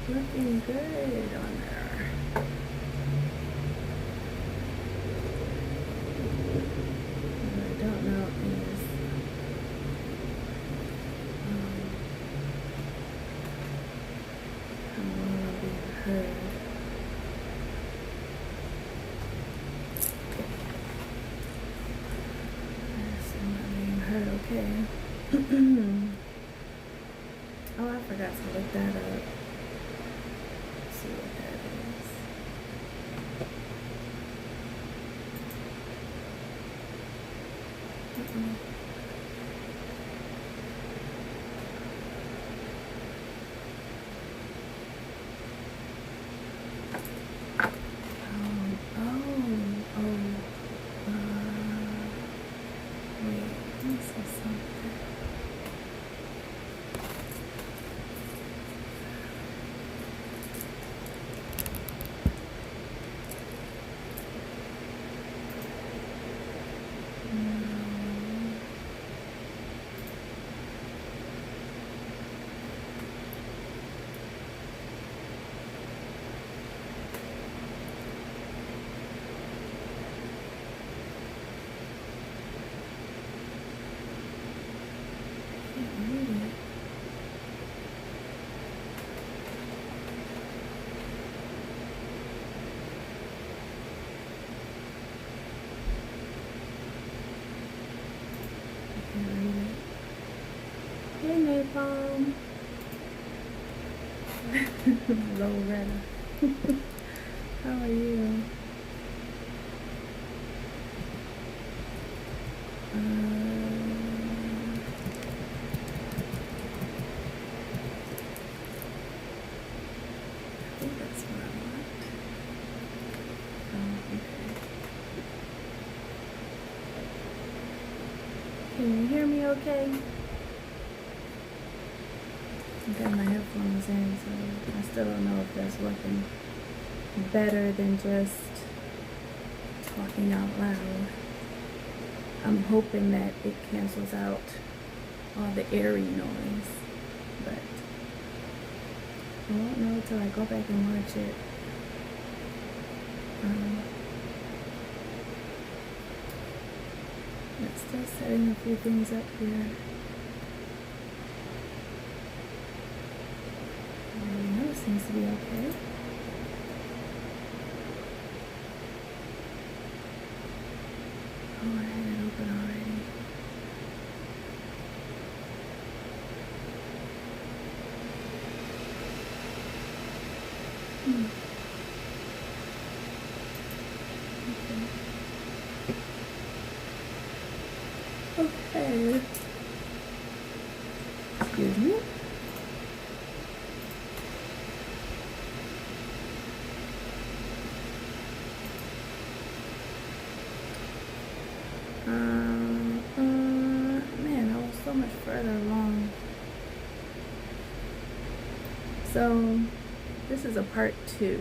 looking good on there. What I don't know is how long I'll be heard. I'm not being heard, okay. Oh, I forgot to look that up. Let's see what that is. Wait, let me see something. Hey, Napalm. Loretta. How are you? I think that's what I want. Oh, okay. Can you hear me okay? I got my headphones in, so I still don't know if that's working better than just talking out loud. I'm hoping that it cancels out all the airy noise, but I won't know until I go back and watch it. It's still setting a few things up here. Everything else seems to be okay. Oh, I had it open already. Okay. Excuse me. Man, I was so much further along. So, this is a part 2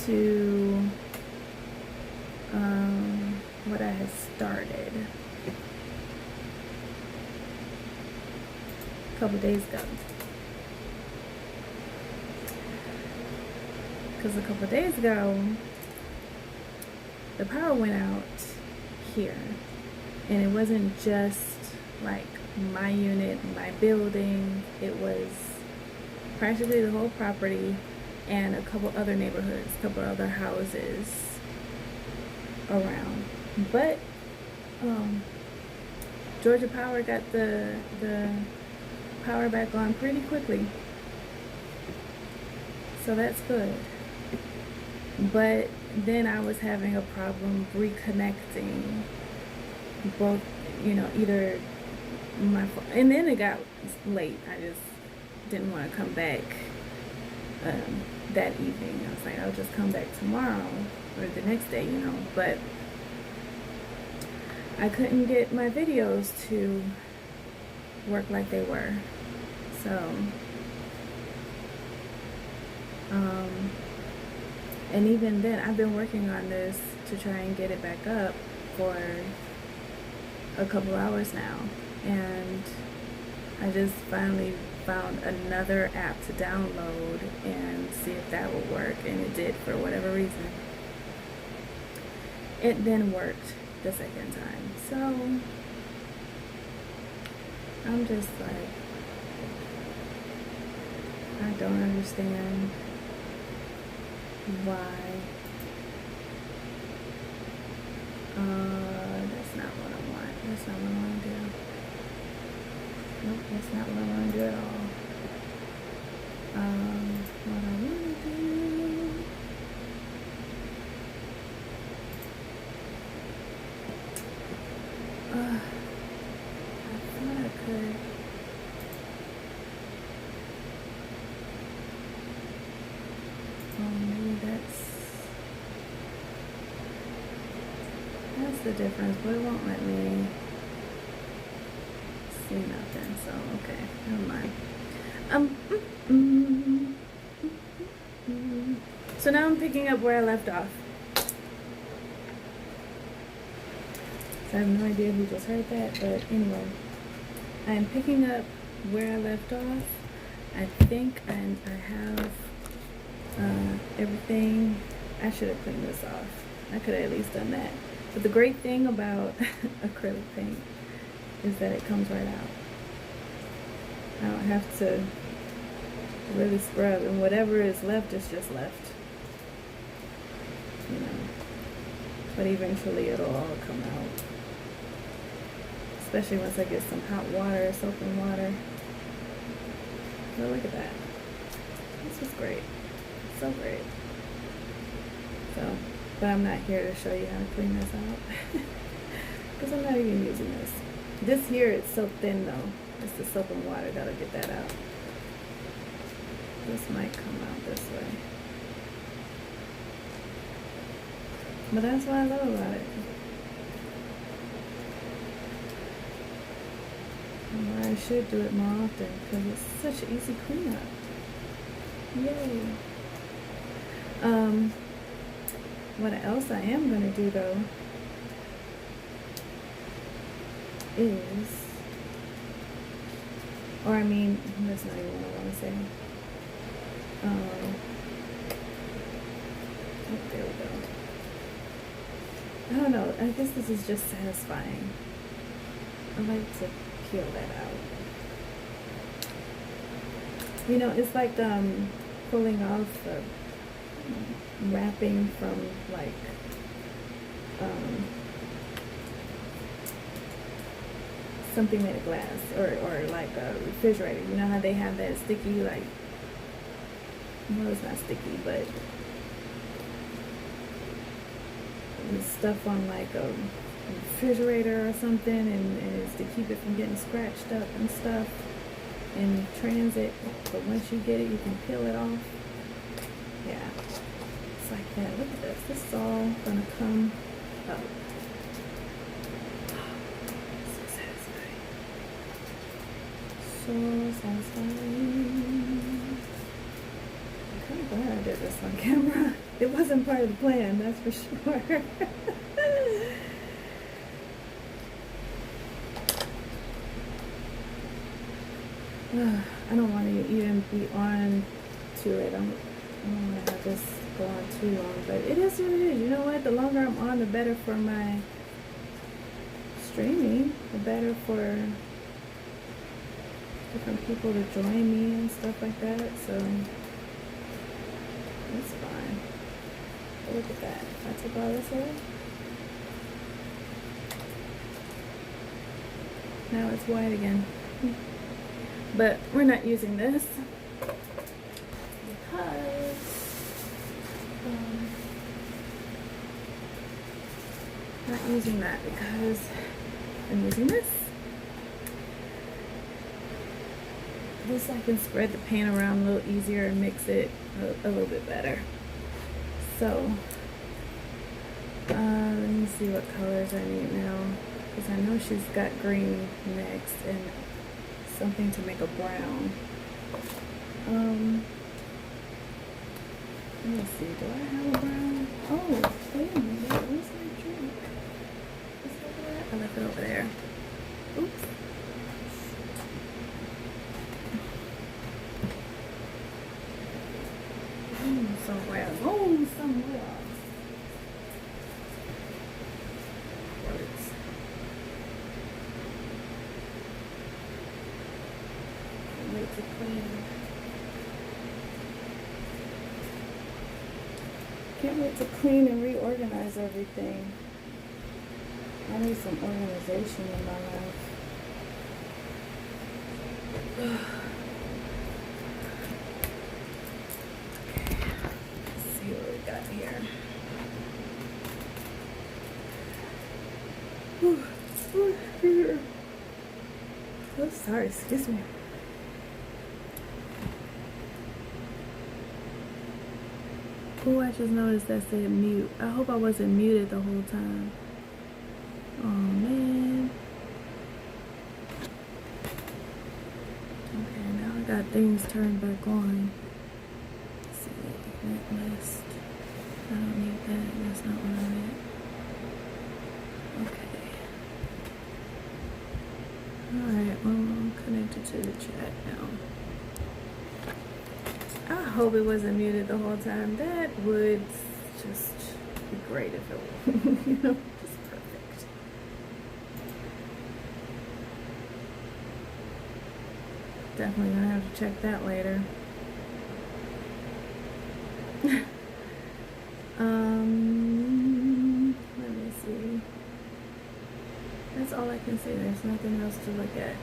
to what I had started a couple days ago. Because a couple days ago, the power went out here, and it wasn't just like my unit, my building. It was practically the whole property and a couple other neighborhoods, a couple other houses around. But Georgia Power got the power back on pretty quickly, so that's good. But then I was having a problem reconnecting both, either my phone, and then it got late. I just didn't want to come back that evening. I was like, I'll just come back tomorrow or the next day, but I couldn't get my videos to work like they were. So and even then, I've been working on this to try and get it back up for a couple hours now, and I just finally found another app to download and see if that would work, and it did for whatever reason. It then worked the second time. So I'm just like, I don't understand why. That's not what I want. That's not what I want to do. Nope, that's not what I want to do at all. What I want to do. I thought I could. Oh, maybe that's the difference, but it won't let me see nothing, so okay, never mind. So now I'm picking up where I left off. So I have no idea who just heard that, but anyway, I am picking up where I left off. I think I have everything. I should have cleaned this off. I could have at least done that. But the great thing about acrylic paint is that it comes right out. I don't have to really scrub, and whatever is left is just left. You know. But eventually it'll all come out. Especially once I get some hot water, soap and water. But look at that. This is great. So great. So, but I'm not here to show you how to clean this out. Because I'm not even using this. This here is so thin though. It's the soap and water that'll get that out. This might come out this way. But that's what I love about it. And why I should do it more often, because it's such an easy cleanup. Yay. What else I am going to do though is, or I mean, that's not even what I want to say. Oh, there we go. I don't know, I guess this is just satisfying. I like to peel that out. You know, it's like pulling off the wrapping from like something made of glass, or like a refrigerator. You know how they have that sticky, like, well, it's not sticky, but the stuff on like a refrigerator or something, and it's to keep it from getting scratched up and stuff in transit. But once you get it, you can peel it off. Yeah, it's like that. Look at this. This is all gonna come up. So satisfying. So satisfying. I'm kind of glad I did this on camera. It wasn't part of the plan, that's for sure. I don't want to even be on to it. I don't want to have this go on too long, but it is what it is. You know what? The longer I'm on, the better for my streaming. The better for different people to join me and stuff like that. So it's fine. But look at that. If I took all this away, now it's white again. But we're not using this because not using that because I'm using this. This I can spread the paint around a little easier and mix it a little bit better. So let me see what colors I need now, because I know she's got green next and something to make a brown. Let me see, do I have a brown? Oh, wait a minute, where's my drink? Is it over there? I left it over there. Oops. somewhere. Go somewhere. Words. Can't wait to clean. Can't wait to clean and reorganize everything. I need some organization in my life. Let's see what we got here. Oh, sorry, excuse me. Oh, I just noticed that said mute. I hope I wasn't muted the whole time. Oh man. Okay, now I got things turned back on. Let's see, event list. I don't need that. That's not what I meant. Okay. Alright, well, I'm connected to the chat now. I hope it wasn't muted the whole time. That would just be great if it was, you know, just perfect. Definitely gonna have to check that later. Let me see. That's all I can see. There's nothing else to look at.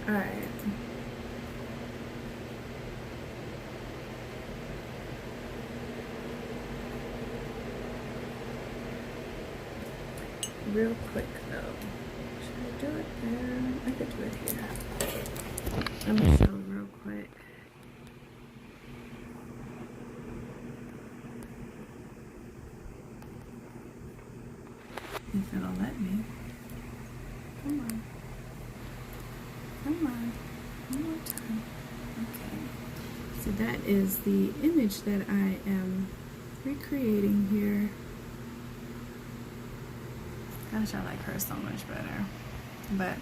Alright. Real quick though. Should I do it there? I could do it here. Let me show real quick. If it'll let me. Come on. Come on. One more time. Okay. So that is the image that I am recreating here. Gosh, I like her so much better. But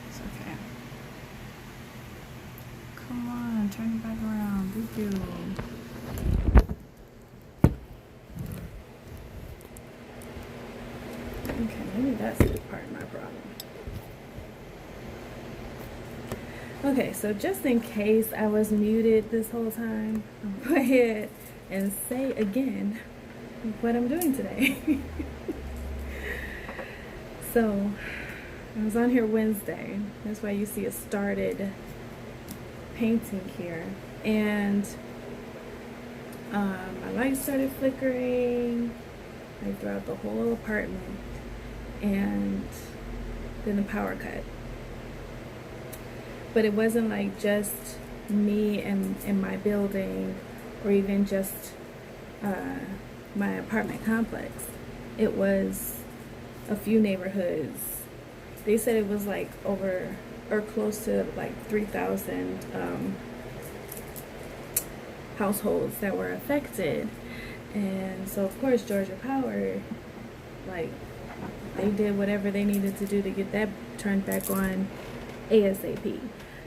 it's okay. Come on, turn it back around. Thank you. Okay, maybe that's the part of my problem. Okay, so just in case I was muted this whole time, I'll go ahead and say again what I'm doing today. So, I was on here Wednesday. That's why you see a started painting here. And my light started flickering like throughout the whole apartment. And then the power cut. But it wasn't like just me and my building, or even just my apartment complex. It was a few neighborhoods. They said it was like over or close to like 3,000 households that were affected. And so of course Georgia Power, like, they did whatever they needed to do to get that turned back on ASAP.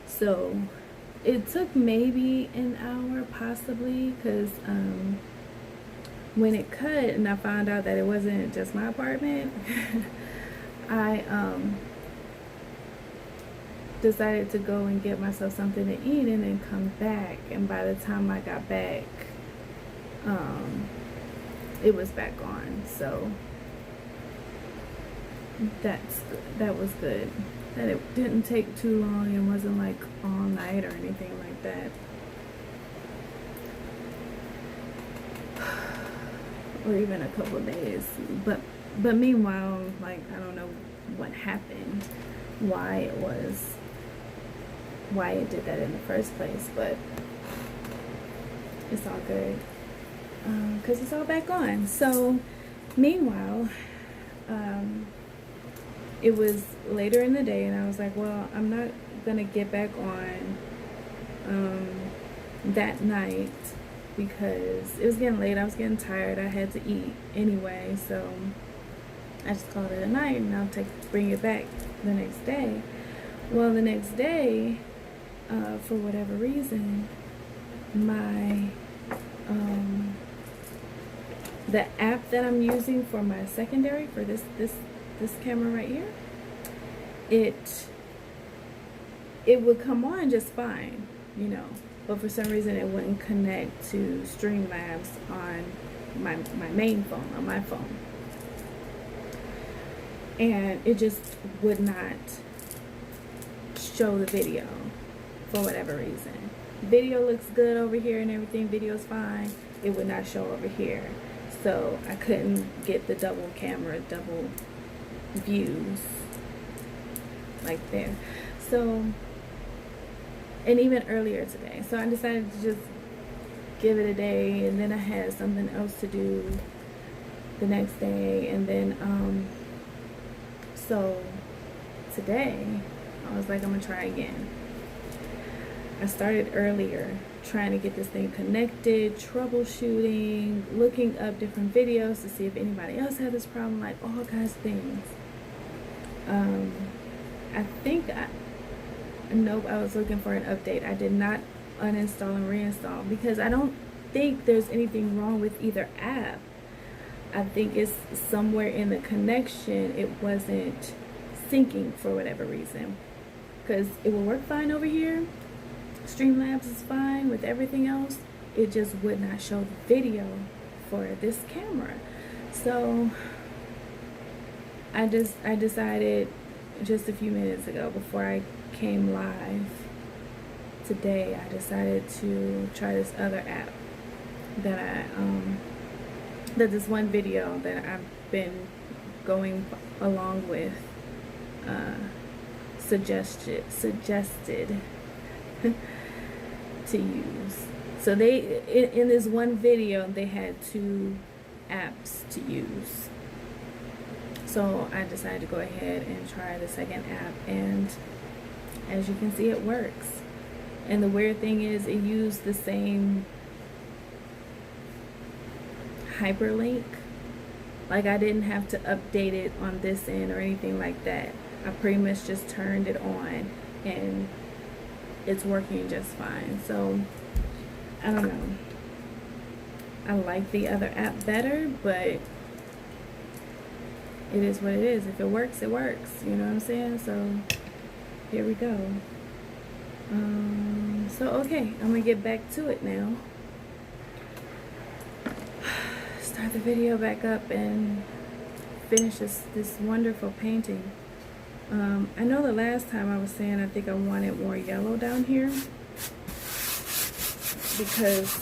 So it took maybe an hour possibly, because when it cut and I found out that it wasn't just my apartment, I decided to go and get myself something to eat and then come back. And by the time I got back, it was back on. So that was good. That it didn't take too long and wasn't like all night or anything like that. Or even a couple of days. But meanwhile, like, I don't know what happened, why it did that in the first place, but it's all good, because it's all back on. So meanwhile, it was later in the day, and I was like, well, I'm not gonna get back on that night, because it was getting late. I was getting tired. I had to eat anyway, so I just called it a night, and I'll bring it back the next day. Well, the next day, for whatever reason, my the app that I'm using for my secondary, for this camera right here, it would come on just fine, you know, but for some reason it wouldn't connect to Streamlabs on my main phone, on my phone, and it just would not show the video for whatever reason. Video looks good over here and everything, video's fine, it would not show over here. So I couldn't get the double camera, double views like there. So, and even earlier today. So I decided to just give it a day, and then I had something else to do the next day, and then so today I was like, I'm gonna try again. I started earlier trying to get this thing connected, troubleshooting, looking up different videos to see if anybody else had this problem, like all kinds of things. I think nope, I was looking for an update. I did not uninstall and reinstall because I don't think there's anything wrong with either app. I think it's somewhere in the connection it wasn't syncing for whatever reason, because it will work fine over here. Streamlabs is fine with everything else. It just would not show the video for this camera. So I decided just a few minutes ago, before I came live today, I decided to try this other app that that this one video that I've been going along with suggested to use. So they in this one video they had 2 apps to use. So I decided to go ahead and try the second app, and as you can see, it works. And the weird thing is, it used the same hyperlink. Like, I didn't have to update it on this end or anything like that. I pretty much just turned it on and it's working just fine. So I don't know, I like the other app better, but it is what it is. If it works, it works, you know what I'm saying? So here we go. So okay, I'm gonna get back to it now. Start the video back up and finish this wonderful painting. I know the last time I was saying I think I wanted more yellow down here, because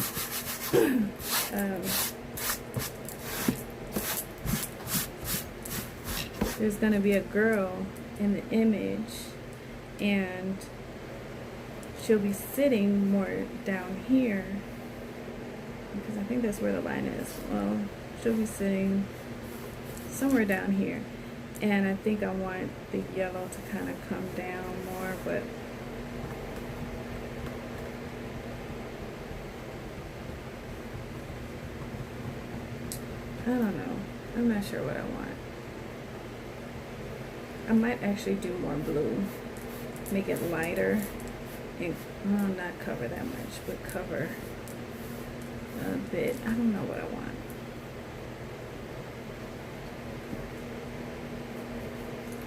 there's gonna be a girl in the image, and she'll be sitting more down here, because I think that's where the line is. Well, she'll be sitting somewhere down here, and I think I want the yellow to kind of come down more, but I don't know. I'm not sure what I want. I might actually do more blue, make it lighter, and not cover that much, but cover a bit. I don't know what I want.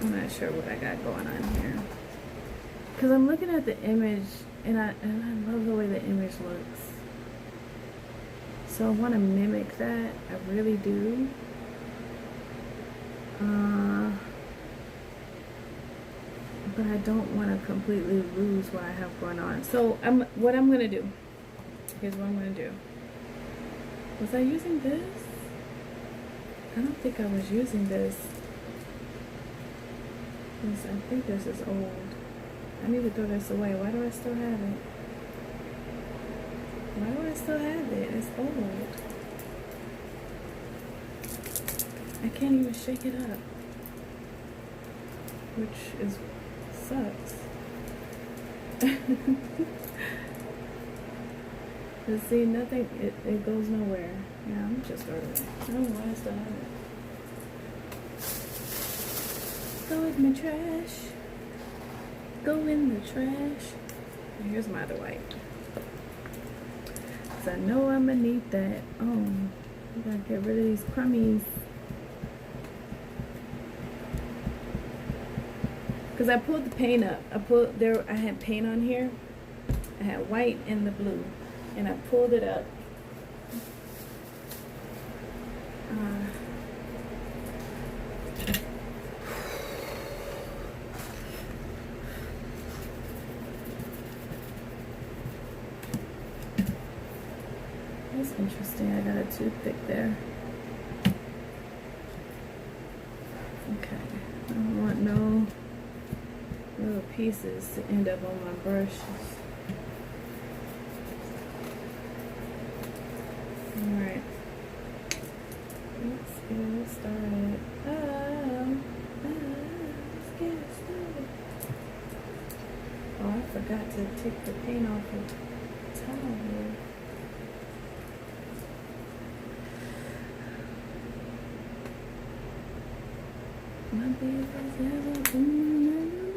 I'm not sure what I got going on here, because I'm looking at the image and I love the way the image looks. So I want to mimic that. I really do. But I don't want to completely lose what I have going on. So what I'm gonna do. Here's what I'm gonna do. Was I using this? I don't think I was using this. I think this is old. I need to throw this away. Why do I still have it? Why do I still have it? It's old. I can't even shake it up, which is sucks. But see, nothing, it goes nowhere. Yeah, I'm just throw it away. I don't know why I still have it. Go in the trash. Go in the trash. And here's my other white. Cause I know I'm gonna need that. Oh, I gotta get rid of these crummies. Cause I pulled the paint up. I had paint on here. I had white and the blue, and I pulled it up. That's interesting. I got a toothpick there. Okay. I don't want no little pieces to end up on my brushes. Alright. Let's get started. Let's get started. Oh, I forgot to take the paint off the towel here. My baby's ever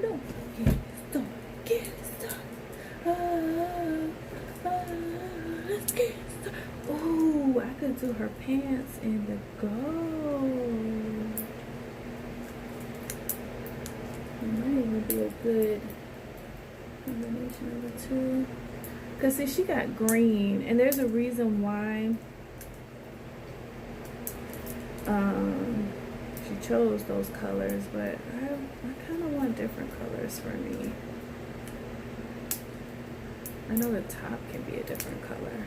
no. Get it started. Let's get it started. Oh, I could do her pants in the gold. It might even be a good combination of the two. Cause see, she got green, and there's a reason why. She chose those colors, but I kind of want different colors for me. I know the top can be a different color,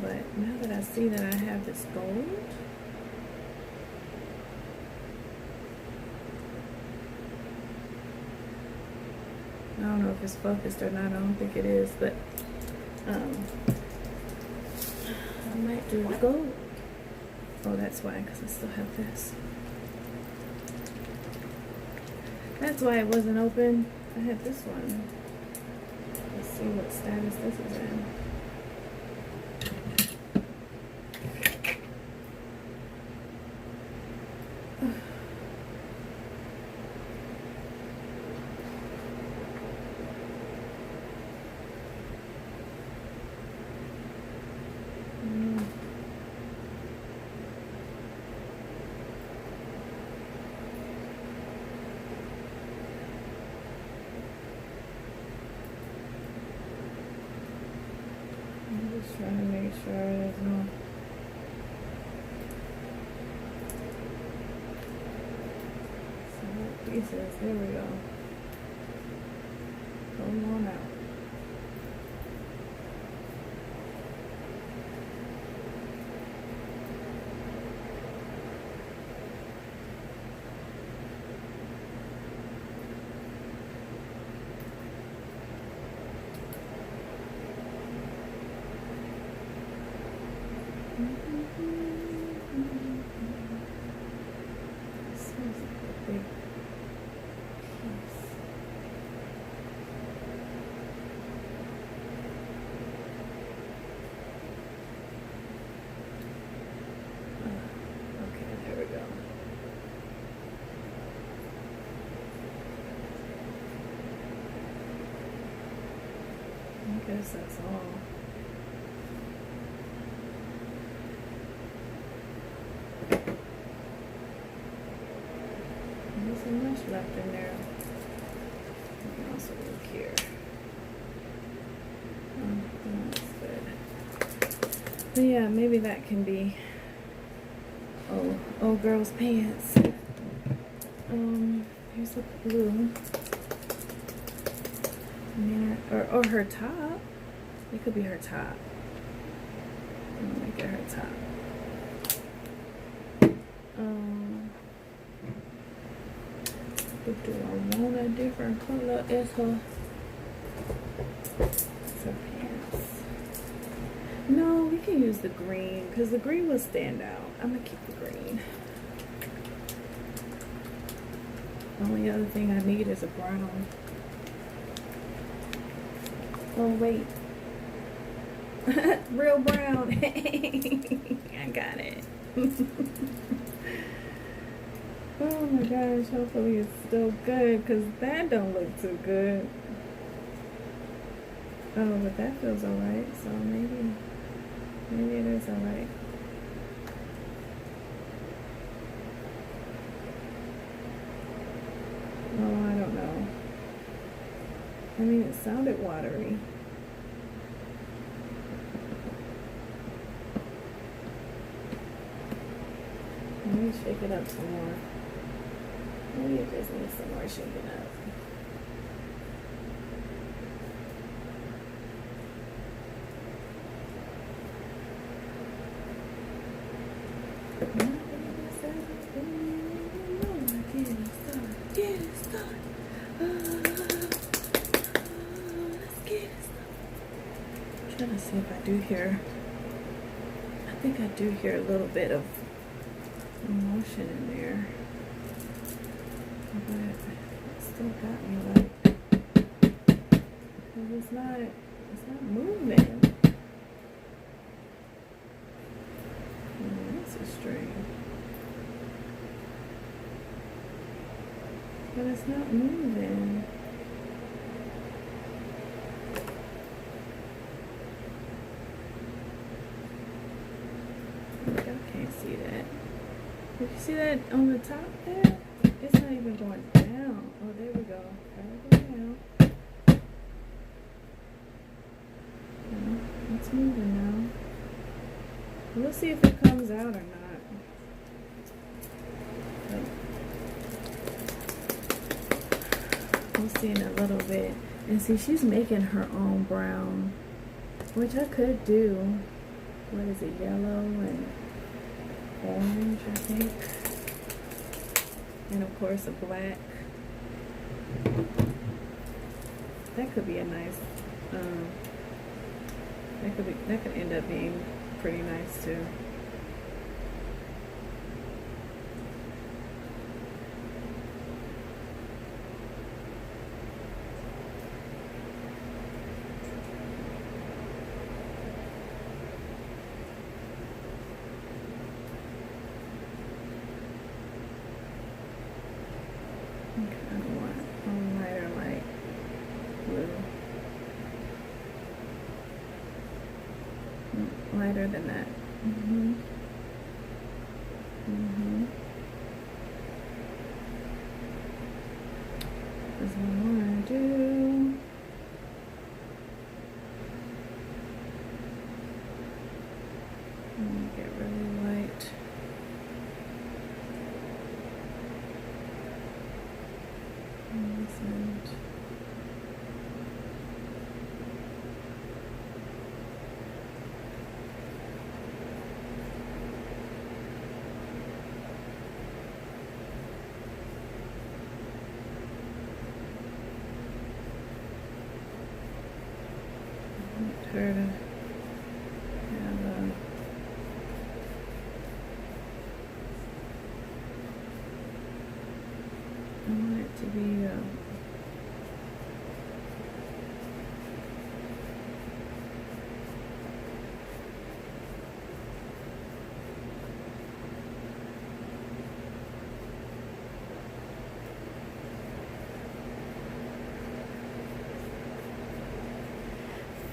but now that I see that I have this gold, I don't know if it's focused or not. I don't think it is, but I might do the gold. Oh, that's why, because I still have this. That's why it wasn't open. I had this one. Let's see what status this is in. Trying to make sure there's no pieces. There we go. Come on out. I guess that's all. There's so much left in there. You can also look here. Oh, that's good. But yeah, maybe that can be old girl's pants. Here's the blue. Or her top. It could be her top. I'm gonna make it her top. But do I want a different color as her pants? No, we can use the green because the green will stand out. I'm gonna keep the green. The only other thing I need is a brown. Oh wait. Real brown. I got it. Oh my gosh, hopefully it's still good, because that don't look too good. Oh, but that feels alright, so maybe it is alright. Oh, I don't know. I mean, it sounded watery. Let me shake it up some more. Maybe it just needs some more shaking up. I'm trying to see if I do hear. I think I do hear a little bit of emotion in there, but it still got me like, cause it's not moving. That's a string, but it's not moving. I can't see that. Did you see that on the top there? It's not even going down. Oh, there we go. Gotta go down. Yeah, it's moving now. We'll see if it comes out or not. We'll see in a little bit. And see, she's making her own brown, which I could do. What is it? Yellow and orange, I think. And of course a black. That could be a nice, that could end up being pretty nice too. Lighter than that. That's what I want to do. I'm going to get really light. On this end. Her to have I want it to be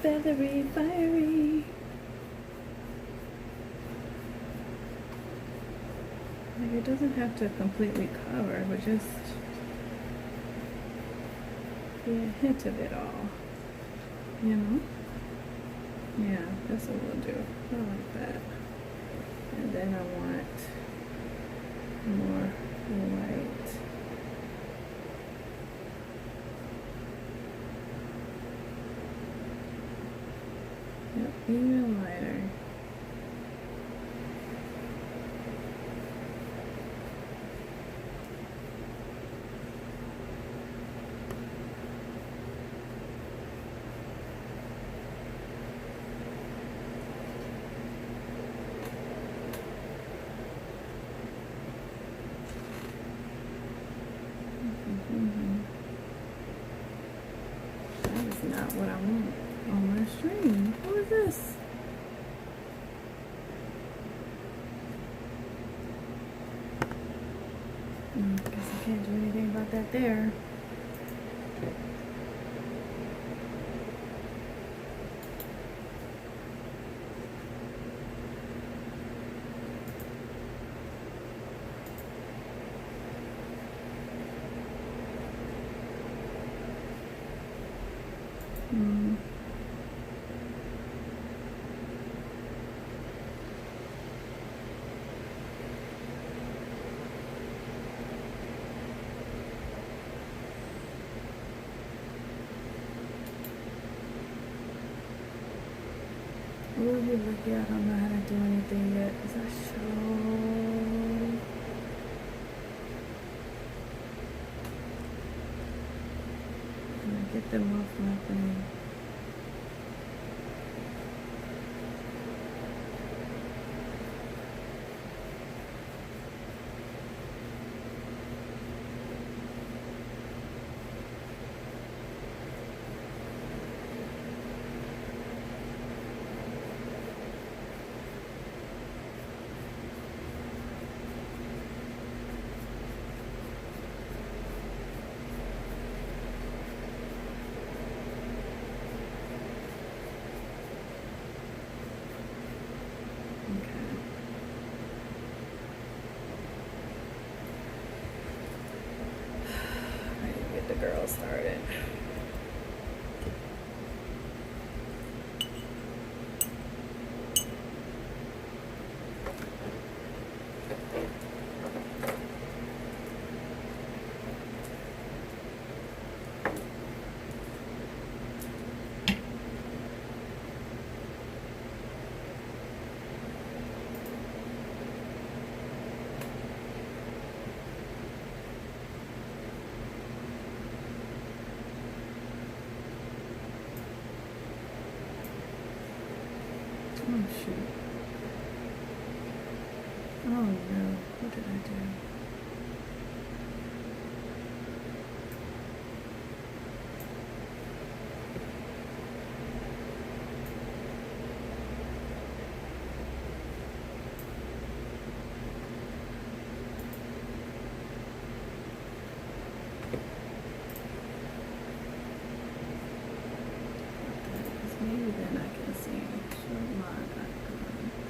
feathery, fiery. Like, it doesn't have to completely cover, but just be a hint of it all. You know? Yeah, that's what we'll do. I like that. And then I want more white. Yep, even lighter. That is not what I want on my string. What is this? Guess I can't do anything about that there. Hmm. Oh, you're lucky I don't know how to do anything yet, because I sure gonna get them off my thing. Okay. Ready to get the girls started. Oh shoot. Oh no, what did I do? Maybe then I can see. Show my icons.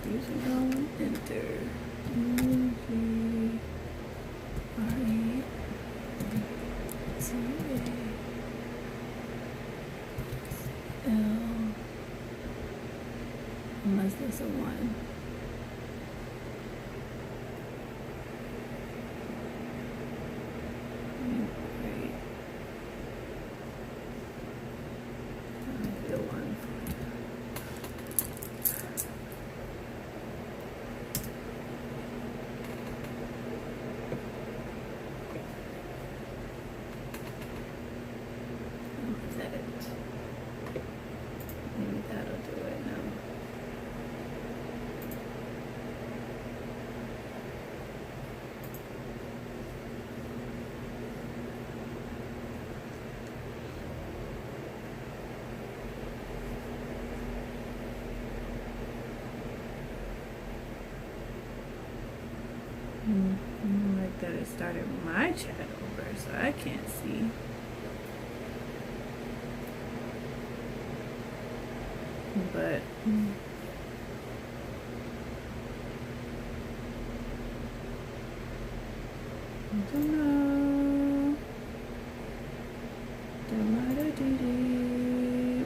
Fusion Dome, enter. G-R-E-T-A-L, unless there's a 1. Great. I'll be a 1 for you. Maybe that'll do it now. Like that it started my chat over, so I can't see. But I don't know. Da-ma-da-dee-dee.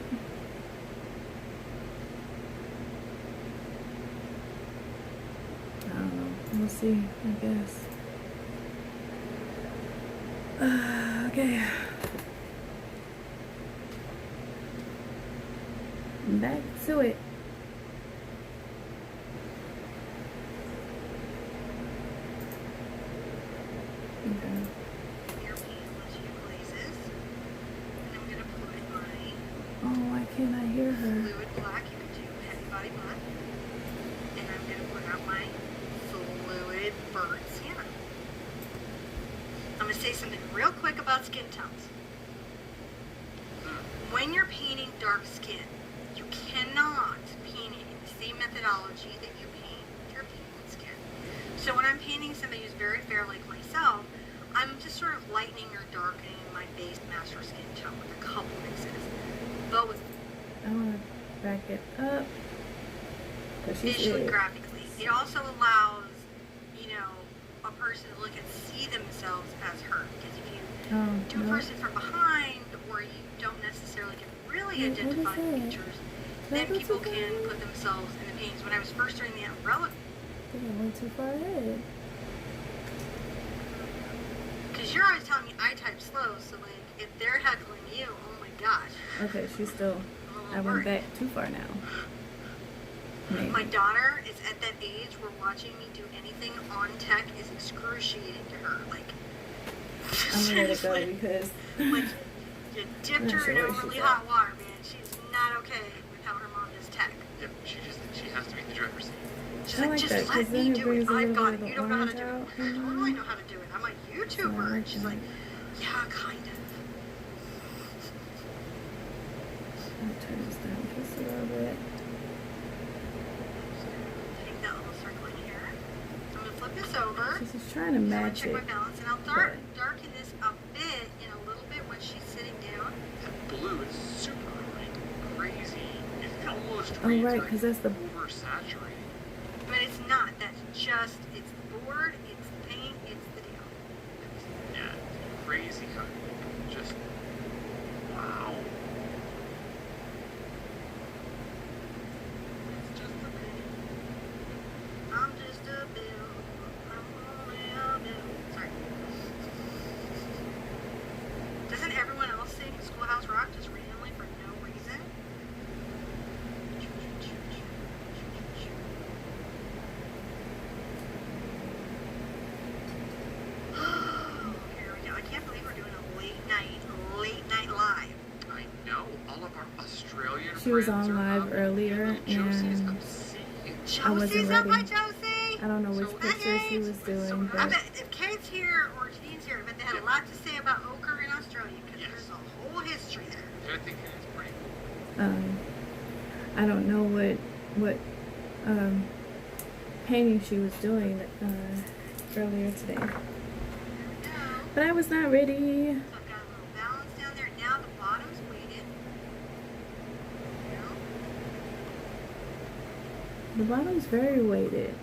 I don't know. We'll see, I guess. Okay. Back to it. Okay. Your paintless few glazes. And I'm gonna put my Oh, why can't I hear her? fluid black. You can do heavy body black. And I'm gonna put out my fluid burnt sienna. I'm gonna say something real quick about skin tones. When you're painting dark skin, you cannot paint it in the same methodology that you paint your pigment skin. So when I'm painting somebody who's very fair like myself, I'm just sort of lightening or darkening my base master skin tone with a couple mixes. But with I want to back it up. 'Cause she's visually, it. graphically, it also allows, you know, a person to look and see themselves as her. Because if you do a No. person from behind, or you don't necessarily can really Wait, what is identify that? features, That then looks people okay. can put themselves in the paintings. When I was first doing the umbrella, I think I went too far ahead. because you're always telling me I type slow, so like if they're heckling you, oh my gosh. Okay, she's still. I'm a little I went worried. back too far now. Maybe. My daughter is at that age where watching me do anything on tech is excruciating to her. Like, I'm gonna let it go seriously. because Like, you dipped I'm not her sure in where overly she's hot at. water, man. She's not okay with how her mom does tech. Yep, she has to be in the driver's seat. She's I like, like just that, let 'cause then me it do it. brings a I've little got bit it. of You don't know how to do orange it. out. I totally know how to do it. I'm a YouTuber. like And she's that. like, yeah, kind of. I'll turn this down just a little bit. Take that little circle in here. I'm going to flip this over. She's just trying to I'm going to match check my it. balance, and I'll darken this a bit in a little bit when she's sitting down. That blue is super like crazy. It almost Oh, reads right, like 'cause that's the- oversaturated. But it's not. That's just, it's the board, it's the paint, it's the deal. Yeah, crazy cut. Just wow. It's just the paint. I'm just a bill. I'm only a bill. Sorry. Doesn't everyone else sing Schoolhouse Rock just randomly for no reason? Here we go. I can't believe we're doing a late night live. I know all of our Australian She was friends on are live up, earlier, little Josie's and obscene. I wasn't Josie's up by ready. Josie. I don't know which So- picture she was doing, I but bet if Kate's here or Janine's here, I bet they had a lot to say about ochre in Australia because Yes. there's a whole history there. I think it's pretty cool. I don't know what painting she was doing earlier today. There we go. But I was not ready. So I've got a little balance down there. Now the bottom's weighted. There we go. The bottom's very weighted.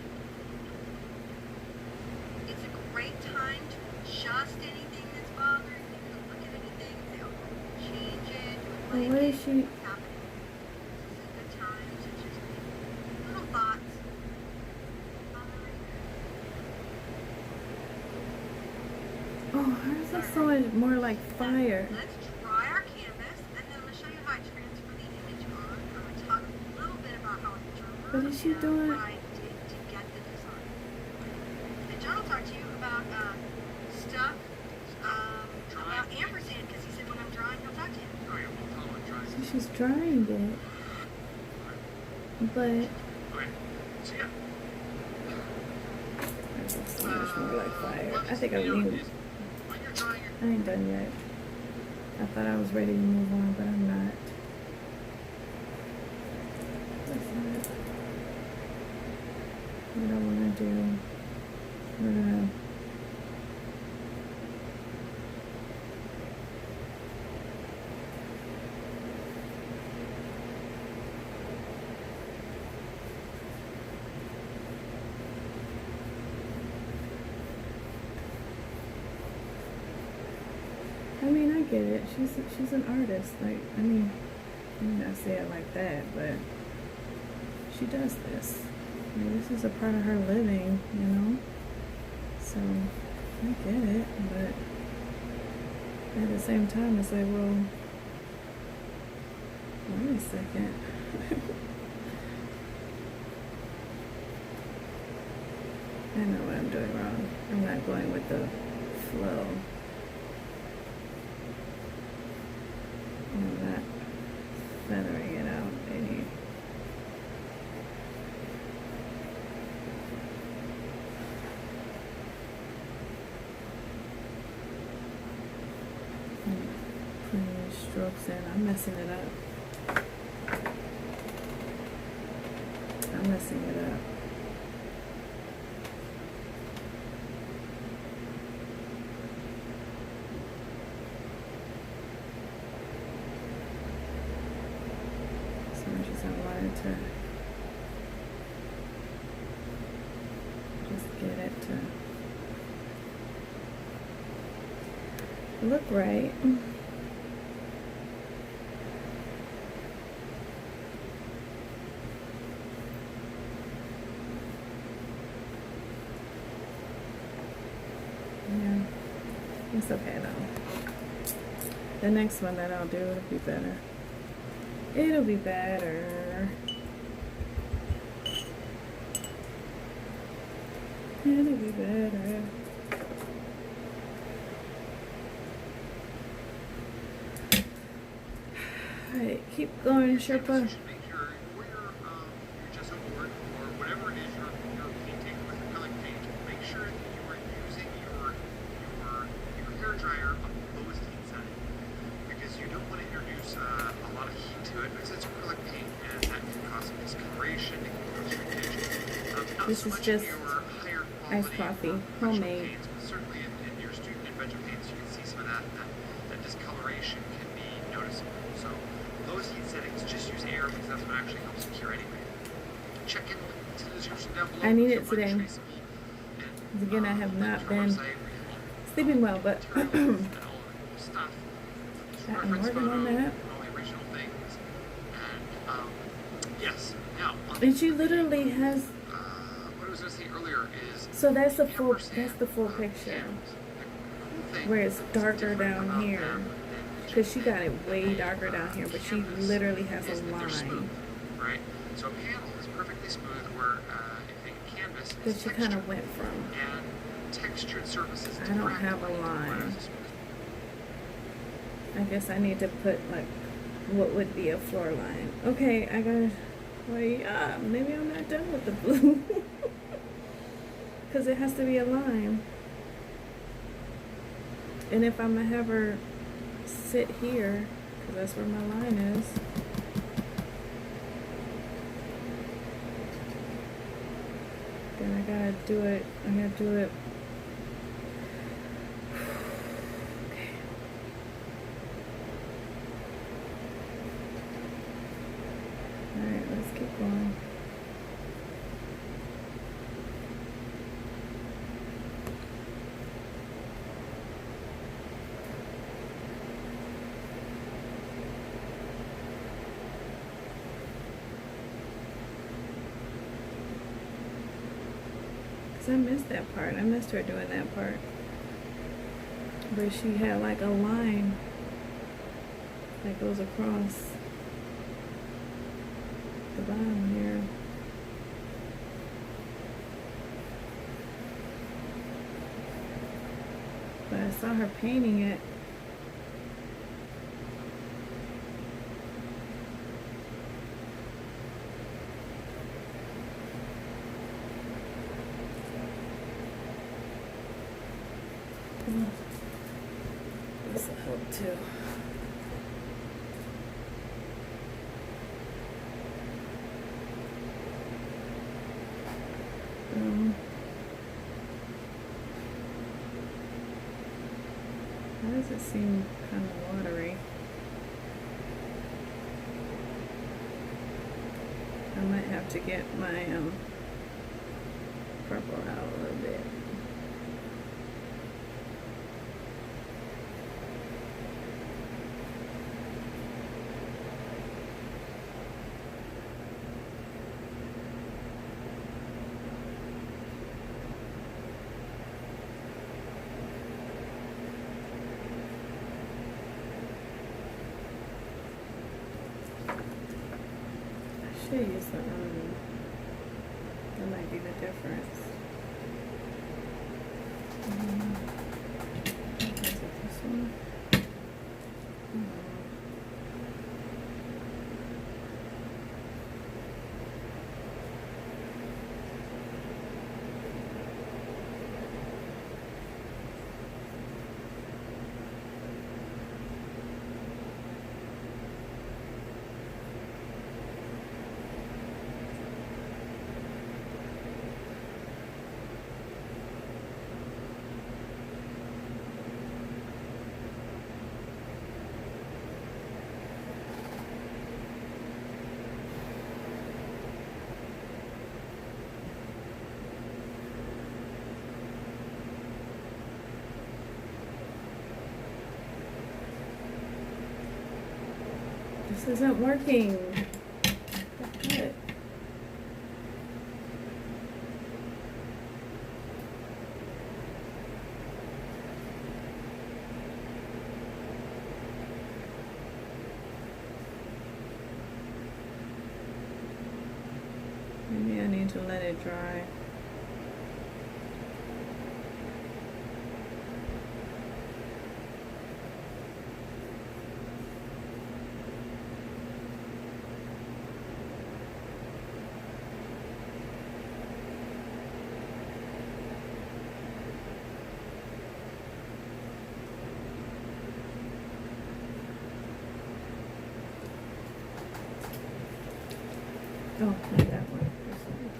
It's a great time to adjust anything that's bothering you. Look at anything, say, oh, change it, do But it, what like is it, she? what's happening. This is a good time to just little thoughts. bothering Oh, hers is so much more like you. fire. Let's try our canvas, and then I'm going to show you how I transfer the image on. I'm going to talk a little bit about how I drew What is she and doing? what I did to get the design. And John will talk to you about stuff about ampersand, because he said when I'm drawing, he'll talk to you. Oh yeah, we'll tell him trying. So she's drying it, but Okay. So yeah. hers is so much more like fire. What I this think I video need. is when you're drawing your I ain't done yet. I thought I was ready to move on, but I'm not. That's not what I want to do. We're gonna. I mean, I get it. She's an artist. Like, I mean, I may not say it like that, but she does this. I mean, this is a part of her living, you know? So, I get it, but at the same time, it's like, well, wait a second. I know what I'm doing wrong. I'm not going with the flow. I'm not feathering it out any. Putting strokes in. I'm messing it up. I'm messing it up. So I just wanted to just get it to look right. Yeah, it's okay though. The next one that I'll do, it'll be better. It'll be better. It'll be better. Alright, keep going, Sherpa. You should make your gesso board or whatever it is you're painting with acrylic paint. Make sure that you are using your hair dryer on the lowest heat setting, because you don't want to introduce a lot of heat to it, because it's acrylic paint and that can cause some discoloration. It can cause shrinkage. Not This so is much just in your higher iced quality coffee, professional homemade. paints, but certainly in your student and vegetable paints, you can see some of that discoloration can be noticeable. So lowest heat settings, just use air, because that's what actually helps you cure anyway. Check in to the description down below. I need it It's a bunch today. traceable and, Because again, I have link not to our been website where you can sleeping well, but materials and all the stuff. I'm Reference working on photo, that. all the original things. And yes, now on And she literally has. what I was going to say earlier is So that's the the full. ampersand, That's the full picture. candles. The cool thing Where it's that's darker different down about here. them than Because she got it way darker down here, but she canvas literally has is a that they're smooth, line right? So a panel is perfectly smooth, where a canvas that is she kind textured. of went from. And textured surfaces I don't diffract have a light, line. whereas a smooth I guess I need to put like what would be a floor line. Okay, I gotta wait. Maybe I'm not done with the blue. Because it has to be a line. And if I'm gonna have her sit here, because that's where my line is. Then I gotta do it. I gotta do it. Okay. Alright, let's keep going. I missed that part. I missed her doing that part. Where she had like a line that goes across the bottom here. But I saw her painting it. This will help too. Why does it seem kind of watery? I might have to get my purple out a little bit. I should use the that might be the difference. Is it this one? This isn't working. What? Maybe I need to let it dry. Oh, not that one. This one.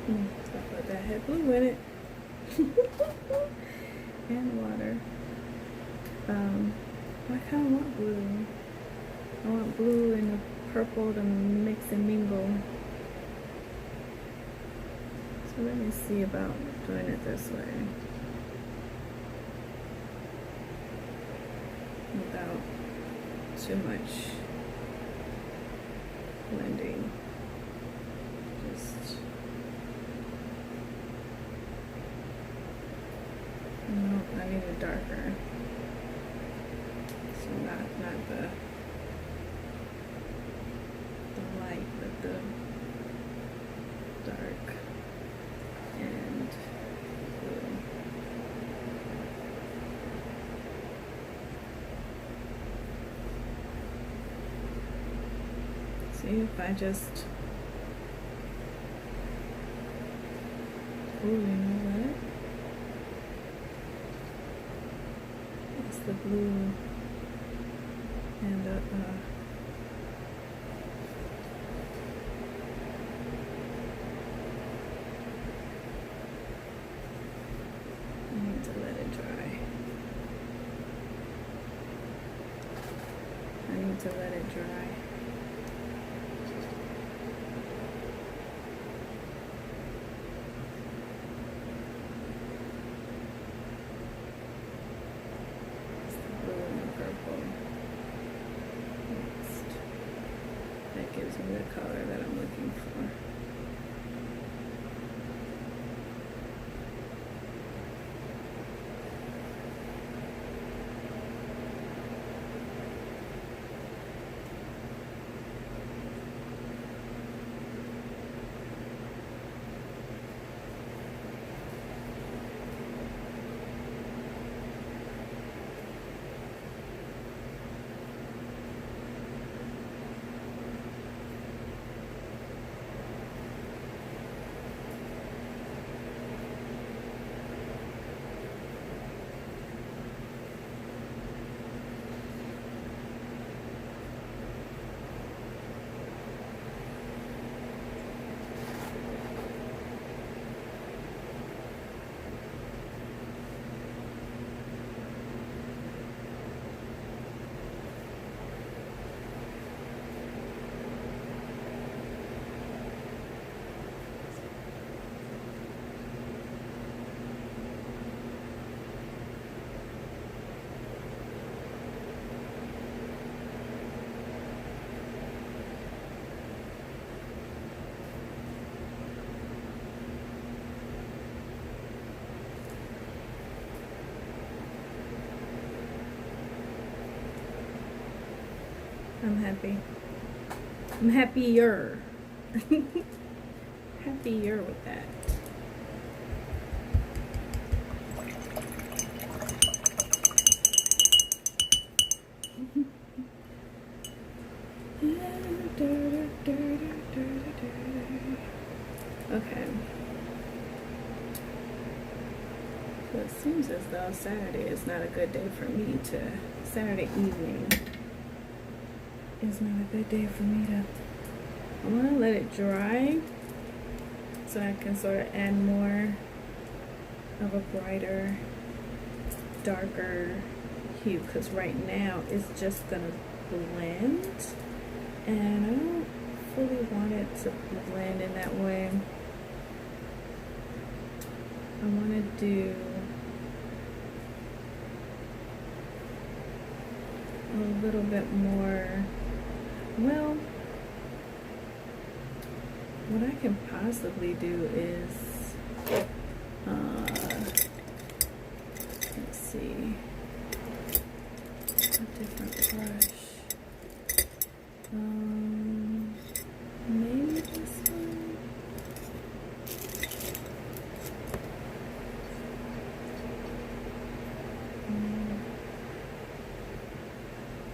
I thought that had blue in it. And water. I kind of want blue. I want blue and a purple to mix and mingle. So let me see about doing it this way. Without too much blending. Just no, I need it darker. So not the light, but the dark and blue. See if I just, ooh, you know what? It's the blue. And I need to let it dry. I need to let it dry. It's the blue and the purple. Next. That gives me the color that I'm looking for. I'm happy. I'm happier. Happier with that. Okay. So it seems as though Saturday is not a good day for me to, Saturday evening is not a good day for me to, I want to let it dry so I can sort of add more of a brighter, darker hue, because right now it's just going to blend and I don't fully want it to blend in that way. I want to do a little bit more, well, what I can possibly do is, let's see, a different brush. Maybe this one.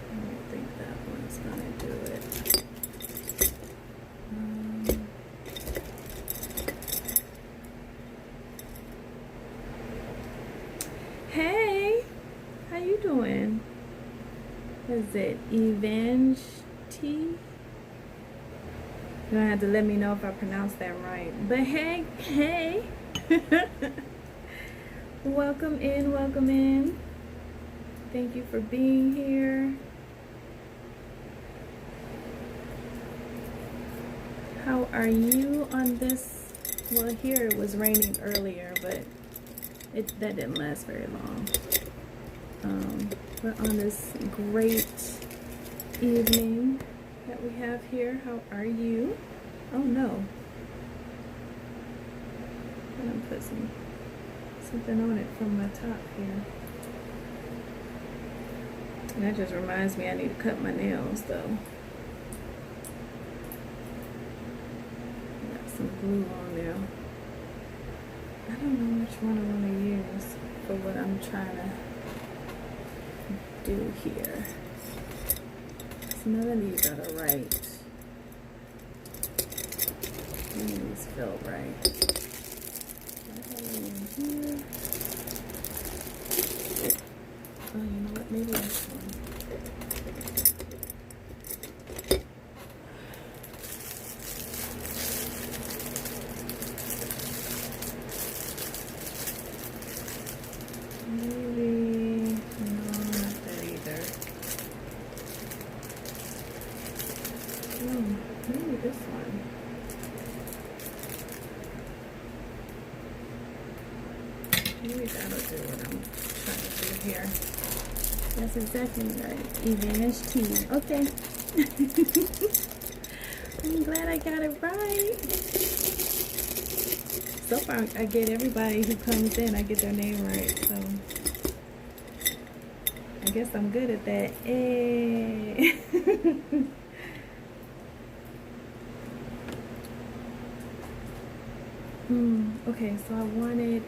I don't think that one's gonna do it. Hey, how you doing? Is it Evenge T? You're gonna have to let me know if I pronounce that right. But hey, hey. Welcome in, welcome in. Thank you for being here. How are you on this? Well, here it was raining earlier, but that didn't last very long. But on this great evening that we have here, how are you? Oh no. I'm gonna put something on it from my top here. And that just reminds me I need to cut my nails though. Got some glue on there. I don't know which one I want to use for what I'm trying to do here. So none of these are the right. None of these feel right. Here. Oh, you know what? Maybe this one. this one. Maybe that'll do what I'm trying to do here. That's exactly right. Advantage 2. Okay. I'm glad I got it right. So far, I get everybody who comes in, I get their name right. So I guess I'm good at that. Hey. Okay, so I wanted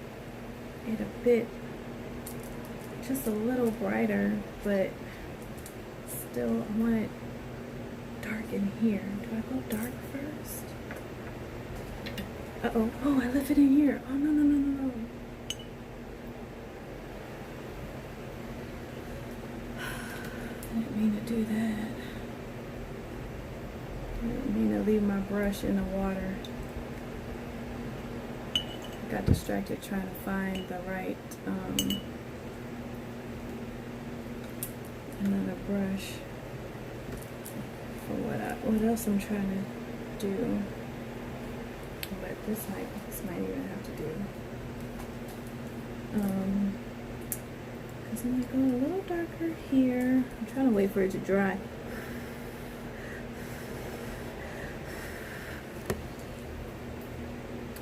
it a bit, just a little brighter, but still I want it dark in here. Do I go dark first? Uh-oh. Oh, I left it in here. Oh, no. I didn't mean to do that. I didn't mean to leave my brush in the water. Got distracted trying to find the right another brush for what else I'm trying to do. But this might even have to do. Because I'm gonna go a little darker here. I'm trying to wait for it to dry.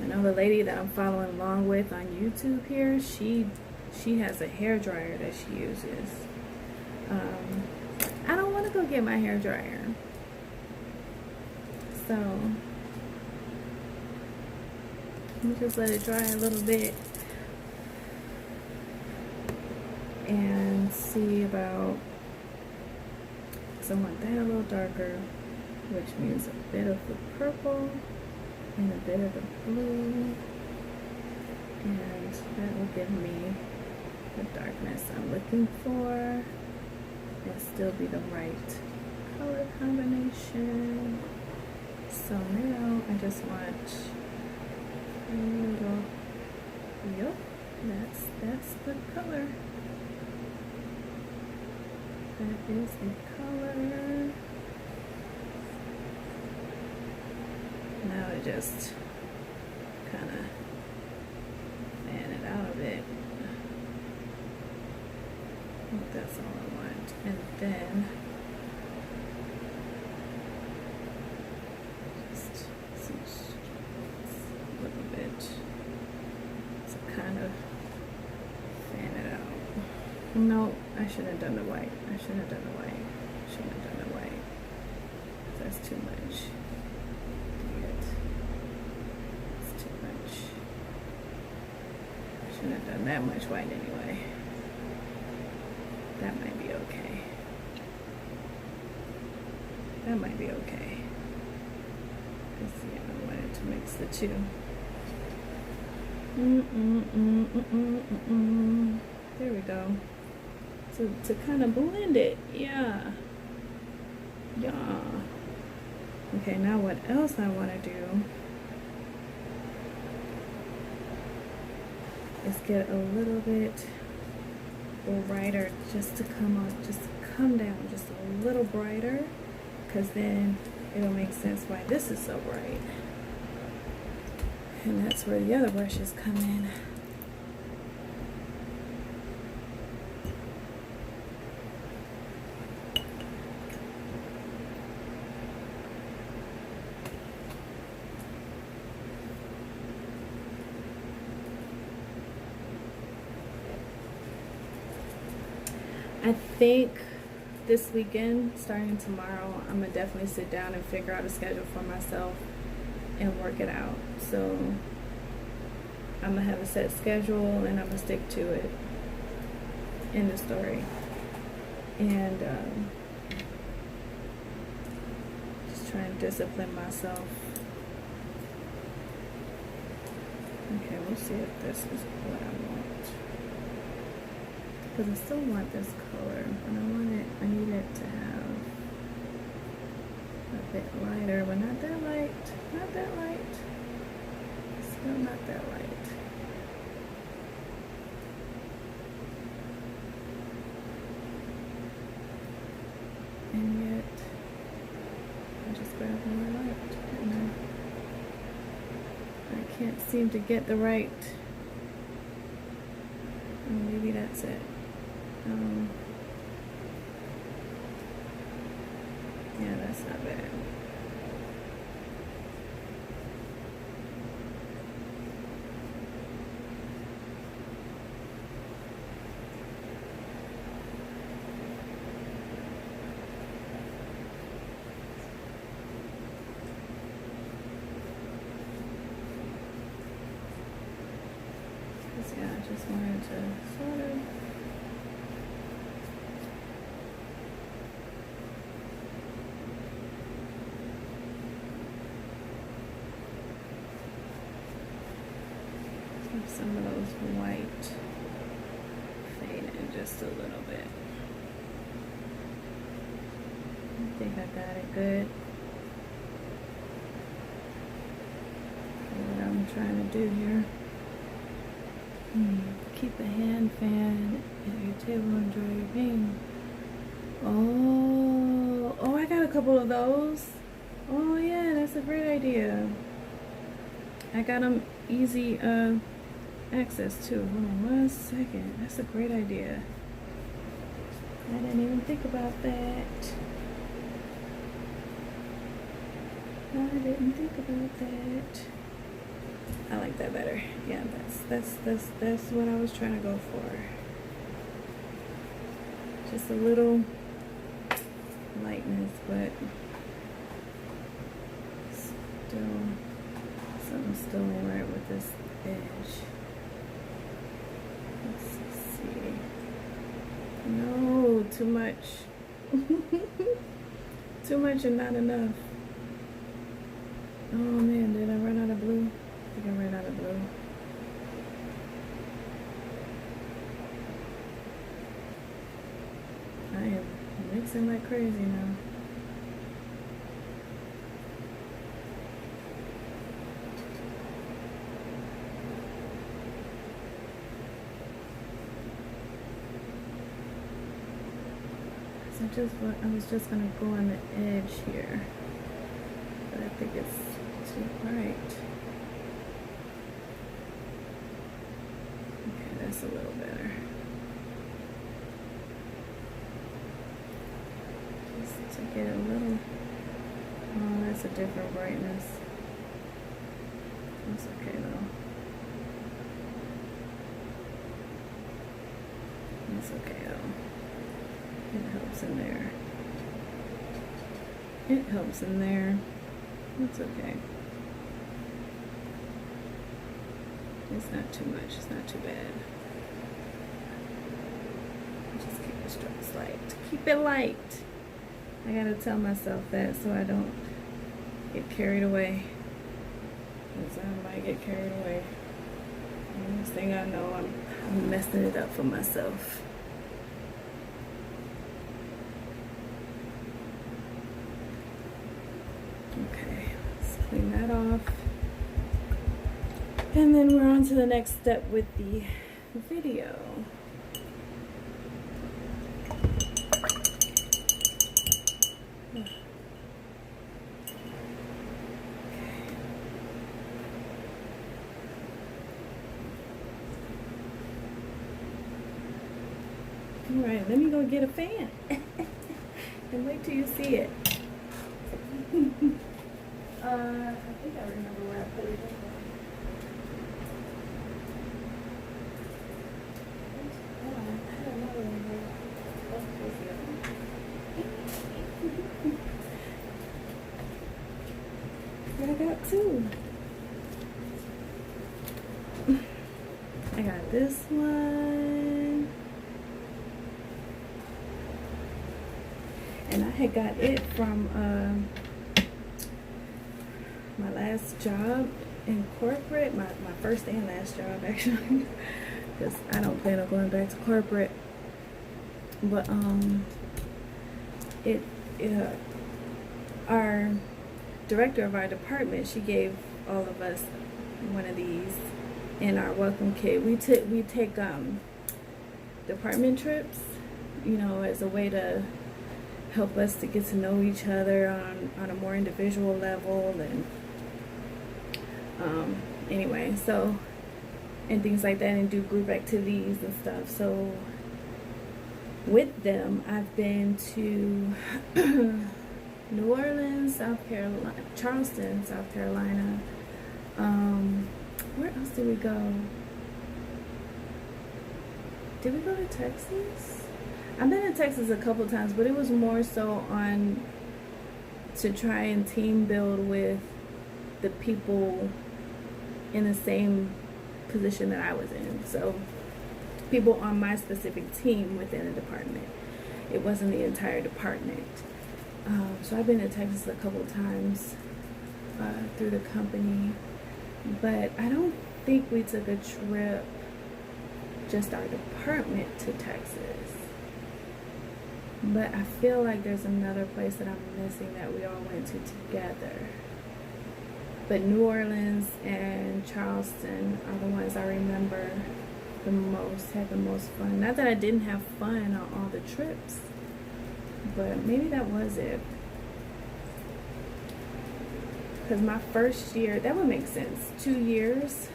I know the lady that I'm following along with on YouTube here, she has a hair dryer that she uses. I don't want to go get my hair dryer. So let me just let it dry a little bit and see about, so I want that a little darker, which means a bit of the purple and a bit of the blue, and that will give me the darkness I'm looking for and still be the right color combination. So now I just want a little, yep, that's the color. That is the color. Now I just kind of fan it out a bit. I think that's all I want. And then just some a little bit to kind of fan it out. No, I shouldn't have done the white. I shouldn't have done the white. Shouldn't have done the white. That's too much. It's too much. I shouldn't have done that much white anyway. That might be okay. That might be okay. Let's see, I wanted to mix the two. There we go. To kind of blend it. Yeah. Okay, now what else I want to do is get a little bit brighter, just to come down just a little brighter, because then it'll make sense why this is so bright. And that's where the other brushes come in. I think this weekend, starting tomorrow, I'm gonna definitely sit down and figure out a schedule for myself and work it out. So I'm gonna have a set schedule and I'm gonna stick to it. In the story. And just try and discipline myself. Okay, we'll see if this is what I want. Because I still want this color, but I need it to have a bit lighter, but not that light, still not that light. And yet, I just grab more light. can't seem to get the right. Oh, maybe that's it. Yeah, that's not bad. Yeah, I just wanted to sort of keep some of those white fade in just a little bit. I think I got it good. What I'm trying to do here. Keep a hand fan at your table and dry your paint. Oh, I got a couple of those. Oh yeah, that's a great idea. I got them easy access too. Hold on 1 second. That's a great idea. I didn't even think about that. I didn't think about that. I like that better. Yeah, that's what I was trying to go for. Just a little lightness, but still something still ain't right with this edge. Let's see. No, too much. Too much and not enough. Oh man, did I run out of blue? I think I ran out of blue. I am mixing like crazy now. So I was just gonna go on the edge here, but I think it's too bright. Okay, that's a little better. Just to get a little. Oh, that's a different brightness. That's okay though. That's okay though. It helps in there. It helps in there. It's okay. It's not too much. It's not too bad. Just keep the strokes light. Keep it light. I gotta tell myself that so I don't get carried away. Because I might get carried away. And next thing I know, I'm messing it up for myself. Okay, let's clean that off. And then we're on to the next step with the video. All right, let me go get a fan and wait till you see it. I think I remember where I put it. I don't know where I got two. I got this one. And I had got it from my last job in corporate, my first and last job actually, because I don't plan on going back to corporate. But our director of our department, she gave all of us one of these in our welcome kit. We take department trips, you know, as a way to help us to get to know each other on a more individual level, and anyway, so, and things like that, and do group activities and stuff. So with them, I've been to New Orleans, South Carolina, Charleston, South Carolina. Where else did we go? Did we go to Texas? I've been to Texas a couple times, but it was more so on to try and team build with the people in the same position that I was in. So people on my specific team within a department. It wasn't the entire department. So I've been to Texas a couple times through the company, but I don't think we took a trip, just our department, to Texas. But I feel like there's another place that I'm missing that we all went to together. But New Orleans and Charleston are the ones I remember the most, had the most fun. Not that I didn't have fun on all the trips, but maybe that was it. Because my first year, that would make sense, 2 years,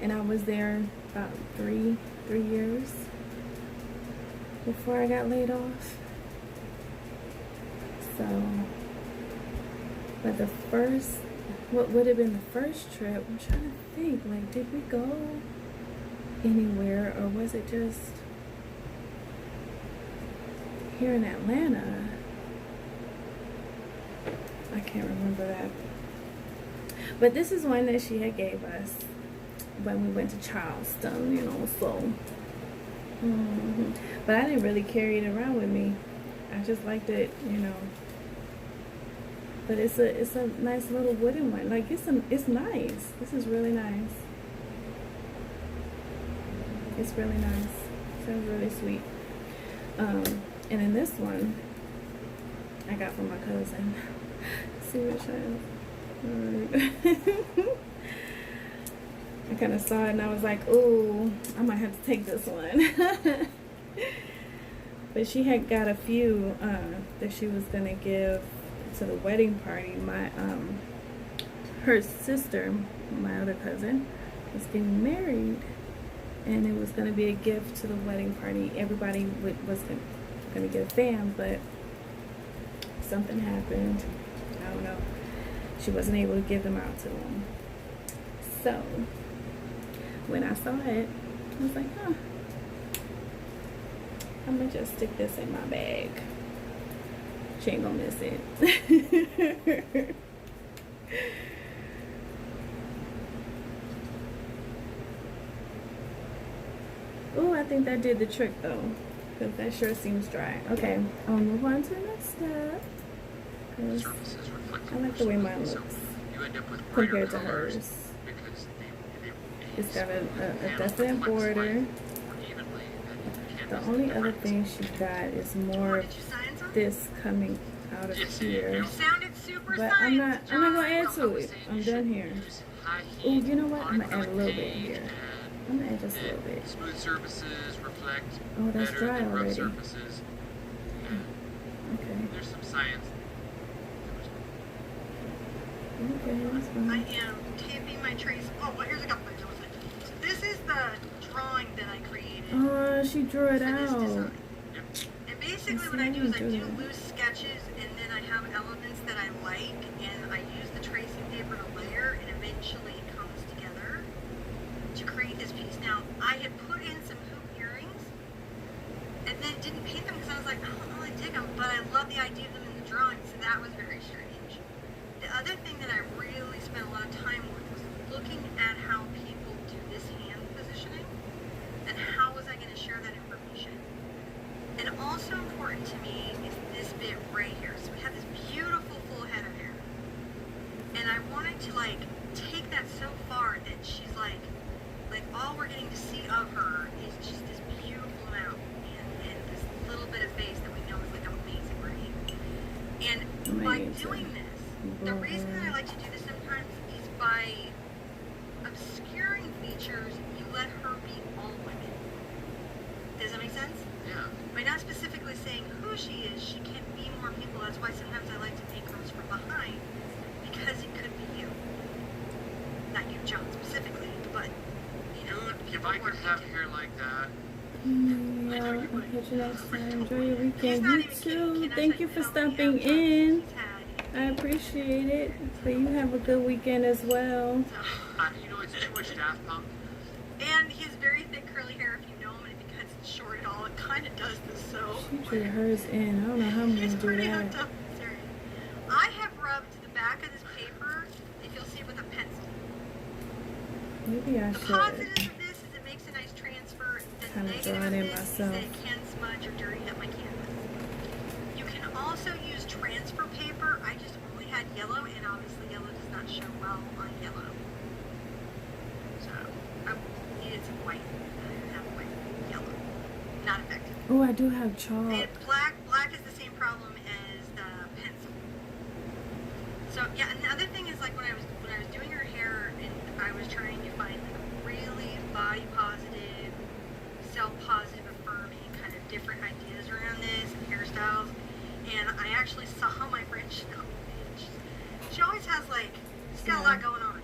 and I was there about three years before I got laid off. So, but the first, what would have been the first trip, I'm trying to think, like, did we go anywhere, or was it just here in Atlanta? I can't remember that. But this is one that she had gave us when we went to Charleston, you know, so. But I didn't really carry it around with me. I just liked it, you know. But it's a nice little wooden one. Like, it's nice. This is really nice. It's really nice. Sounds really sweet. And then this one I got from my cousin. See what shines. I kind of saw it and I was like, ooh, I might have to take this one. But she had got a few that she was gonna give to the wedding party. My her sister, my other cousin, was getting married, and it was gonna be a gift to the wedding party. Everybody was gonna get a fan, but something happened. I don't know. She wasn't able to give them out to them. So when I saw it, I was like, huh, I'm gonna just stick this in my bag. She ain't gonna miss it. Oh, I think that did the trick though, because that sure seems dry. Okay, I'll move on to the next step. Surfaces reflect I like the way mine so looks you end up with compared brighter to colors hers. because It's got a panel definite reflects border. light more evenly than The canvas only that other difference. thing she got is more Did you sign something? this coming out of Yes, here. You sounded super But science, I'm not gonna John. add to it. I'm done here. Oh, you know what? I'm gonna add a little bit here. I'm gonna add just a little bit. Smooth surfaces reflect Oh, that's better dry than rough already. surfaces. Yeah. Okay. There's some science. Okay, that's I fine. am taping my trace. Oh, well, here's a couple things I was thinking. So this is the drawing that I created Oh, she drew it for this out. design. Yep. And basically see, what I I do is I didn't do do that. loose sketches, and then I have elements that I like, and I use the tracing paper to layer, and eventually it comes together to create this piece. Now, I had put in some hoop earrings, and then didn't paint them because I was like, I don't really dig them, but I love the idea of them in the drawing, so that was very strange. The other thing that I really spent a lot of time with was looking at how people do this hand positioning, and how was I going to share that information. And also important to me is this bit right here. So we have this beautiful full head of hair, and I wanted to like take that so far that she's like all we're getting to see of her is just this beautiful mouth and this little bit of face that we know is like amazing, right? And by doing this, the reason that I like to do this sometimes is by obscuring features, you let her be all women. Does that make sense? Yeah. By not specifically saying who she is, she can be more people. That's why sometimes I like to make hers from behind, because it could be you. Not you, John, specifically. catch you next time. Enjoy your He's weekend. not You even kidding. too. Cannot Thank tell you for how many stopping episodes in. he's had. I appreciate it. So you have a good weekend as well. You know, it's too much Daft Punk. And he has very thick curly hair. If you know him, and if he cuts it short at all, it kind of does this. So She drew hers in. I don't know how I'm he's gonna do pretty hooked that. up. Sorry. I have rubbed the back of this paper, if you'll see it with a pencil. Maybe I The should. positives of this is it makes a nice transfer. The Kinda negative draw it of in this myself. is that it can smudge or dirty up my canvas. You can also use transfer paper. I just only had yellow, and obviously yellow does not show well on yellow. So I needed some white. I didn't have white. Yellow. Not effective. Oh, I do have chalk. And black is the same problem as the pencil. So yeah, and the other thing is like when I was doing her hair and I was trying to find like really body positive, self positive, affirming kind of different ideas around this and hairstyles, and I actually saw my friend Chanel. She always has like she's got a lot going on.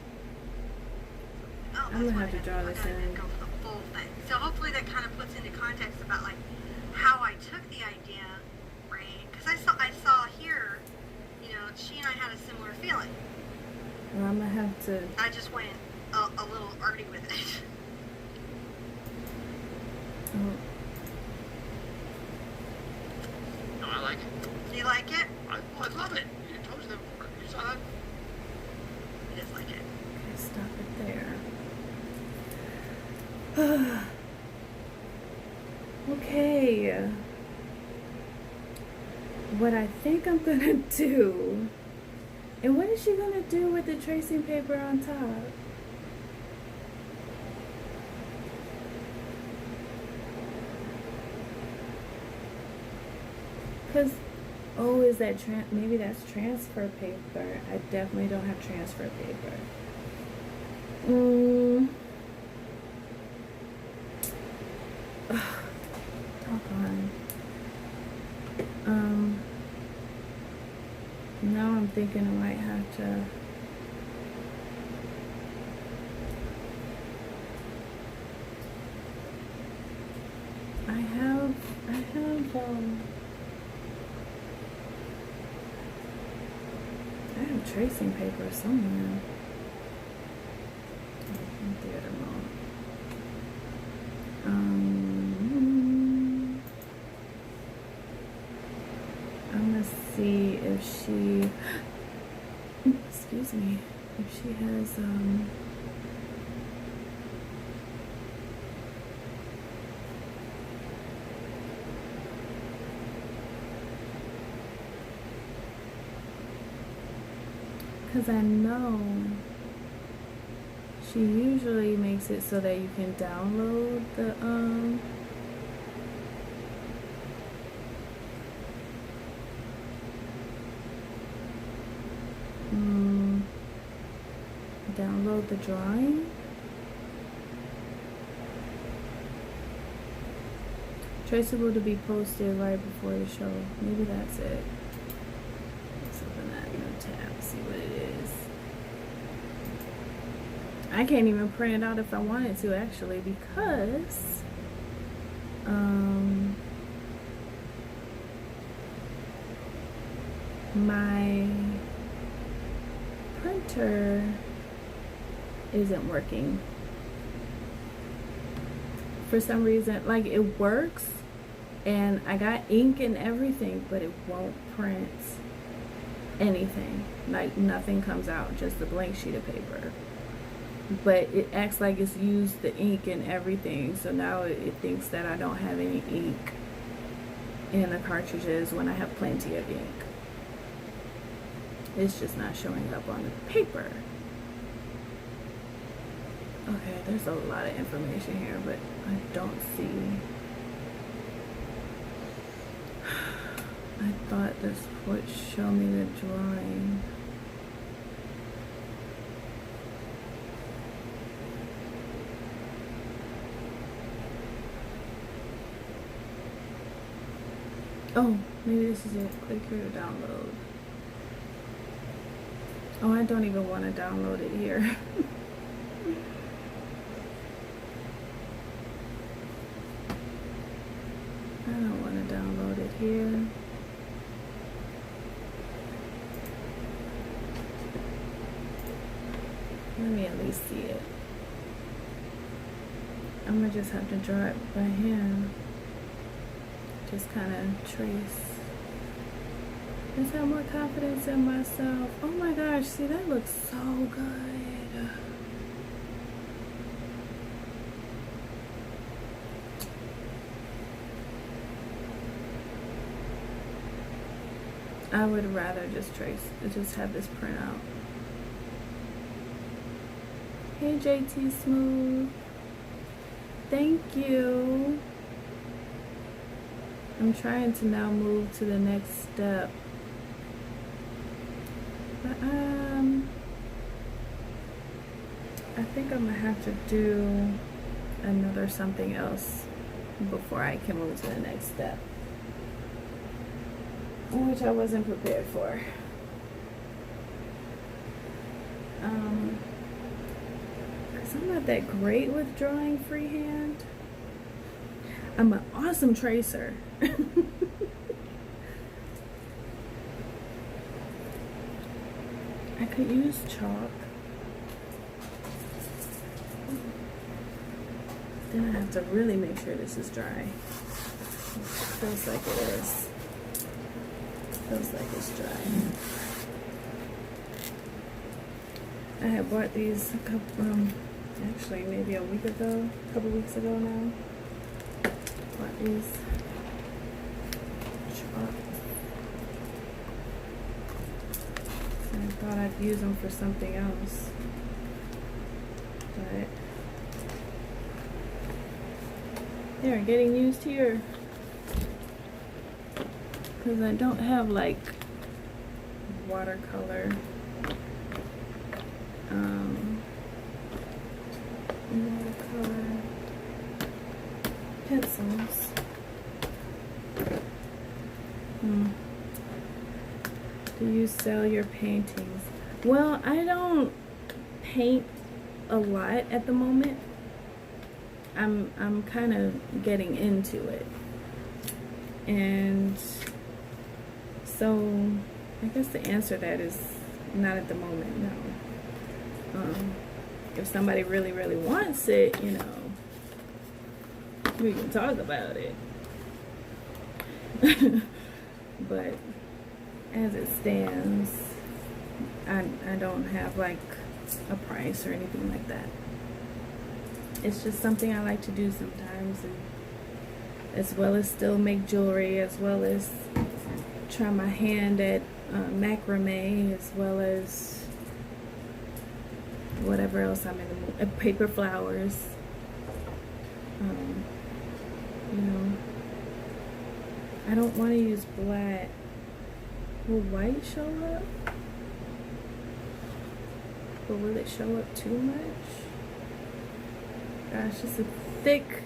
Oh, I'm gonna that's have to what draw I this gotta in. go for the full thing. So hopefully that kind of puts into context about like how I took the idea, right? Because I saw here, you know, she and I had a similar feeling. Well, I'm gonna have to. I just went a little arty with it. Oh, No, I like it. Do you like it? I love it. You told me that before. You saw that? He does like it. okay, stop it there. Okay. What I think I'm gonna do. And what is she gonna do with the tracing paper on top? Cause, oh, is that maybe that's transfer paper. I definitely don't have transfer paper. Doggone. Now I'm thinking I might have to. I have tracing paper somewhere. Theater mode. I'm gonna see if she, excuse me, if she has, because I know she usually makes it so that you can download the, download the drawing. Traceable to be posted right before the show. Maybe that's it. Let's open that new tab, see what it is. I can't even print it out if I wanted to, actually, because my printer isn't working for some reason. Like, it works and I got ink and everything, but it won't print anything. Like, nothing comes out, just a blank sheet of paper, but it acts like it's used the ink and everything. So now it thinks that I don't have any ink in the cartridges when I have plenty of ink. It's just not showing up on the paper. Okay, there's a lot of information here, but I don't see. I thought this would show me the drawing. Oh, maybe this is it. Click here to download. Oh, I don't even want to download it here. don't want to download it here. Let me at least see it. I'm gonna just have to draw it by hand. Just kind of trace. Just have more confidence in myself. Oh my gosh, see, that looks so good. I would rather just have this print out. Hey JT Smooth. Thank you. I'm trying to now move to the next step. But I think I'm gonna have to do another something else before I can move to the next step, which I wasn't prepared for. Cause I'm not that great with drawing freehand. I'm an awesome tracer. I could use chalk. Then I have to really make sure this is dry. Feels like it is. Feels like it's dry. I had bought these a couple, actually maybe a couple weeks ago now. Bought these chalk. And I thought I'd use them for something else, but they're getting used here because I don't have like watercolor pencils. Do you sell your paintings? Well, I don't paint a lot at the moment. I'm kind of getting into it, and so I guess the answer to that is not at the moment. No. If somebody really wants it, you know, we can talk about it. But as it stands, I don't have like a price or anything like that. It's just something I like to do sometimes, and as well as still make jewelry, as well as try my hand at macrame, as well as whatever else I'm in the mood. Paper flowers. You know, I don't want to use black. Will white show up? But will it show up too much? Gosh, it's a thick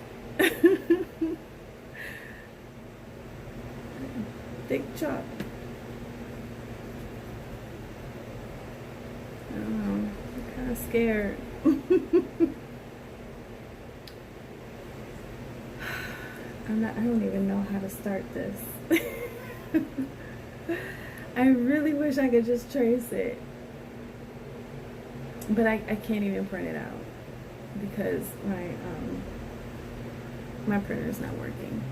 thick chalk. I don't know. I'm kind of scared. I don't even know how to start this. I really wish I could just trace it. But I can't even print it out because my printer is not working.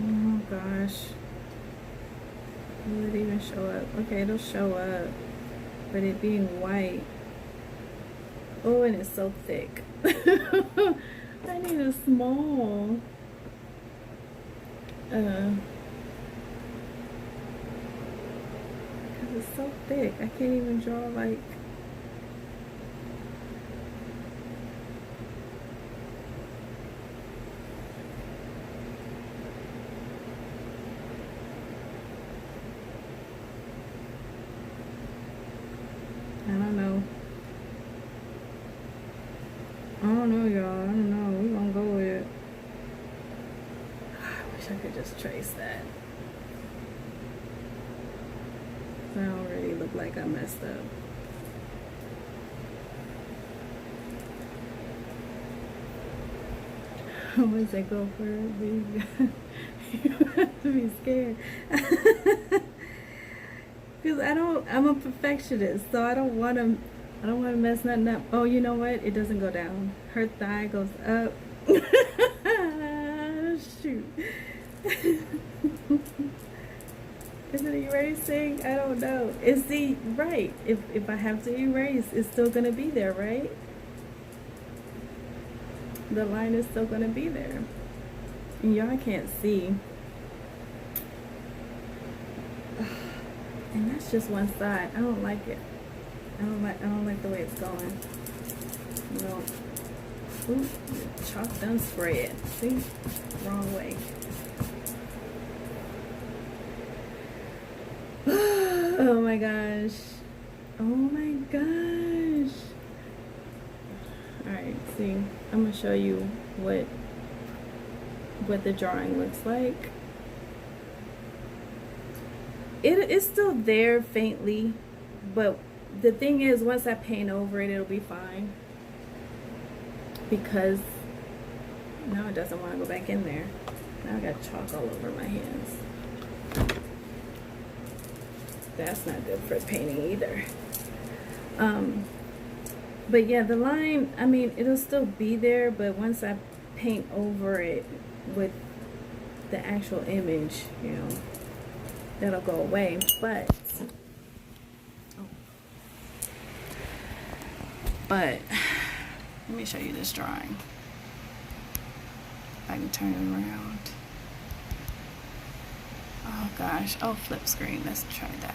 Oh gosh. Will it even show up? Okay, it'll show up. But it being white. Oh, and it's so thick. I need a small. Because it's so thick. I can't even draw like. I don't know. I don't know, y'all. I don't know. We're gonna go with it. I wish I could just trace that. look like I messed up. Once I go for it, you have to be scared. Because I'm a perfectionist, so I don't want to mess nothing up. Oh, you know what? It doesn't go down. Her thigh goes up. Shoot. Is it erasing? I don't know. Is the right? If I have to erase, it's still gonna be there, right? The line is still gonna be there. And y'all can't see. And that's just one side. I don't like it. I don't like the way it's going. No. Ooh, chalk done spread. See? Wrong way. Oh my gosh. Oh my gosh. Alright, see. I'm gonna show you what the drawing looks like. It's still there faintly, but the thing is, once I paint over it, it'll be fine. Because now it doesn't want to go back in there. Now I got chalk all over my hands. That's not good for painting either. But yeah, the line, I mean, it'll still be there, but once I paint over it with the actual image, you know, that'll go away. But let me show you this drawing. If I can turn it around. Oh gosh. Oh, flip screen. Let's try that.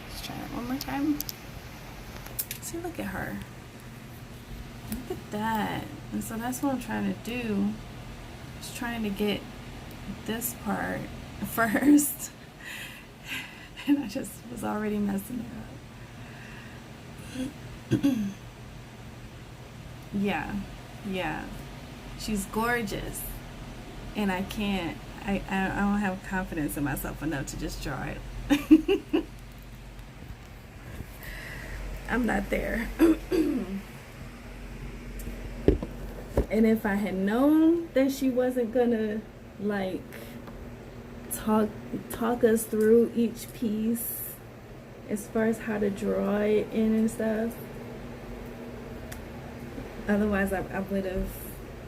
Let's try that one more time. See, look at her. Look at that. And so that's what I'm trying to do. Just trying to get this part first. And I just was already messing it up. Yeah. She's gorgeous. And I don't have confidence in myself enough to just draw it. I'm not there. And if I had known that she wasn't gonna like talk us through each piece as far as how to draw it in and stuff, otherwise I would have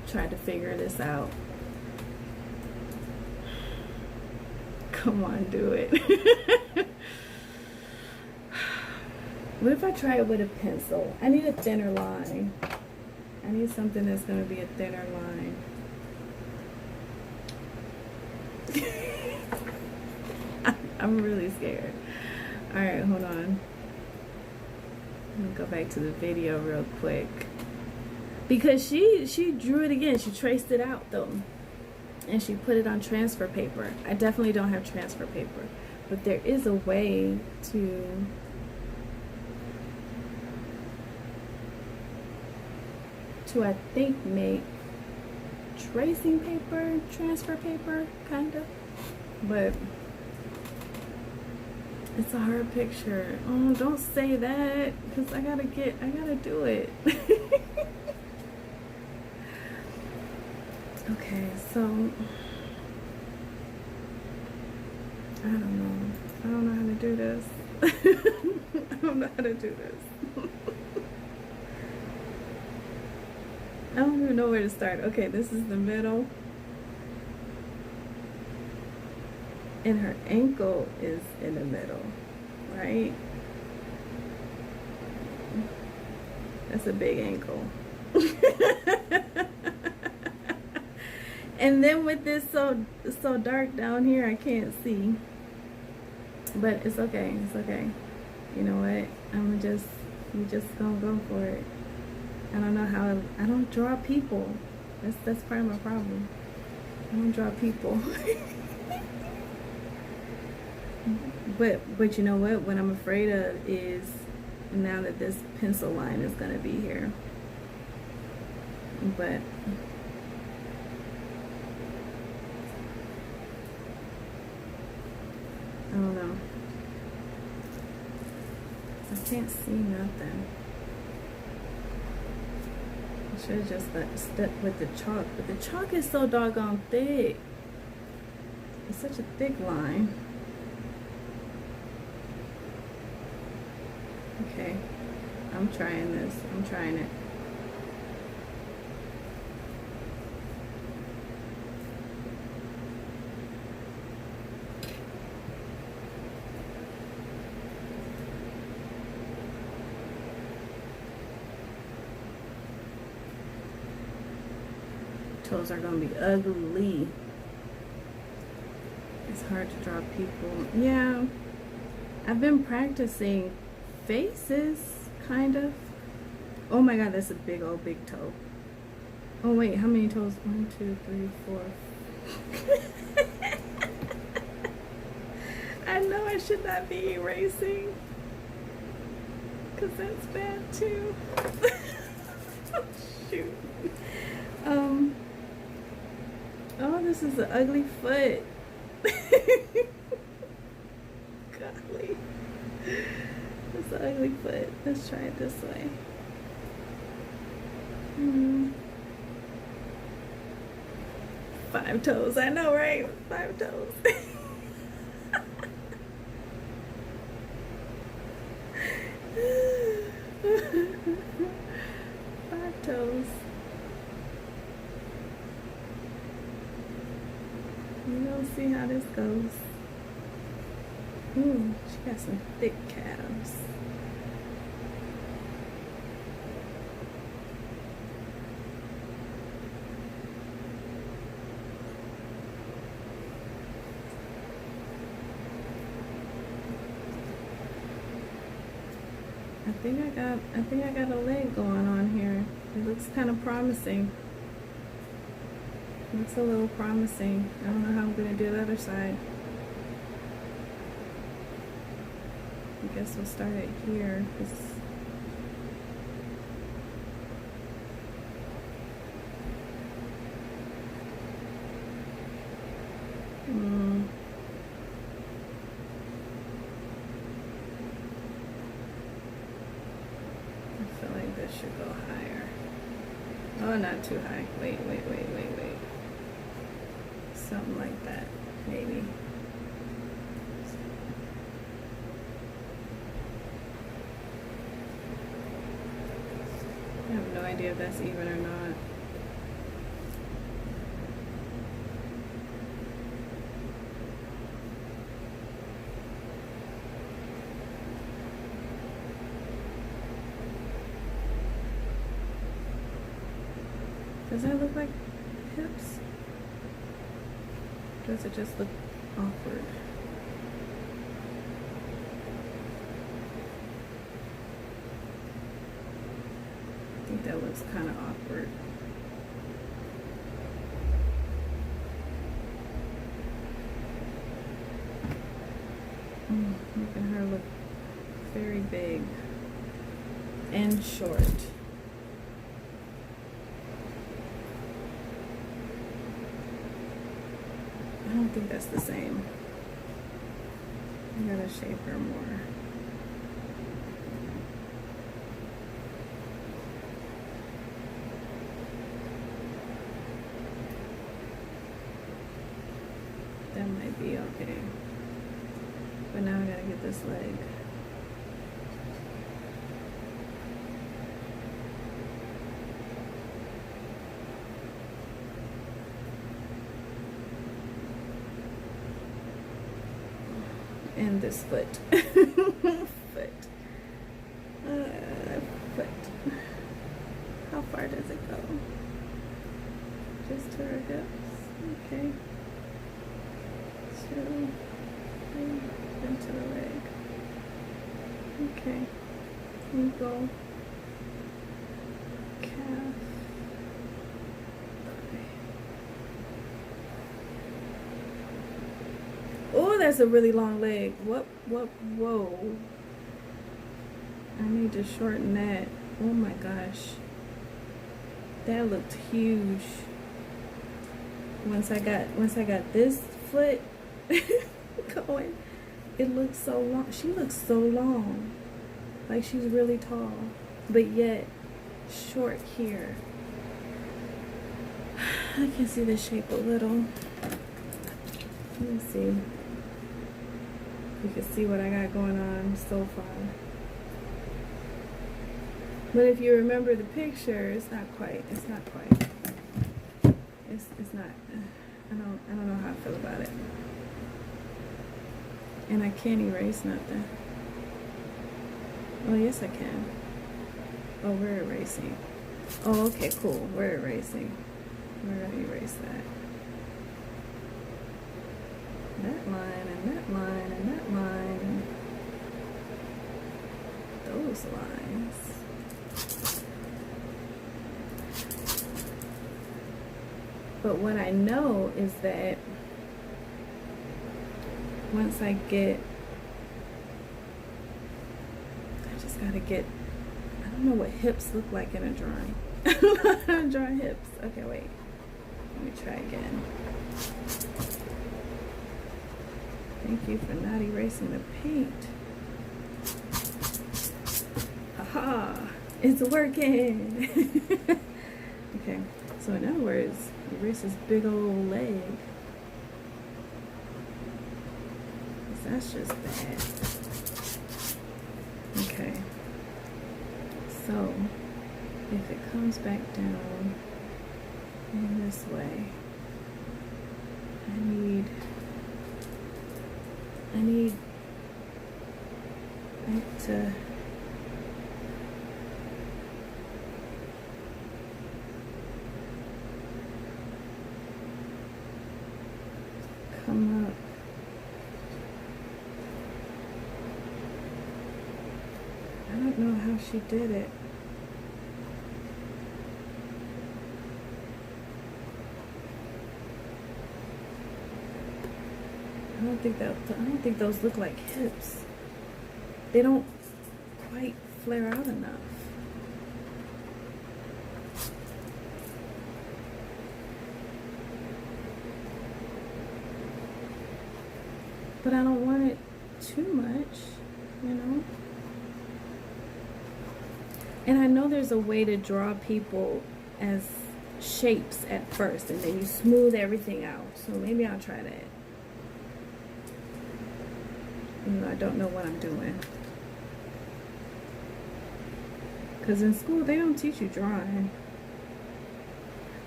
tried to figure this out. Come on, do it. What if I try it with a pencil? I need a thinner line. I need something that's going to be a thinner line. I'm really scared. Alright, hold on. Let me go back to the video real quick. Because she drew it again. She traced it out though. And she put it on transfer paper. I definitely don't have transfer paper. But there is a way to I think make tracing paper, transfer paper, kinda. But it's a hard picture. Oh, don't say that, because I gotta do it. Okay, so I don't know how to do this. I don't know how to do this. I don't even know where to start. Okay, this is the middle. And her ankle is in the middle, right? That's a big ankle. And then with this so dark down here, I can't see. But it's okay. It's okay. You know what? We just gonna go for it. I don't know how. I don't draw people. That's part of my problem. I don't draw people. But you know what? What I'm afraid of is now that this pencil line is gonna be here. But I don't know. I can't see nothing. I should have just stuck with the chalk, but the chalk is so doggone thick. It's such a thick line. Okay, I'm trying this. I'm trying it. Toes are gonna be ugly. It's hard to draw people. Yeah, I've been practicing faces, kind of. Oh my god, that's a big old big toe. Oh wait, how many toes? 1, 2, 3, 4. I know I should not be erasing, because that's bad too. Shoot. Oh, this is an ugly foot. Golly. It's an ugly foot. Let's try it this way. 5 toes. I know, right? 5 toes. Five toes. We're gonna see how this goes. Ooh, she got some thick calves. I think I got a leg going on here. It looks kind of promising. Looks a little promising. I don't know how I'm gonna do the other side. I guess we'll start it here. I feel like this should go higher. Oh, not too high. Wait. Something like that, maybe. I have no idea if that's even or not. Does that look like hips? Does it just look awkward? I think that looks kind of awkward. Making her look very big and short. I don't think that's the same. I gotta shape her more. That might be okay. But now I gotta get this leg. And this foot. Foot. How far does it go? Just to her hips. Okay. 2, 3, into the leg. Okay. And go. Calf. Oh, that's a really long leg. Whoa. I need to shorten that. Oh my gosh. That looked huge. Once I got this foot going, it looks so long. She looks so long. Like she's really tall, but yet short here. I can see the shape a little. Let me see. You can see what I got going on so far. But if you remember the picture, it's not quite. It's not quite. It's not. I don't know how I feel about it. And I can't erase nothing. Oh yes I can. Oh, we're erasing. Oh, okay, cool. We're erasing. We're gonna erase that. That line and that line and that line and those lines. But what I know is that once I just gotta get, I don't know what hips look like in a drawing. I don't know how to draw hips. Okay, wait. Let me try again. Thank you for not erasing the paint. Haha, it's working. Okay, so in other words, erase this big old leg. That's just bad. Okay, so if it comes back down in this way, I need it to come up. I don't know how she did it. I don't think those look like hips. They don't quite flare out enough. But I don't want it too much, you know? And I know there's a way to draw people as shapes at first, and then you smooth everything out. So maybe I'll try that. Even though I don't know what I'm doing. Because in school, they don't teach you drawing.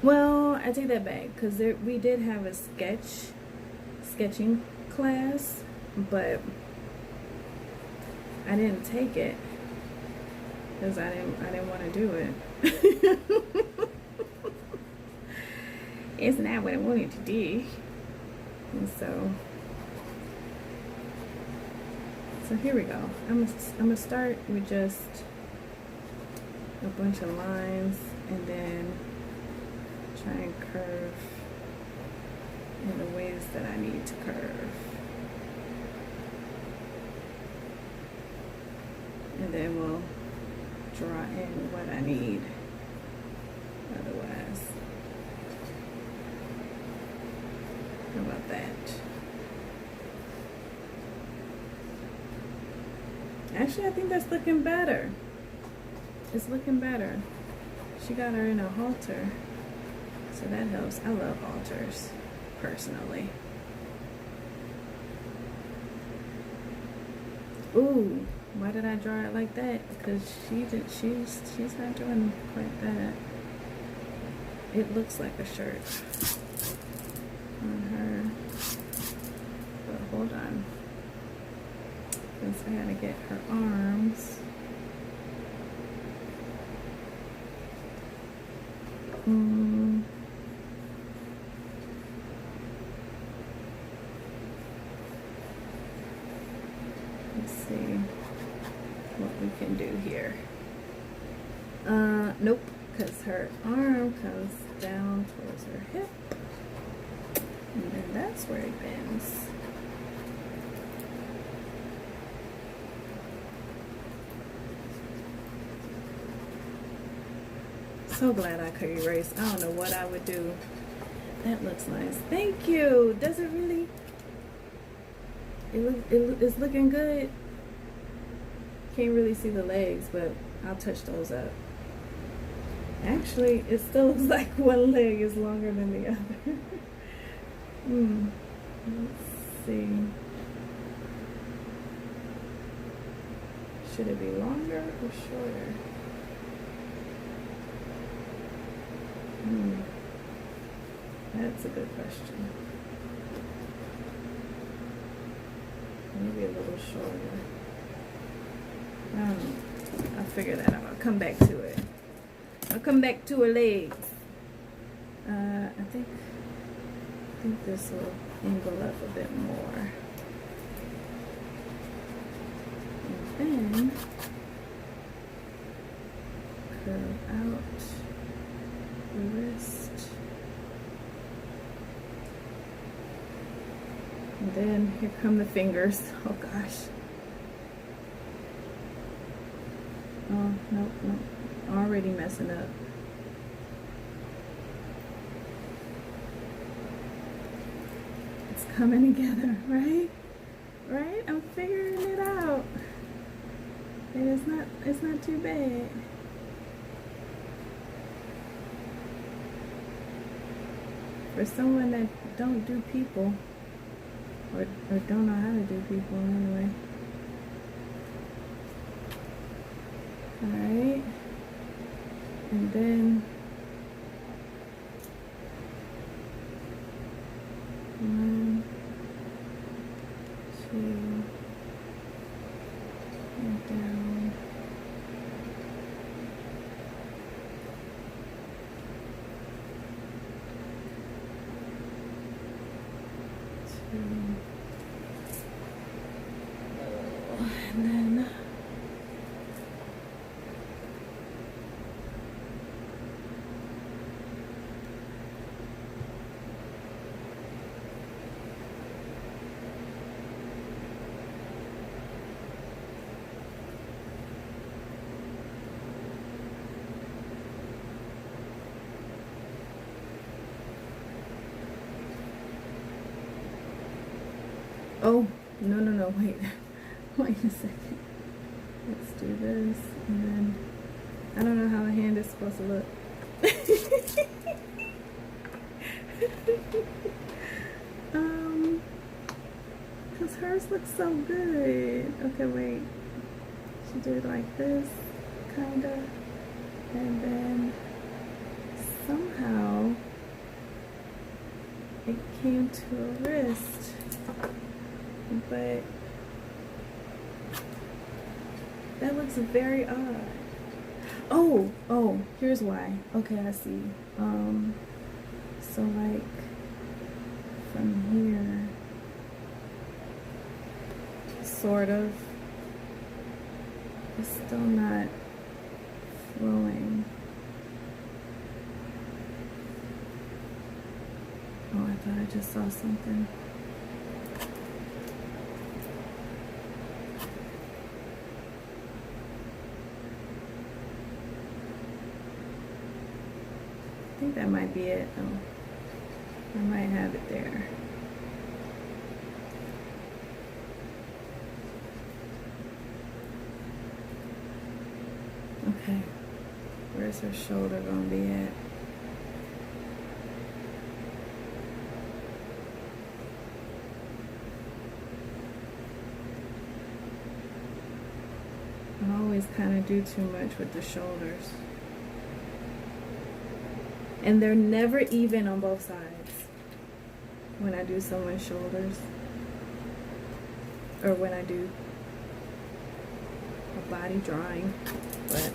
Well, I take that back. Because we did have a sketching class. But I didn't take it. Because I didn't want to do it. It's not what I wanted to do. And so here we go. I'm gonna start with just a bunch of lines and then try and curve in the ways that I need to curve. And then we'll draw in what I need otherwise. How about that? Actually, I think that's looking better. It's looking better. She got her in a halter, so that helps. I love halters, personally. Ooh, why did I draw it like that? Because she's not doing quite that. It looks like a shirt on her, but hold on. I gotta get her arms. Let's see what we can do here. Nope, because her arm comes down towards her hip, and then that's where it bends. So glad I could erase. I don't know what I would do. That looks nice. Thank you. Does it really? It's looking good. Can't really see the legs, but I'll touch those up. Actually, it still looks like one leg is longer than the other. Let's see. Should it be longer or shorter? That's a good question. Maybe a little shorter. I don't know. I'll figure that out. I'll come back to it. I'll come back to her legs. I think this will angle up a bit more. And then curve out the wrist. And then here come the fingers. Oh gosh. Oh, nope. Already messing up. It's coming together, right? Right? I'm figuring it out. And it's not too bad. For someone that don't do people, or don't know how to do people anyway. Alright. And then one, two, and down. Two. And then oh, no, wait. Wait a second. Let's do this, and then I don't know how the hand is supposed to look. Because hers looks so good. Okay, wait. She did like this, kinda, and then somehow it came to a wrist, but that looks very odd. Oh, here's why. Okay, I see. So like from here, sort of, it's still not flowing. Oh, I thought I just saw something. I think that might be it. Oh, I might have it there. Okay, where's her shoulder gonna be at? I always kind of do too much with the shoulders. And they're never even on both sides when I do someone's shoulders, or when I do a body drawing, but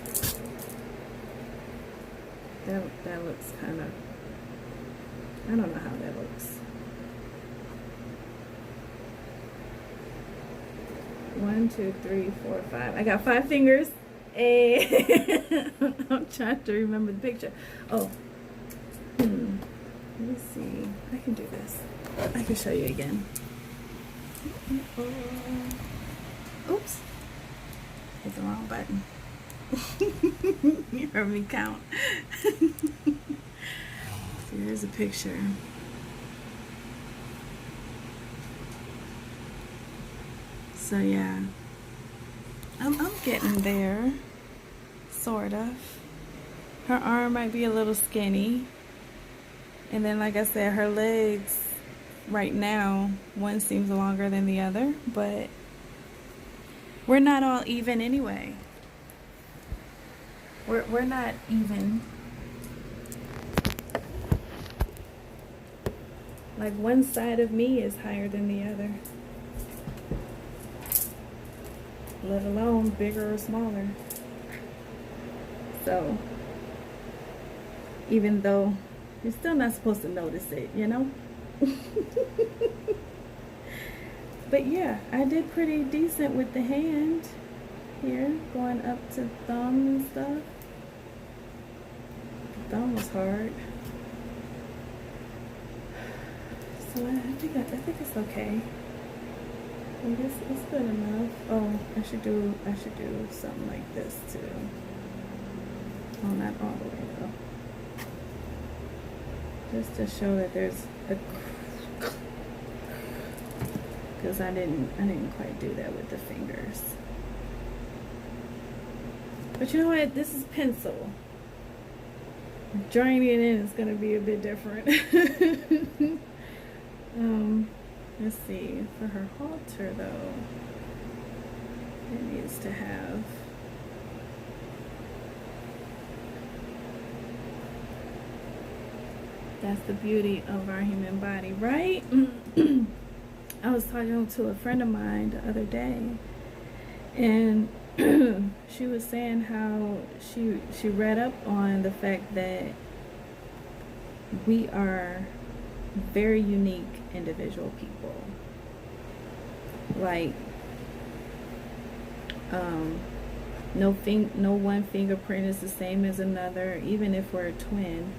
that looks kind of, I don't know how that looks. 1, 2, 3, 4, 5. I got 5 fingers. Hey. I'm trying to remember the picture. Oh. Let me see. I can do this. I can show you again. Oops. Hit the wrong button. You heard me count. Here's a picture. So yeah. I'm getting there, sort of. Her arm might be a little skinny. And then, like I said, her legs, right now, one seems longer than the other. But we're not all even anyway. We're not even. Like, one side of me is higher than the other. Let alone bigger or smaller. So, even though you're still not supposed to notice it, you know? But yeah, I did pretty decent with the hand here, going up to thumb and stuff. The thumb was hard. So I think it's okay. I guess it's good enough. Oh, I should do something like this too. Oh, not all the way though. Just to show that there's a, because I didn't quite do that with the fingers. But you know what? This is pencil. Drawing it in is gonna be a bit different. Let's see. For her halter though, it needs to have. That's the beauty of our human body, right? I was talking to a friend of mine the other day, and she was saying how she read up on the fact that we are very unique individual people. Like, no one fingerprint is the same as another, even if we're a twin.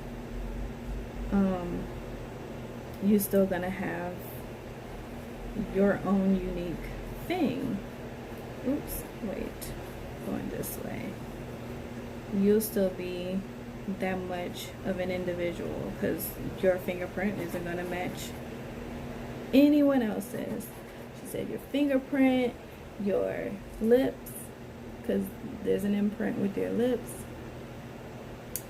You're still gonna have your own unique thing. Oops, wait, going this way. You'll still be that much of an individual because your fingerprint isn't gonna match anyone else's. She said your fingerprint, your lips, because there's an imprint with your lips,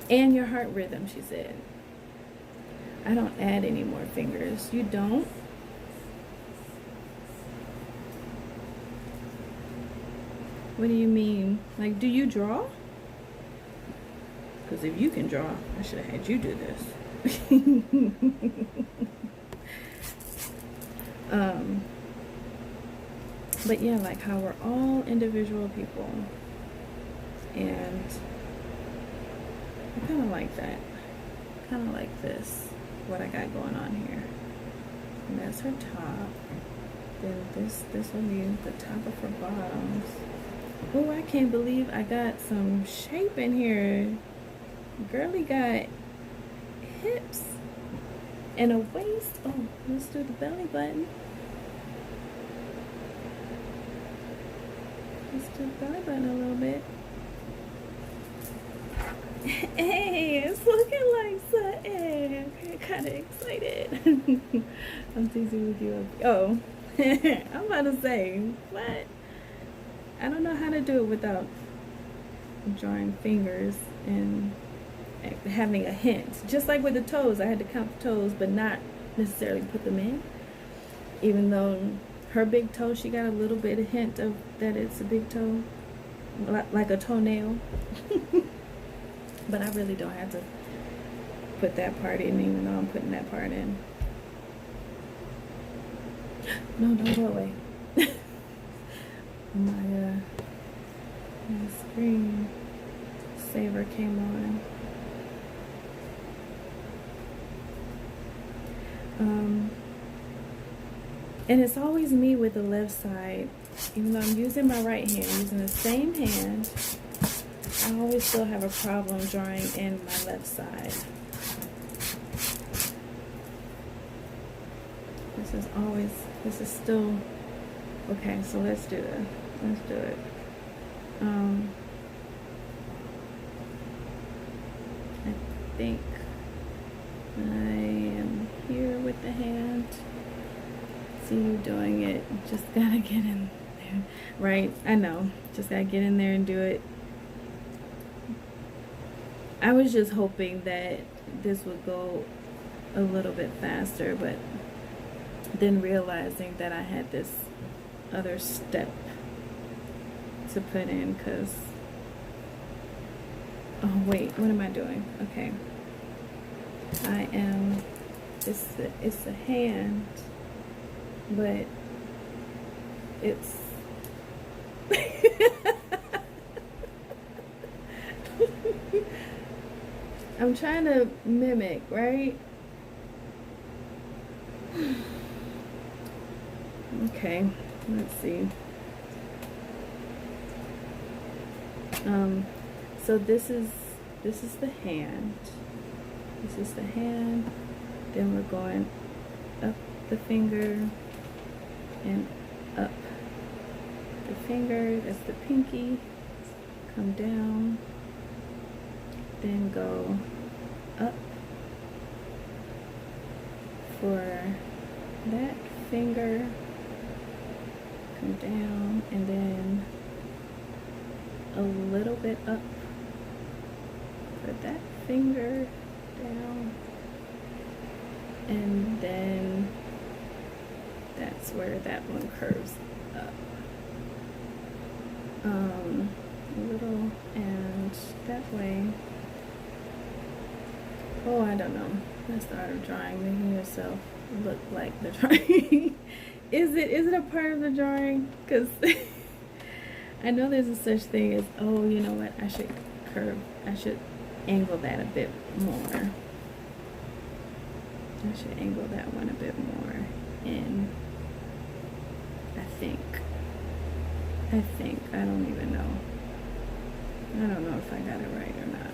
and your heart rhythm, she said. I don't add any more fingers. You don't? What do you mean? Like, do you draw? Because if you can draw, I should have had you do this. But yeah, like how we're all individual people. And I kind of like that. Kind of like this. What I got going on here. And that's her top. Then this will be the top of her bottoms. Oh, I can't believe I got some shape in here. Girly got hips and a waist. Oh, let's do the belly button. Let's do the belly button a little bit. Hey, it's looking like something. I'm kind of excited. I'm teasing with you. Oh, I'm about to say, what? I don't know how to do it without drawing fingers and having a hint. Just like with the toes, I had to count the toes, but not necessarily put them in. Even though her big toe, she got a little bit of hint of that it's a big toe, like a toenail. But I really don't have to put that part in, even though I'm putting that part in. No, don't go away. My screen saver came on. And it's always me with the left side. Even though I'm using my right hand, using the same hand, I always still have a problem drawing in my left side. This is still, okay, so let's do it. I think I am here with the hand. See you doing it. Just gotta get in there. Right, I know. Just gotta get in there and do it. I was just hoping that this would go a little bit faster, but then realizing that I had this other step to put in, because oh wait, what am I doing? Okay, I am, it's a hand, but it's I'm trying to mimic, right? Okay, let's see. So this is the hand. This is the hand. Then we're going up the finger and up the finger. That's the pinky. Come down. Then go up for that finger. Come down, and then a little bit up for that finger, down, and then that's where that one curves up. A little, and that way. Oh, I don't know. That's the art of drawing, making yourself look like the drawing. Is it a part of the drawing? Because I know there's a such thing as, oh, you know what, I should angle that a bit more. I should angle that one a bit more in. I don't even know. I don't know if I got it right or not.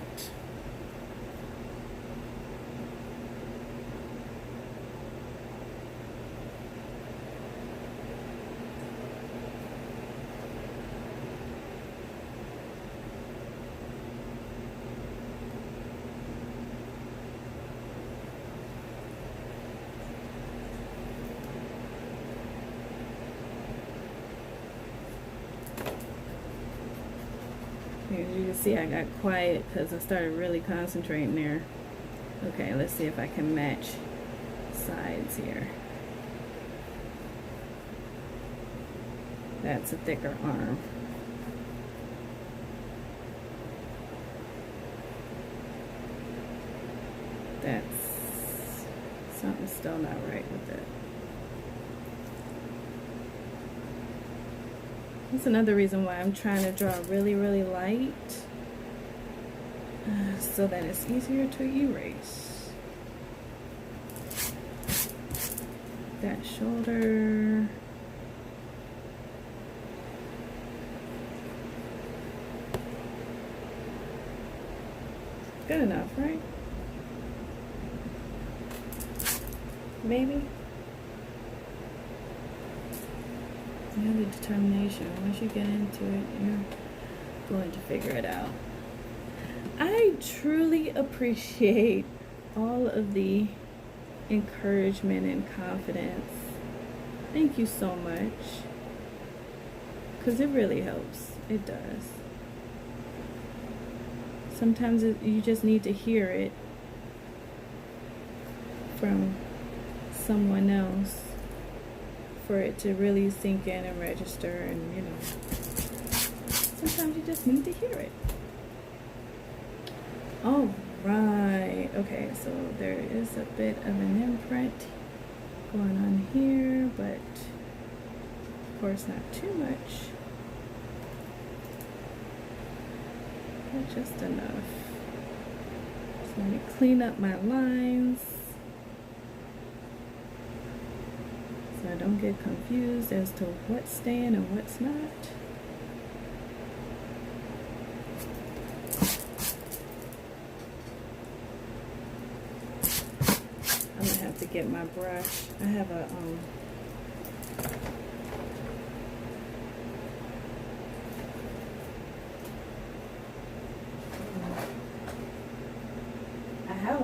As you can see, I got quiet because I started really concentrating there. Okay, let's see if I can match sides here. That's a thicker arm. That's something still not right with it. That's another reason why I'm trying to draw really, really light, so that it's easier to erase. That shoulder. Good enough, right? Maybe. You have the determination. Once you get into it, you're going to figure it out. I truly appreciate all of the encouragement and confidence. Thank you so much. Because it really helps. It does. Sometimes you just need to hear it from someone else for it to really sink in and register, and you know, sometimes you just need to hear it. All right, okay, so there is a bit of an imprint going on here, but of course not too much, but just enough. So let me clean up my lines so I don't get confused as to what's staying and what's not. I'm gonna have to get my brush. I have a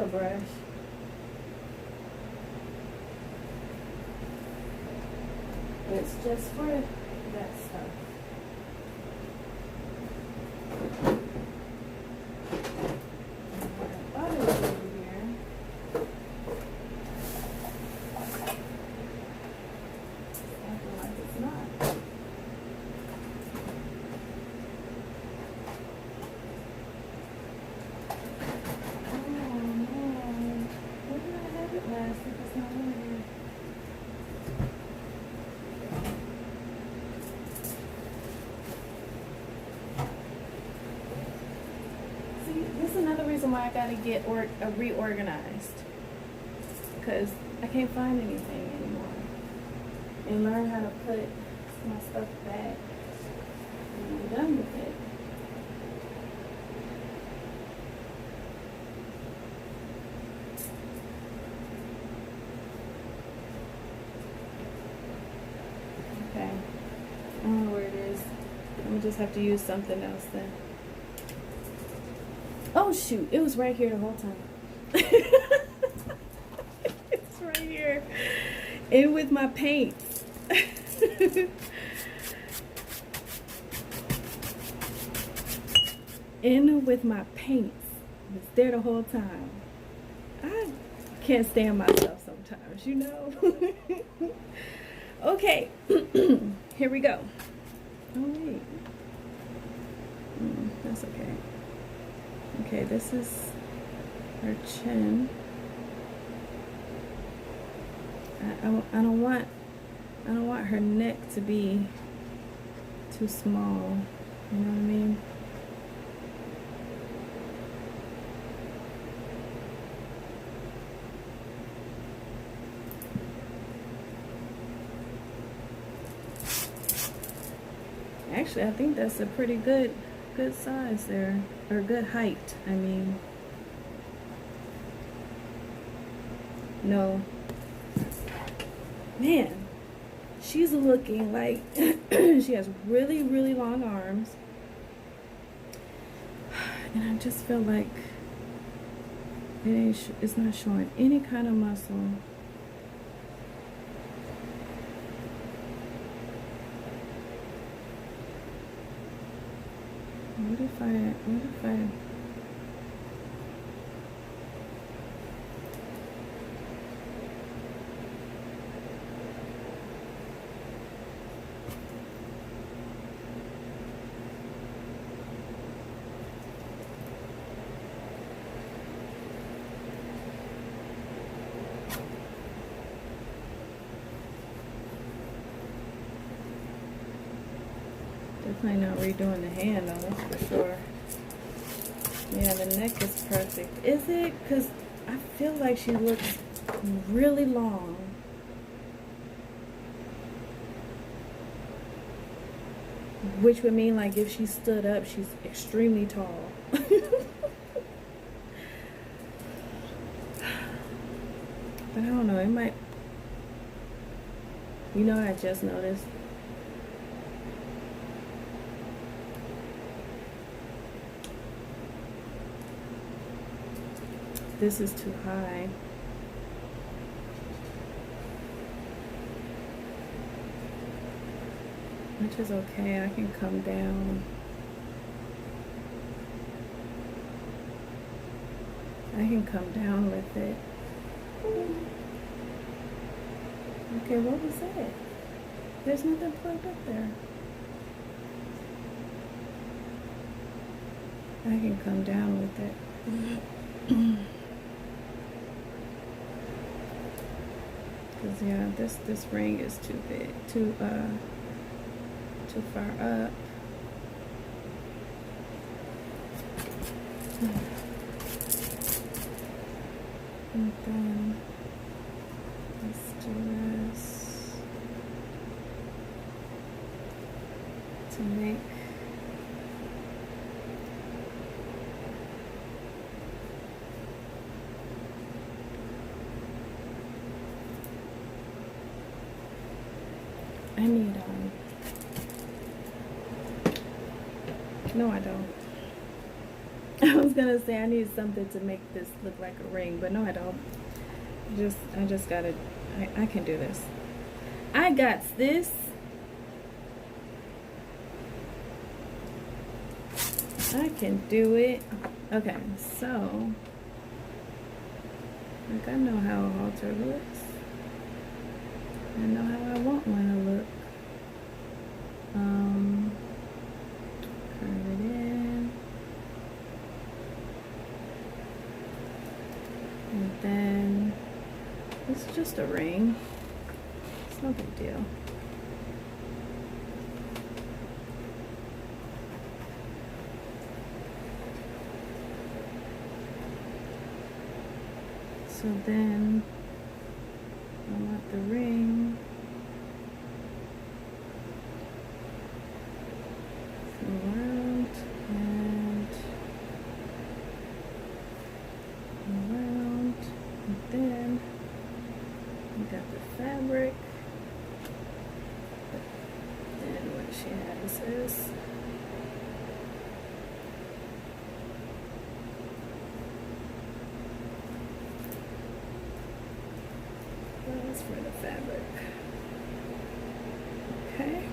brush. It's just for the that stuff. Butter over here. Acting like it's not. See, this is another reason why I gotta get reorganized, because I can't find anything anymore, and learn how to put my stuff back when I'm done with it. Okay, I don't know where it is. I'm gonna just have to use something else then. Oh shoot, it was right here the whole time. It's right here. In with my paints. In with my paints. It's there the whole time. I can't stand myself sometimes, you know. Okay, here we go. Oh wait, that's okay. Okay, this is her chin. I don't want her neck to be too small. You know what I mean? Actually, I think that's a pretty good size there, or good height. I mean, no, man, she's looking like she has really, really long arms, and I just feel like it's not showing any kind of muscle. What if I definitely not redoing the hand though, that's for sure. Yeah, the neck is perfect. Is it? Because I feel like she looks really long. Which would mean like if she stood up, she's extremely tall. But I don't know, it might, you know, I just noticed. This is too high. Which is okay, I can come down. I can come down with it. Okay, what was that? There's nothing plugged up there. I can come down with it. Cause yeah, this ring is too big, too far up. And then let's do this to make I need no, I don't. I was gonna say I need something to make this look like a ring, but no, I don't. I just gotta. I can do this. I got this. I can do it. Okay, so like I know how a halter looks. I know how I want one to look. Curve it in. And then it's just a ring. It's no big deal. So then I want the ring around and around, and then we got the fabric. And what she has is that's for the fabric. Okay.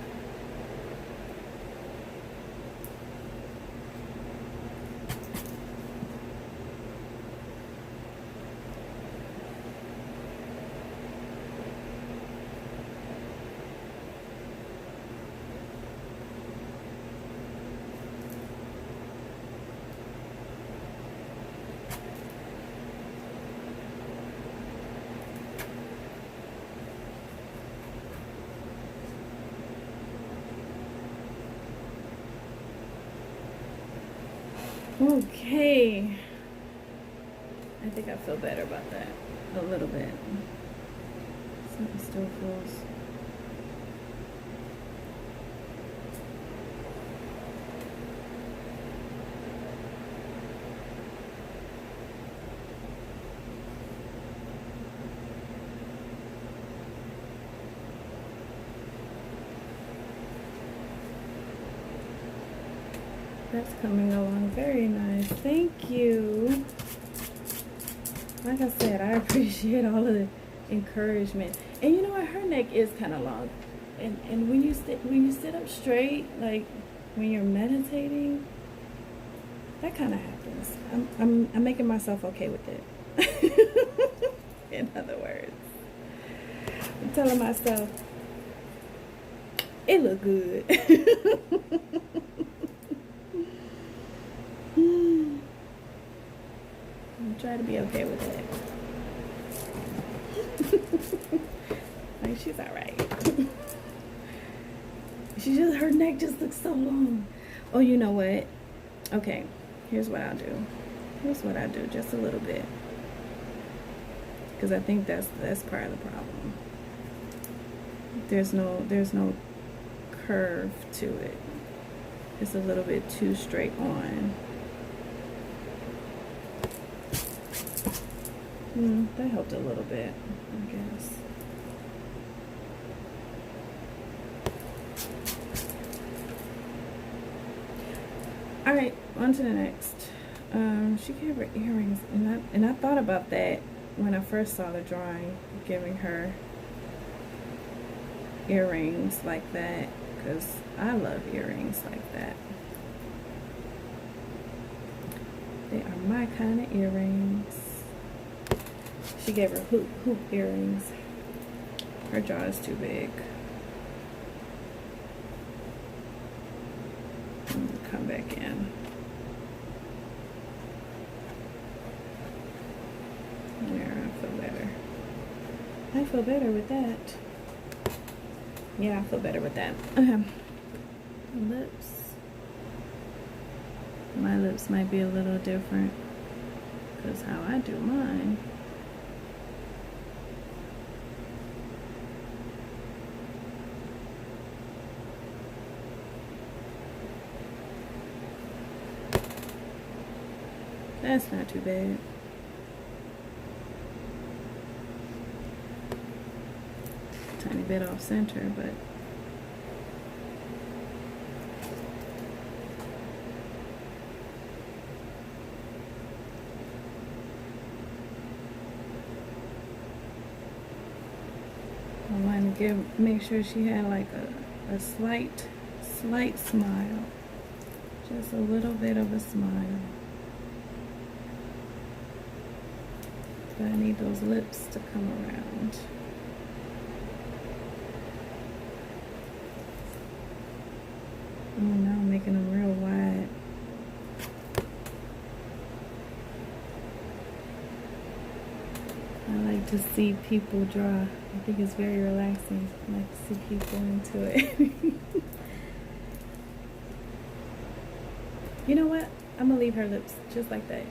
Okay. I think I feel better about that a little bit. Something still feels. That's coming along very nice. Thank you. Like I said, I appreciate all of the encouragement. And you know what? Her neck is kind of long. And when you sit up straight, like when you're meditating, that kind of happens. I'm making myself okay with it. In other words, I'm telling myself it look good. Try to be okay with it. Like she's all right. Her neck just looks so long. Oh, you know what? Okay, here's what I'll do. Here's what I do, just a little bit, because I think that's part of the problem. There's no curve to it. It's a little bit too straight on. That helped a little bit, I guess. All right, on to the next. She gave her earrings, and I thought about that when I first saw the drawing, giving her earrings like that, because I love earrings like that. They are my kind of earrings. She gave her hoop earrings. Her jaw is too big. Come back in. There, I feel better. I feel better with that. Yeah, I feel better with that. Lips. My lips might be a little different because how I do mine. That's not too bad. Tiny bit off center, but I wanted to make sure she had like a slight smile. Just a little bit of a smile. But I need those lips to come around. Oh, now I'm making them real wide. I like to see people draw. I think it's very relaxing. I like to see people into it. You know what? I'm gonna leave her lips just like that.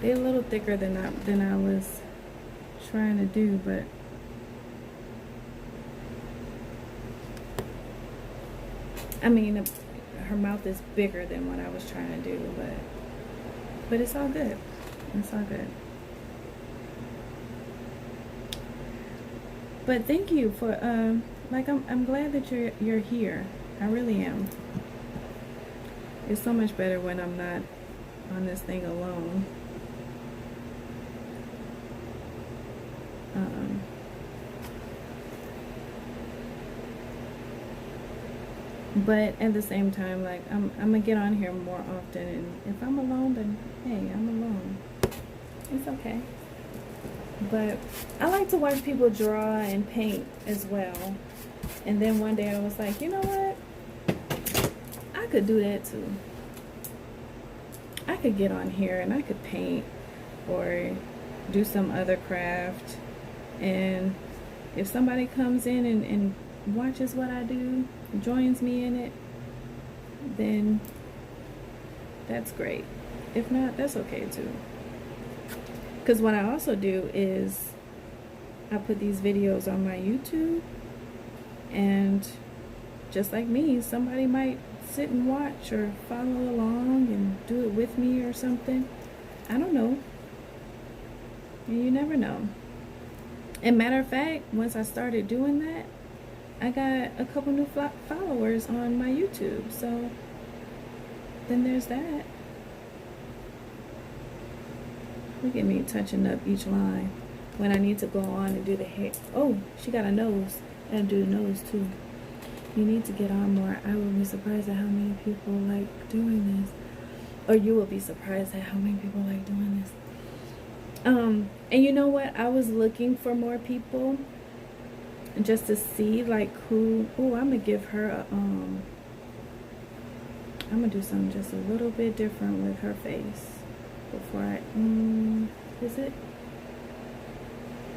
They're a little thicker than I was trying to do, but I mean, her mouth is bigger than what I was trying to do, but it's all good. It's all good. But thank you for like I'm glad that you're here. I really am. It's so much better when I'm not on this thing alone. But at the same time, like I'm gonna get on here more often, and if I'm alone, then hey, I'm alone. It's okay. But I like to watch people draw and paint as well. And then one day I was like, you know what? I could do that too. I could get on here and I could paint or do some other craft. And if somebody comes in and watches what I do, joins me in it, then that's great. If not, that's okay too. Because what I also do is I put these videos on my YouTube, and just like me, somebody might sit and watch or follow along and do it with me or something. I don't know. You never know. And matter of fact, once I started doing that, I got a couple new followers on my YouTube. So then there's that. Look at me touching up each line when I need to go on and do the hair. Oh, she got a nose. I gotta do the nose too. You need to get on more. I will be surprised at how many people like doing this. Or you will be surprised at how many people like doing this. And you know what? I was looking for more people just to see like who. Oh, I'm gonna give her a I'm gonna do something just a little bit different with her face before I is it?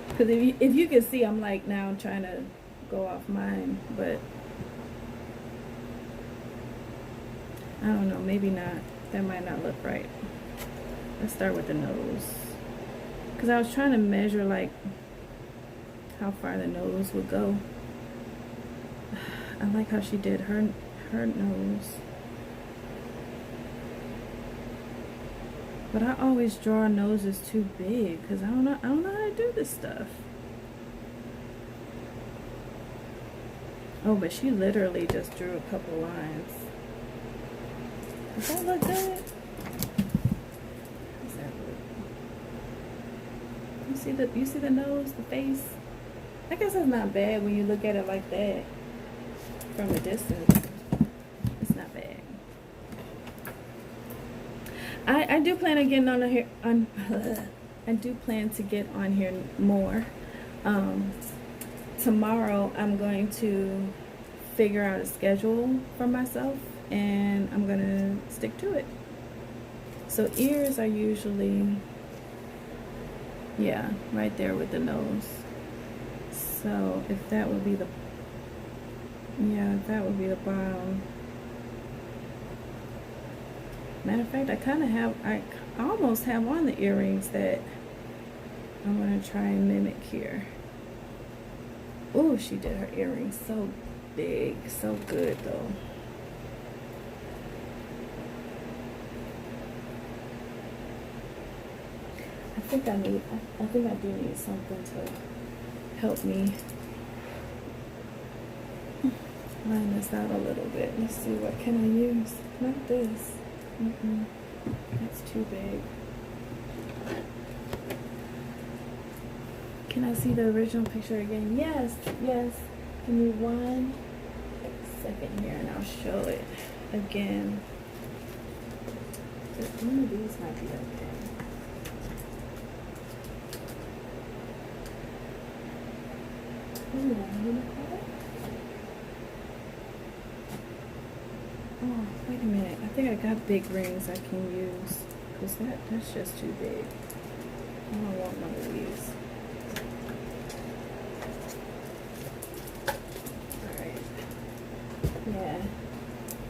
Because if you can see, I'm like now trying to go off mine, but I don't know, maybe not. That might not look right. Let's start with the nose, because I was trying to measure like how far the nose would go. I like how she did her nose. But I always draw noses too big because I don't know how to do this stuff. Oh, but she literally just drew a couple lines. Does that look good? Does that look? You see the nose, the face? I guess it's not bad when you look at it like that from a distance. It's not bad. I do plan on getting on here. I do plan to get on here more. Tomorrow I'm going to figure out a schedule for myself, and I'm gonna stick to it. So ears are usually, yeah, right there with the nose. So if that would be the, yeah, if that would be the bottom. Matter of fact, I almost have on the earrings that I'm gonna try and mimic here. Oh, she did her earrings so big, so good though. I think I do need something to help me line this out a little bit. Let's see, what can I use? Not this. That's too big. Can I see the original picture again? Yes, yes. Give me 1 second here and I'll show it again. One of these might be okay. Ooh, unicorn? Oh, wait a minute. I think I got big rings I can use. Because that's just too big. I don't want one of these. Alright. Yeah.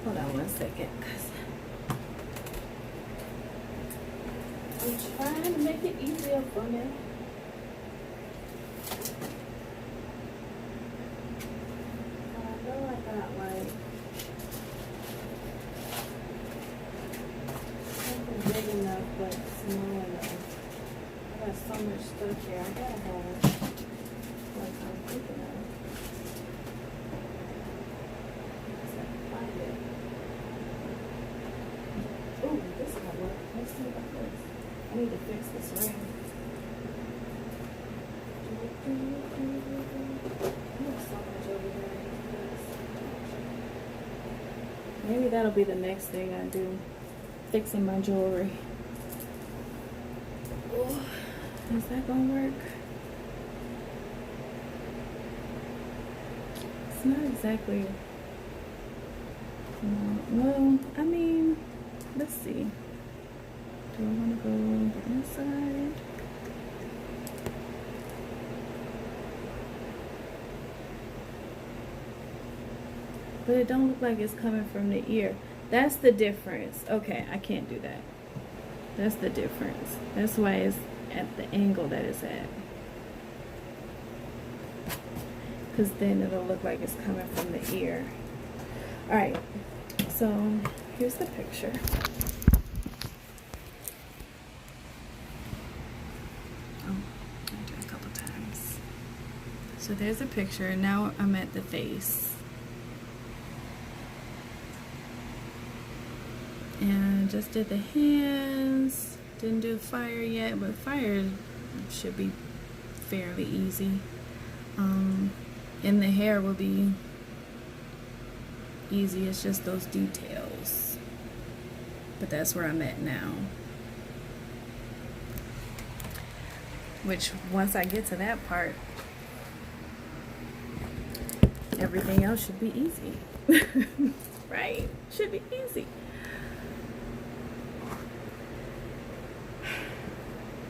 Hold on one second. I'm trying to make it easier for me. I know I got like something big enough but small enough. I got so much stuff here. I gotta have what I'm thinking of. So I can find it. Ooh, this might work. Let's see about this. I need to fix this ring. There's so much over there. Maybe that'll be the next thing I do. Fixing my jewelry. Oh, is that gonna work? It's not exactly. Well, I mean, let's see. Do I want to go on the inside? But it don't look like it's coming from the ear. That's the difference. Okay, I can't do that. That's the difference. That's why it's at the angle that it's at. Because then it'll look like it's coming from the ear. Alright, so here's the picture. So there's a picture. Now I'm at the face. And just did the hands. Didn't do fire yet, but fire should be fairly easy. And the hair will be easy. It's just those details. But that's where I'm at now. Which, once I get to that part, everything else should be easy. Right? Should be easy.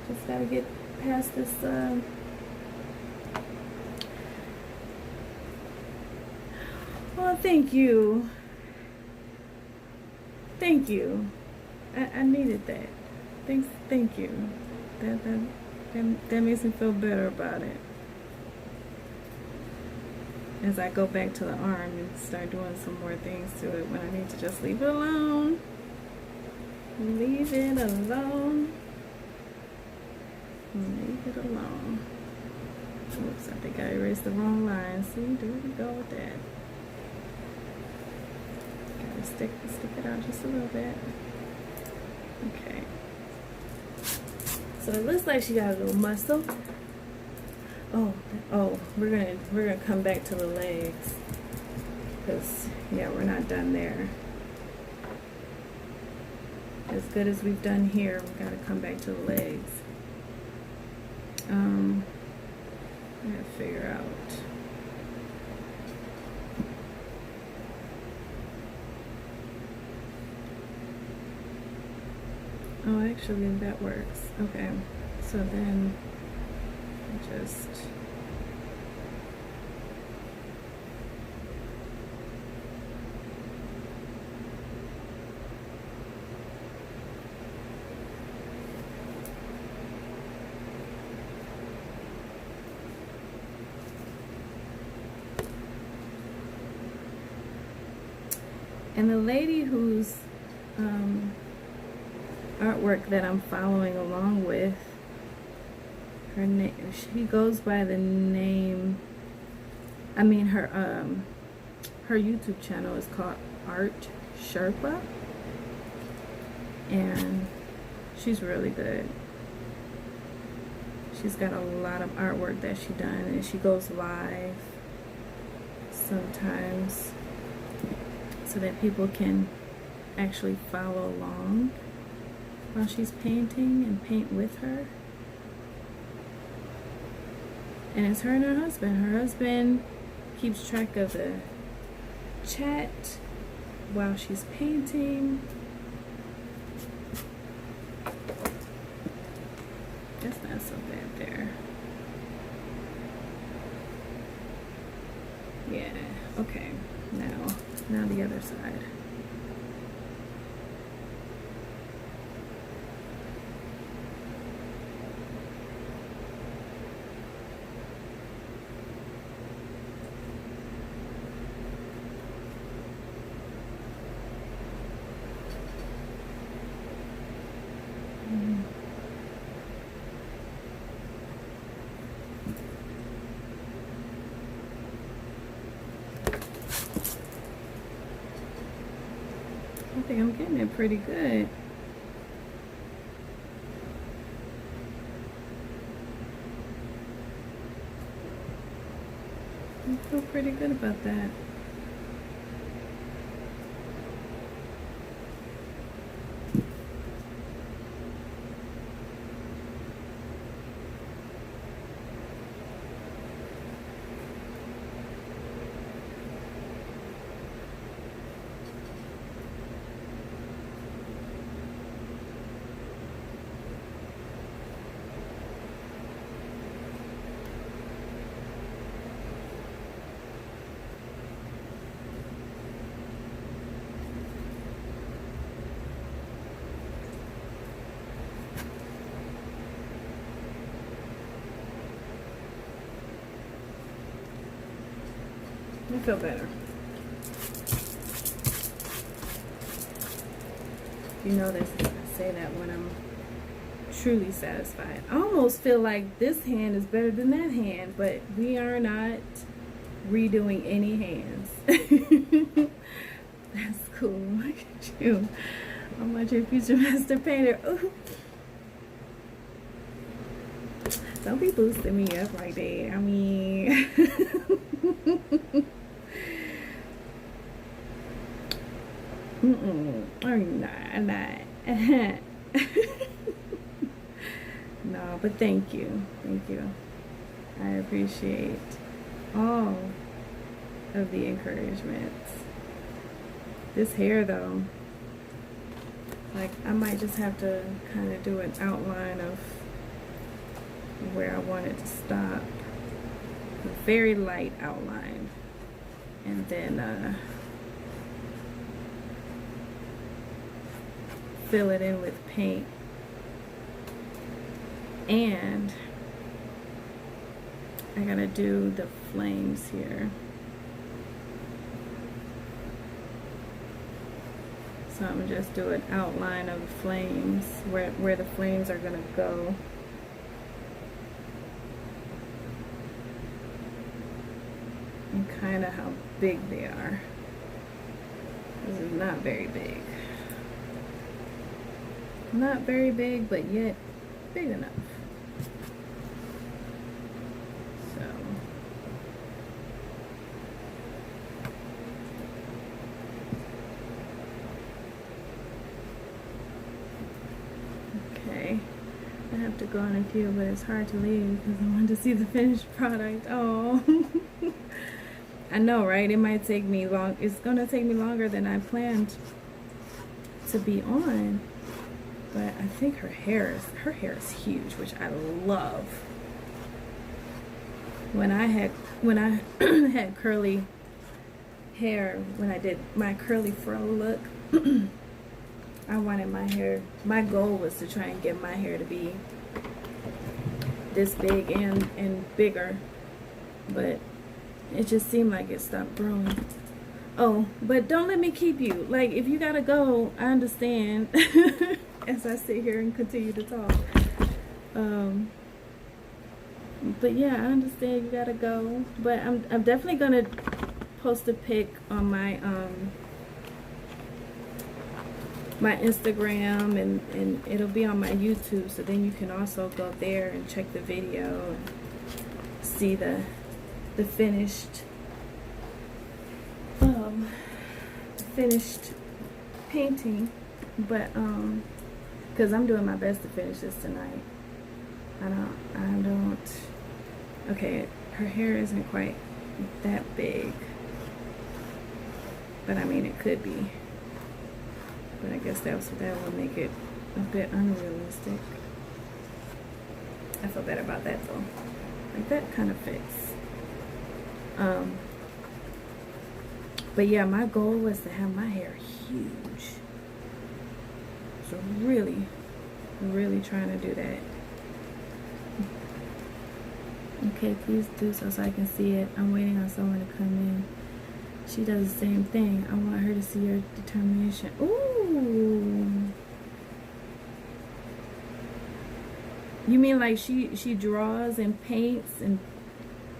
Just gotta get past this well, thank you. Thank you. I needed that. Thank you. That makes me feel better about it. As I go back to the arm and start doing some more things to it when I need to just leave it alone. Leave it alone. Leave it alone. Oops, I think I erased the wrong line. See, there we go with that. Gotta stick it out just a little bit. Okay. So it looks like she got a little muscle. Oh, we're gonna come back to the legs, because yeah, we're not done there. As good as we've done here, we gotta come back to the legs. I gotta figure out. Oh, actually that works. Okay, so then just and the lady whose artwork that I'm following along with, her name, she goes by the name, I mean her YouTube channel is called Art Sherpa, and she's really good. She's got a lot of artwork that she done, and she goes live sometimes so that people can actually follow along. while she's painting and paint with her. And it's her and her husband. Her husband keeps track of the chat while she's painting. That's not so bad there. Yeah, okay. Now the other side. I think I'm getting it pretty good. I feel pretty good about that. I feel better. You know this, I say that when I'm truly satisfied. I almost feel like this hand is better than that hand, but we are not redoing any hands. That's cool. Look at you. I'm much a future master painter. Ooh. Don't be boosting me up like that. I mean, I'm not. No, but thank you. I appreciate all of the encouragements. This hair though, like I might just have to kind of do an outline of where I want it to stop. A very light outline. And then fill it in with paint. And I gotta do the flames here. So I'm gonna just do an outline of the flames, where the flames are gonna go. And kind of how big they are. This is not very big. Not very big, but yet big enough. So okay, I have to go on a few, but it's hard to leave because I want to see the finished product. Oh. I know, right? It might take me long. It's gonna take me longer than I planned to be on. But I think her hair is huge, which I love. When I had had curly hair, when I did my curly fro look, I wanted my hair. My goal was to try and get my hair to be this big and bigger, but it just seemed like it stopped growing. Oh, but don't let me keep you. Like, if you gotta go, I understand. As I sit here and continue to talk. But yeah, I understand you gotta go. But I'm definitely gonna post a pic on my my Instagram, and it'll be on my YouTube, so then you can also go there and check the video and see the finished finished painting. But because I'm doing my best to finish this tonight. I don't. Okay, her hair isn't quite that big, but I mean it could be. But I guess that would make it a bit unrealistic. I feel better about that though. Like that kind of fits. But yeah, my goal was to have my hair huge. So really trying to do that. Okay, please do so I can see it. I'm waiting on someone to come in. She does the same thing. I want her to see your determination. Ooh. You mean like she draws and paints and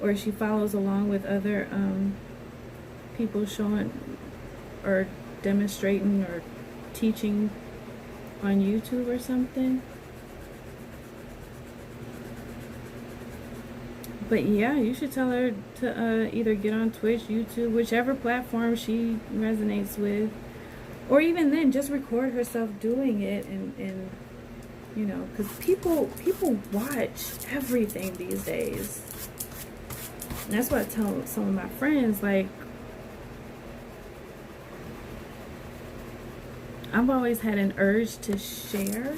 or she follows along with other people showing or demonstrating or teaching on YouTube or something? But yeah, you should tell her to either get on Twitch, YouTube, whichever platform she resonates with, or even then just record herself doing it and you know, because people watch everything these days. And that's what I tell some of my friends, like, I've always had an urge to share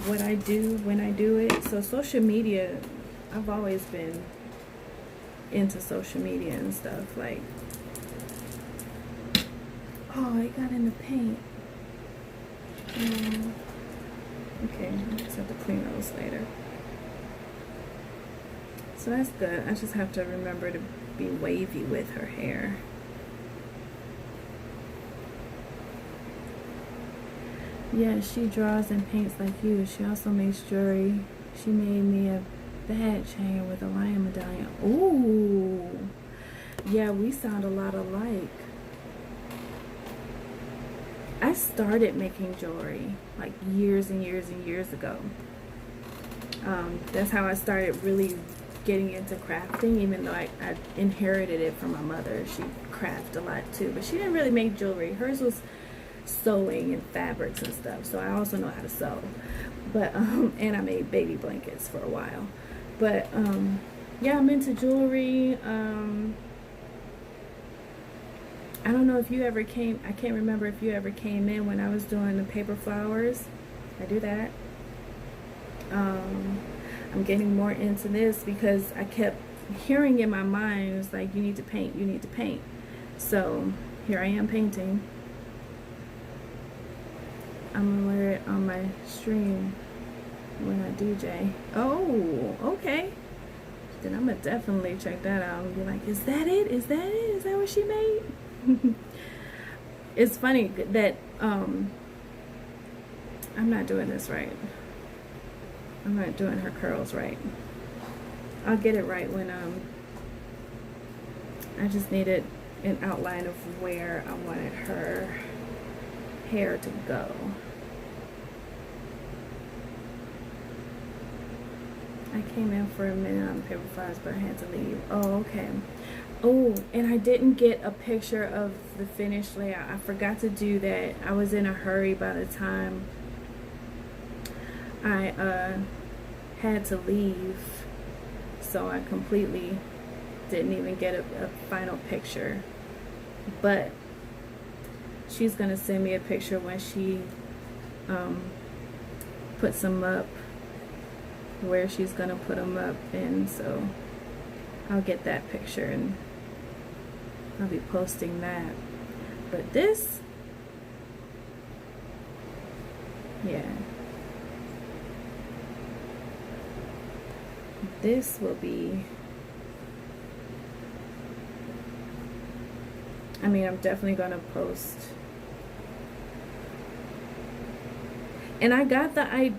what I do when I do it. So social media, I've always been into social media and stuff. Like, oh, it got in the paint. Okay, I just have to clean those later. So that's good. I just have to remember to be wavy with her hair. Yeah, she draws and paints like you. She also makes jewelry. She made me a badge hanger with a lion medallion. Ooh. Yeah, we sound a lot alike. I started making jewelry like years and years and years ago. That's how I started really getting into crafting, even though I inherited it from my mother. She crafted a lot too, but she didn't really make jewelry. Hers was sewing and fabrics and stuff, so I also know how to sew. But and I made baby blankets for a while. But yeah, I'm into jewelry. I don't know if you ever came, I can't remember if you ever came in when I was doing the paper flowers. I do that. I'm getting more into this because I kept hearing in my mind, it's like, you need to paint, you need to paint. So here I am painting. I'm gonna wear it on my stream when I DJ. Oh, okay. Then I'm gonna definitely check that out and be like, is that it? Is that it? Is that what she made? It's funny that I'm not doing this right. I'm not doing her curls right. I'll get it right when I just needed an outline of where I wanted her hair to go. I came in for a minute on the paper flowers, but I had to leave. Oh, okay. Oh, and I didn't get a picture of the finished layout. I forgot to do that. I was in a hurry by the time I had to leave, so I completely didn't even get a final picture. But she's gonna send me a picture when she puts them up, where she's gonna put them up, and so I'll get that picture and I'll be posting that. But this, yeah, this will be, I mean, I'm definitely gonna post. And I got the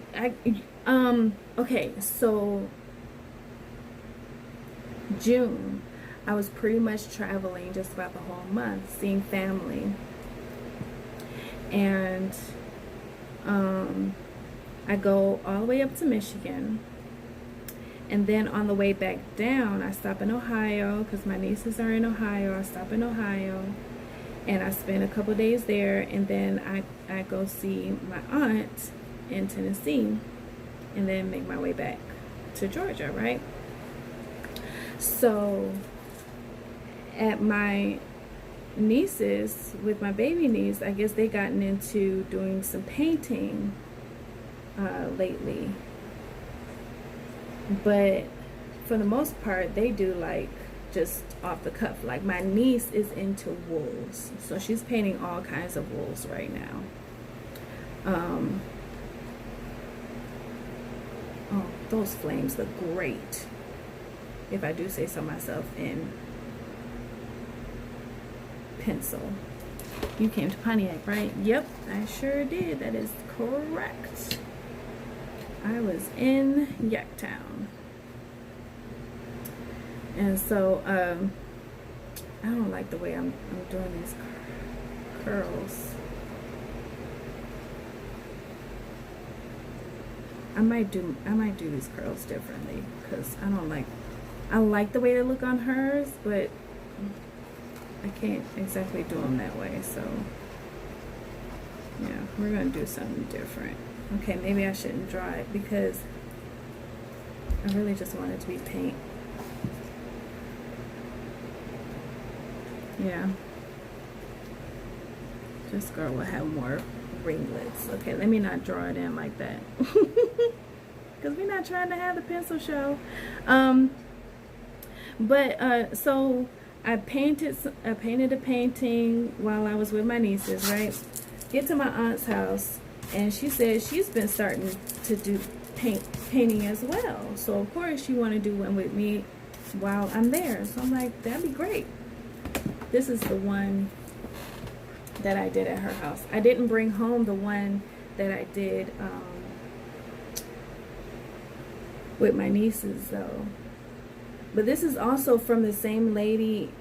okay, so June, I was pretty much traveling just about the whole month, seeing family. And I go all the way up to Michigan. And then on the way back down, I stop in Ohio because my nieces are in Ohio. I stop in Ohio. And I spend a couple days there, and then I go see my aunt in Tennessee, and then make my way back to Georgia, right? So at my nieces, with my baby niece, I guess they gotten into doing some painting lately, but for the most part they do like just off the cuff. Like my niece is into wools, so she's painting all kinds of wools right now. Oh, those flames look great, if I do say so myself, in pencil. You came to Pontiac, right? Yep, I sure did. That is correct. I was in Yacktown. And so I don't like the way I'm doing these curls. I might do these curls differently, because I like the way they look on hers, but I can't exactly do them that way. So yeah, we're gonna do something different. Okay, maybe I shouldn't draw it, because I really just want it to be paint. Yeah, this girl will have more ringlets. Okay, let me not draw it in like that, because we're not trying to have the pencil show. So I painted a painting while I was with my nieces, right? Get to my aunt's house, and she said she's been starting to do painting as well. So of course she want to do one with me while I'm there. So I'm like, that'd be great. This is the one that I did at her house. I didn't bring home the one that I did with my nieces though. But this is also from the same lady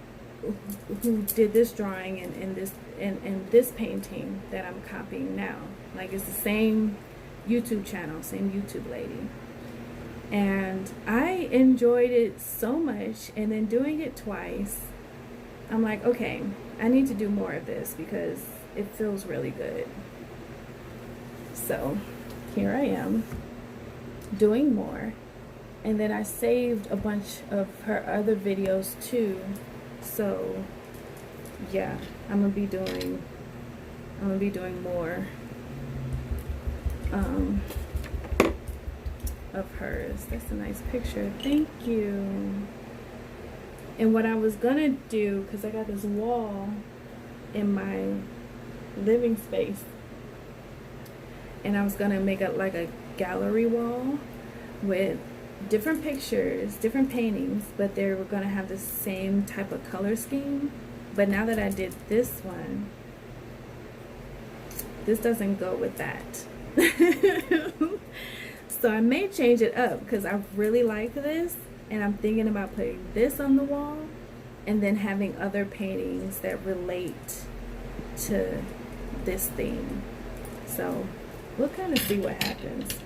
who did this drawing and this painting that I'm copying now. Like, it's the same YouTube channel, same YouTube lady. And I enjoyed it so much, and then doing it twice, I'm like, okay, I need to do more of this because it feels really good. So here I am doing more. And then I saved a bunch of her other videos too. So yeah, I'm gonna be doing more of hers. That's a nice picture. Thank you. And what I was gonna do, because I got this wall in my living space, and I was gonna make it like a gallery wall with different pictures, different paintings, but they were gonna have the same type of color scheme. But now that I did this one, this doesn't go with that. So I may change it up, because I really like this, and I'm thinking about putting this on the wall and then having other paintings that relate to this theme. So we'll kind of see what happens.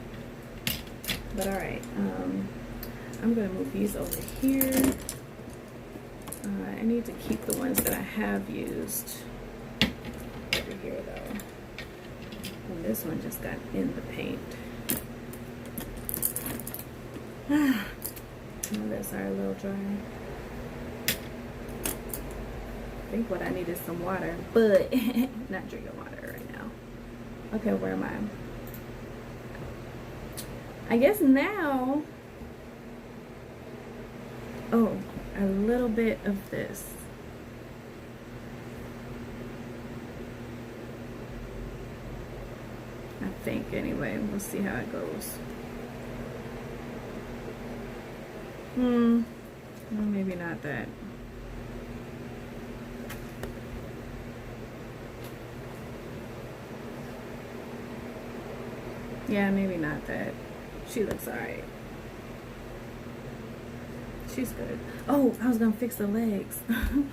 But alright, I'm going to move these over here. I need to keep the ones that I have used over here though. And this one just got in the paint. Oh, that's our little dry. I think what I need is some water, but not drinking water right now. Okay, where am I? I guess now, oh, a little bit of this. I think anyway, we'll see how it goes. Well, maybe not that. Yeah, maybe not that. She looks alright. She's good. Oh, I was gonna fix the legs. I'm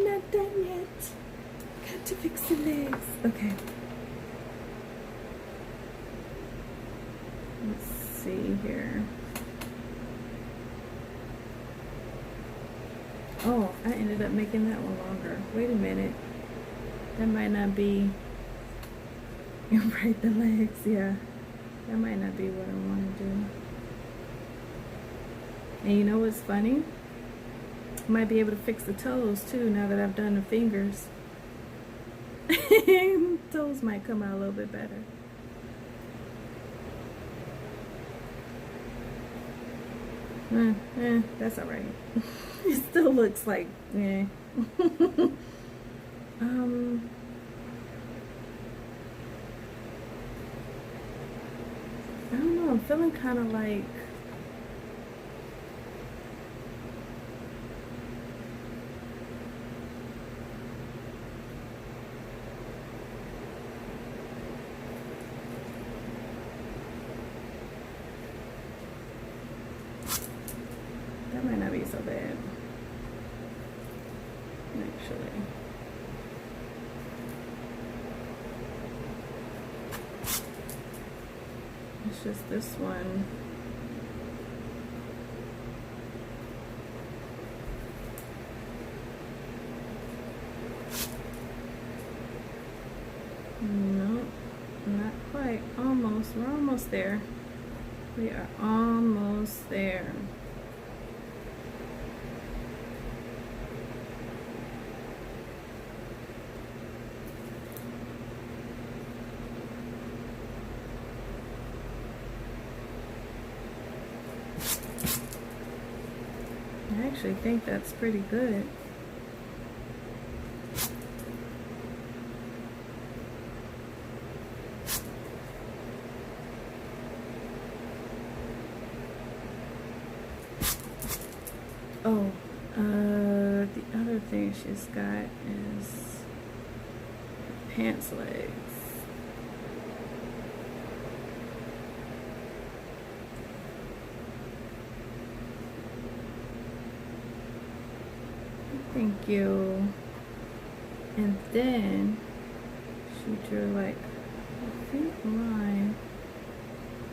not done yet. Got to fix the legs. Okay. Let's see here. Oh, I ended up making that one longer. Wait a minute. That might not be. Right, the legs, yeah. That might not be what I want to do. And you know what's funny? I might be able to fix the toes too now that I've done the fingers. Toes might come out a little bit better. That's alright. It still looks like, I don't know, I'm feeling kind of like that might not be so bad, actually. It's just this one. No, not quite. Almost. We're almost there. We are almost there. I actually think that's pretty good. Oh, the other thing she's got is pants legs. Thank you. And then she drew like a faint line,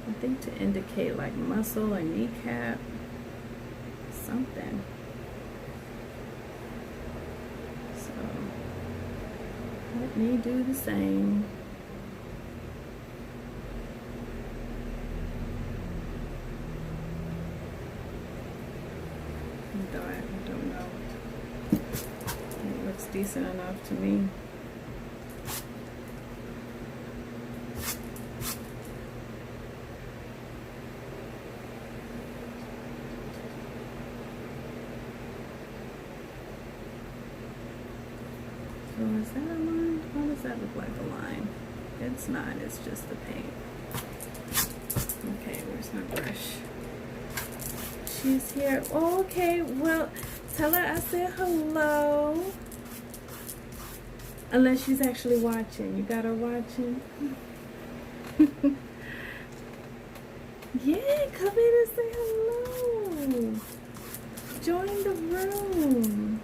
I think to indicate like muscle and kneecap, something. So let me do the same. Though I don't know. It looks decent enough to me. So is that a line? Why does that look like a line? It's not, it's just the paint. Okay, where's my brush? She's here. Oh, okay, well, tell her I said hello. Unless she's actually watching. You got her watching? Yeah, come in and say hello. Join the room.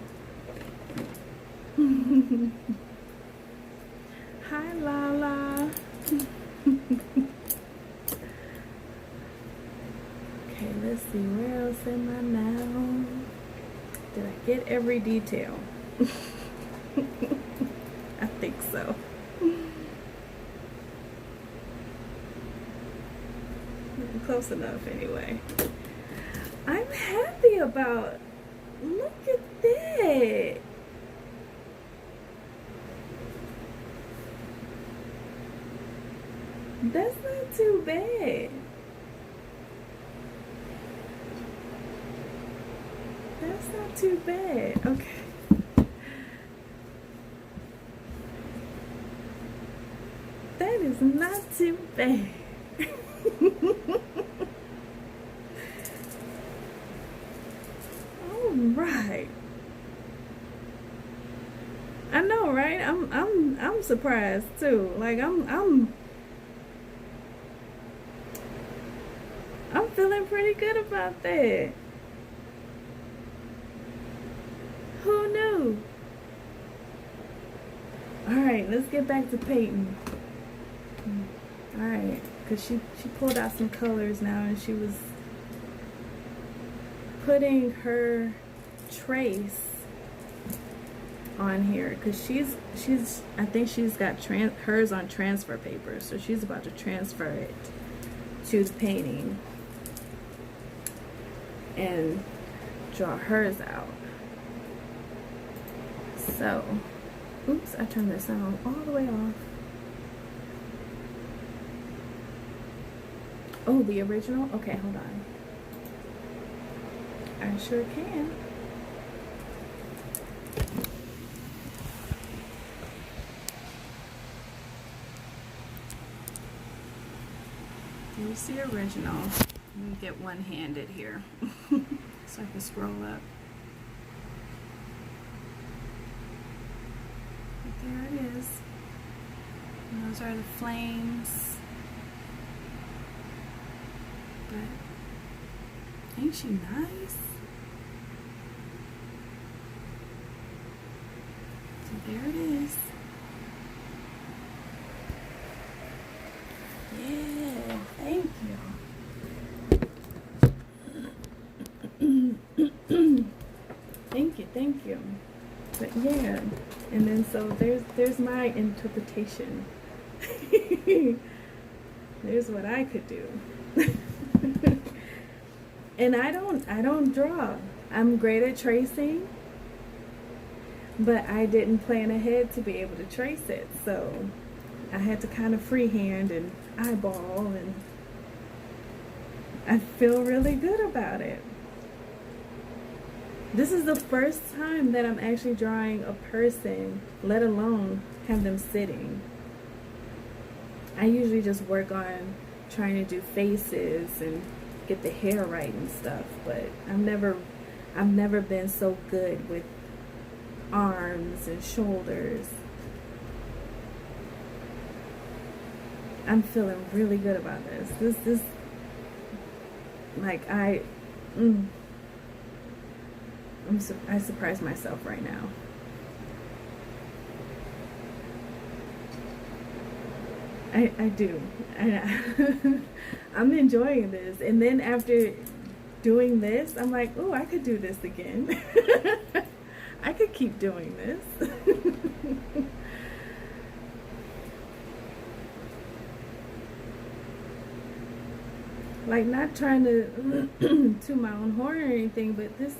Hi, Lala. Okay, let's see. Where else am I now? Did I get every detail? I think so. Close enough anyway. I'm happy about, look at that. That's not too bad. That's not too bad. Okay. That is not too bad. All right. I know, right? I'm surprised too. Like I'm feeling pretty good about that. Who knew? All right, let's get back to painting. All right, because she pulled out some colors now, and she was putting her trace on here because she's I think she's got hers on transfer paper, so she's about to transfer it to the painting and draw hers out. So, oops, I turned the sound all the way off. Oh, the original? Okay, hold on. I sure can. Here's the original. Let me get one-handed here so I can scroll up. But there it is. And those are the flames. But ain't she nice? So there it is. Yeah, thank you. Thank you. But yeah, and then so there's my interpretation. There's what I could do. And I don't draw. I'm great at tracing, but I didn't plan ahead to be able to trace it. So I had to kind of freehand and eyeball, and I feel really good about it. This is the first time that I'm actually drawing a person, let alone have them sitting. I usually just work on trying to do faces and get the hair right and stuff, but I've never been so good with arms and shoulders. I'm feeling really good about this. This like I surprise myself right now. I do. I'm enjoying this. And then after doing this, I'm like, oh, I could do this again. I could keep doing this. Like, not trying to to my own horn or anything, but this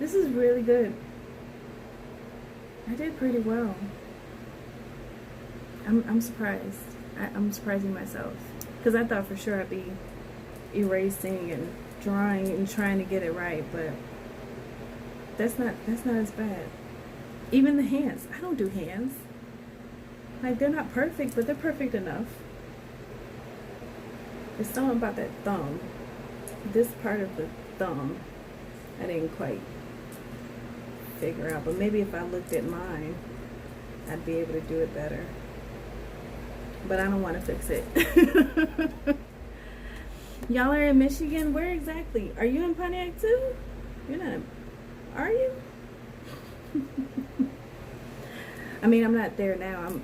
is really good. I did pretty well. I'm surprised. I'm surprising myself because I thought for sure I'd be erasing and drawing and trying to get it right, but that's not as bad. Even the hands. I don't do hands. Like, they're not perfect, but they're perfect enough. There's something about that thumb. This part of the thumb, I didn't quite figure out, but maybe if I looked at mine, I'd be able to do it better. But I don't want to fix it. Y'all are in Michigan? Where exactly? Are you in Pontiac too? You're not. Are you? I mean, I'm not there now.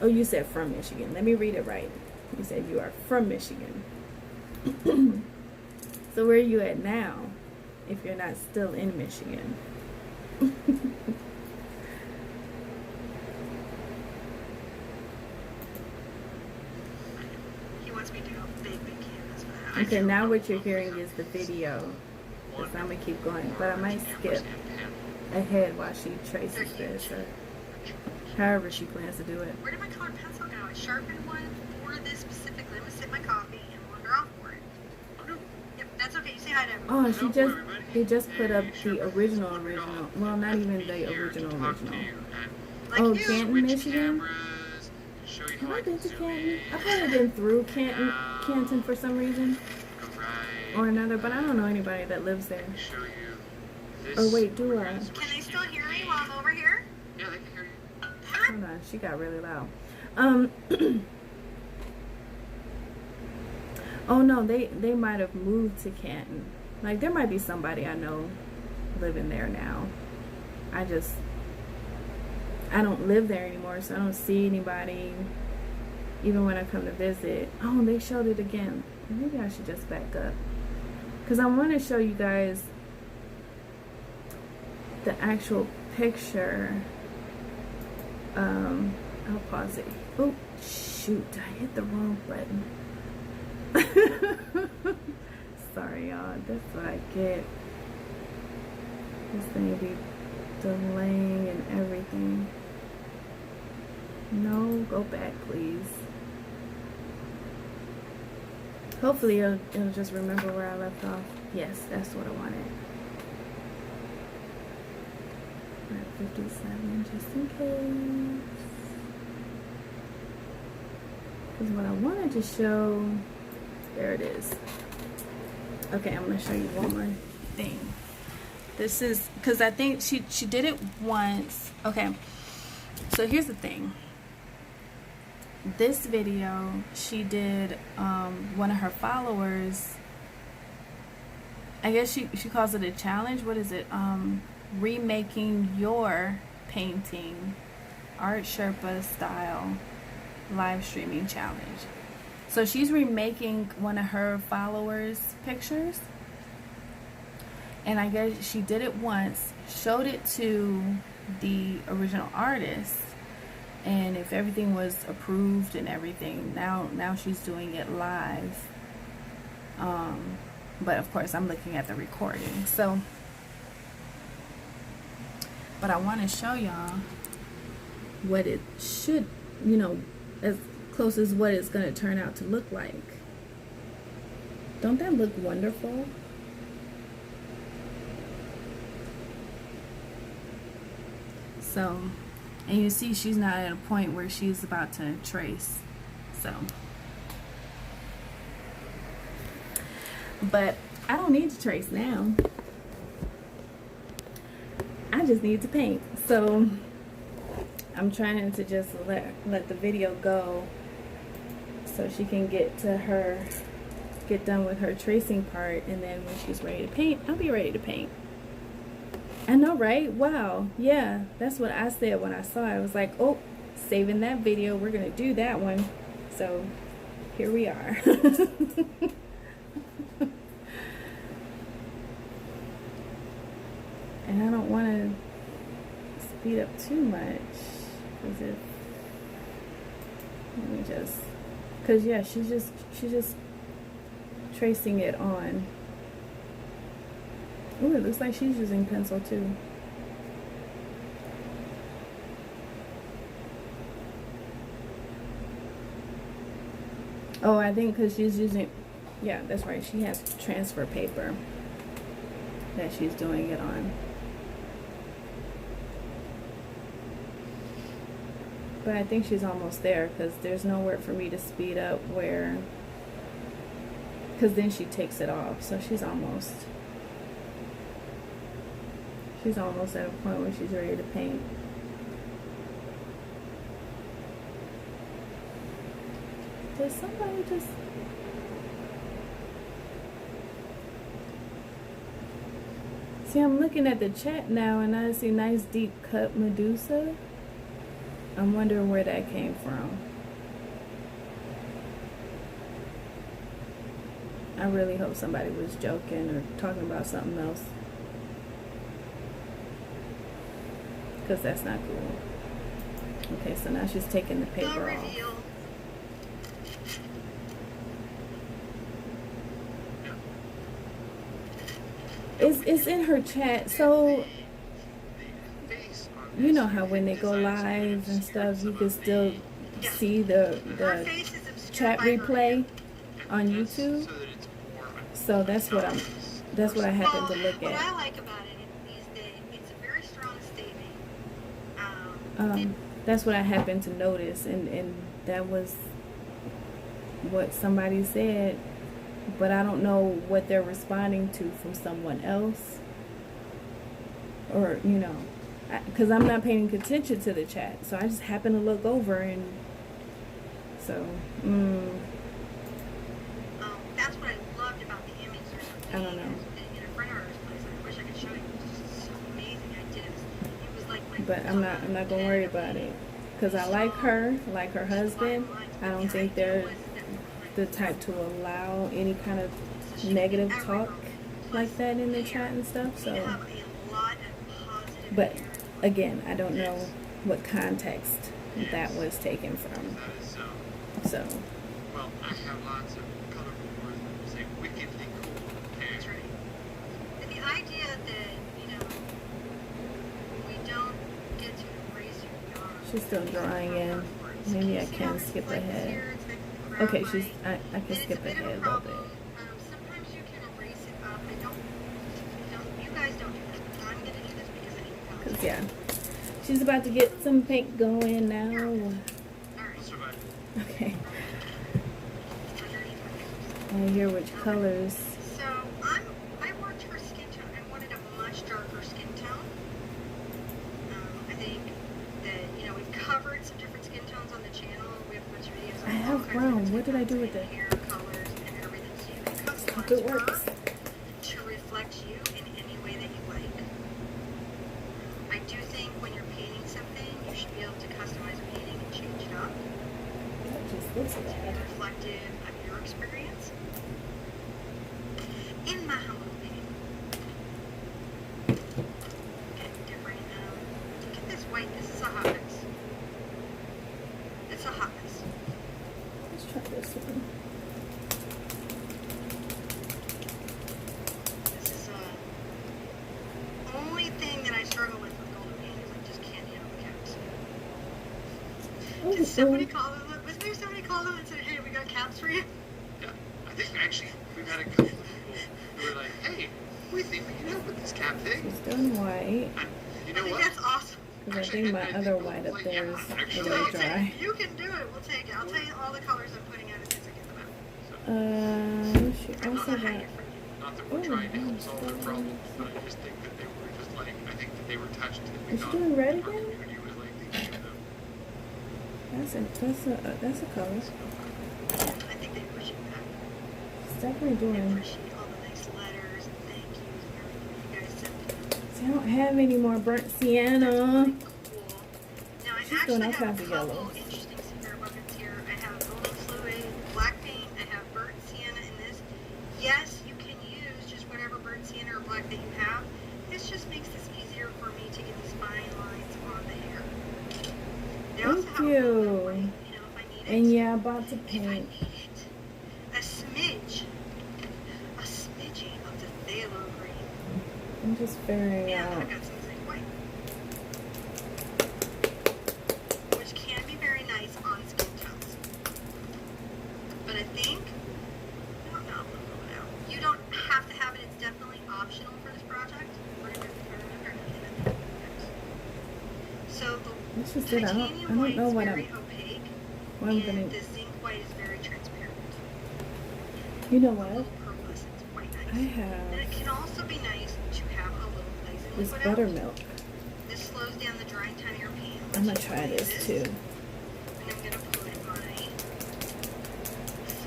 Oh, you said from Michigan. Let me read it right. You said you are from Michigan. So where are you at now if you're not still in Michigan? He wants me to do a big canvas for that. Okay, now what you're hearing is the video. Because I'm going to keep going. But I might skip ahead while she traces this, or however she plans to do it. Where did my colored pencil go? I sharpened one for this specifically. I'm going to sip my coffee and wander off for it. Oh, no. Yep, that's okay. You say hi to everyone. Oh, they just put up the original. Well, not even the original. Like Oh, you. Canton, Michigan? Have I been to Canton? I've probably been through Canton for some reason or another, but I don't know anybody that lives there. Oh wait, do I? Can they still hear me while I'm over here? Yeah, they can hear you. Hold on, she got really loud. Oh no, they might have moved to Canton. Like, there might be somebody I know living there now. I don't live there anymore, so I don't see anybody even when I come to visit. Oh, they showed it again. Maybe I should just back up, because I want to show you guys the actual picture. I'll pause it. Oh shoot, I hit the wrong button. Sorry y'all, that's what I get. This thing be delaying and everything. No, go back please. Hopefully it'll just remember where I left off. Yes, that's what I wanted. We're at 57 just in case. Because what I wanted to show, there it is. Okay, I'm going to show you one more thing. This is, because I think she did it once. Okay, so here's the thing. This video, she did, one of her followers, I guess she calls it a challenge. What is it? Remaking your painting, Art Sherpa style live streaming challenge. So she's remaking one of her followers' pictures, and I guess she did it once, showed it to the original artist, and if everything was approved and everything, now she's doing it live. But of course I'm looking at the recording. So, but I want to show y'all what it should, you know, as close as what it's going to turn out to look like. Don't that look wonderful? So, and you see she's not at a point where she's about to trace. So, but I don't need to trace now. I just need to paint. So I'm trying to just let the video go so she can get done with her tracing part, and then when she's ready to paint, I'll be ready to paint. I know, right? Wow. Yeah, that's what I said when I saw it. I was like, oh, saving that video, we're gonna do that one. So here we are. And I don't want to speed up too much, because yeah, she's just tracing it on. Ooh, it looks like she's using pencil too. Oh, I think because she's using, yeah, that's right, she has transfer paper that she's doing it on. But I think she's almost there, because there's nowhere for me to speed up where, because then she takes it off. So she's almost at a point where she's ready to paint. Does somebody just... See, I'm looking at the chat now and I see nice deep cut Medusa. I'm wondering where that came from. I really hope somebody was joking or talking about something else, because that's not cool. Okay, so now she's taking the paper off. It's in her chat, so you know how when they go live and stuff, you can still see the chat replay on YouTube. So that's what I happen to look What I at. like about it is that it's a very strong statement. That's what I happened to notice, and that was what somebody said, but I don't know what they're responding to from someone else, or you know, because I'm not paying attention to the chat, so I just happen to look over, and so That's what I loved about the image or something. I don't know. In a friend of ours place, I wish I could show you. It's just so amazing. It was like but I'm not gonna worry about it, because I like her husband. I don't think they're the type to allow any kind of negative talk like that in the chat and stuff. So, but Again, I don't know what context that was taken from. That is So, well, I have lots of colorful words that say wickedly cool. Okay. That's right. And the idea that, you know, we don't get to embrace who we are. she's still drawing in. Maybe I can skip ahead. Okay, I can skip ahead a little bit. Sometimes you can erase it up. You guys don't do that. I'm gonna do this because I need help. Cause yeah, she's about to get some paint going now. Alright. We'll survive. Okay, Underneath I my hear which colors. So I worked for skin tone. I wanted a much darker skin tone. I think that, you know, we've covered some different skin tones on the channel. We have a bunch of videos on I have all kinds of brown. different What did I skin do with tones it? and hair colors and everything. So you can Hope it customize works. her to reflect you in any way that you like. I do think when you're painting something, you should be able to customize a painting and change it up That just looks to be bad. reflective of your experience. In my humble opinion. Get different. Look at this white. This is a hot mess. It's a hot mess. Let's try this one. This is only thing that I struggle with golden paint is I just can't handle the caps. Did somebody call them? Was there somebody call them and said, "Hey, we got caps for you"? Yeah. I think actually we've had a couple of people who were like, hey, we think we can help with this cap thing. She's done white. And you I know think what? that's awesome. Cause I think my other white up there is a little dry. You can do it. We'll take it. I'll tell you all the colors I'm putting out as soon as I get them out. She I'm also not got. hiding it from you. Not that we're trying to help solve their problems, but I just think that they were just like, I think that they were touched and we Is she thought doing red our again? community was like thinking of them. That's a color. I think they appreciate that. It's definitely They doing. appreciate all the nice letters and thank yous and everything you guys sent them. See, I don't have any more burnt sienna. Cool. Now I She's doing actually all have kinds a of couple yellows. interesting secret buckets here. I have golden fluid, black paint. I have burnt sienna in this. Yes, you can use just whatever burnt sienna or black that you have. This just makes this easier for me to get these fine lines on the hair. They also Thank have a little bit of you. white, you know, if I need it. And yeah, about to If I paint. need it. A smidging of the phthalo green. I'm just figuring And out. I've got some zinc white. Which can be very nice on skin tones. But I think, I don't know, you don't have to have it. It's definitely optional for this project. So the Let's just do that. I titanium don't white know is what very I'm. opaque, What I'm and gonna. the zinc white is very transparent. You know A what? little pearlescent, it's quite nice. I And it have can also be nice to have a little glazing this liquid out. buttermilk. This slows down the drying time of your paint. I'm gonna lets you try glaze this it. too. And I'm gonna put my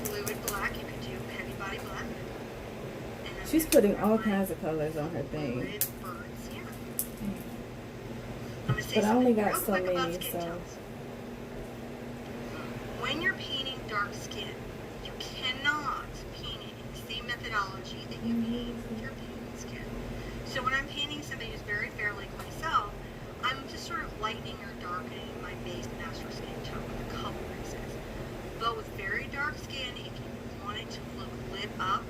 fluid black. You could do heavy body black. And I'm She's gonna putting put all my kinds of colors on her thing. fluid burnt sienna. I'm gonna say But I only something got real so quick about many, skin so. tones. When you're painting dark skin, you cannot paint it in the same methodology that you paint your pale skin. So when I'm painting somebody who's very fair like myself, I'm just sort of lightening or darkening my base natural skin tone with a couple mixes. But with very dark skin, if you want it to look lit up,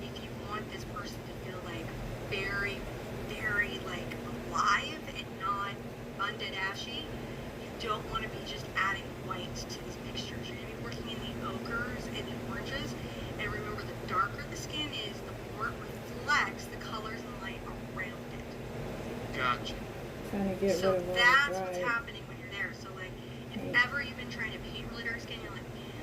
if you want this person to feel like very, very like alive and not bunded ashy, you don't want to be just adding white to these mixtures. You're going to be working in the ochres and the oranges. And remember, the darker the skin is, the more it reflects the colors and light around it. Gotcha. Trying to get So rid of all that's the what's dry. happening when you're there. So like, if Paint. ever you've been trying to paint really dark skin, you're like, man,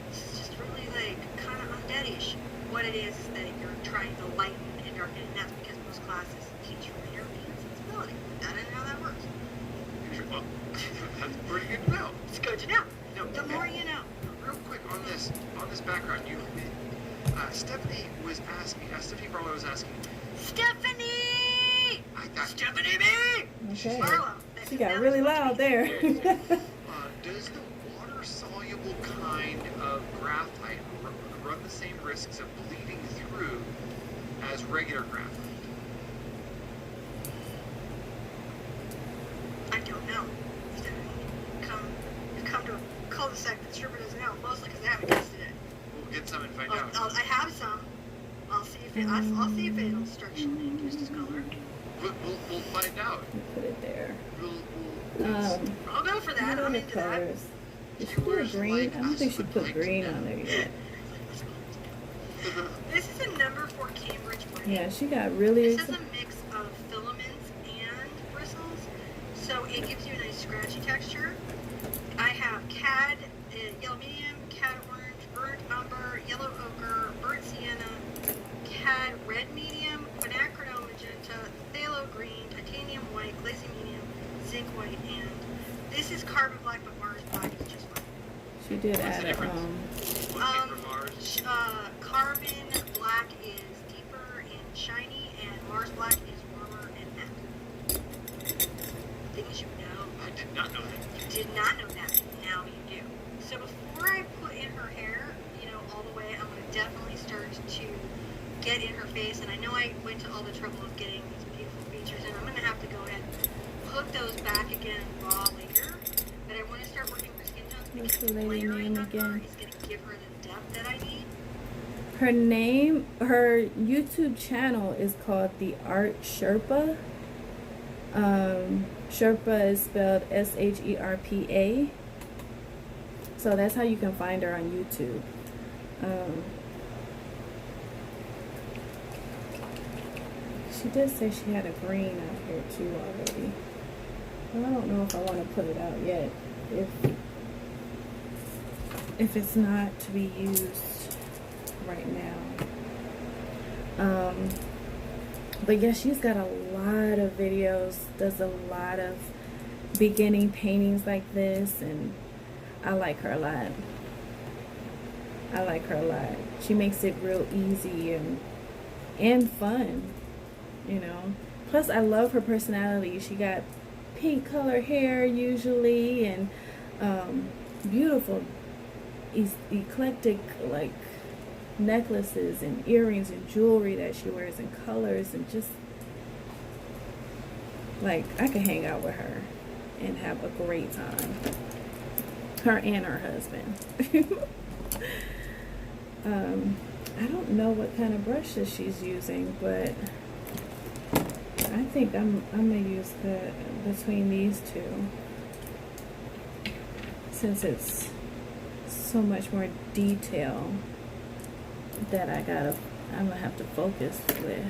this is just really like kind of undeadish. What it is that you're trying to lighten and darken, and that's because most classes teach you European sensibility. That isn't how that works. Well, that's pretty good to know. It's good to know. No, The more you know. real quick on this background, Stephanie was asking. Stephanie Barlow was asking. Stephanie! Stephanie B! Okay. Barlow. She got really loud there. Does the water-soluble kind of graphite run the same risks of bleeding through as regular graphite? I'll see if it'll structurally induce discolor. We'll find out. Put it there. We'll I'll go for that. What I'm other into that. colors? Did she put green? I don't think she put green on there yet. This is a number 4 Cambridge blade. Yeah, she got really. This is a mix of filaments and bristles, so it gives you a nice scratchy texture. I have cad, yellow medium, cad orange, burnt umber, yellow ochre, burnt sienna, cad red medium, quinacridone magenta, phthalo green, titanium white, glazing medium, zinc white, and this is carbon black, but Mars black is just white. She did What's the add a difference? What came from Mars? Carbon black is deeper and shiny, and Mars black is warmer and matte. Things you know. I did not know that. You did not know that. Now you do. So before I put in her hair, all the way, I'm going to definitely start to get in her face. And I know I went to all the trouble of getting these beautiful features, and I'm going to have to go ahead and put those back again raw later. But I want to start working her skin tones What's because the lady layering name on her again? is going to give her the depth that I need. Her name, her YouTube channel is called The Art Sherpa. Sherpa is spelled SHERPA. So that's how you can find her on YouTube. She did say she had a green out here too already. Well, I don't know if I want to put it out yet. If it's not to be used right now. But yeah, she's got a lot of videos, does a lot of beginning paintings like this, and I like her a lot. I like her a lot. She makes it real easy and fun, Plus, I love her personality. She got pink color hair usually, and beautiful, eclectic, like, necklaces and earrings and jewelry that she wears in colors, and just like I could hang out with her and have a great time. Her and her husband. I don't know what kind of brushes she's using, but I think I'm gonna use between these two, since it's so much more detail that I'm gonna have to focus with.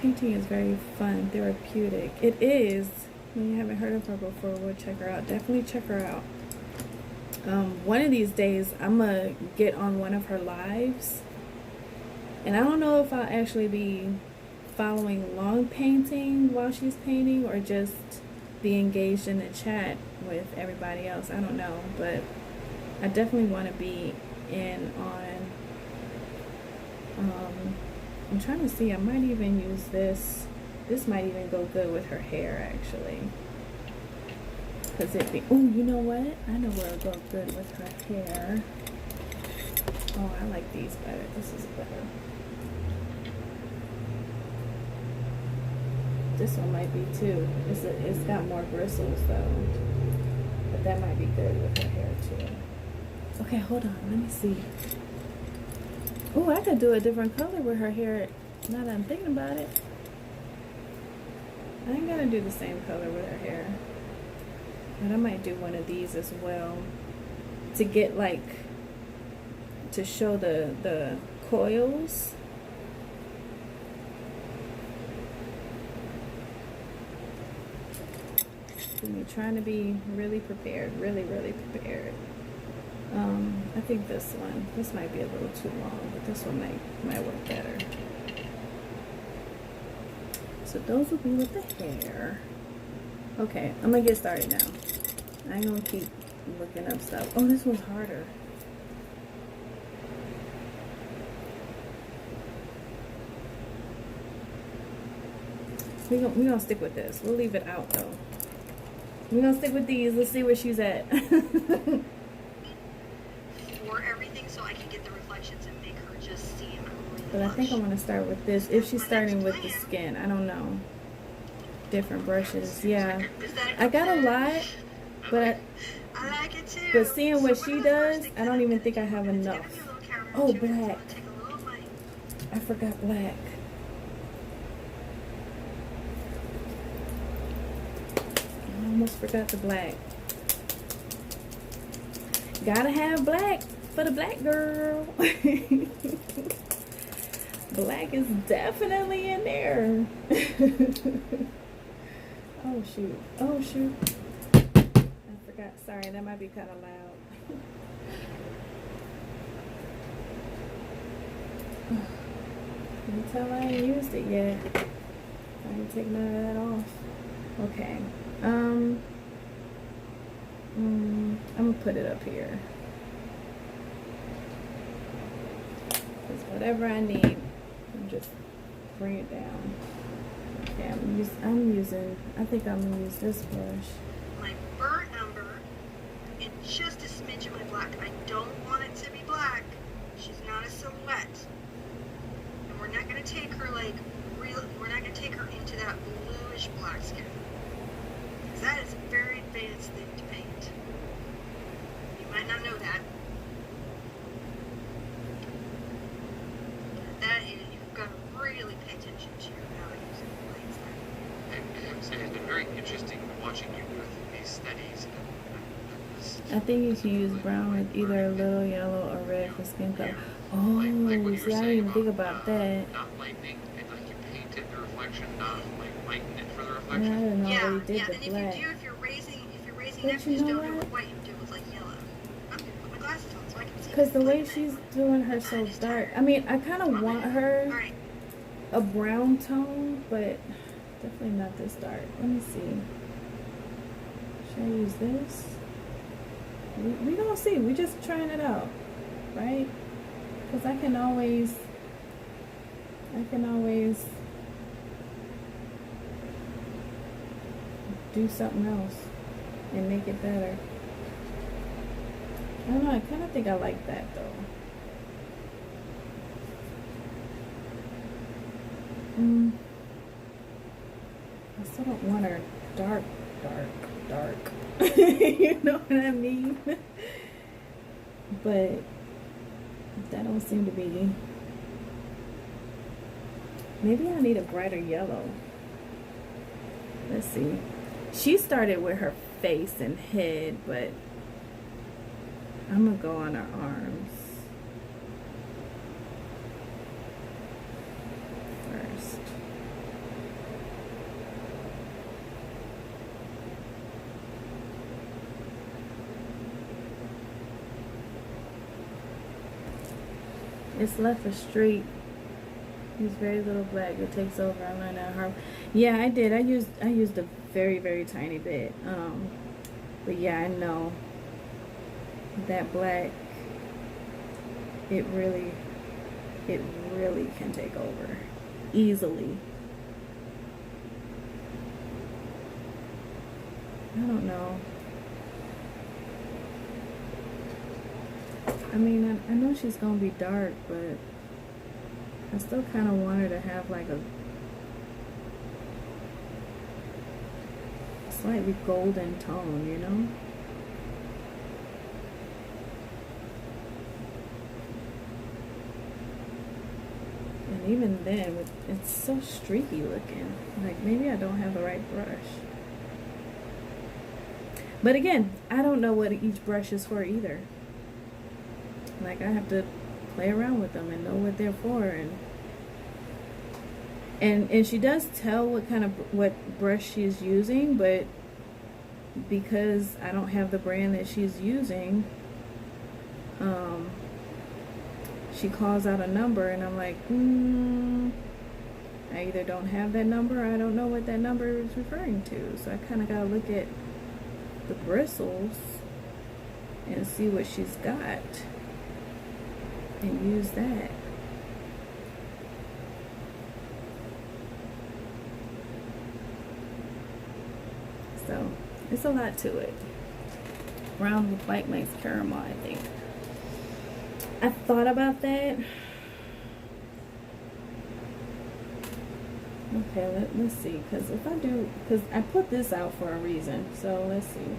Painting is very fun, therapeutic. It is. When you haven't heard of her before, we'll check her out. Definitely check her out. One of these days, I'm gonna get on one of her lives, and I don't know if I'll actually be following along painting while she's painting, or just be engaged in the chat with everybody else. I don't know, but I definitely want to be in on. I'm trying to see. I might even use this. This might even go good with her hair, actually. Cause it be. Oh, you know what? I know where it'll go good with her hair. Oh, I like these better. This is better. This one might be too. It's got more bristles though, but that might be good with her hair too. Okay, hold on. Let me see. Oh, I could do a different color with her hair. Now that I'm thinking about it, I ain't gonna do the same color with her hair, but I might do one of these as well to get to show the coils. Me trying to be really prepared, really prepared. I think this might be a little too long, but this one might work better. So those will be with the hair. Okay, I'm gonna get started now. I ain't gonna keep looking up stuff. Oh, this one's harder. We're gonna stick with this. We'll leave it out though. We're gonna stick with these. Let's see where she's at. For everything, so I can get the reflections and make her just seem really But I think I'm gonna start with this. If she's starting with the skin, I don't know. Different brushes, yeah. I got a lot, but I like it too. but seeing what So she one of the first does, things I that don't I'm even gonna think I do have is get enough. me a little camera Oh, too, so I'm black. gonna take a little of my I forgot black. I almost forgot the black. Gotta have black for the black girl. Black is definitely in there. Oh shoot. Oh shoot. I forgot. Sorry, that might be kind of loud. You can tell I ain't used it yet. I ain't taking none of that off. Okay. I'm gonna put it up here. Cause whatever I need, I'm just bring it down. Okay, I'm using. I think I'm gonna use this brush. My burnt umber and just a smidge of my black. I don't want it to be black. She's not a silhouette. And we're not gonna take her like real. We're not gonna take her into that bluish black skin. Because that is a very advanced thing to paint. You might not know that. That is, you've got to really pay attention to how you use the lights there. And so it's been very interesting watching you with these studies. I think you can use brown with either a little yellow or red for skin color. Oh, Like what you were see, I saying didn't think about that. Not lightening, and like you painted the reflection, not like lighten it for the Yeah, I reflection. didn't know Yeah, they did yeah, the and if black. you do, if you're raising But next, you just know don't do it what? with white, you do it with like yellow. I'm gonna put my glasses on so I can see. Because the way this she's light. doing her so dark. I mean, I kind of want her Alright, a brown tone, but definitely not this dark. Let me see. Should I use this? We gonna see. We just trying it out, right? Because I can always do something else and make it better. I don't know. I kind of think I like that though. I still don't want her dark. You know what I mean? But that don't seem to be. Maybe I need a brighter yellow. Let's see. She started with her face and head, but I'm gonna go on her arms first. It's left a streak. Use very little black. It takes over. I'm learning how hard. Yeah, I did. I used a very, very tiny bit. But yeah, I know that black. It really can take over easily. I don't know. I mean, I know she's gonna be dark, but I still kind of want her to have like a slightly golden tone, you know? And even then, it's so streaky looking. Like, maybe I don't have the right brush. But again, I don't know what each brush is for either. Like, I have to play around with them and know what they're for, and she does tell what brush she's using, but because I don't have the brand that she's using, she calls out a number and I'm like, I either don't have that number or I don't know what that number is referring to. So I kind of got to look at the bristles and see what she's got and use that. So it's a lot to it. Brown with white makes caramel, I think. I thought about that. Okay, let's see. Because if I do, because I put this out for a reason. So let's see.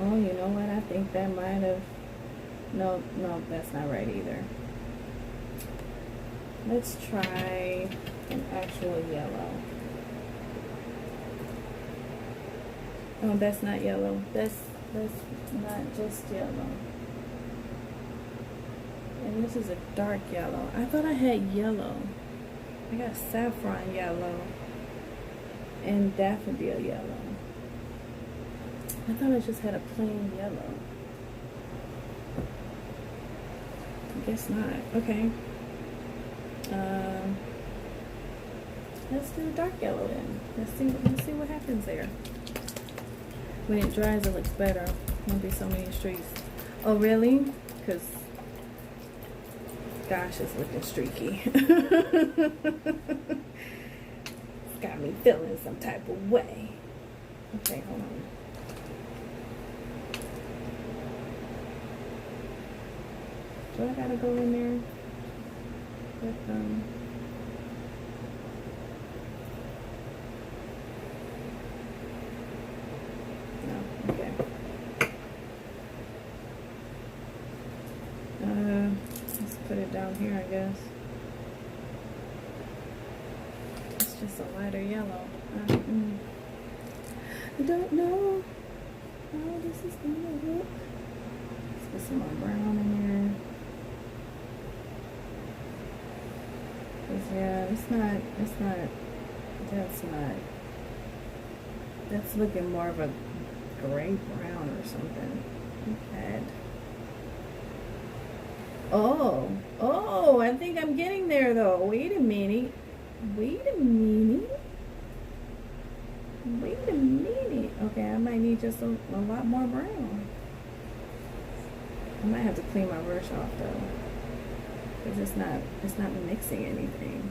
Oh, you know what? I think that might have. No, that's not right either. Let's try an actual yellow. Oh, that's not yellow. That's not just yellow. And this is a dark yellow. I thought I had yellow. I got saffron yellow and daffodil yellow. I thought I just had a plain yellow. I guess not. Okay. Let's do dark yellow then. Let's see what happens there. When it dries, it looks better. Won't be so many streaks. Oh, really? Because, gosh, it's looking streaky. It's got me feeling some type of way. Okay, hold on. Do I gotta go in there with no, okay. Let's put it down here, I guess. It's just a lighter yellow. I don't know how this is gonna look. Let's put some more brown in there. Yeah, that's looking more of a gray brown or something. Okay. Oh, I think I'm getting there though. Wait a minute. Okay, I might need just a lot more brown. I might have to clean my brush off though. Because it's not mixing anything.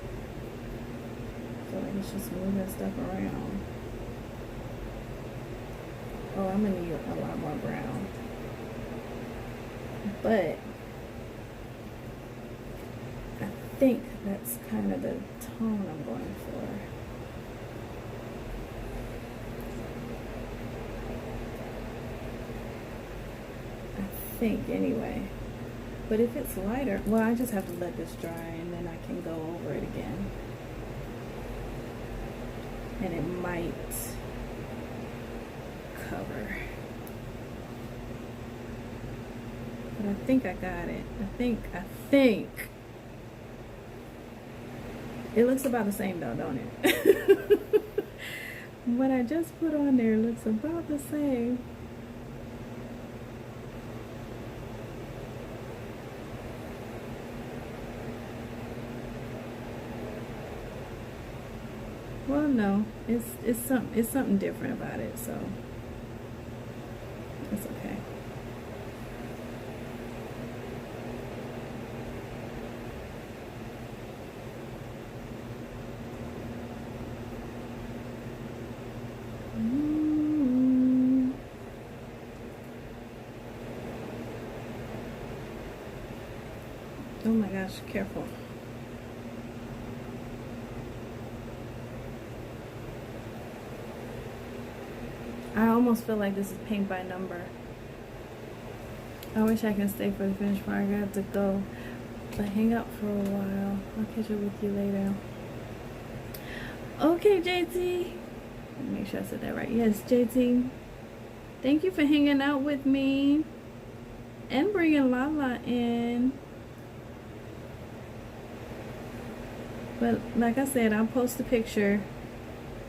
I feel like it's just moving stuff around. Oh, I'm gonna need a lot more brown. But I think that's kind of the tone I'm going for. I think anyway. But if it's lighter, well, I just have to let this dry and then I can go over it again. And it might cover. But I think I got it. I think. It looks about the same though, don't it? What I just put on there looks about the same. Well, no, it's something different about it, so it's okay. Oh my gosh, careful. I almost feel like this is paint by number. I wish I can stay for the finish part. I got to go. But hang out for a while. I'll catch up with you later. Okay, JT. Let me make sure I said that right. Yes, JT. Thank you for hanging out with me. And bringing Lala in. But like I said, I'll post a picture.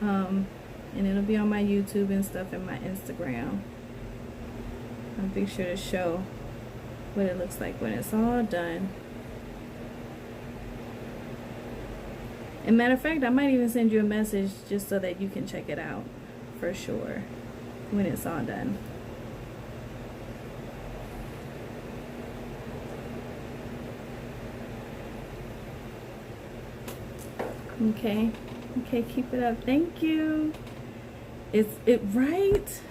And it'll be on my YouTube and stuff and my Instagram. I'll be sure to show what it looks like when it's all done. And matter of fact, I might even send you a message just so that you can check it out for sure when it's all done. Okay, keep it up. Thank you. It right?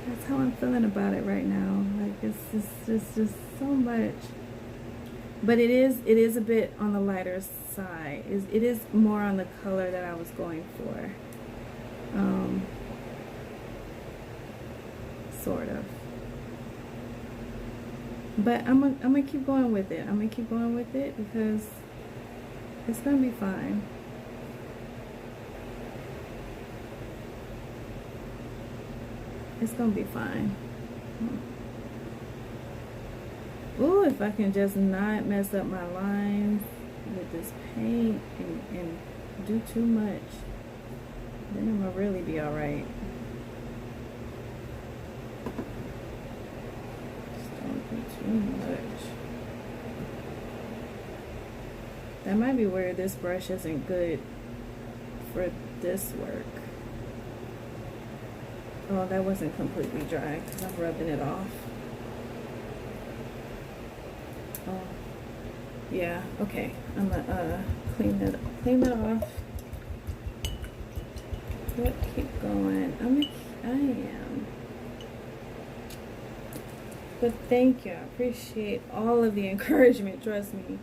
That's how I'm feeling about it right now. Like it's just so much. But it is a bit on the lighter side. It is more on the color that I was going for. Sort of. But I'm gonna keep going with it. I'm gonna keep going with it because it's gonna be fine. It's gonna be fine. Ooh, if I can just not mess up my lines with this paint and do too much, then I'm gonna really be alright. Just don't do too much. That might be where this brush isn't good for this work. Oh, that wasn't completely dry because I'm rubbing it off. Oh, yeah, okay. I'm gonna clean it off. Yep, keep going. I am. But thank you. I appreciate all of the encouragement. Trust me.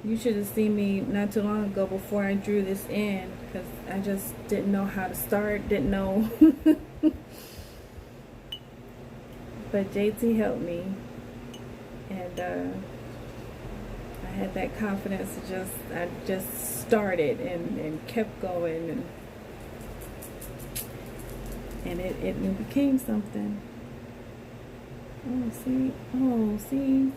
You should have seen me not too long ago before I drew this in, because I just didn't know how to start, didn't know. But JT helped me, and I had that confidence to I just started and kept going, and it became something. Oh, see.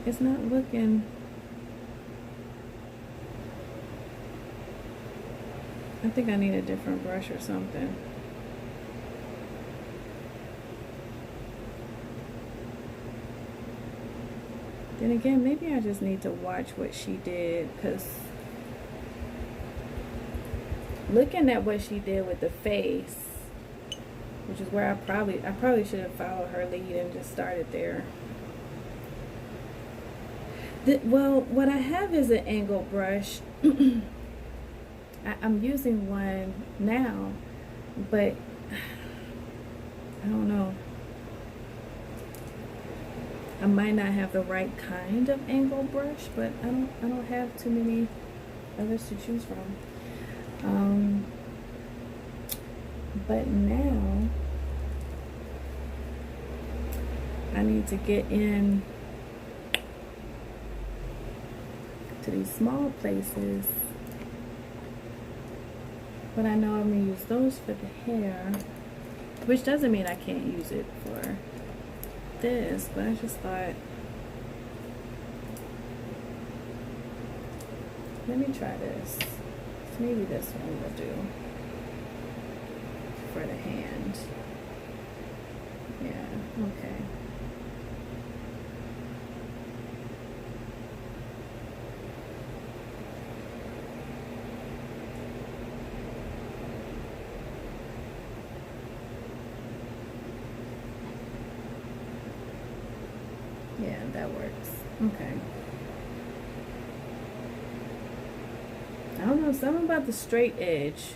It's not looking. I think I need a different brush or something. Then again, maybe I just need to watch what she did, because looking at what she did with the face, which is where I probably should have followed her lead and just started there. Well, what I have is an angle brush. I'm using one now, but I don't know. I might not have the right kind of angle brush, but I don't have too many others to choose from. But now I need to get in to these small places, but I know I'm gonna use those for the hair, which doesn't mean I can't use it for this, but I just thought, let me try this. Maybe this one will do for the hand. Yeah, okay. Yeah, that works. Okay. I don't know, something about the straight edge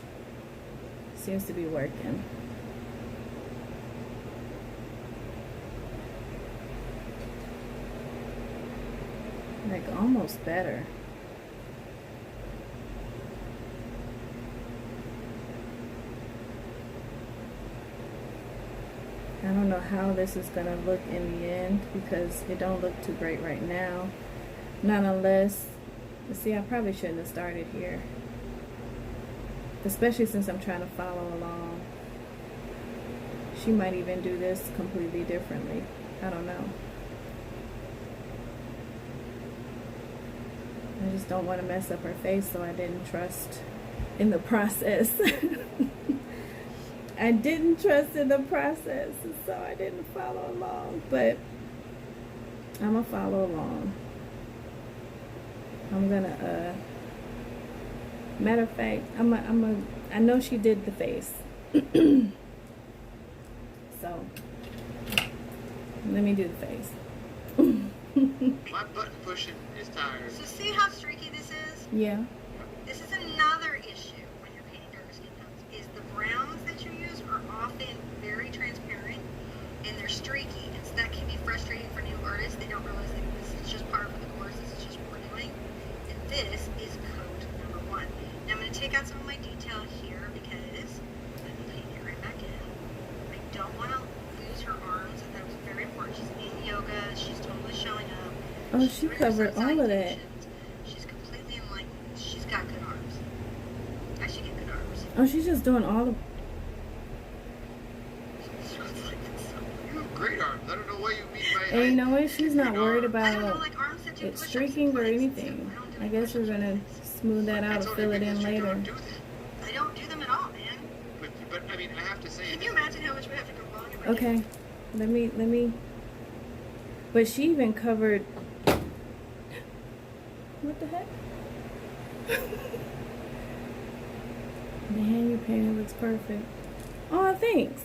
seems to be working. Like almost better. I don't know how this is gonna look in the end, because it don't look too great right now. Not unless, see, I probably shouldn't have started here, especially since I'm trying to follow along. She might even do this completely differently. I don't know. I just don't want to mess up her face, so I didn't trust in the process. I didn't trust in the process, so I didn't follow along, but I'm gonna follow along. I'm gonna, matter of fact, I know she did the face. So, let me do the face. My button pushing is tired. So see how streaky this is? Yeah. This is another issue when you're painting darker skin tones, is the browns that you use are often very transparent and they're streaky, and so that can be frustrating for new artists. They don't realize that this is just part of the course, this is just what we're doing. And this is code number 1. Now I'm going to take out some of my detail here because Oh, she's she 3% covered all of that. citations. She's completely enlightened. She's got good arms. I should get good arms. Oh, she's just doing all the. You have great arms. I don't know why you mean by. And you know what? She's not worried I don't know, about like arms that do it push-ups streaking and or planks and anything. stuff. don't do I any guess we're push-ups and gonna planks. smooth that out That's or only fill it because in you later. don't do them. I don't do them at all, man. But I mean, I have to say. Can you imagine how much would have to go wrong if I Okay, didn't? let me. But she even covered. What the heck? The hand you painted looks perfect. Oh, thanks.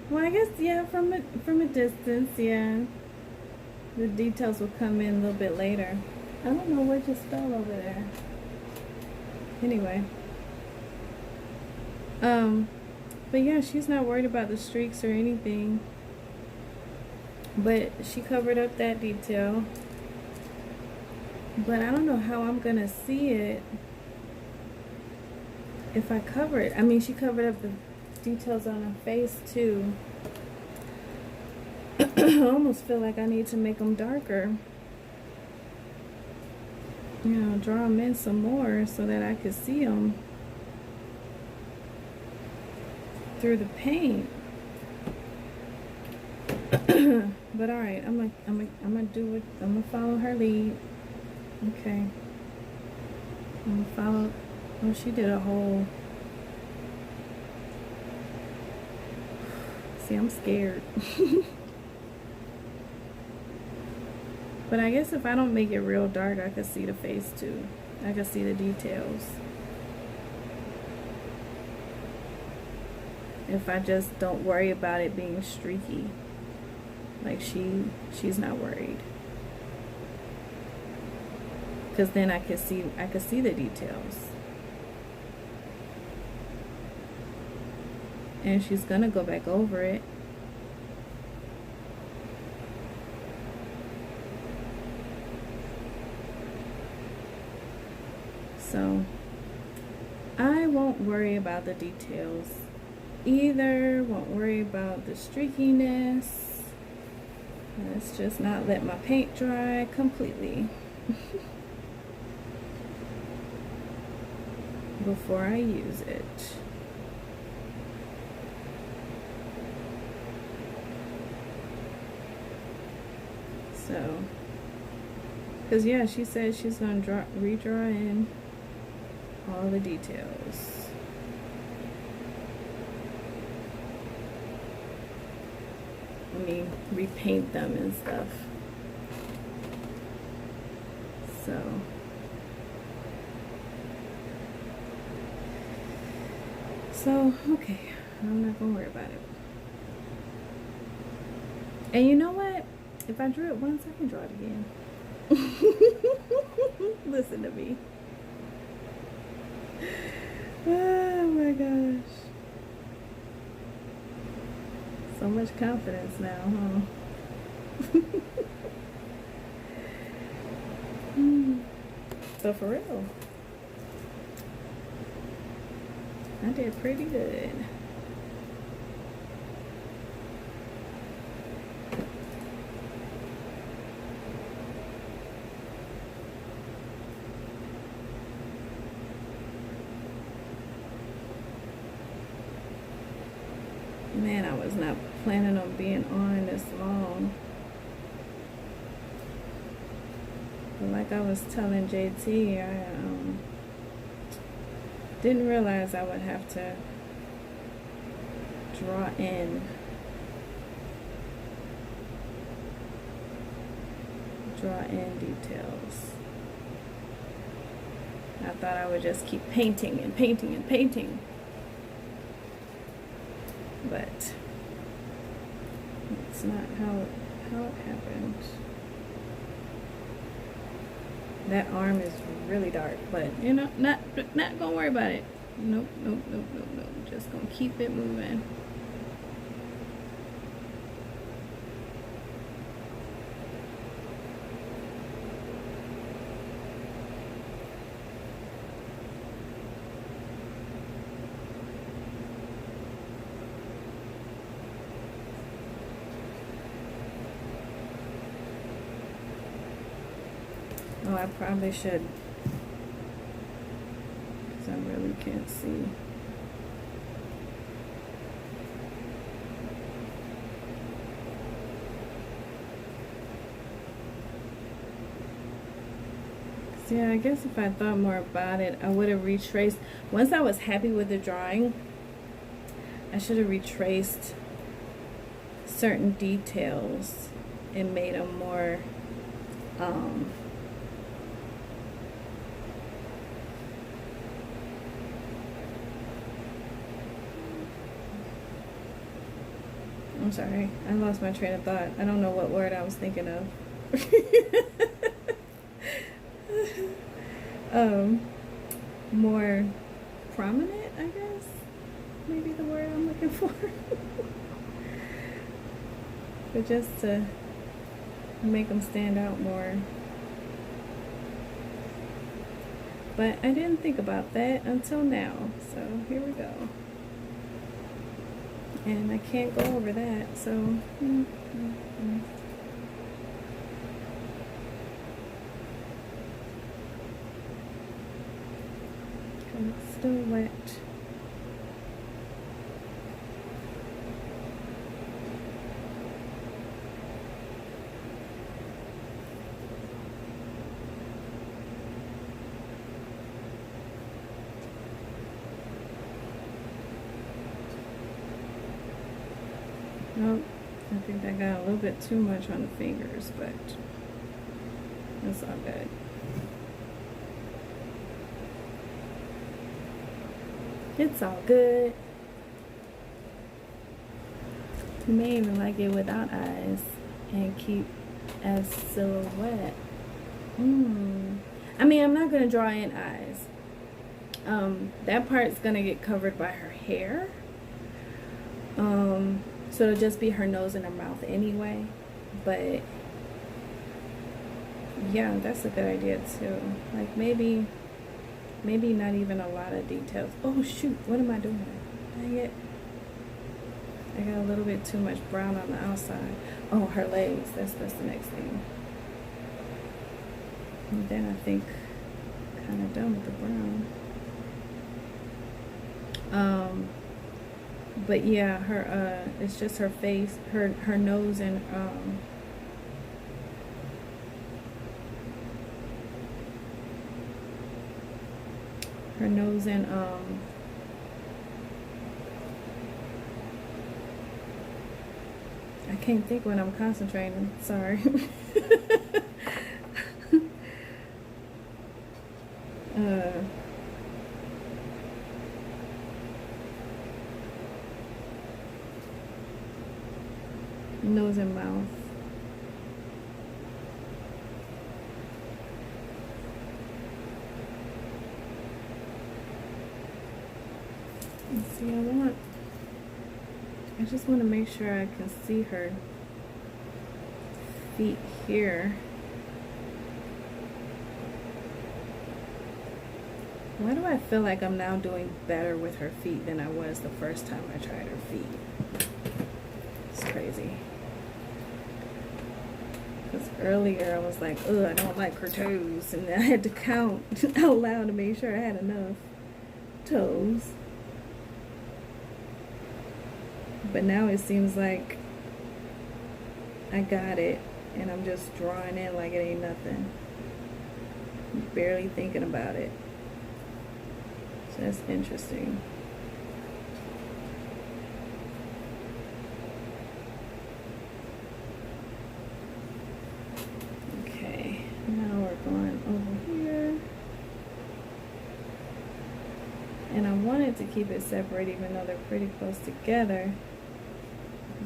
Well, I guess yeah, from a distance, yeah. The details will come in a little bit later. I don't know what just fell over there. Anyway. But yeah, she's not worried about the streaks or anything. But she covered up that detail. But I don't know how I'm gonna see it if I cover it. I mean, she covered up the details on her face too. I almost feel like I need to make them darker. You know, draw them in some more so that I could see them through the paint. But all right, I'm gonna do it. I'm gonna follow her lead. Okay. I'm gonna follow. Oh, she did a whole. See, I'm scared. But I guess if I don't make it real dark, I can see the face too. I can see the details. If I just don't worry about it being streaky. Like she's not worried. Because then I could see the details. And she's gonna go back over it. So I won't worry about the details either. Won't worry about the streakiness. Let's just not let my paint dry completely before I use it. So, because yeah, she said she's going to redraw in all the details. I mean, repaint them and stuff. So, okay, I'm not gonna worry about it. And you know what? If I drew it once, I can draw it again. Listen to me. Oh my gosh. So much confidence now, huh? So for real, I did pretty good. Man, I was not planning on being on this long. But like I was telling JT, I didn't realize I would have to draw in details. I thought I would just keep painting and painting and painting. But it's not how it happened. That arm is really dark, but you know, not gonna worry about it. Nope. Just gonna keep it moving. I probably should, because I really can't see. Yeah, I guess if I thought more about it, I would have retraced. Once I was happy with the drawing, I should have retraced certain details and made them more I'm sorry, I lost my train of thought. I don't know what word I was thinking of. More prominent, I guess, maybe the word I'm looking for. But just to make them stand out more. But I didn't think about that until now, so here we go. And I can't go over that, so it's still wet. Nope, I think I got a little bit too much on the fingers, but it's all good. It's all good. You may even like it without eyes and keep as silhouette. I mean, I'm not gonna draw in eyes. That part's gonna get covered by her hair. So it'll just be her nose and her mouth anyway. But yeah, that's a good idea too. Like maybe not even a lot of details. Oh shoot, what am I doing? Dang it. I got a little bit too much brown on the outside. Oh, her legs, that's the next thing. And then I think kind of done with the brown. But yeah, her it's just her face, her nose and her nose and I can't think when I'm concentrating, sorry. Nose and mouth. Let's see, I just want to make sure I can see her feet here. Why do I feel like I'm now doing better with her feet than I was the first time I tried her feet? It's crazy. Because earlier I was like, ugh, I don't like her toes. And I had to count out loud to make sure I had enough toes. But now it seems like I got it. And I'm just drawing in like it ain't nothing. Barely thinking about it. So that's interesting. Okay, now we're going over here. And I wanted to keep it separate even though they're pretty close together,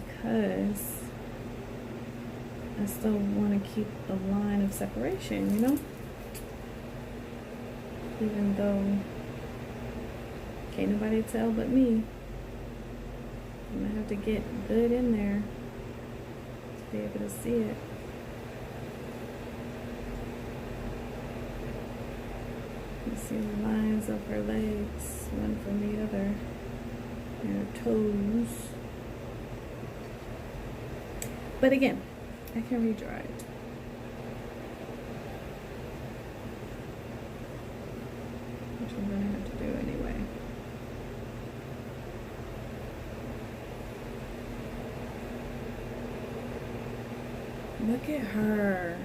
because I still want to keep a line of separation, you know? Even though can't nobody tell but me. I'm gonna have to get good in there to be able to see it. You see the lines of her legs, one from the other, and her toes. But again, I can redraw it. which I'm gonna have to do anyway. Look at her.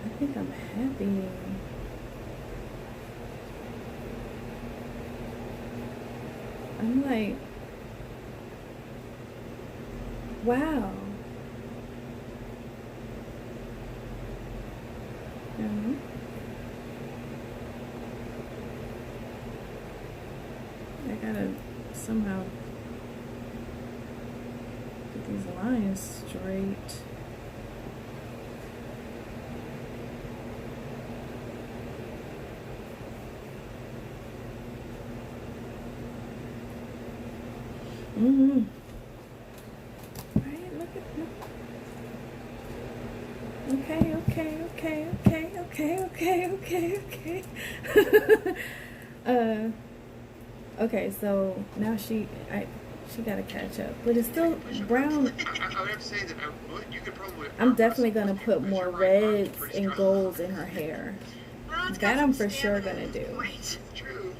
I think I'm happy. I'm like, wow. Mhm. I gotta somehow get these lines straight. Mm-hmm. Right, look at that. Okay. Okay, so now she gotta catch up, but it's still brown. I would have to say that you could probably. I'm definitely gonna put more reds and golds in her hair. Well, it's That got I'm some for sure stamina gonna at this do. point. True.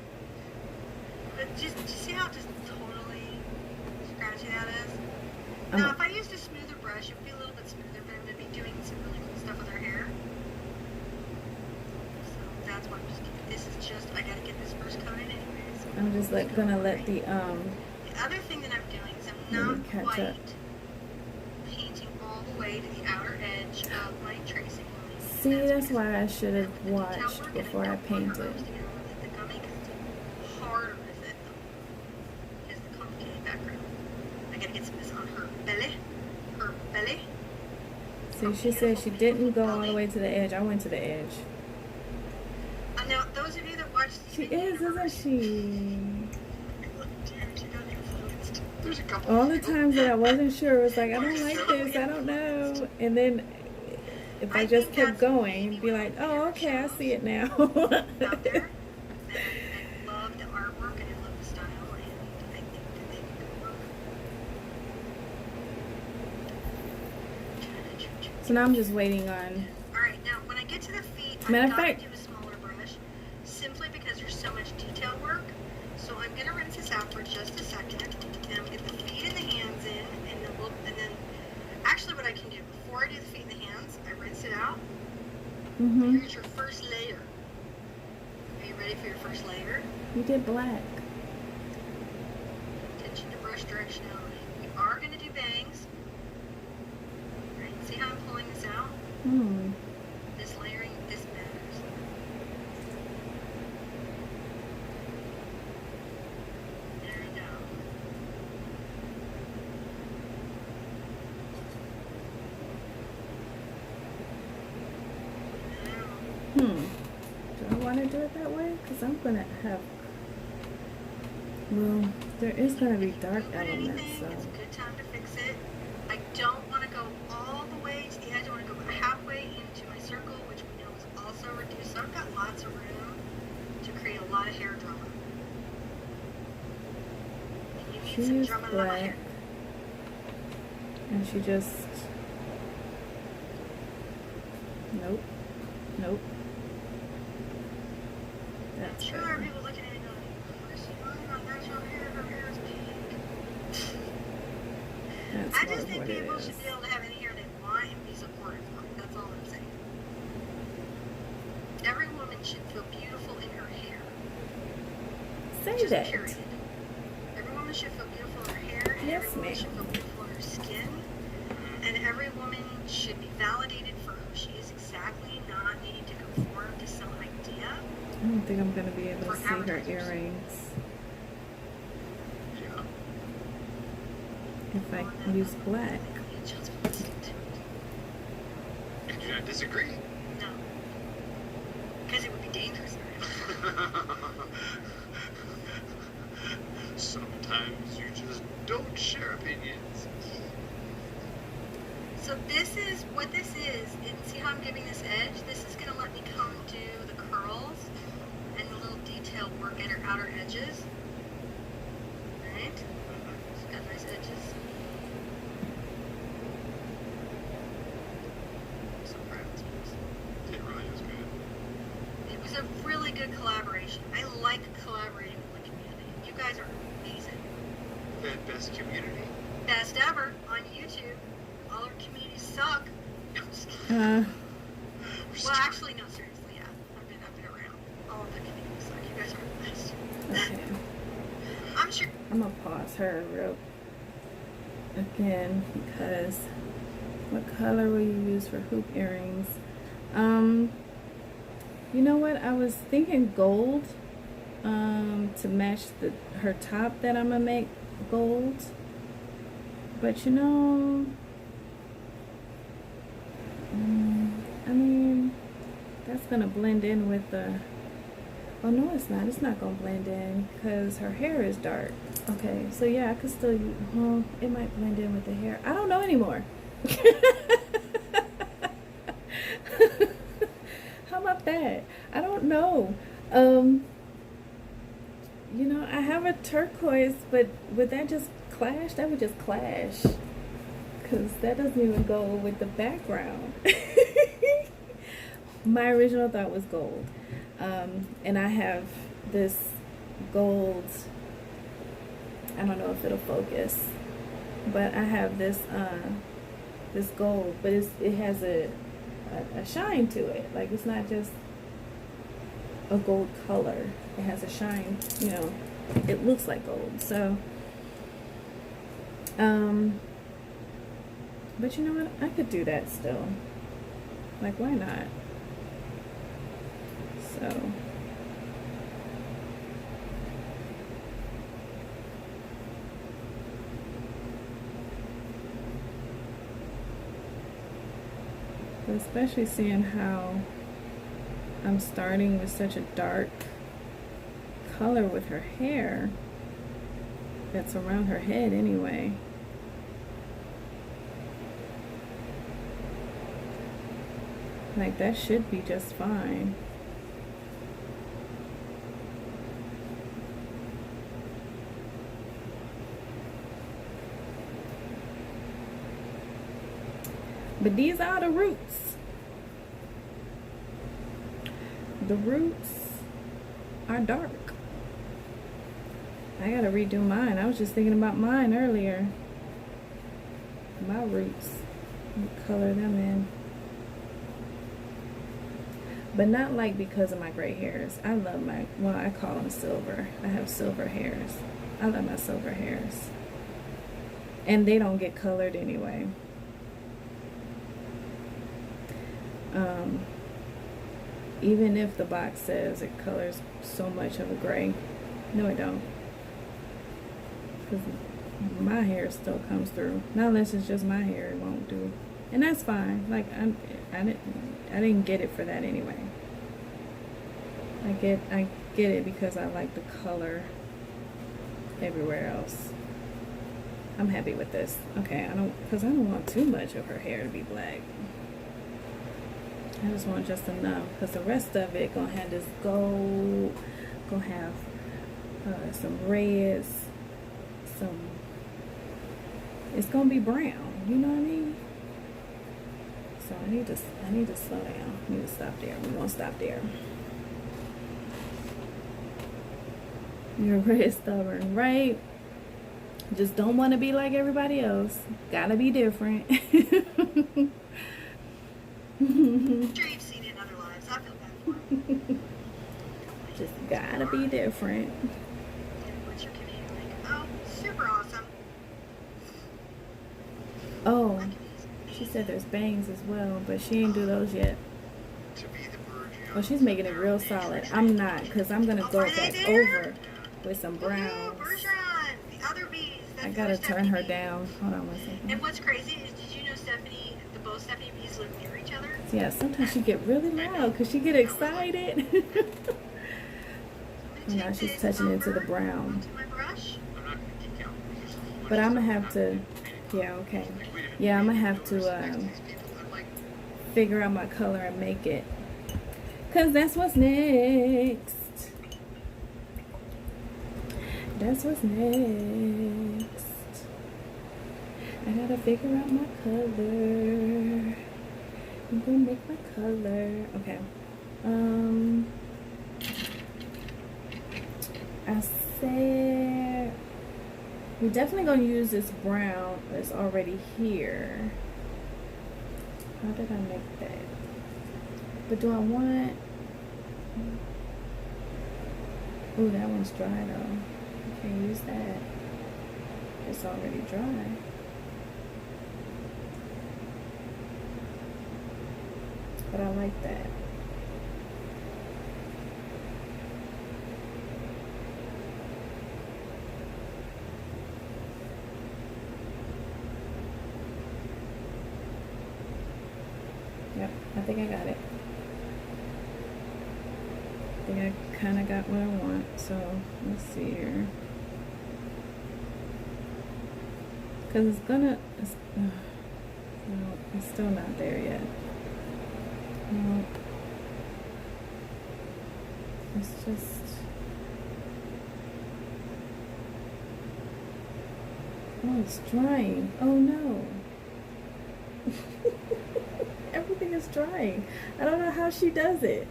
But just see how just totally scratchy that is? I'm- Now, if I used a smoother brush, it would be a little bit smoother, but I'm going to be doing some really cool stuff with her hair. So that's why I'm just keeping, this is just, I got to get this first coat in anyway. So I'm just gonna let the The other thing that I'm doing is I'm Let me not catch quite up. painting all the way to the outer edge of my tracing line. see. That's because why I should have the detail watched work, and before I don't want her painted. arms to get a little bit the gummy because it's harder with it though. Is the complicated background. I gotta get some of this on her belly. Her belly. See, she said she didn't go all the way to the edge. I went to the edge. Now, those of you that watch She Steven is, isn't Universe, she? she got influenced. There's a couple. All the people- times that I wasn't sure, it was like, I don't like this, I don't know. And then if I just kept going, be like, oh, okay, I see it now. Out there. And I love the artwork and I love the style and I think that they can go well. So now I'm just waiting on. Alright, now when I get to the feet, Matter I've of got fact- to do a smaller brush simply because there's so much detail work. So I'm going to rinse this out for just a second and I'm going to get the feet and the hands in and then actually what I can do before I do the feet and the hands, I rinse it out. Mm-hmm. Here's your first layer. Are you ready for your first layer? You did black. Attention to brush directionality. We are going to do bangs. Right? See how I'm pulling this out? Hmm. This layering, this matters. There we go. Now, Hmm. Do I want to do it that way? Because I'm going to have. Well, there is going to be dark If you elements, anything, so. it's a good time to fix it. I don't want to go all the way to the edge. I want to go halfway into my circle, which we know is also reduced. So I've got lots of room to create a lot of hair drama. And you need She some used drama in black. my hair. And she just. Nope. Nope. I'm That's sure there are better. people looking at me going, where's she going on natural hair? Her hair is pink. That's I more just of think what it people is. should be able to have any hair they want and be supportive of it. That's all I'm saying. Every woman should feel beautiful in her hair. Say Just that. period. Every woman should feel beautiful in her hair, and Yes, every woman ma'am. should feel beautiful in her skin. And every woman should be validated for who she is exactly, not needing to conform to some idea. I don't think I'm going to be able to For see her advertisers. earrings Yeah. if I use black. I do not disagree. No. Because it would be dangerous. Sometimes you just don't share opinions. So this is what this is. And see how I'm giving this edge? This is going to let me come do the curls and the little detail work at her outer edges. Right? She's got nice edges. I'm so proud of this piece. It really is good. really good collaboration. I like collaborating with the community. You guys are amazing. The best community. Best ever on YouTube. All our communities suck. No, I'm just kidding. Well, actually, no, seriously, yeah. I've been around. All of the communities suck. You guys are the best. Okay. I'm sure. I'm gonna pause her real again because what color will you use for hoop earrings? You know what? I was thinking gold to match her top that I'm gonna make gold. But you know, I mean, that's gonna blend in with the. Oh no, it's not. It's not gonna blend in because her hair is dark. Okay, so yeah, I could still use. Well, it might blend in with the hair. I don't know anymore. How about that? I don't know. You know, I have a turquoise, but would that just clash? That would just clash. Because that doesn't even go with the background. My original thought was gold. And I have this gold, I don't know if it'll focus, but I have this this gold, but it has a shine to it. Like, it's not just a gold color. It has a shine, you know, it looks like gold. So, but you know what? I could do that still. Like, why not? So, especially seeing how I'm starting with such a dark color with her hair that's around her head anyway. Like, that should be just fine. But these are the roots. The roots are dark. I gotta redo mine. I was just thinking about mine earlier. My roots. Color them in. But not like because of my gray hairs. I love my, well, I call them silver. I have silver hairs. I love my silver hairs. And they don't get colored anyway. Even if the box says it colors so much of a gray, no, it don't. Because my hair still comes through. Not unless it's just my hair, it won't do. And that's fine. Like, I didn't get it for that anyway. I get it because I like the color everywhere else. I'm happy with this. Okay, because I don't want too much of her hair to be black. I just want just enough, because the rest of it gonna have this gold, gonna have some reds, it's gonna be brown. You know what I mean? So I need to slow down. I need to stop there. We're gonna stop there. You're very stubborn, right? Just don't want to be like everybody else. Gotta be different. I'm sure you've seen it in other lives. I feel bad for them. Just gotta be different. What's your community like? Oh, super awesome. Oh, My she said there's bangs as well, but she ain't do those yet. To be the bird, you know, Oh, she's making it real solid. I'm not, because I'm gonna go back over with some browns. Bergeron, the other bees. I That's gotta the turn her Stephanie down. Hold on one bees. second. And what's crazy is, did you know Stephanie, both Stephanie bees live near each other? Yeah, sometimes she get really loud because she get excited. I'm Now gonna she's take touching this into the umber brown. onto my brush. I'm not gonna geek out. But I'm gonna have to, yeah, okay. Yeah, I'm gonna have to figure out my color and make it. Because that's what's next. That's what's next. I gotta figure out my color. I'm gonna make my color. Okay. I said we're definitely gonna use this brown that's already here. How did I make that? But do I want? Ooh, that one's dry though. I can't use that. It's already dry. But I like that. Yep, I think I got it. I think I kind of got what I want. So let's see here. Because it's gonna, no, it's still not there yet. No, it's just, oh, it's drying. Oh no. Everything is drying. I don't know how she does it.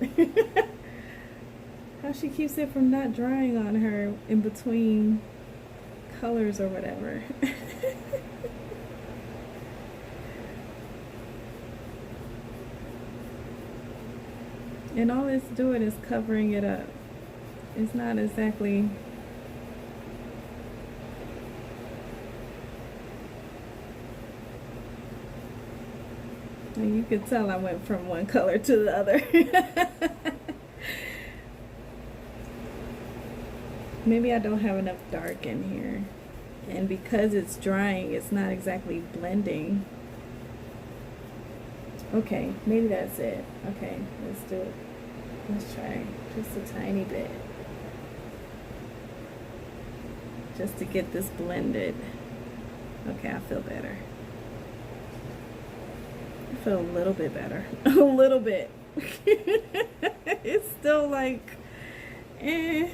How she keeps it from not drying on her in between colors or whatever. And all it's doing is covering it up. It's not exactly. And you could tell I went from one color to the other. Maybe I don't have enough dark in here. And because it's drying, it's not exactly blending. Okay, maybe that's it. Okay, let's do it. Let's try just a tiny bit. Just to get this blended. Okay, I feel better. I feel a little bit better. A little bit. It's still like, eh.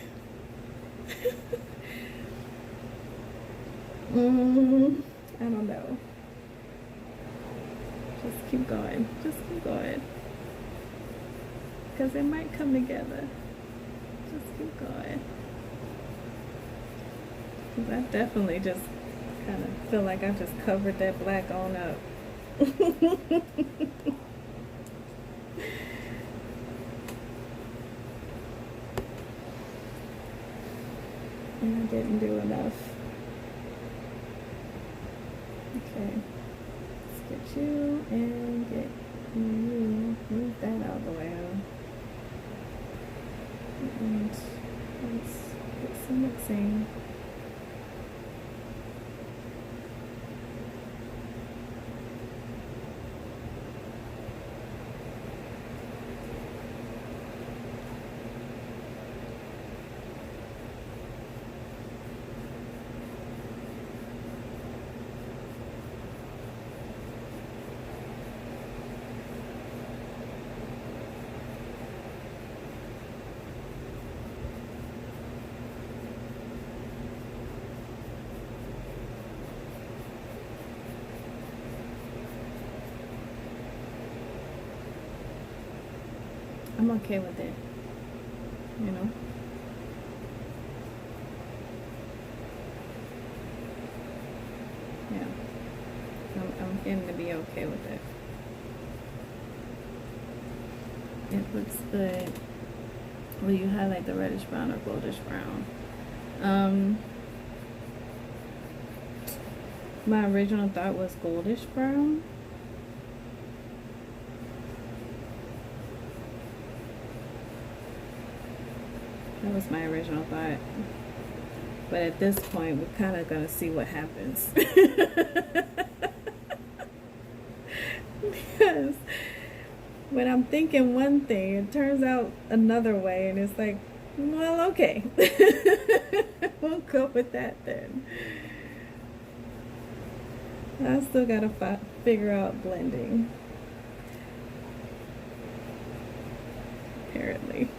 I don't know. Just keep going. Just keep going. Because it might come together. Just keep going. Because I definitely just kind of feel like I just covered that black on up. And I didn't do enough. Okay. Let's get you and get you. Move that out of the way. And let's get some mixing. I'm okay with it, you know. Yeah, I'm getting to be okay with it. It looks good. Will you highlight the reddish brown or goldish brown? My original thought was goldish brown. That was my original thought. But at this point, we're kind of going to see what happens. Because when I'm thinking one thing, it turns out another way. And it's like, well, okay. We'll go with that then. I still got to figure out blending. Apparently.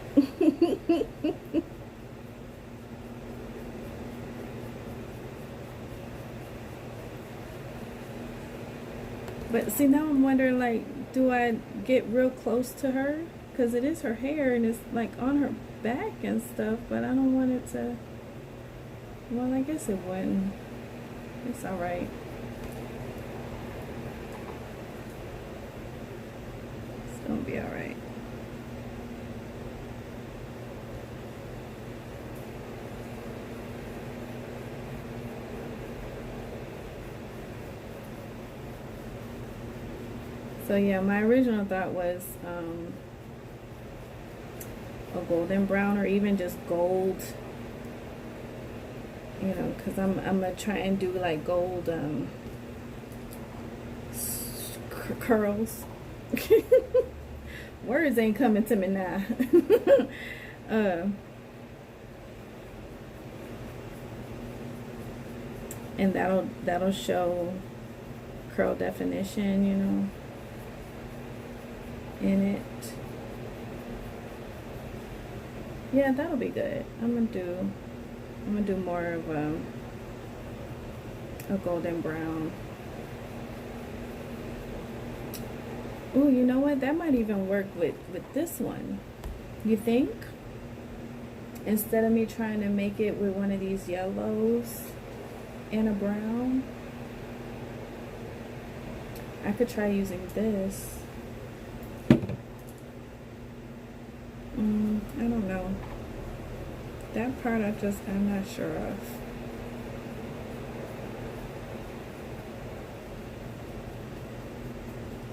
But see, now I'm wondering, like, do I get real close to her? Because it is her hair and it's like on her back and stuff, but I don't want it to Well, I guess it wouldn't. It's alright. It's gonna be alright. So yeah, my original thought was a golden brown or even just gold, you know, because I'm gonna try and do like gold curls. Words ain't coming to me now. And that'll show curl definition, you know, in it. Yeah, that'll be good. I'm gonna do more of a golden brown. Ooh, you know what? That might even work with this one. You think? Instead of me trying to make it with one of these yellows and a brown, I could try using this. I don't know. That part I'm not sure of.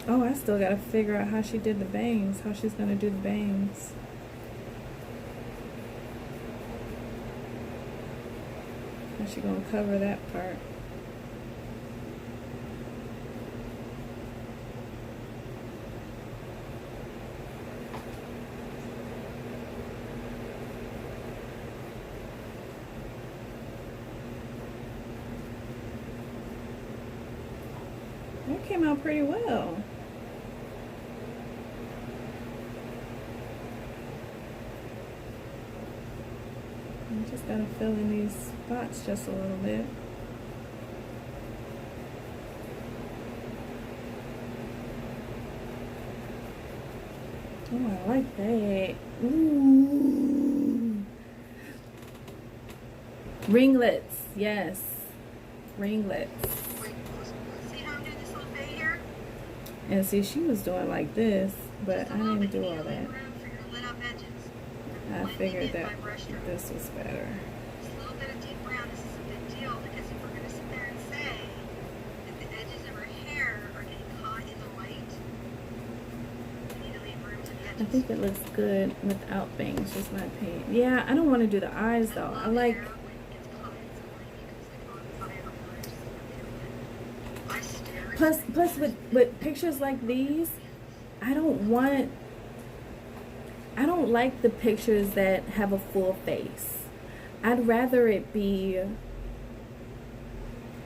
Oh, I still gotta figure out how she did the bangs, how she's gonna do the bangs. How she gonna cover that part. That came out pretty well. I just gotta fill in these spots just a little bit. Oh, I like that. Ooh. Ringlets, yes. Ringlets. Wait, see how I'm doing this little fade here? And see, she was doing like this, but Just a I little didn't bit. do You need all a that. little room for your lit up edges. I Blending figured in that my brush stroke. this was better. Just a little bit of deep brown. This is a big deal because if we're going to sit there and say that the edges of her hair are getting caught in the light, we need to leave room to the edges. I think it looks good without bangs, just my opinion. Yeah, I don't want to do the eyes though. I love like, hair when it gets caught in some light because like on fire or just feeling it. I stare at plus with pictures like these, I don't like the pictures that have a full face. I'd rather it be,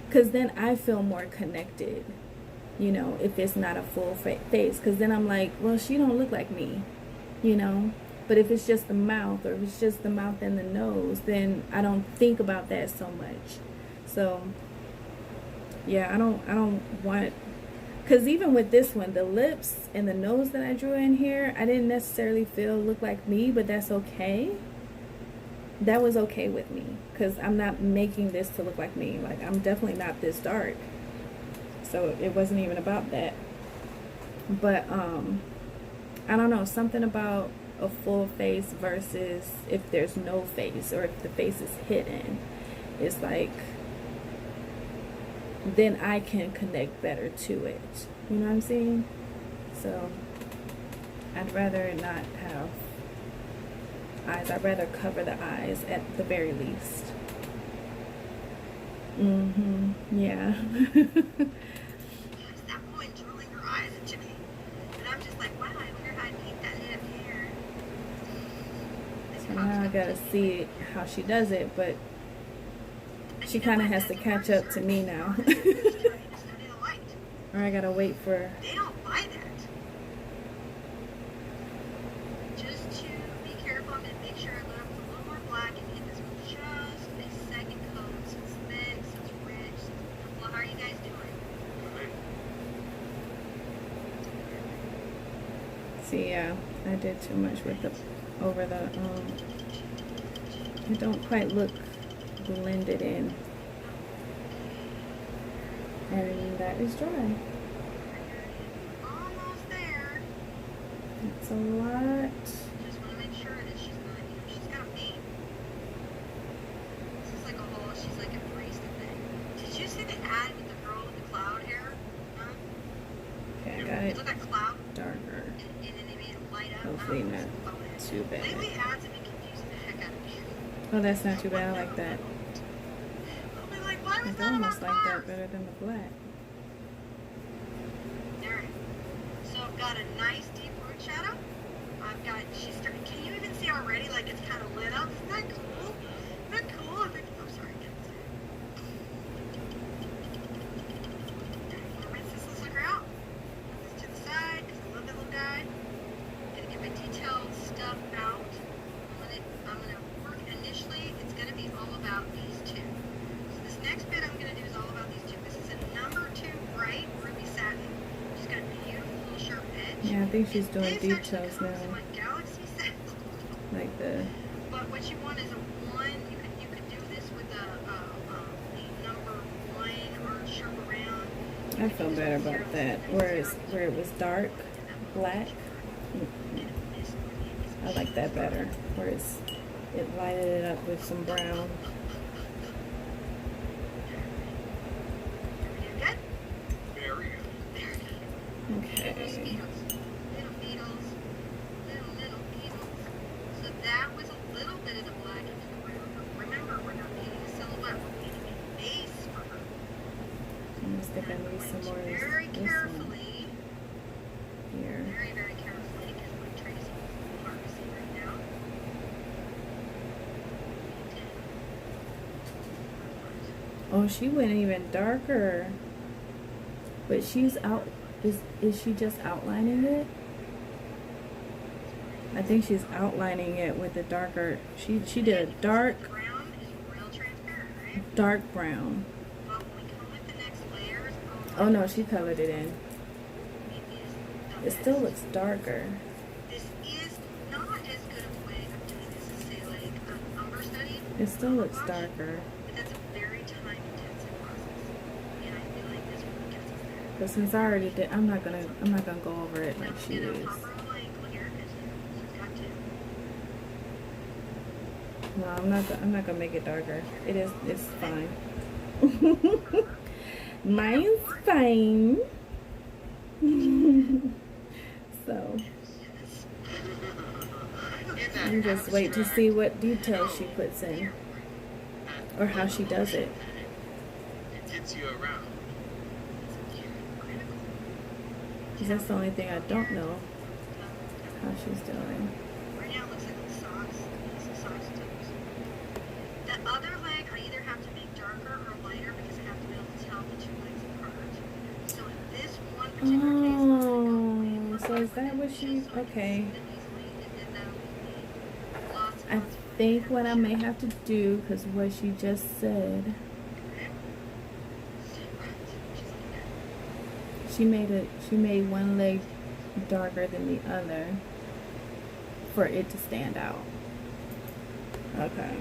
because then I feel more connected, you know, if it's not a full face, because then I'm like, well, she don't look like me, you know. But if it's just the mouth, or if it's just the mouth and the nose, then I don't think about that so much. So yeah, I don't want, because even with this one, the lips and the nose that I drew in here, I didn't necessarily feel look like me, but that's okay. That was okay with me, because I'm not making this to look like me. Like, I'm definitely not this dark. So it wasn't even about that. But I don't know, something about a full face versus if there's no face, or if the face is hidden. It's like, then I can connect better to it. You know what I'm saying? So I'd rather not have eyes. I'd rather cover the eyes at the very least. Yeah. There's that woman drilling her eyes into me. And I'm just like, wow, I wonder how I'd paint that lit up hair. So now I gotta see how she does it, but she kind of has to catch up to me now. Or I gotta wait for. They don't buy that. Just to be careful and make sure I lit up with a little more black and hit this with just a second coat so it's thick, so it's rich. Well, how are you guys doing? See, yeah, I did too much with the over the. It don't quite look blend it in. And that is dry. Almost there. It's a lot. Just want to make sure that she's not, she's got a faint. This is like a whole, she's like embraced the thing. Did you see the ad with the girl with the cloud hair? Huh? Okay, I got It it looked like cloud, darker. and then they made it light up. Hopefully not too bad. Lately, ads have been confusing the heck out of me. Oh, that's not too bad. I like that. I'll be like, why was I that on my almost like that cars? better than the black. There. So I've got a nice deep root shadow. I've got, she's starting, can you even see already, like it's kind of lit up? Isn't that cool? Isn't that cool? I think, oh, sorry, I can't see it. I'm gonna rinse this little sucker out. Put this to the side, because I love that little guy. Gonna get my detailed stuff out. I'm gonna work initially, it's gonna be all about these two. So this next bit I'm gonna do is all about these two. This is a number 2 bright ruby satin. She's got a beautiful little sharp edge. Yeah, I think she's And doing this actually details comes in now. my Galaxy set. Like the, But what you want is a 1. You could do this with a number 1 or sharp around. I feel better about that. Where it was dark, black. I like that better. Where it lighted it up with some brown. Good? Very good. There it is. Okay. Little beetles. Little beetles. So that was a little bit of the black into the brown. But remember, we're not painting a silhouette. We're painting a base for her. I'm gonna stick I need some more of this Very one carefully. here. Very, very carefully, because my trace is hard to see right now. Oh, she went even darker. But she's out. Is she just outlining it? I think she's outlining it with a darker. She did a dark The brown is real transparent, right? dark brown. But when we come with the next layers, Oh no, she colored it in. it is the It still best. looks darker. This is not as good of a way of doing this as, say, like an umber study. It still looks Wash, darker. But that's a very time-intensive process. And I feel like this one gets us there. But since I already did, I'm not gonna go over it like she And is. I'll pop her a little ankle here, because she's got to. No, I'm not gonna make it darker. It's fine. Mine's fine. So I'm just wait to see what details she puts in or how she does it. It gets you around. 'Cause that's the only thing I don't know how she's doing. Right now it looks like the socks. It's the socks toes. The other leg I either have to make darker or lighter because I have to be able to tell the two legs apart. So in this one particular case, I'm gonna go Oh, so is that what she? so I can Okay. see them easily, and then that'll be lots and I lots of think room. what I may have to do, because what she just said, she made one leg darker than the other for it to stand out. Okay,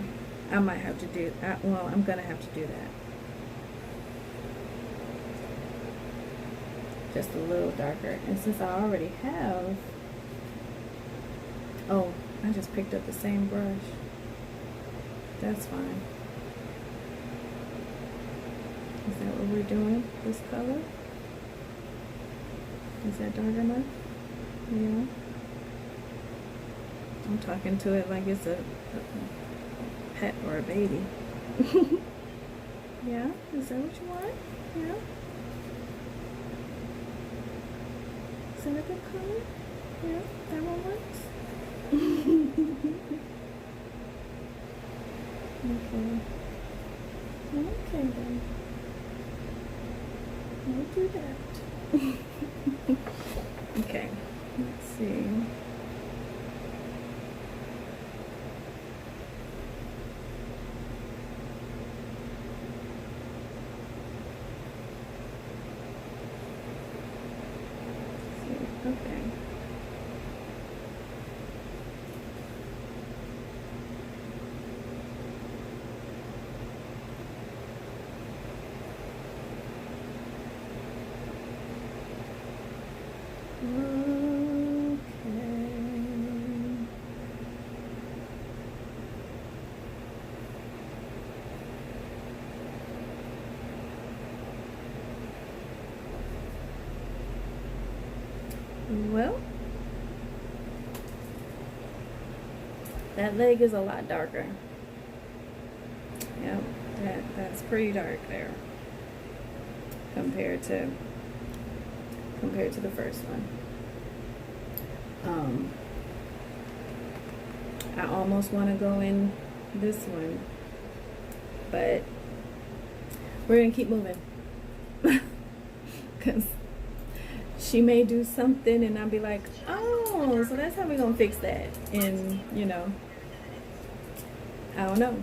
I might have to do. Well, I'm gonna have to do that. Just a little darker, and since I already have, oh, I just picked up the same brush. That's fine. Is that what we're doing? This color? Is that dark enough? Yeah. I'm talking to it like it's a pet or a baby. Yeah? Is that what you want? Yeah? Is that a good color? Yeah? That one works? Okay. Okay then. We'll do that. Okay, let's see. Okay. That leg is a lot darker. Yep, that's pretty dark there compared to the first one. I almost want to go in this one, but we're gonna keep moving because she may do something and I'll be like, oh, so that's how we're gonna fix that. And I don't know.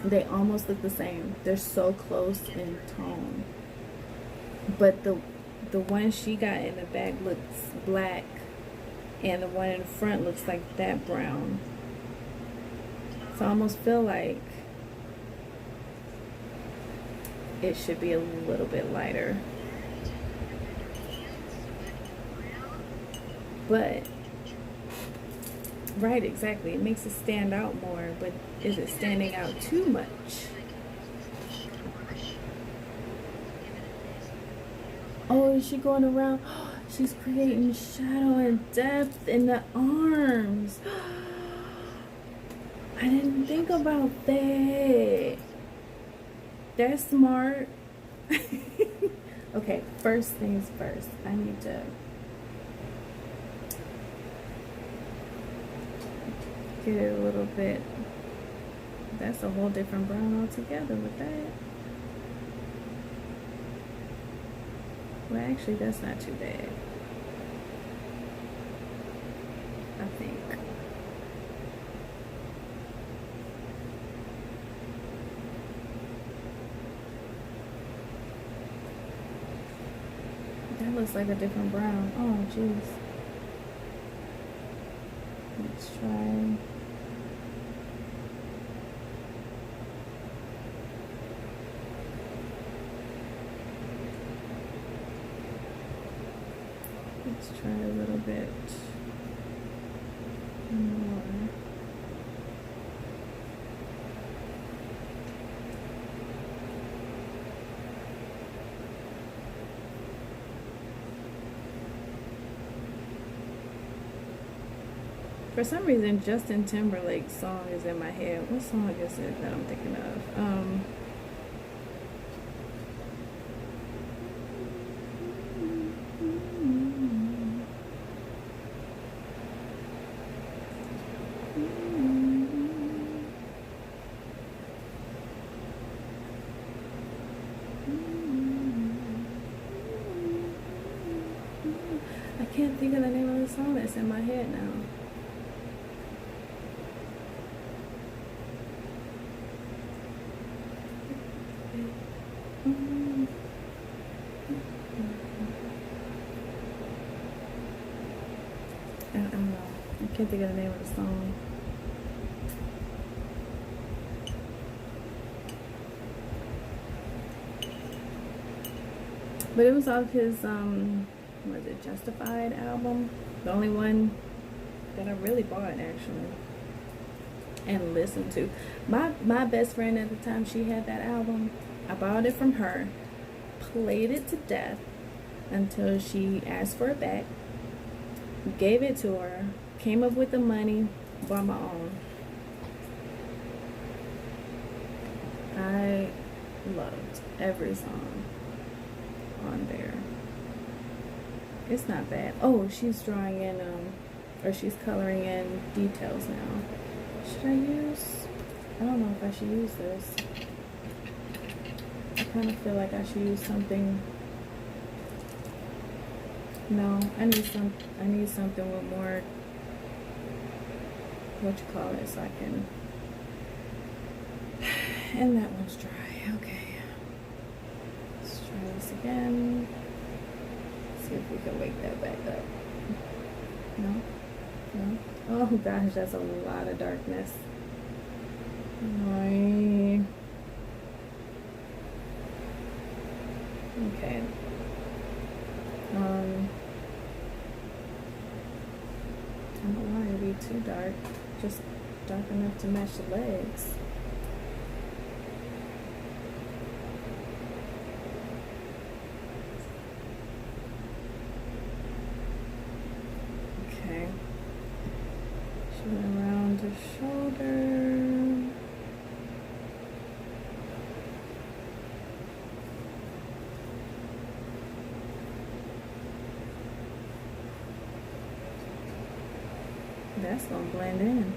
They almost look the same. They're so close in tone, but the one she got in the back looks black, and the one in front looks like that brown. So I almost feel like it should be a little bit lighter. But, right, exactly. It makes it stand out more, but is it standing out too much? Oh, is she going around? She's creating shadow and depth in the arms. I didn't think about that. That's smart. Okay, first things first. I need to get it a little bit. That's a whole different brown altogether with that. Well, actually, that's not too bad, I think. That looks like a different brown. Oh, jeez. Let's try. Let's try a little bit more. For some reason, Justin Timberlake's song is in my head. What song is it that I'm thinking of? I can't think of the name of the song that's in my head now. I don't know. I can't think of the name of the song. But it was off his was it Justified album? The only one that I really bought actually and listened to. My best friend at the time, she had that album. I bought it from her, played it to death until she asked for it back, gave it to her, came up with the money, bought my own. I loved every song on there. It's not bad. Oh, she's drawing in or she's coloring in details now. Should I use, I don't know if I should use this. I kind of feel like I should use something. No, I need something with more, what you call it, so I can, and that one's dry. Okay, let's try this again. See if we can wake that back up. No. Oh gosh, that's a lot of darkness. Annoying. Okay. I don't want it to be too dark. Just dark enough to match the legs. She went around the shoulder. That's gonna blend in.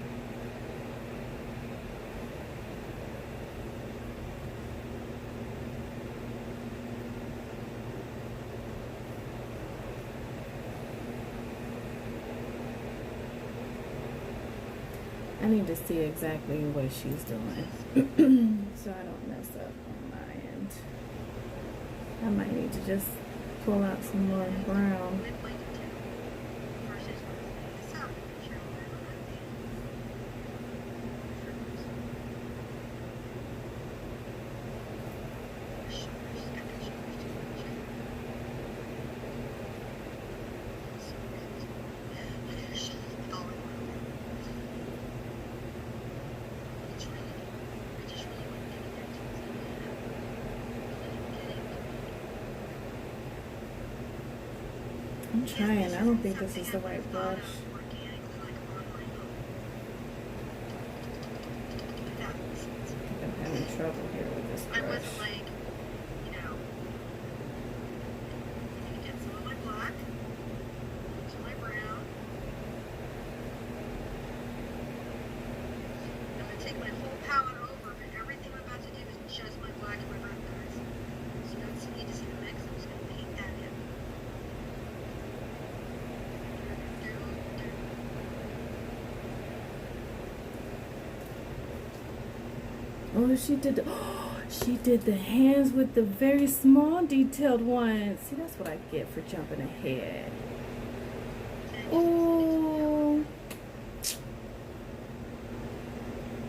I need to see exactly what she's doing so I don't mess up on my end. I might need to just pull out some more brown. I'm trying. I don't think this is the right brush. I think I'm having trouble here with this I was brush. like, you know, I'm gonna get some of my black, some of my brown. I'm gonna take my whole palette over, and everything I'm about to do is just my black and my brown, guys. So you don't need to see the mix. I'm just gonna paint that in. Oh, she did. Oh, she did the hands with the very small detailed ones. See, that's what I get for jumping ahead. Oh,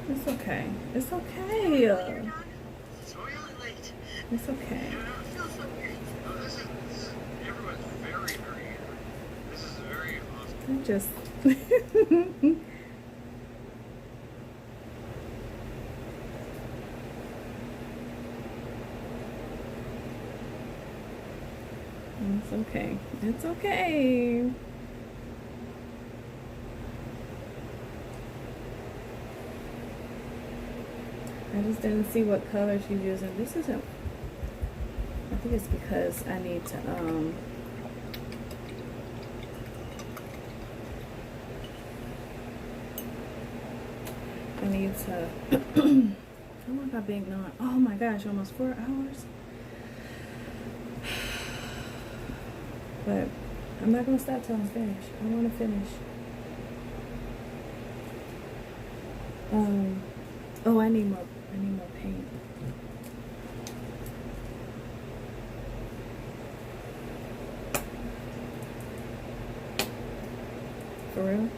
it's okay. It's okay. You're done? It's really late. It's okay. You know, it feels so weird. No, this is everyone's very, very angry. This is very awesome. I just. It's okay. It's okay. I just didn't see what color she's using. This isn't. I think it's because I need to I need to. How long have I been on? Oh my gosh, almost 4 hours. But I'm not gonna stop till I'm finished. I want to finish. Oh, I need more paint. For real?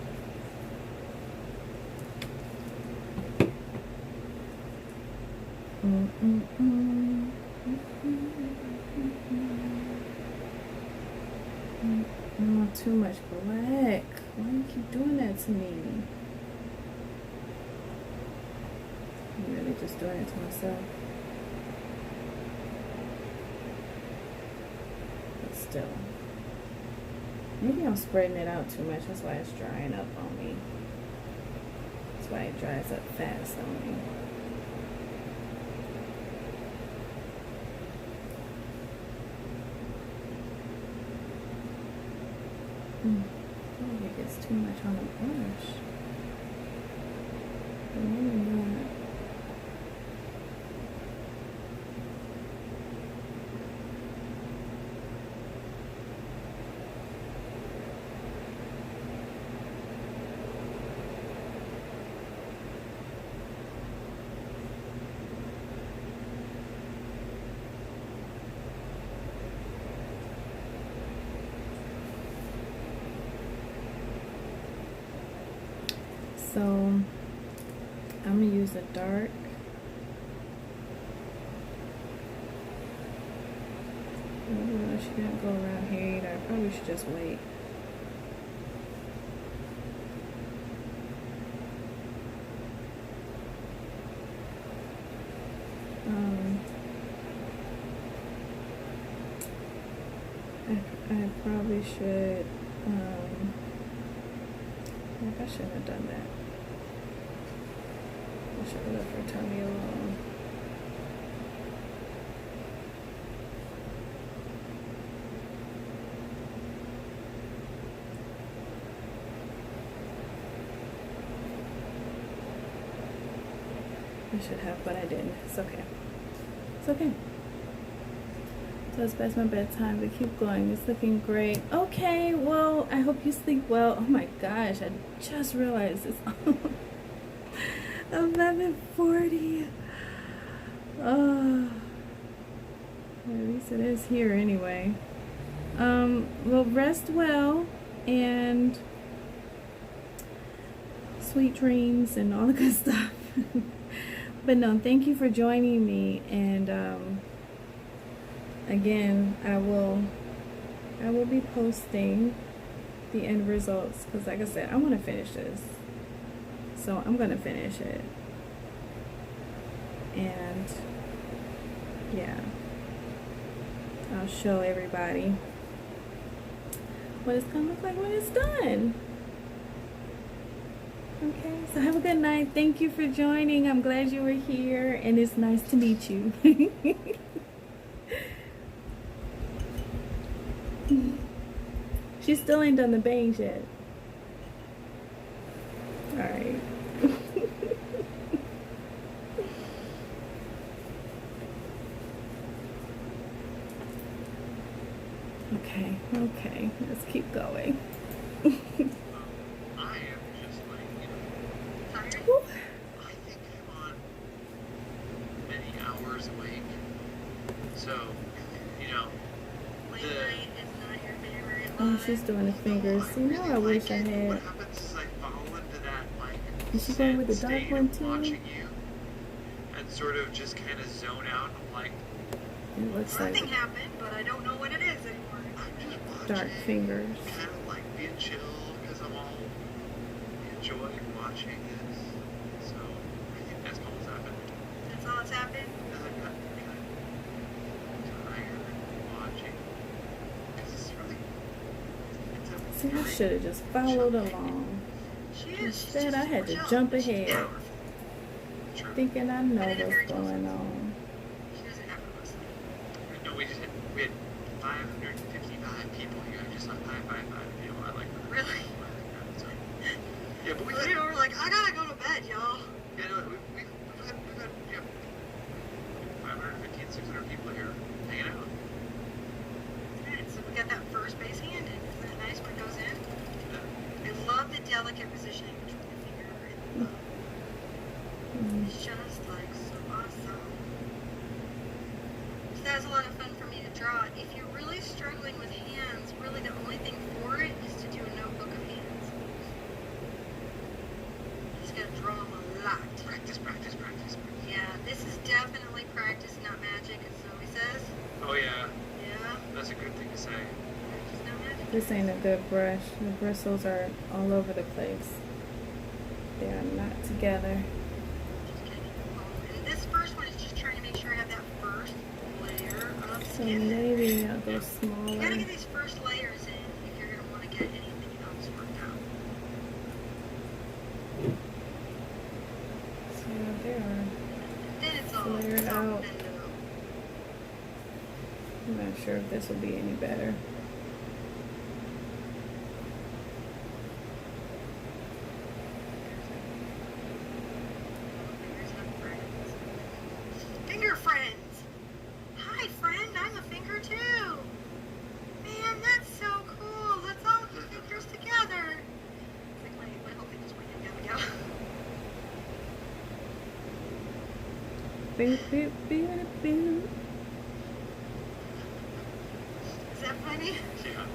Not too much black. Why do you keep doing that to me? I'm really just doing it to myself. But still. Maybe I'm spreading it out too much. That's why it's drying up on me. That's why it dries up fast on me. I don't think it's too much on the brush. But maybe not. So I'm gonna use a dark. Oh, she didn't go around here either. I probably should just wait. I probably should Like, I shouldn't have done that. I should have left her tummy alone. I should have, but I didn't. It's okay. It's okay. So it's past my bedtime, but keep going. It's looking great. Okay, well, I hope you sleep well. Oh my gosh, I just realized it's 11:40. Oh, at least it is here anyway. Well, rest well and sweet dreams and all the good stuff. But no, thank you for joining me, and again, I will be posting the end results, because like I said, I want to finish this, so I'm gonna finish it, and yeah, I'll show everybody what it's gonna look like when it's done. Okay, so have a good night. Thank you for joining. I'm glad you were here, and it's nice to meet you. She still ain't done the bangs yet. Alright. Okay, let's keep going. I am just like, Tired? Whew. I think I'm on many hours awake. So, Late the- night is not your favorite. Oh, she's doing the fingers. See, now I wish I What had. happens is I fall into that, like, Is she going with the zen dark state one of too? watching you and sort of just kind of zone out. I'm like, It looks like Nothing happened, but I don't know what it is anymore. I'm just watching. dark fingers. Kind of like being chill because I'm all enjoying watching this. So I think that's all that's happened. That's all that's happened. Because I got kind of tired watching. Because it's really. It's a See, I very should have just followed along. She is. She's Instead, just I had to chill. jump She's ahead, powerful. true. thinking I know I did a very what's close going one. on. She doesn't have to listen. No, we had 555 people here. I just saw 555. I like that. Really? I like that. So, yeah, but we've We had, were like, I gotta go to bed, y'all. yeah, no, we've had 550 and 600 people here hanging out. Alright, so we got that first base hand in. Isn't that nice when it goes in? Yeah. I love the delicate positioning between the finger and the thumb. Mm. It's just like so awesome. So that was a lot of fun for me to draw. If you're really struggling with hands, really the only thing for it is to do a notebook of hands. You just gotta draw them a lot. Practice, practice, practice, practice. Yeah, this is definitely practice, not magic, as Zoe says. Oh, yeah. Yeah, That's a good thing to say. practice, not magic. This ain't a good brush. The bristles are all over the place. They are not together. Just gonna keep it going. And this first one is just trying to make sure I have that first layer of So skin. maybe I'll go You gotta smaller. get these first layers in if you're gonna want to get anything else worked out. So there are. Then it's all Layer it out. bendo. I'm not sure if this will be any better. Fingers have friends. Finger friends! Hi friend, I'm a finger too! Man, that's so cool! Let's all put fingers together! It's like my whole thing is waiting down go. Boop, boop, boop, boop. Is that funny? Yeah.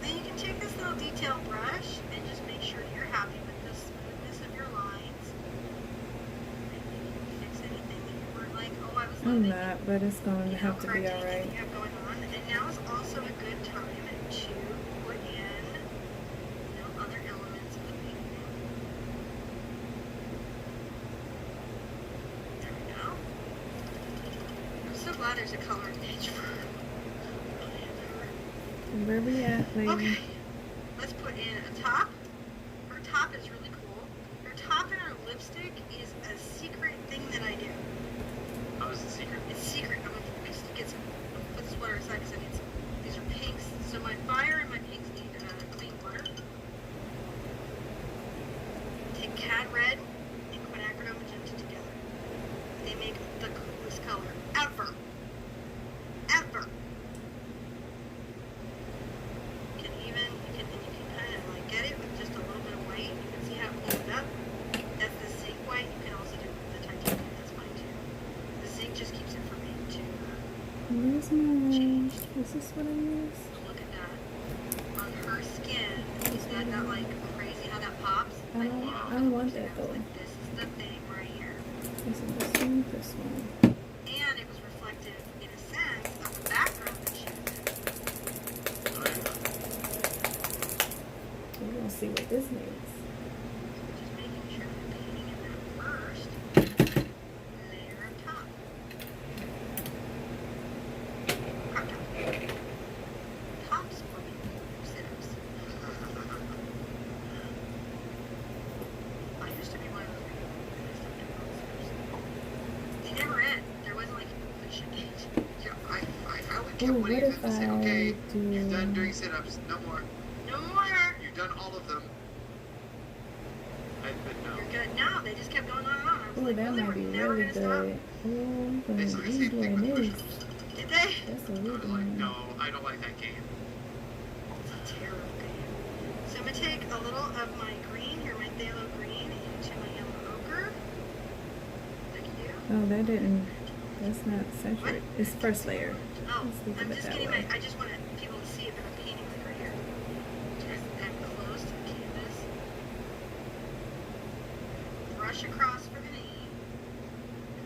Then you can take this little detail brush and just make sure that you're happy with the smoothness of your lines. And you can fix anything that you were like, oh, I was I'm loving not, but it's going to have to be correct anything alright. that you have going on. And now is also a good time to put in, other elements of the painting. There we go. I'm so glad there's a colored page for Where we at, lady? Okay, let's put in a top. Her top red and quinacridone magenta together. They make the coolest color ever. Ever. You can kind of like get it with just a little bit of white. You can see how it pulls it up. That's the zinc white. You can also do the titanium. That's fine too. The zinc just keeps it from being too Where's my... changed. Is this what I use? Look at that. On her skin, is that not like crazy how that pops? I don't want that though. Like, this is the thing right here. Is it this one? This one. And it was reflective, in a sense, of the background that she was in. We're gonna see what this means. Just making sure we're painting in that first layer of top. Crop top. Tops for me. Sit-ups. I used to be one of those people who stopped doing all the sit-ups. They never end. There wasn't like a completion date. Yeah, I finally Oh, kept what winning if them to say, okay, I you're done do... doing sit-ups, no more. No more. You've done all of them. But no. You're good. No, they just kept going on and on. I was Oh, like, that well, they might were be never really going to stop. good. Oh, I'm gonna Basically the be same thing doing with this. push-ups. Did they? That's what I we're was like, doing. no, I don't like that game. It's a terrible game. So I'm going to take a little of my green, your my phthalo green, into my yellow ochre. Like you. Oh, that didn't... That's not saturated. What? It's first layer. Oh, Let's think I'm of it just that getting way. I just want people to see it, but I'm painting like right here. Just that close to the canvas. Brush across for the knee.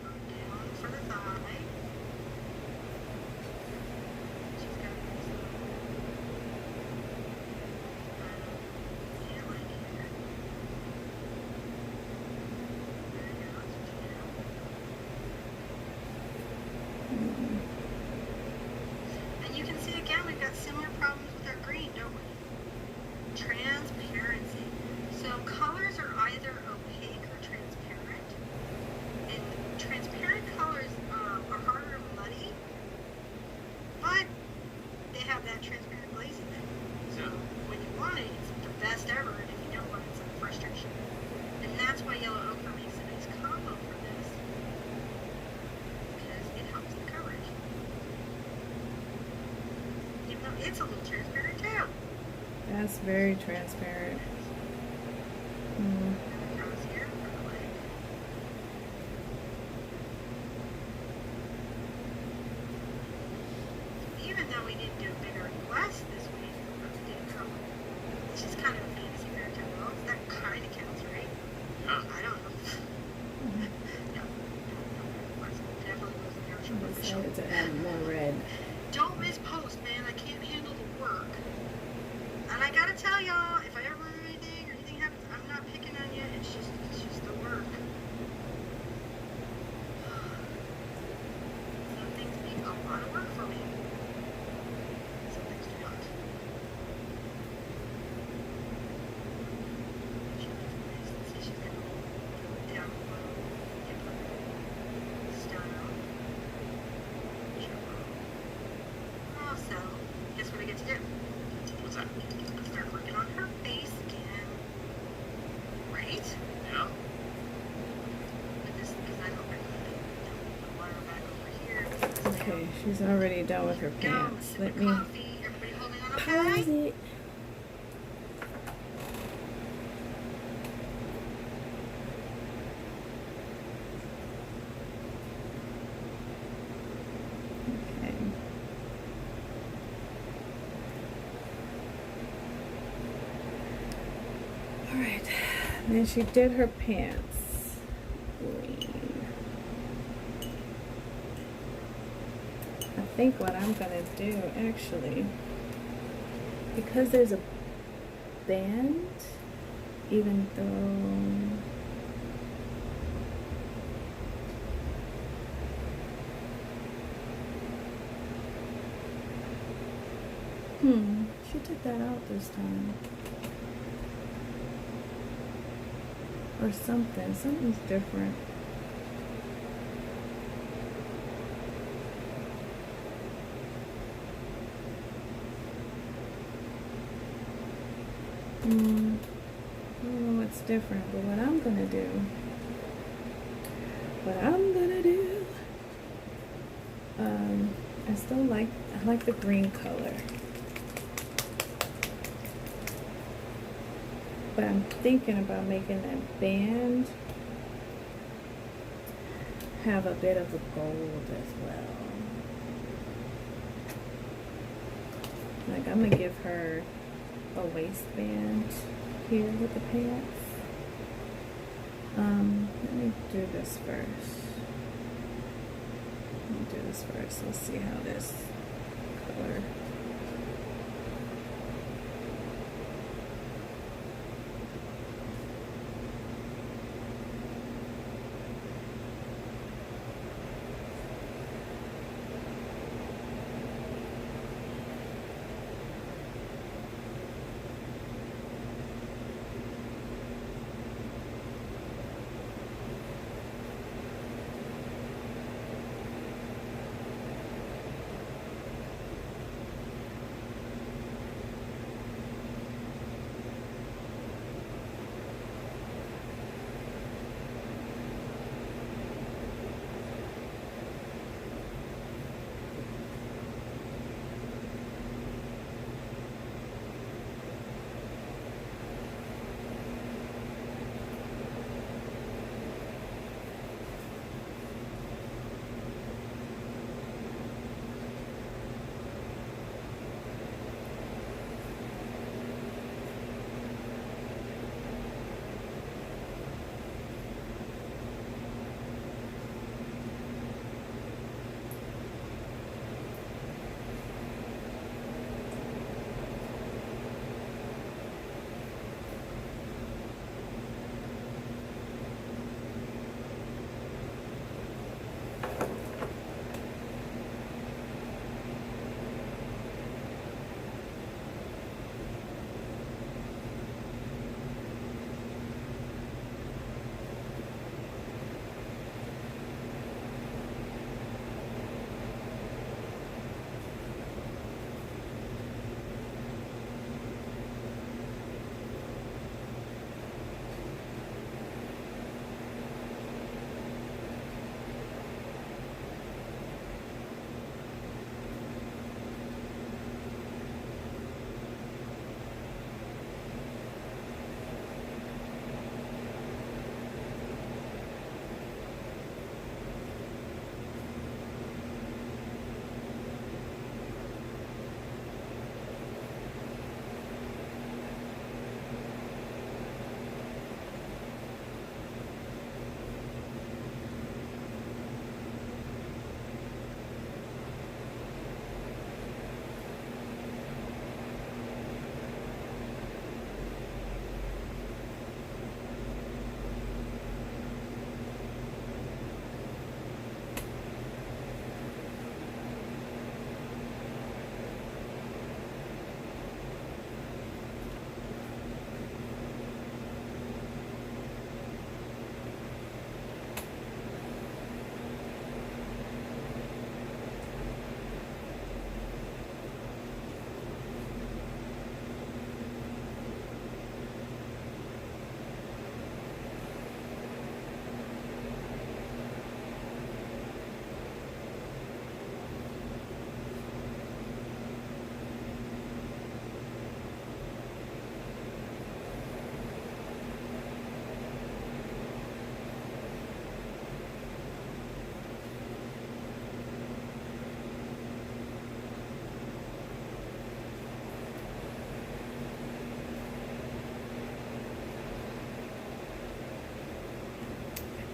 Come down for the thigh. She's got this little, tan line here. There you go, that's what you do. Mm. And you can see again, we've got similar problems with our green, don't we? Transparency. So colors are either opaque or transparent. And transparent colors are harder to muddy, but they have that transparent glaze in them. So Yeah. when you want it, it's the best ever, and if you don't want it, it's like frustration. And that's why yellow ochre makes a nice combo for this, because it helps the coverage. Even though it's a little transparent too. That's very transparent. Mm. And across here for the leg. Even though we didn't do a bigger request this week, it didn't come. It's just kind of a fantasy fairy tale world. That kind of counts, right? Yeah. I don't know. No. Definitely wasn't your I show. decided to add more red. Don't miss post, man. I can't handle the work. And I gotta tell y'all, if I ever run anything or anything happens, I'm not picking on you. It's just the work. Some things make a lot of work for me. Some things do not. She looks nice. Let's see, she's got a little down below. Style. So, guess what I get to do? What's that? Start working on her face again. Right? Yeah. With this, because I don't wire back over here. This is Okay, she's already done with her Go, pants. sip Let of me coffee. Everybody holding on pause okay? it. Okay. All right. Then she did her pants. Green. I think what I'm gonna do actually, because there's a band, even though she took that out this time. Or something. Something's different. I don't know what's it's different. But what I'm gonna do, I still like, I like the green color. But I'm thinking about making that band have a bit of a gold as well. Like, I'm gonna give her a waistband here with the pants. Let me do this first. Let's see how this color.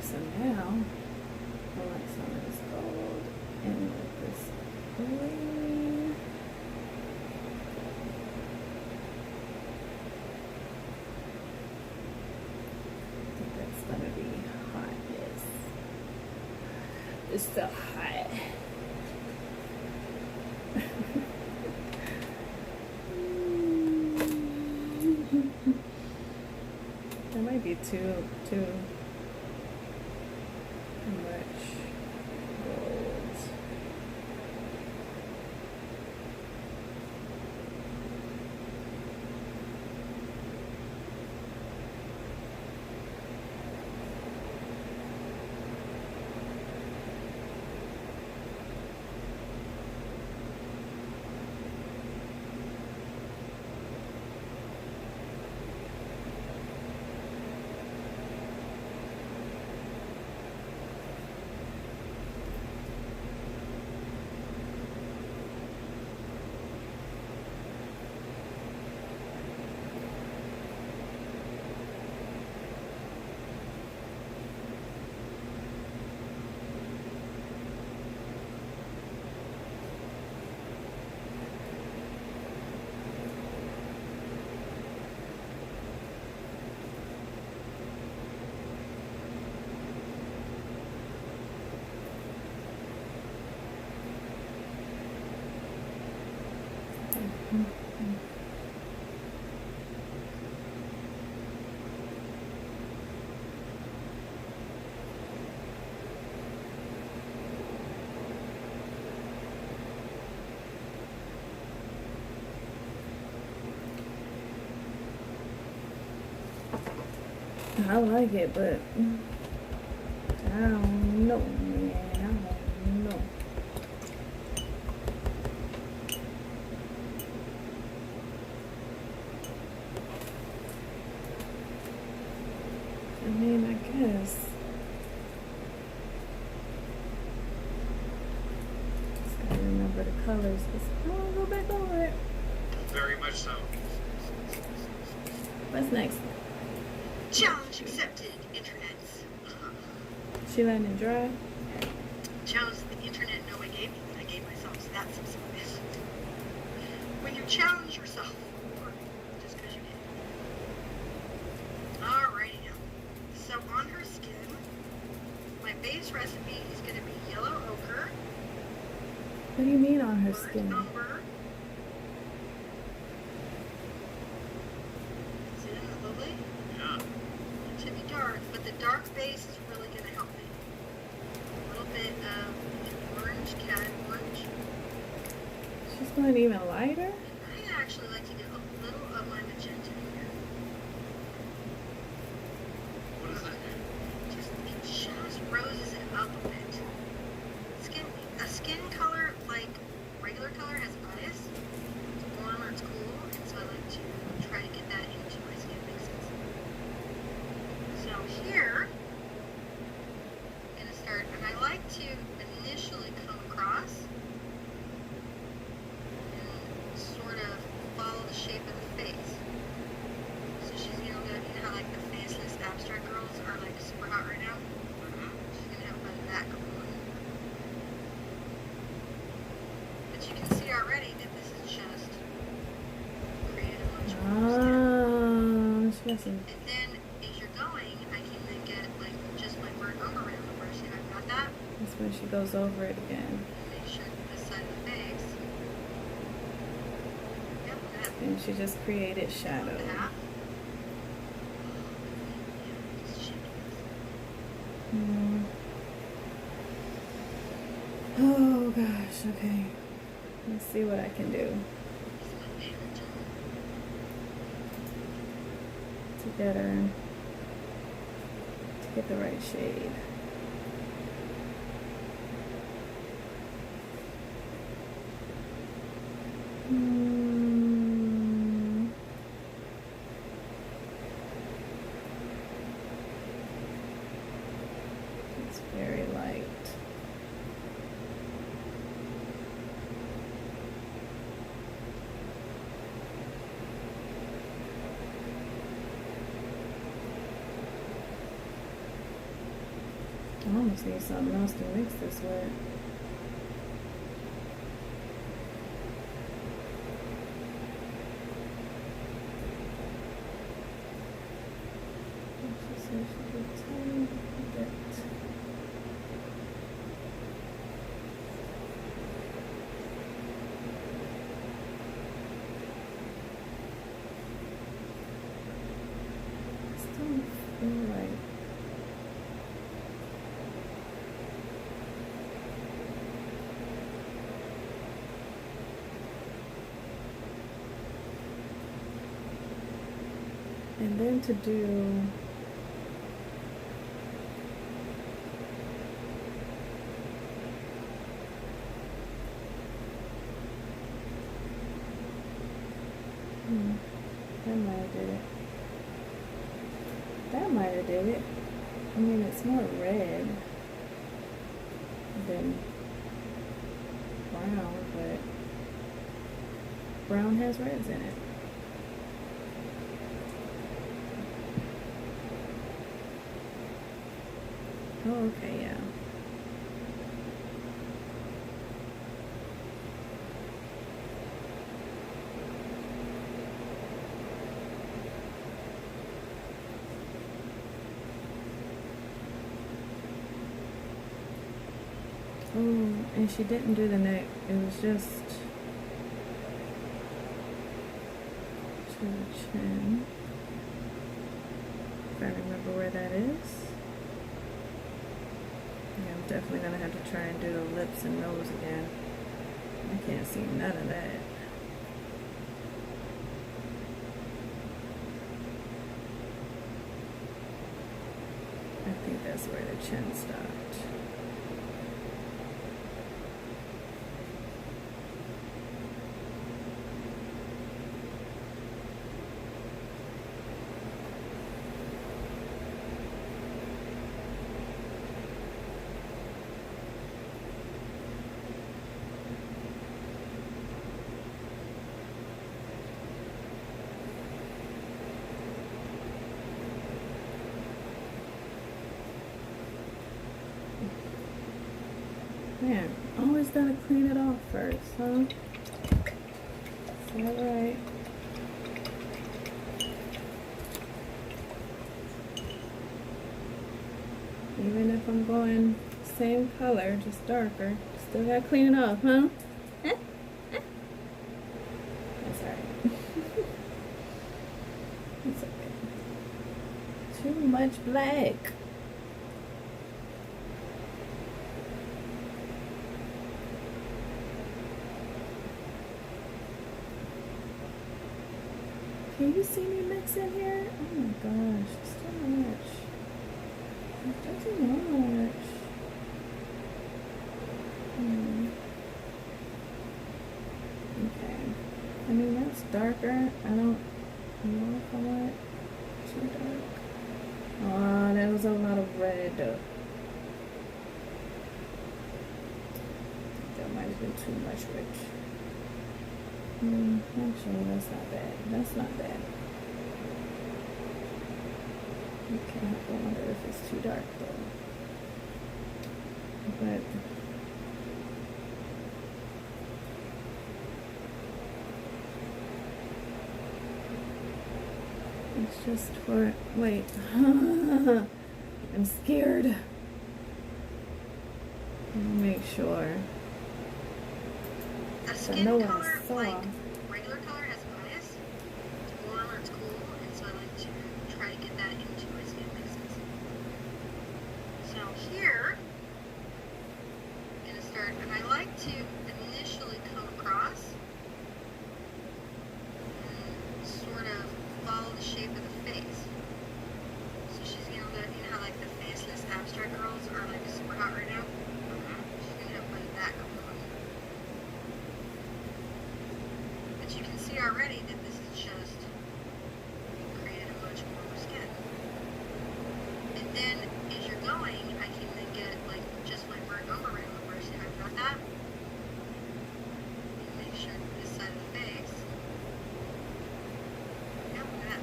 So now, I want some of this gold and with this green. I think that's gonna be hot, yes. It's so hot. That might be too much gold. I like it, but I don't know, man. I don't know. I mean, I guess. Just gotta remember the colors. 'Cause I wanna go back over it. Very much so. What's next? Challenge accepted, internets. She letting it dry? Challenge the internet no I gave me, I gave myself, so that's some service. When you challenge yourself, or just because you can. Alrighty now. So on her skin, my base recipe is going to be yellow ochre, What do you mean on her burnt skin? umber. Isn't it lovely? Yeah. It should be dark, but the dark base is really going to help me. A little bit of orange, cat orange. She's going even lighter? I actually like to get a little of my magenta in here. What does that do? It just roses it up a bit. A skin color like regular color has bias. It's warm or it's cool, and so I like to try to get that into my skin mixes. So here, I'm gonna start, and I like to initially come across and sort of follow the shape of the face. So she's you know how like the faceless abstract girls are like super hot right now. Mm-hmm. She's gonna have a bit of that going on. But you can see already that this is just created a much more skin. She got some. And then as you're going, I can then get like just my burnt umber around the brush. See how I got that? That's when she goes over it again. Make sure that this side of the face. Yep, that. And she just created shadow. That. Yeah, just shake this. Mm. Oh gosh, okay. Let's see what I can do It's my favorite tone. to get her to get the right shade. Mm. It's very light. I almost need something else to mix this with. She said she could tiny bit. I still don't feel like. And then to do that might have did it. That might have did it. I mean, it's more red than brown, but brown has reds in it. Oh, okay, yeah. Oh, and she didn't do the neck. It was just to the chin. If I remember where that is. Yeah, I'm definitely gonna have to try and do the lips and nose again. I can't see none of that. think that's where the chin stopped. Man, always gotta clean it off first, huh? It's alright. Even if I'm going same color, just darker, still gotta clean it off, huh? That's alright. It's okay. Too much black. Can you see me mix in here? Oh my gosh, it's too much. It's too much. Okay. I mean, that's darker. I don't know if I want it too dark. Oh, that was a lot of red. That might have been too much rich. Actually, that's not bad. That's not bad. Okay, I wonder if it's too dark though. But it's just for, wait. I'm scared. Let me make sure. A I skin know what I color, saw. like regular color, has bias. It's warm or it's cool, and so I like to try to get that into my skin mixes. So here, I'm gonna start, and I like to initially come across and sort of follow the shape of the face. So she's gonna let, you know how like the faceless abstract girls are like super hot right now? She's gonna have fun with that going on. But you can see already that this is just created a much warmer skin. And then as you're going, I can then get like just my burnt umber around the brush. See how I've got that? And make sure that this side of the face. Yeah, look at that.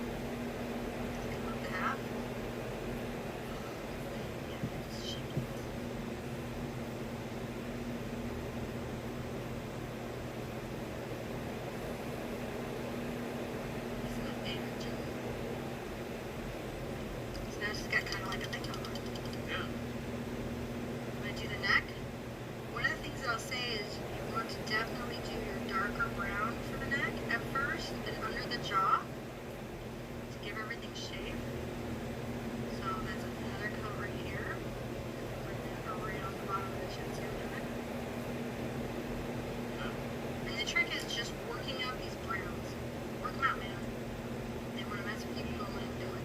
Let's come up to half. Yeah, just shape it. It's my favorite too. So now it's just got kind of like a thing on it. Yeah. When I do the neck, one of the things that I'll say is you want to definitely do your darker brown for the neck at first and under the jaw to give everything shape. So that's another color right here. Bring that right on the bottom of the chin here a minute. And the trick is just working out these browns. Work them out, man. They want to mess with you, you don't let them do it.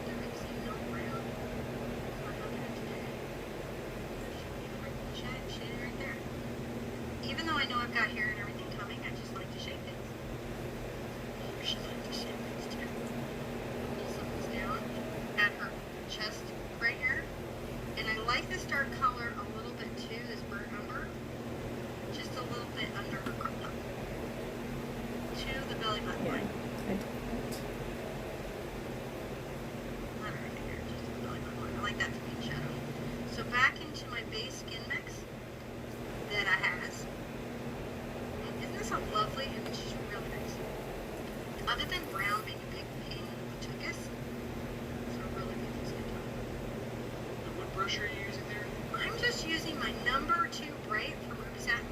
There is no brown. We're looking at today. Shaded right there. Even though I know I've got hair and everything coming, I just like to shape things. You should like to shape things too. Pull some of this down at her chest right here. And I like this dark color a little bit too, this burnt umber. Just a little bit under her crop top. To the belly button Yeah, line. I did. Not right here, just the belly button line. I like that to be in shadow. So back into my base skin mix that I has. Isn't this a lovely image? It's really nice. Other than brown being a big pain in the tuchus, it's a really beautiful skin tone. And what brush are you using there? I'm just using my number 2 Bright from Ruby Satin.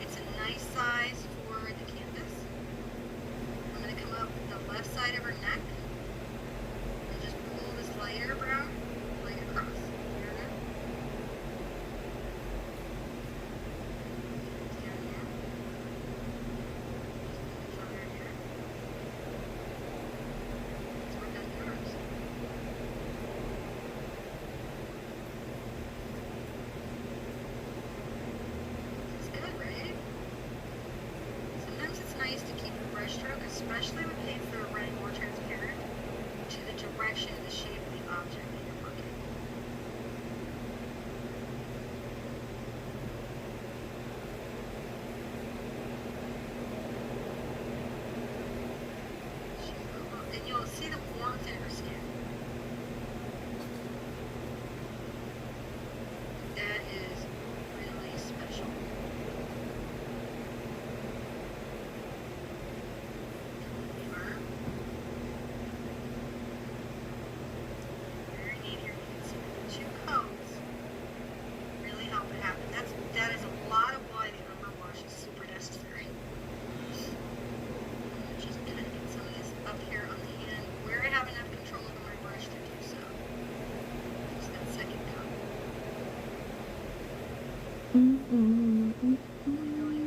It's a nice size for the canvas. I'm going to come up the left side of her neck and just pull this lighter brown right across. Here we go. Down here. Just further here. especially with paints that are running more transparent, to the direction and the shape of the object that you're working. And you'll see the warmth in her skin. That is really special. Very neat here. You can see the two coats really help it happen. That is a lot of why the umber wash is super necessary. Just kind of get some of this up here on the hand where I have enough control over my brush to do so. Just that second coat. Going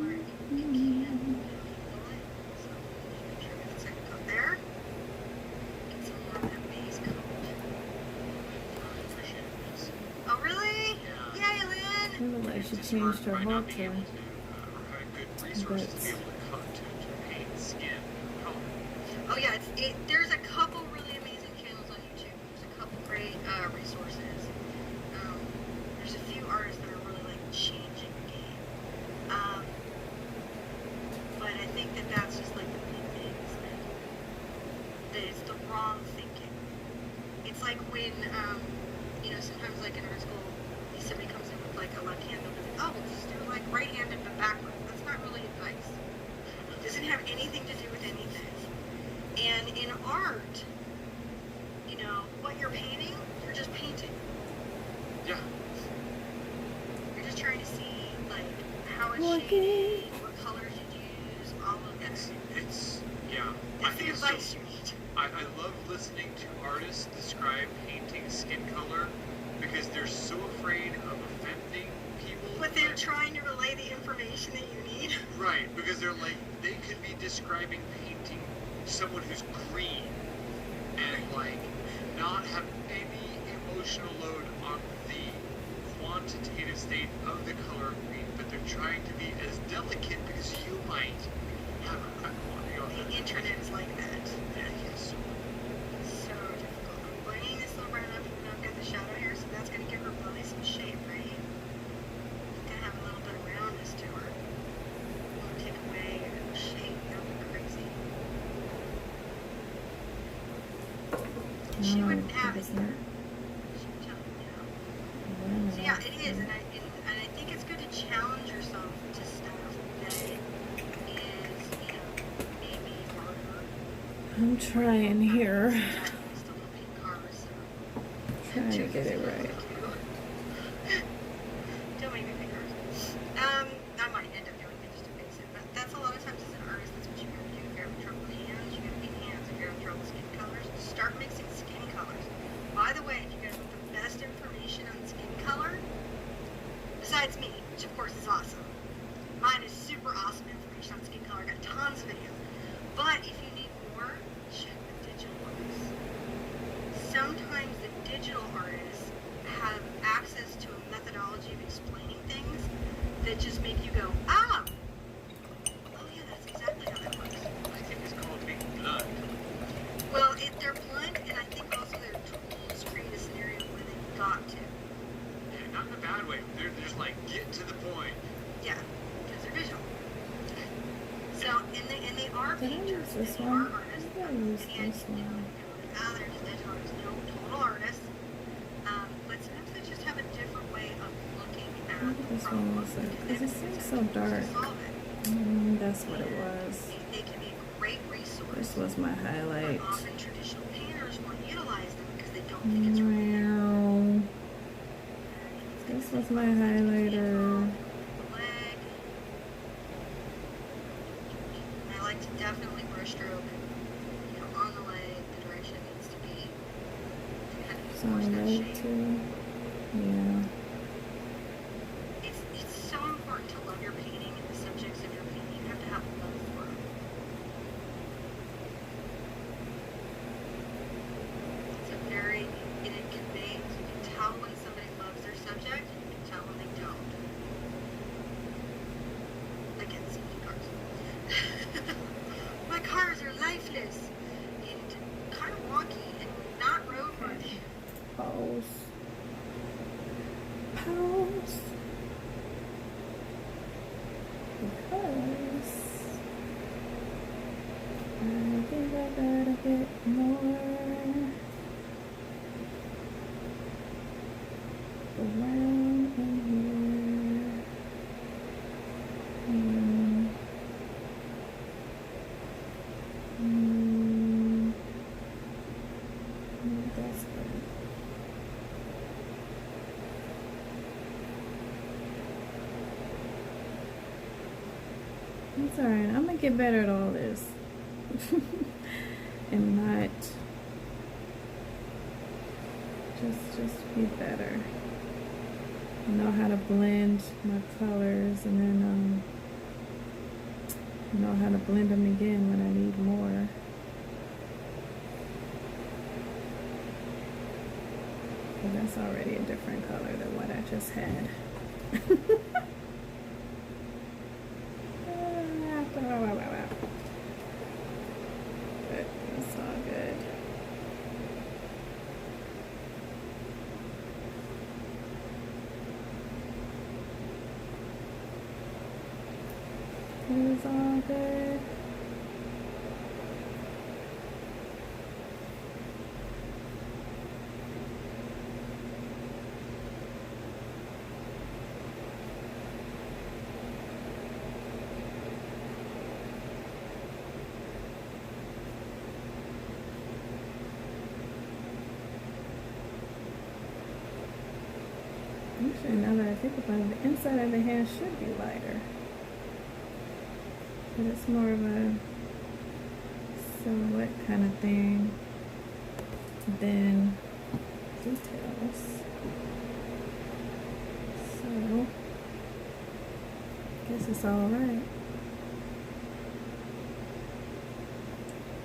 where it can, you feel it. So make sure I get the second coat there. Get some more of that base coat. Oh really? Yay, Lynn! I feel like she It's changed her by whole not being able tone. to, or having good resources to be able to cut to paint skin color. Oh yeah, there's a couple really amazing channels on YouTube. There's a couple great resources. There's a few artists that are really like changing the game. But I think that's just like the big things that it's the wrong thinking. It's like when sometimes like in art school, somebody comes in with like a left hand, they'll be like, oh, we'll just do like right-handed but backwards. That's not really advice. It doesn't have anything to do with anything. And in art, what you're painting, you're just painting. Yeah. You're just trying to see, like, how it's Okay. shaded, what colors you use, all of that. Yeah. I That's think the it's advice so, you need. I love listening to artists describe painting skin color because they're so afraid of offending people. But they're trying to relay the information that you need. Right, because they're like, they could be describing painting someone who's green and like not have any emotional load on the quantitative state of the color of green, but they're trying to be as delicate because you might have a quantity of The that. internet is like that. Yeah, yes. So difficult. I'm bringing this little brown up, even though I've got the shadow here, so that's going to give her really some shape, right? It's going to have a little bit of roundness to her. I'm going to take away her shape. That would be crazy. She wouldn't have it. She would tell you no. So yeah, it is, and I think it's good to challenge yourself to stuff that is, maybe harder. I'm trying here. I still don't paint cars, so. Trying to get it right. Don't make me pick cars. I might end up doing it just to fix it, but that's a lot of times as an artist, that's what you gotta do. If you're having trouble with hands, you gotta paint hands. If you're having trouble with skin colors, start mixing skin colors. By the way, if you guys want the best information on skin color, besides me, which of course is awesome, mine is super awesome information on skin color. I got tons of videos. But if you need more, check the digital artists. Sometimes the digital artists have access to a methodology of explaining things that just make you go, ah! Oh yeah, that's exactly how that works. I think it's called being blunt. Well, they're blunt, and I think also their tools create a scenario where they've got to. Yeah, not in a bad way. They're just like, get to the point. Yeah, because they're visual. So, and they are Did I painters, use this and they one? are artists. I think I used And, this one. they're just digital artists. No, total artists. But sometimes they just have a different way of looking at Maybe the this one problem. was like, and because they it have seems so tools to dark. solve it. That's what it was. They can be a great resource. This was my But highlight. often traditional painters won't utilize them because they don't think it's right. Meow. This was my highlighter. The leg. And I like to definitely brush stroke, on the leg, the direction it needs to be. To kind of So I force that like shape. to, yeah. It's so important to love your painting and the subjects of your painting. You have to have love for them. It conveys. You can tell when somebody loves their subject, and you can tell when they don't. Again, safety cars. My cars are precipitous and kind of wonky and not road worthy. Pause. Pause. Because I think I gotta get more around in here. That's good. It's alright. I'm gonna get better at all this. And not just be better. Know how to blend my colors, and then know how to blend them again when I need more. But that's already a different color than what I just had. But it's all good. It's all good. Actually, now that I think about it, the inside of the hand should be lighter. But it's more of a silhouette kind of thing than details. So, I guess it's alright.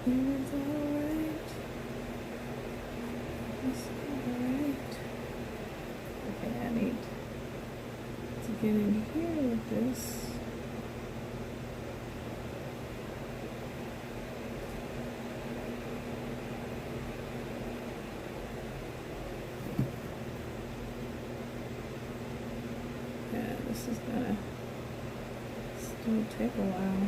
It's alright. It's alright. Okay, I need to get in here with this. Yeah, this is gonna still take a while.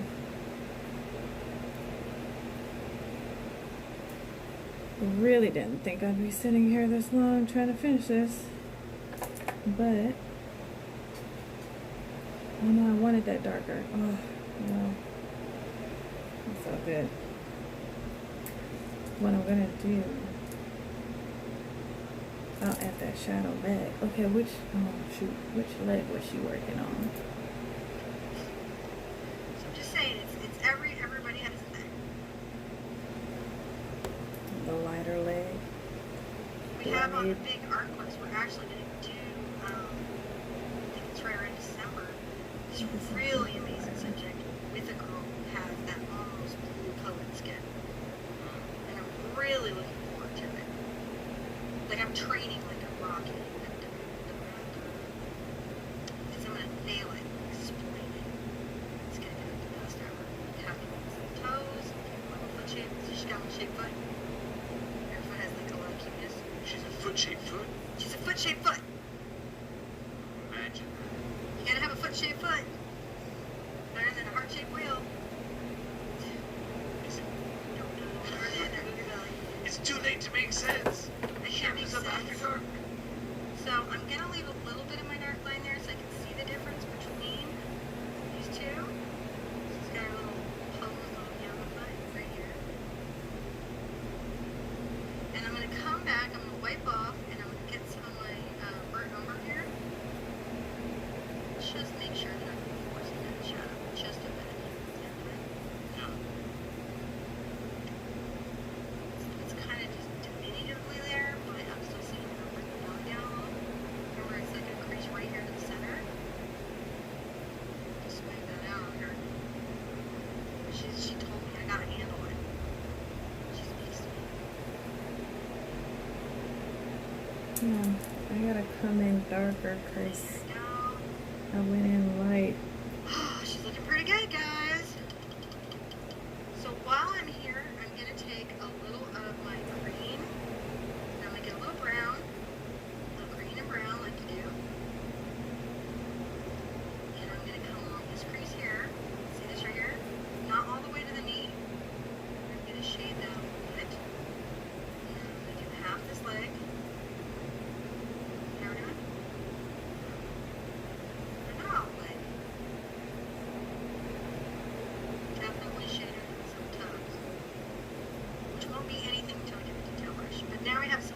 I really didn't think I'd be sitting here this long trying to finish this. But oh no, I wanted that darker. Oh no, it's so good. What I'm gonna do, I'll add that shadow back. Okay, which leg was she working on? So I'm just saying, it's everybody has a thing. The lighter leg. We have on the big art class, we're actually going to do, I think it's right around December, this really amazing subject with a girl who has that almost blue colored skin. And I'm really looking forward to it. Like I'm training like a rocket. Because I'm going to nail it, explain it. It's going to be like the best ever. Have to make some toes, have a foot shape, so she's got a shaped foot. Her foot has like a lot of cuteness. She's a foot-shaped foot. She's a foot-shaped foot. Imagine that. You gotta have a foot-shaped foot. Better than a heart-shaped wheel. Is it? Better than under your belly. It's too late to make sense. That can't make Shadows up after sense. dark. So I'm gonna leave a little bit of my dark line there so I can see the difference between these two. She's got her little pose, little yellow foot right here. And I'm gonna come back, I'm gonna wipe off, and I'm gonna get some of my burnt umber here. Just make sure that I'm forcing that shadow just a bit. Yeah. It's kind of just diminutively there, but I'm still seeing her bring the belly down a little. Remember, it's like a crease right here to the center. Just swing that out here. She told me I gotta handle it. She speaks to me. Yeah, I gotta come in darker because There you go. I went in light. She's looking pretty good, guys. So while I'm here, I'm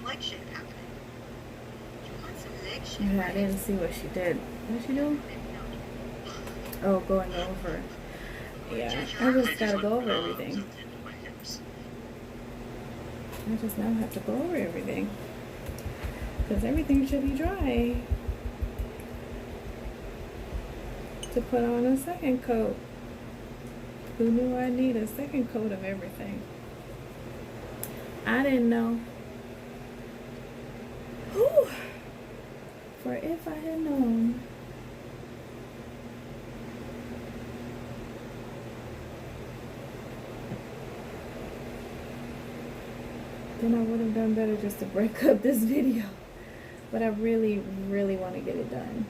leg shape happening. You want some leg shape, Yeah, I right? didn't see what she did. What she do? Maybe not. Oh, going over. Yeah, I just gotta go over everything. I just now have to go over everything. Because everything should be dry. To put on a second coat. Who knew I need a second coat of everything? I didn't know. Whew. For if I had known. Then I would have done better just to break up this video. But I really, really want to get it done.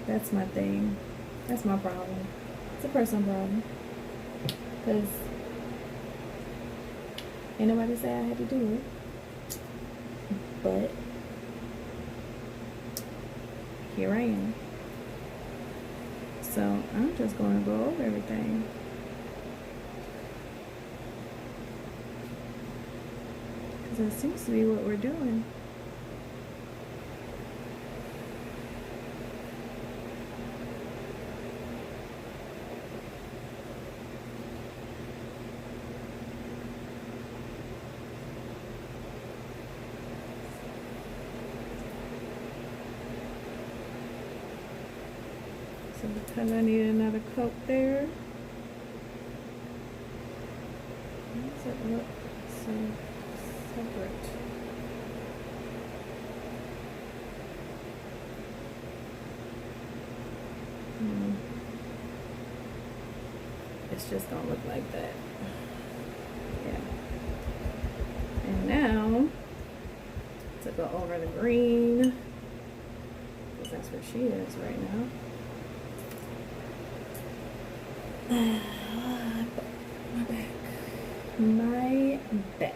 That's my thing. That's my problem. It's a personal problem. Because ain't nobody say I had to do it. But here I am. So I'm just going to go over everything. Because that seems to be what we're doing. So because I need another coat there. Why does it look so separate? It's just gonna look like that. Yeah. And now to go over the green, because that's where she is right now. My back. My back.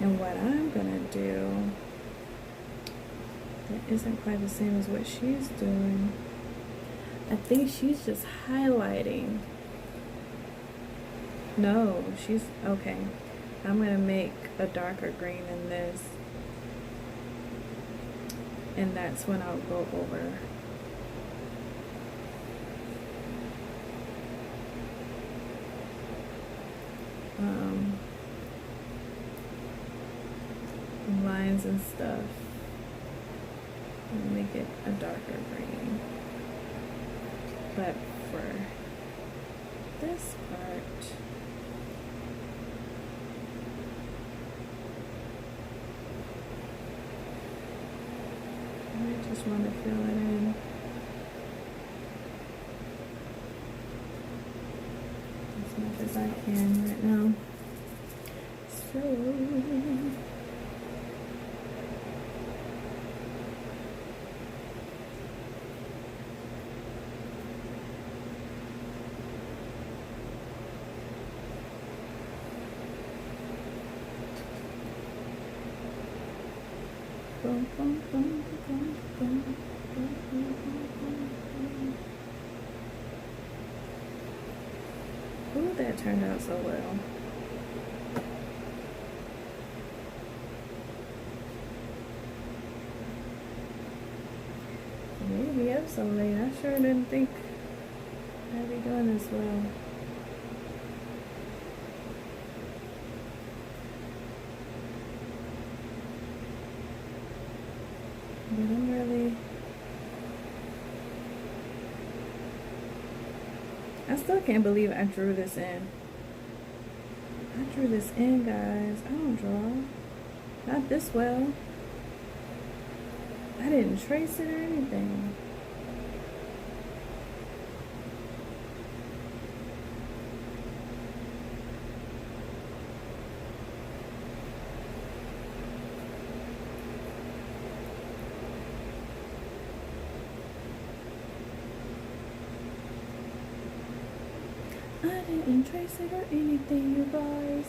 And what I'm gonna do that isn't quite the same as what she's doing. I think she's just highlighting. No, she's okay. I'm gonna make a darker green in this, and that's when I'll go over lines and stuff and make it a darker green. But for this part, I just want to fill it in. As much as I can right now. So boom, boom, boom, boom, boom, boom, boom, boom. Ooh, that turned out so well. Maybe up so late. I sure didn't think I'd be doing this well. But I'm really... I still can't believe I drew this in. I drew this in, guys. I don't draw. Not this well. I didn't trace it or anything. I didn't trace it or anything, you guys.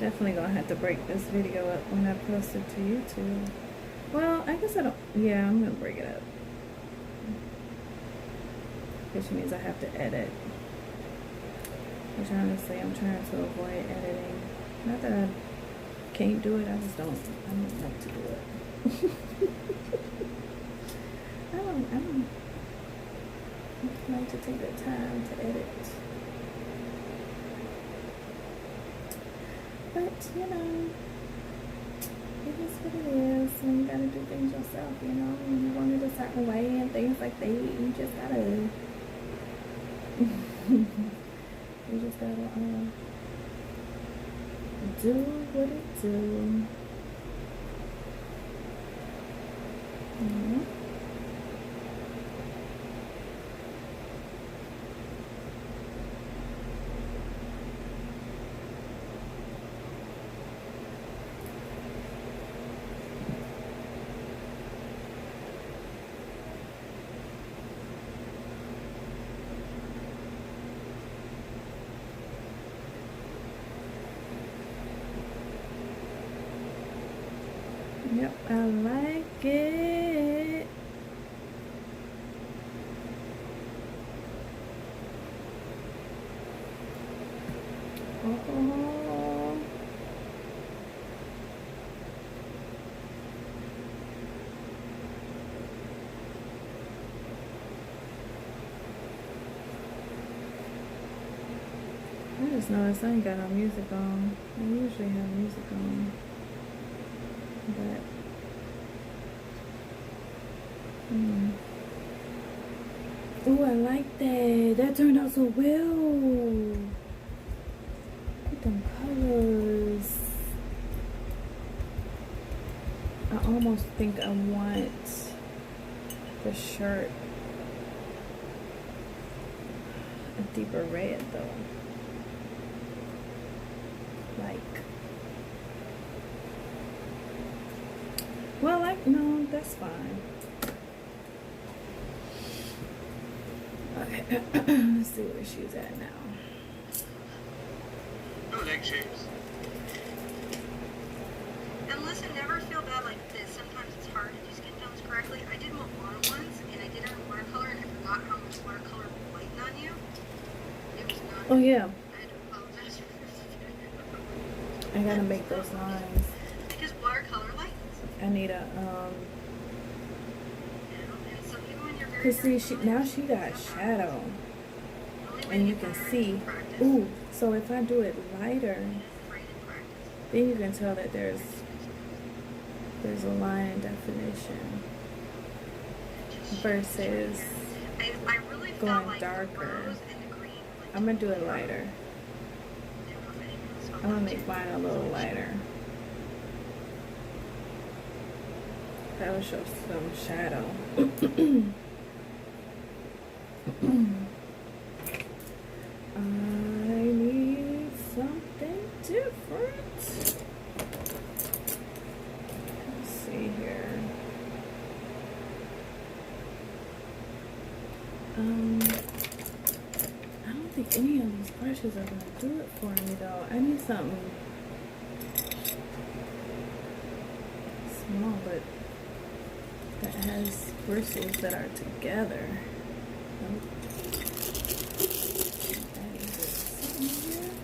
Definitely gonna have to break this video up when I post it to YouTube. Well, I guess I don't. Yeah, I'm gonna break it up. Which means I have to edit. Which honestly, I'm trying to avoid editing. Not that I can't do it, I just don't. I don't like to do it. I don't like to take the time to edit. But, you know, it is what it is. When you gotta do things yourself, you know, when you want it a certain way and things like that, you just gotta, do what it do. Mm-hmm. Yep, I like it. Oh. I just noticed I ain't got no music on. I usually have music on. But oh, I like that. That turned out so well. Look at them colors. I almost think I want the shirt a deeper red though. Like, well, like, no, that's fine. Okay, let's see where she's at now. No leg shapes. And listen, never feel bad like this. Sometimes it's hard to do skin tones correctly. I did Moana once, and I did it in watercolor, and I forgot how much watercolor will lighten on you. It was not. Oh yeah, I had to apologize for this. I gotta make those lines. Because watercolor lightens. I need a You know? And so even when you're very, cause see, very she fine, now she got it's not shadow, the only way and to you get can better see. is practice. Ooh, so if I do it lighter, And afraid to practice. then you can tell that there's a line definition versus I really felt going like darker. the rose and the green. Like, I'm gonna do it lighter. I don't know if anyone else felt I'm gonna that make too. mine a little lighter. That'll show some shadow. I need something different. Let's see here. I don't think any of these brushes are gonna do it for me though. I need something small but that has bristles that are together. Nope. That is it. Something here.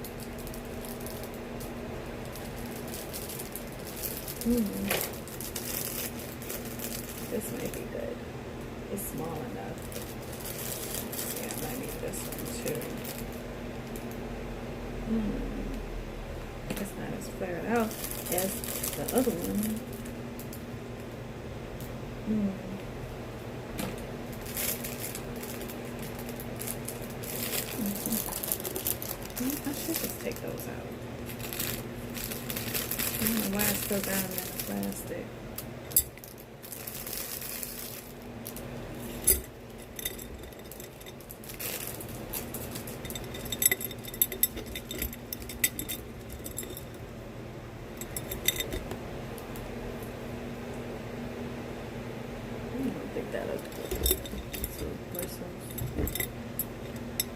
This might be good. It's small enough. Yeah, I might need this one too. It's not as flared out as the other one. I should just take those out. I don't know why I still got them in the plastic.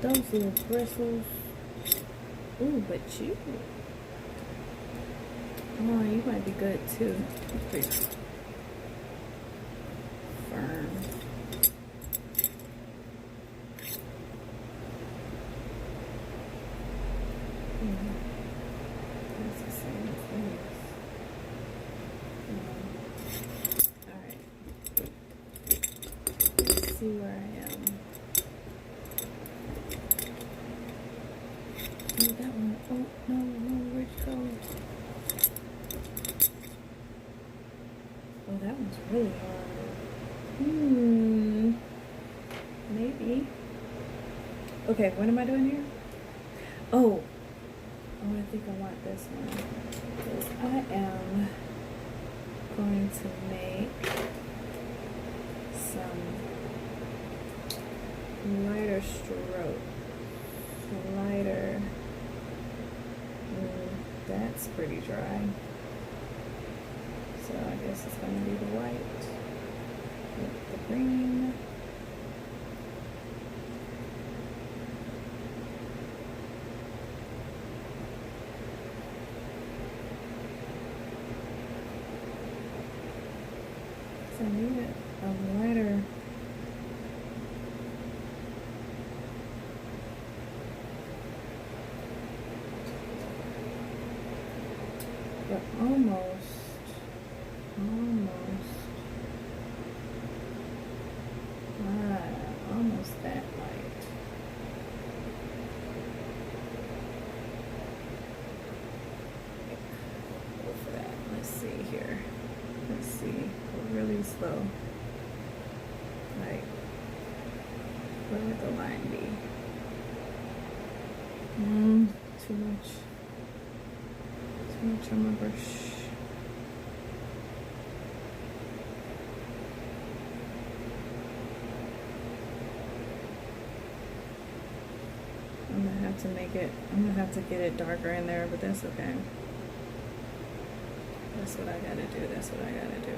Those little bristles. Ooh, but you. Oh, you might be good too. Pretty firm. That's the same as this. Alright. Let's see where I am. Oh, that one. Oh, no, where'd you go? Oh, that one's really hard. Maybe. Okay, what am I doing here? Oh, I think I want this one. Because I am going to make some lighter stroke. Lighter. That's pretty dry. So I guess it's going to be the white with the green. So I need a lighter. But almost that light. Go for that. Let's see here. Let's see. Go really slow. Like, where would the line be? Too much on my brush. I'm gonna have to get it darker in there, but that's okay. That's what I gotta do. That's what I gotta do.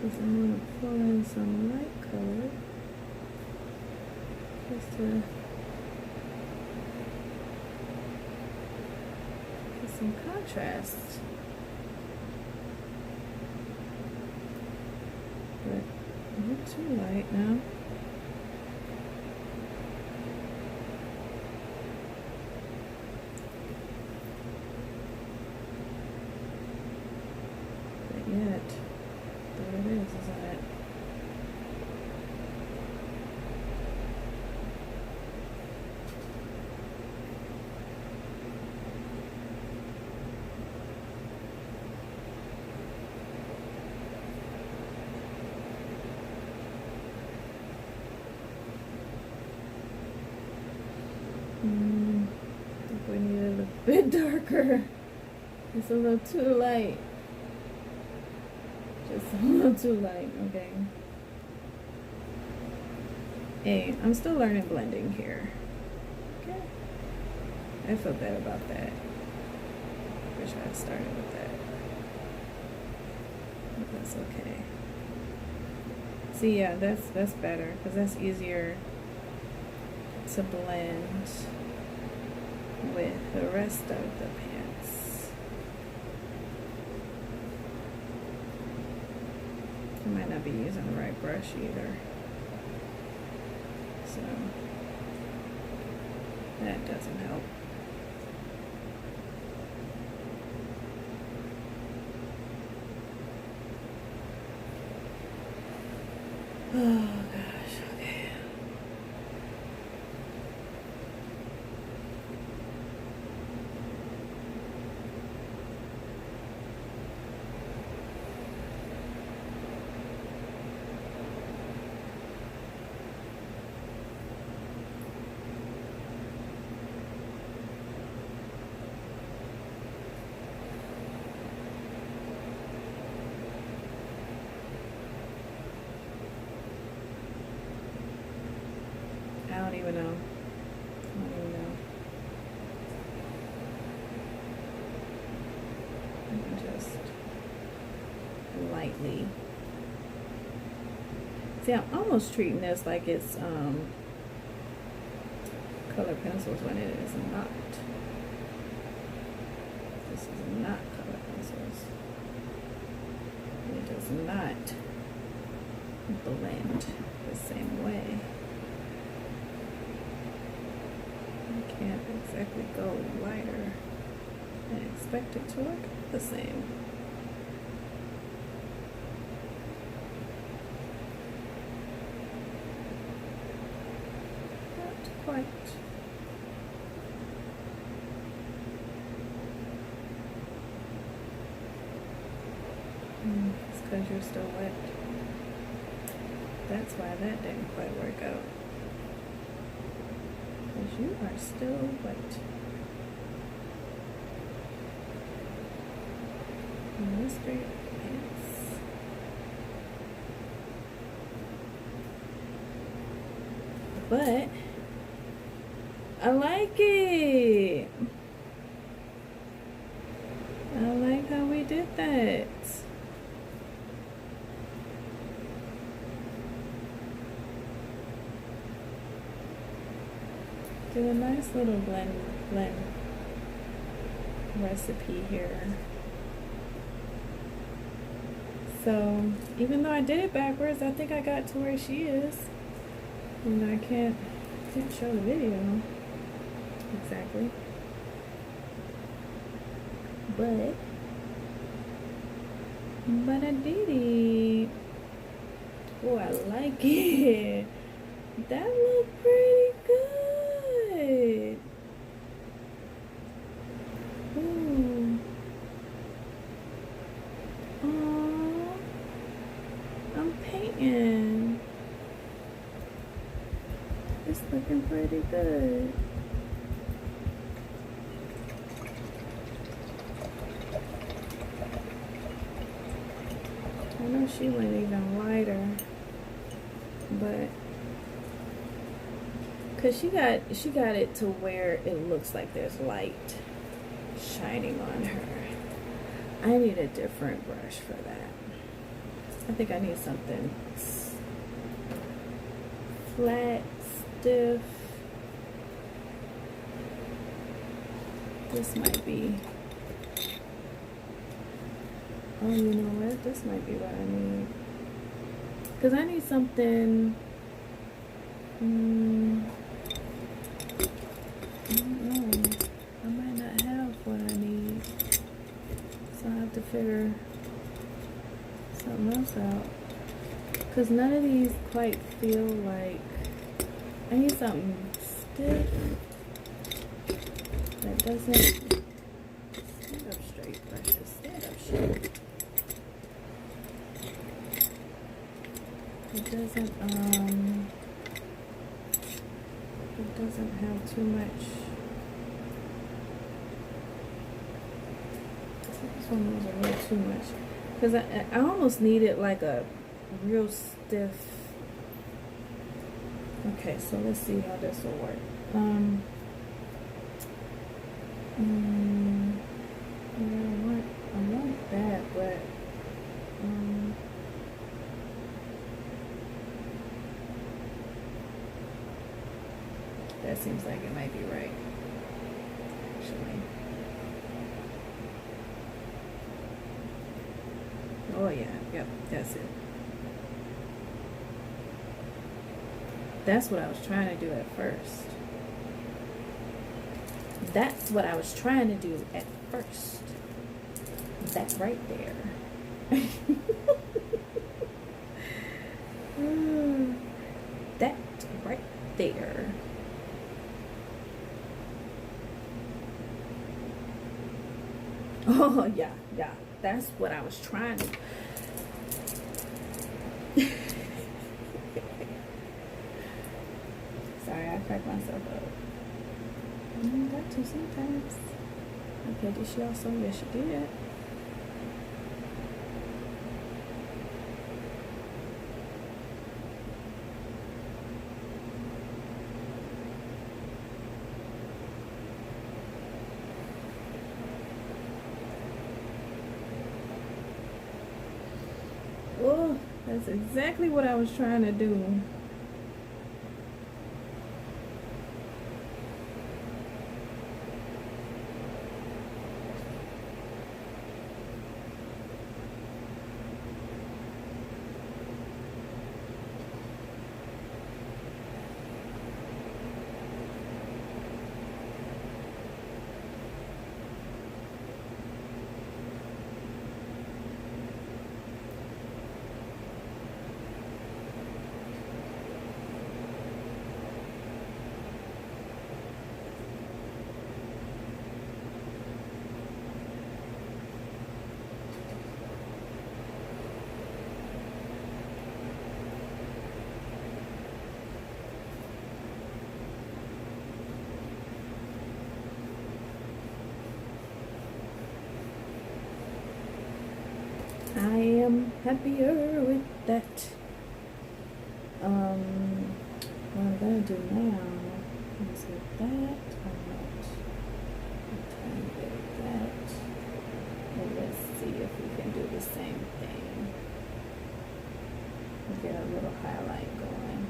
Because I'm gonna pull in some light color. Just to get some contrast. But not too light now. But yet, there it is, isn't it? I think we need it a bit darker. It's a little too light. Just a little too light, okay. Hey, I'm still learning blending here. Okay. I feel bad about that. Wish I had started with that. But that's okay. See, yeah, that's better because that's easier to blend with the rest of the pants. I might not be using the right brush either. So that doesn't help. Oh gosh, okay. I don't even know. just lightly. See, I'm almost treating this like it's color pencils when it is not. This is not color pencils. It does not blend the same way. You can't exactly go lighter and expect it to look the same. Not quite. It's because you're still wet. That's why that didn't quite work out. Because you are still wet. No straight pants. But I like it. I like how we did that. Do a nice little blend recipe here. So even though I did it backwards, I think I got to where she is. And I can't show the video exactly. But I did it. Oh, I like it. That looked pretty good. Ooh. Aww. I'm painting. It's looking pretty good. I know she went even lighter, but cause she got it to where it looks like there's light shining on her. I need a different brush for that. I think I need something flat, stiff. This might be. Oh, you know what? This might be what I need. Because I need something. I don't know. I might not have what I need. So I have to figure something else out. Because none of these quite feel like. I need something stiff that doesn't. Stand up straight, brushes. Stand up straight. It doesn't have too much. This one was a little too much. Because I almost needed like a real stiff. Okay, so let's see how this will work. Yeah, I want that, but that seems like it might be right, actually. Oh yeah, yep, that's it. That's what I was trying to do at first. That's what I was trying to do at first. That right there. That right there. Oh yeah, yeah. That's what I was trying to. Sorry, I cracked myself up. Got to sometimes. Okay, did she also? Yes, she did. That's exactly what I was trying to do. I am happier with that. What I'm gonna do now is with that. I'm not. I'm trying to get that. And let's see if we can do the same thing. We'll get a little highlight going.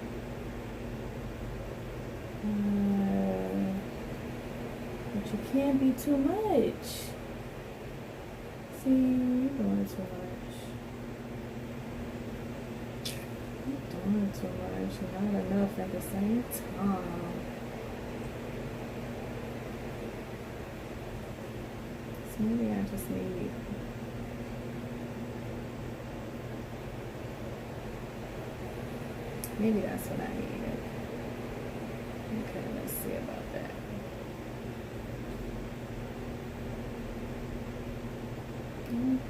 But you can't be too much. See, you're doing too much. You're doing too much. Not enough at the same time. So maybe I just need. Maybe that's what I needed. Okay, let's see about that.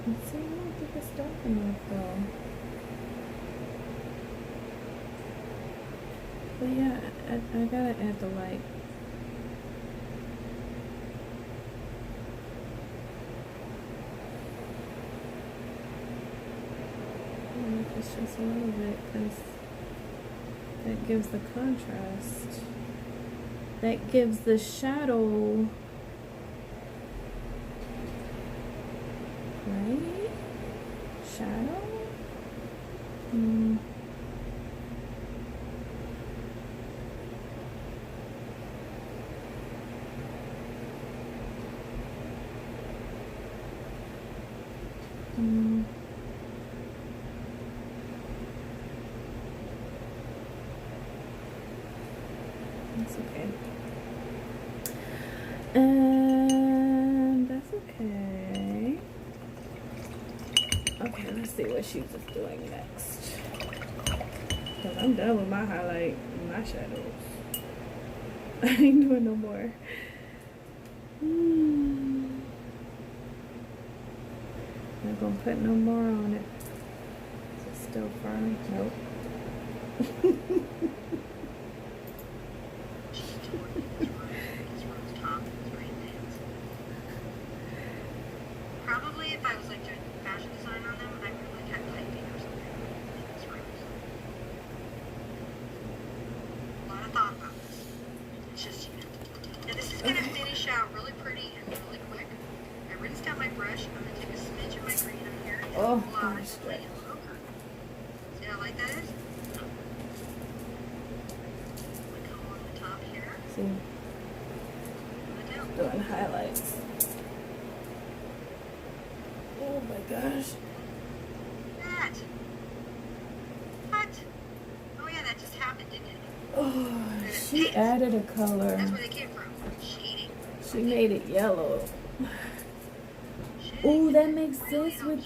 Let's see, I don't think it's dark enough though. But yeah, I gotta add the light. If it's just a little bit, because that gives the contrast. That gives the shadow. Right? Shadow? That's okay. And that's okay. Okay, let's see what she's just doing next. Cause I'm done with my highlight and my shadows. I ain't doing no more. Not gonna put no more on it. Is it still firm? Nope. Probably if I was like doing fashion design on them, I would like have piping or something in these rooms. A lot of thought about this. It's just, you know. Now this is gonna finish out really pretty and really quick. I rinsed out my brush. I'm gonna take a smidge of my green on here and Oh, apply gosh, plain yellow ochre. See how light that is? We come along the top here. See, Put it down. doing highlights. Oh my gosh. That. What? Oh yeah, that just happened, didn't it? Oh, she added a color. That's where they came from. Shading. She made it yellow. Shading. Oh, that makes Really sense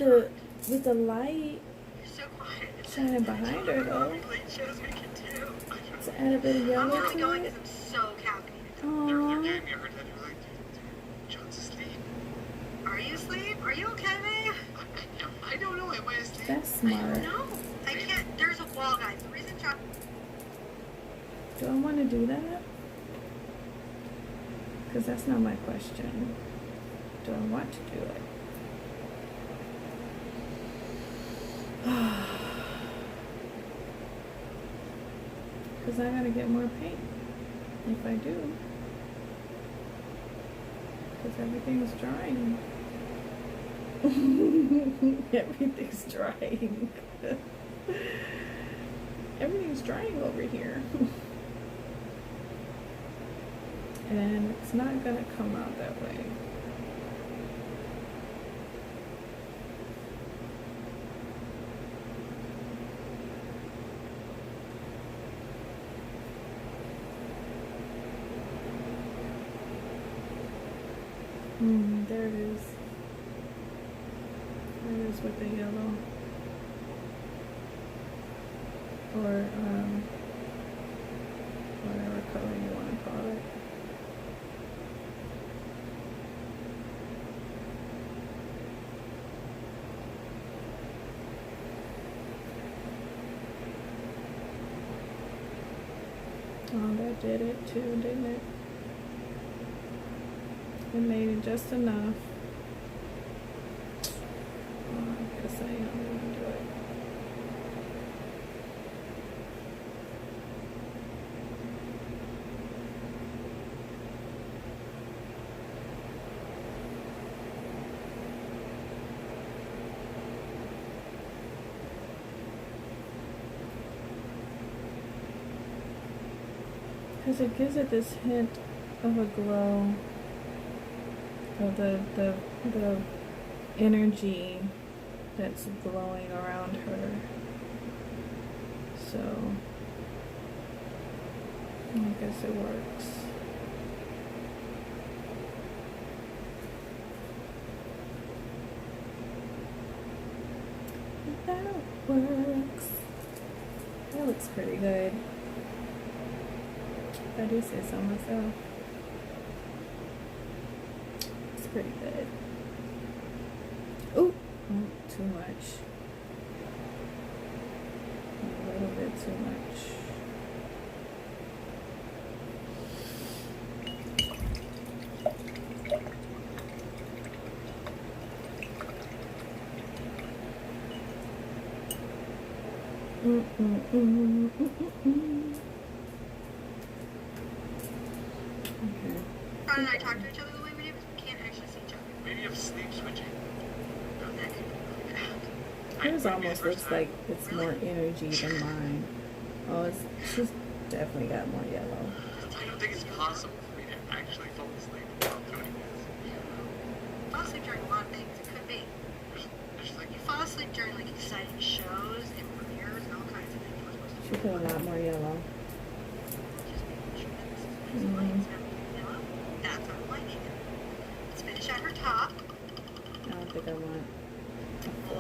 with the light You're so quiet. shining behind her though. Really shows we can do. To add a bit of I'm yellow only to going it. because I'm so caffeinated. They're Aww. giving me a hard time. They're like, dude, John's asleep. Are you asleep? Are you okay, babe? I don't know. Am I asleep? That's I smart. don't know. I can't. There's a wall, guys. The reason John. Do I want to do that? Because that's not my question. Do I want to do it? Because I gotta get more paint if I do. Because everything's drying. Everything's drying. Everything's drying over here. And it's not gonna come out that way. There it is. There it is with the yellow. Or whatever color you want to call it. Oh, that did it too, didn't it? It made it just enough. Oh, I guess I am gonna do it. Because it gives it this hint of a glow. Of the energy that's glowing around her. So I guess it works. That works. That looks pretty good. If I do say so myself. It's pretty good. Ooh, oh, too much. A little bit too much. Okay. Ron and I talk to each other the way we do because we can't actually see each other. Maybe you have sleep switching. No, that could be really bad. Hers almost looks like it's more energy than mine. Oh, she's definitely got more yellow. I don't think it's possible for me to actually fall asleep while doing this. Fall asleep during a lot of things. It could be. There's like, You fall asleep during like exciting shows and premieres and all kinds of things. We're supposed to She put a lot more yellow. just making sure that this is nice and light. It's not being yellow. That's our lighting. Let's finish at her top, I don't think I want.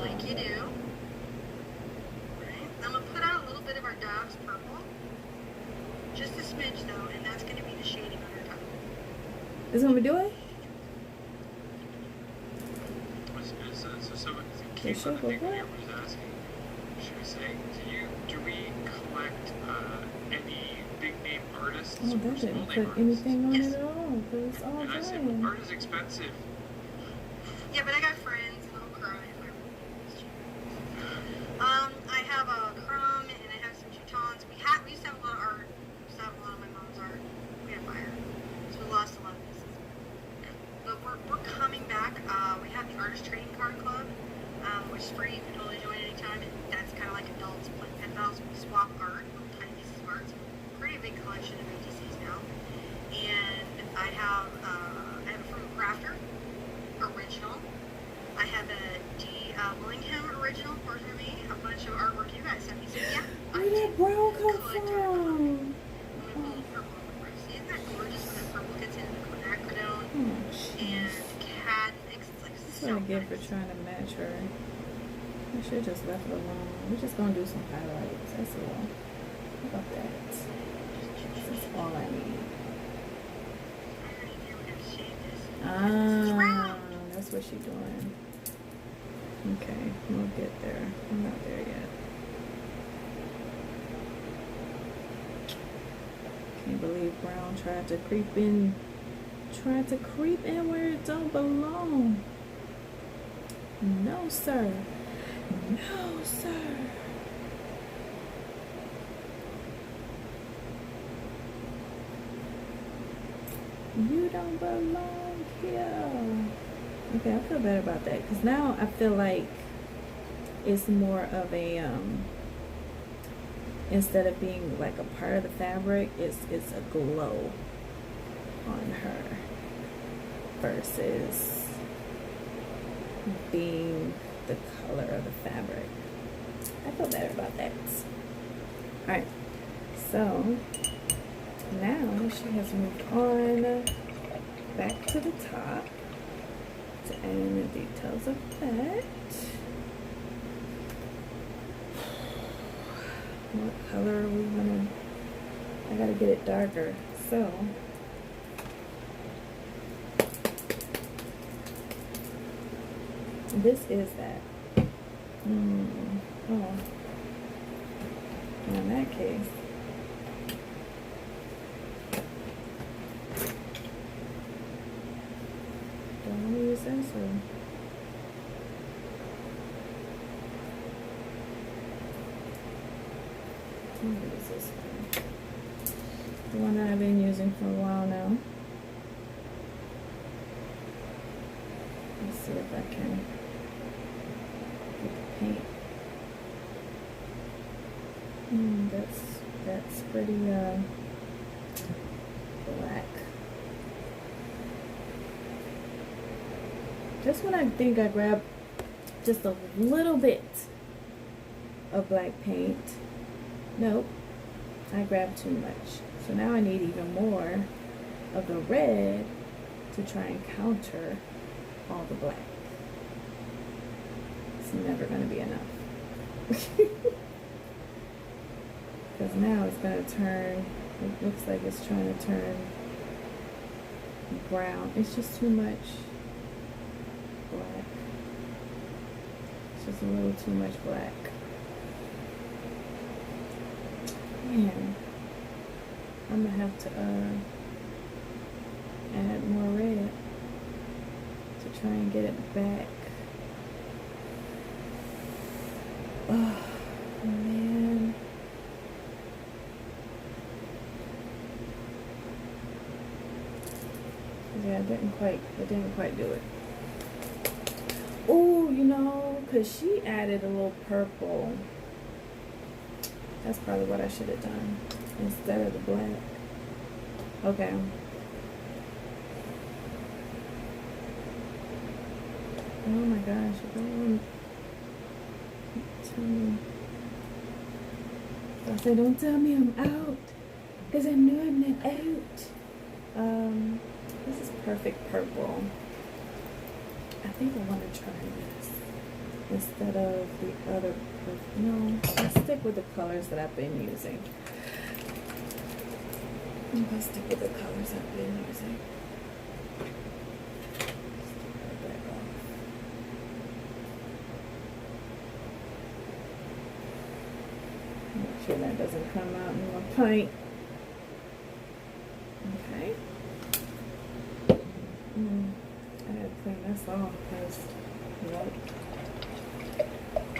like you do. Right. I'm gonna put out a little bit of our Dove's purple. Just a smidge though, and that's gonna be the shading on her top. Is what we doing? So They Keith, should I go think what? Amber was asking, she was saying, do we collect any big name artists Oh, or that small didn't name put artists? anything on Yes. it at all. But it's all And I said, drying. art is expensive. Yeah, but I got friends, and I'll cry if I really cheap. I have a Crumb and I have some Teutons. We used to have a lot of art. We used to have a lot of my mom's art. We had fire, so we lost a lot of pieces. But we're coming back. We have the Artist Trading Card Club, which is free. You can totally join anytime. And that's kind of like adults playing pen pals. We swap art, tiny pieces of art. So pretty big collection of ATCs now. And I have a Fruit Crafter original. I have a D. Willingham original for me. A bunch of artwork you guys sent me. So yeah, Where did that brown come collector. from? Purple. Isn't that gorgeous when that purple gets into the quinacridone Oh, jeez. and cadmium? It's like That's so what I get for nice. trying to match her. I should have just left it alone. We're just gonna do some highlights. That's all. How about that? That's all I need. Ah, that's what she's doing. Okay, we'll get there. I'm not there yet. Can't believe Brown tried to creep in where it don't belong. No, sir. No, sir. You don't belong here. Okay, I feel better about that because now I feel like it's more of a instead of being like a part of the fabric, it's a glow on her versus being the color of the fabric. I feel better about that. Alright, so now she has moved on back to the top to add in the details of that. What color are we gonna? I gotta get it darker. So this is that. Oh. In that case, do I want to use this or? I'm gonna use this one. The one that I've been using for a while now. Let's see if I can get the paint. That's pretty black. Just when I think I grab just a little bit of black paint, nope, I grabbed too much. So now I need even more of the red to try and counter all the black. It's never going to be enough. Because now it's going to turn, it looks like it's trying to turn brown. It's just too much black. It's just a little too much black. Man, I'm going to have to add more red to try and get it back. Oh, man. Yeah, it didn't quite do it. Oh, you know, because she added a little purple. That's probably what I should have done instead of the black. Okay. Oh my gosh, I don't want to tell me. I said, don't tell me I'm out, because I know I'm not out. This is perfect purple. I think I want to try this instead of the other purple. No, let's stick with the colors that I've been using. Let's stick with the colors I've been using. Make sure that doesn't come out in one pint. Okay. I gotta clean this off because, nope,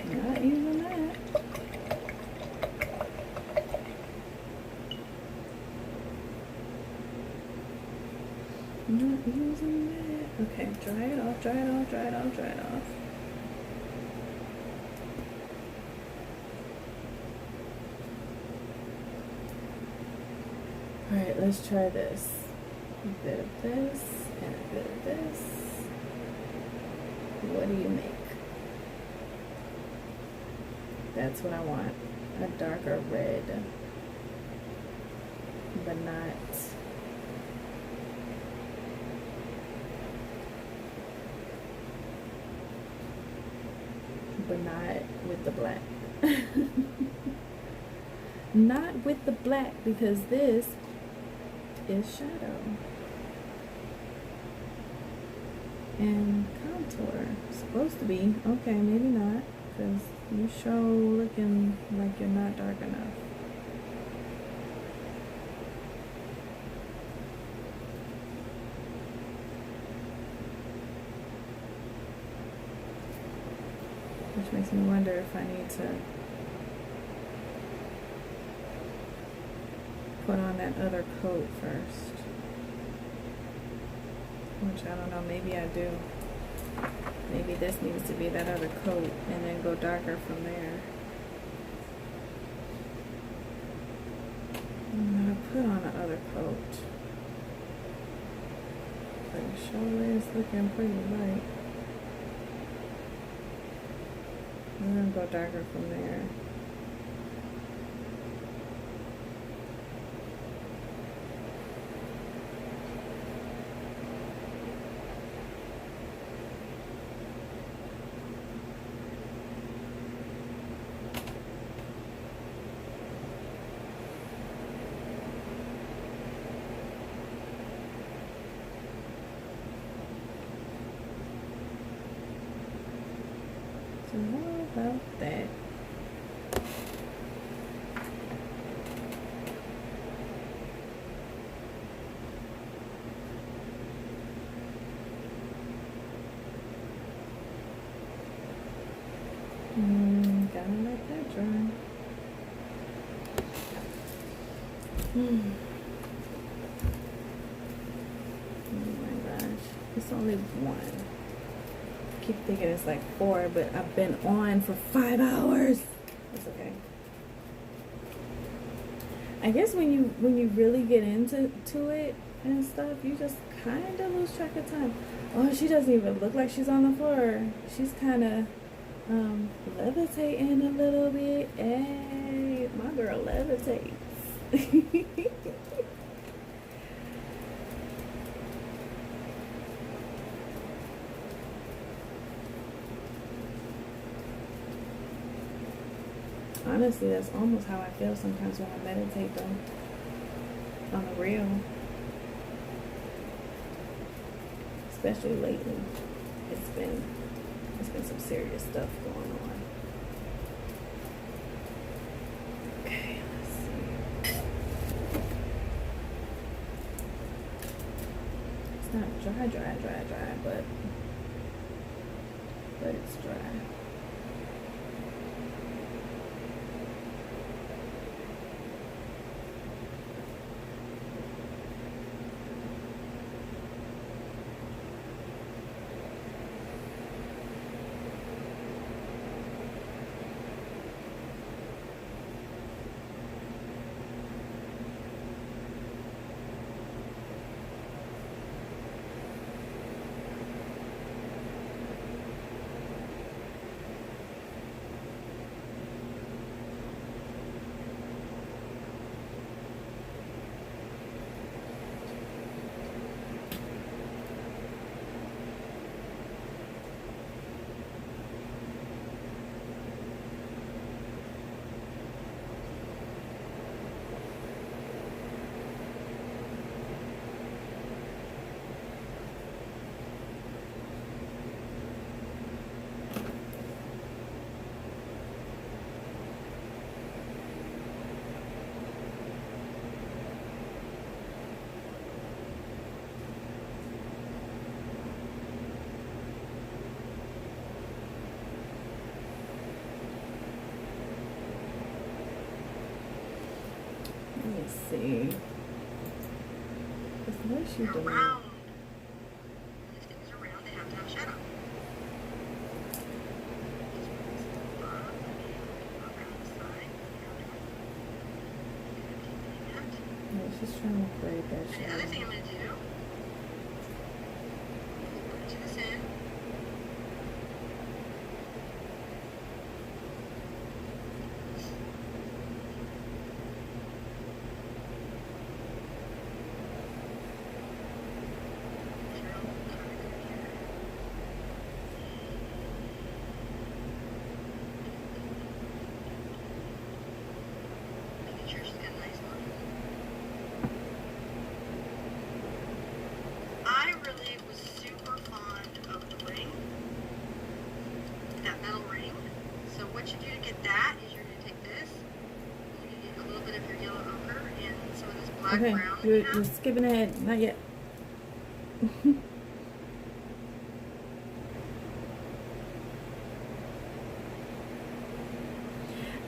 not using that. Not using that. Okay, dry it off, dry it off, dry it off, dry it off. Alright, let's try this. A bit of this and a bit of this. What do you make? That's what I want. A darker red. But not with the black. Not with the black, because this is shadow and contour. Supposed to be. Okay, maybe not, because you show looking like you're not dark enough. Which makes me wonder if I need to put on that other coat first. Which I don't know, maybe I do. Maybe this needs to be that other coat and then go darker from there. put on the other coat. But it sure is looking pretty light. I'm gonna go darker from there. So how about that? Gotta let that dry. Oh my gosh, it's only one. I keep thinking it's like 4, but I've been on for 5 hours. It's okay. I guess when you really get into it and stuff, you just kind of lose track of time. Oh, she doesn't even look like she's on the floor. She's kind of levitating a little bit. Hey, my girl levitates. Honestly, that's almost how I feel sometimes when I meditate, though. On the real. Especially lately. It's been some serious stuff going on. Okay, let's see. It's not dry, but it's dry. Let me see. What is she They're doing? round. And if things are round, they have to have a shadow. Yeah, she's trying to create that And the shadow. other thing I'm going to do is put this in. Making sure she's got a nice line. I really was super fond of the ring, that metal ring. So what you do to get that is you're going to take this, you get a little bit of your yellow ochre and some of this black Okay, brown that you're you have. skipping ahead. Not yet.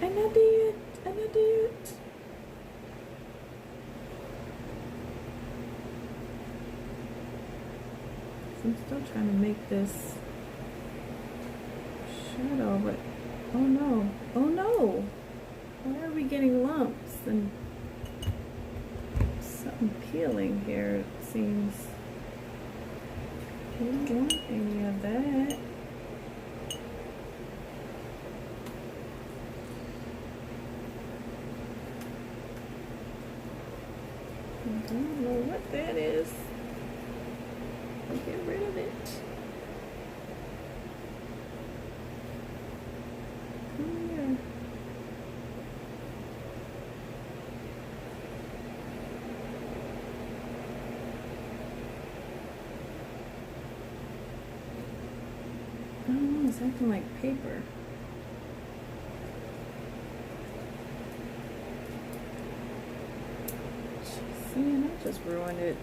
And I did. I'm still trying to make this shadow, but oh no. Why are we getting lumps? And peeling here, it seems. I don't want any of that. I don't know what that is. Get rid of it. Come here. I don't know, it's acting like paper. See, and I just ruined it.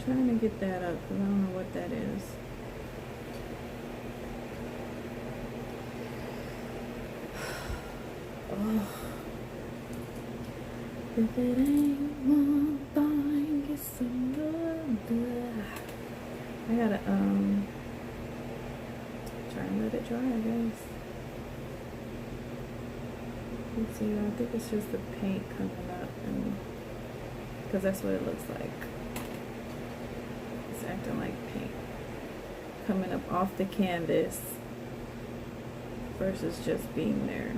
Trying to get that up because I don't know what that is. Oh. If it ain't one thing, it's another. I gotta try and let it dry, I guess. Let's see, I think it's just the paint coming up, and because that's what it looks like. It's acting like paint coming up off the canvas versus just being there.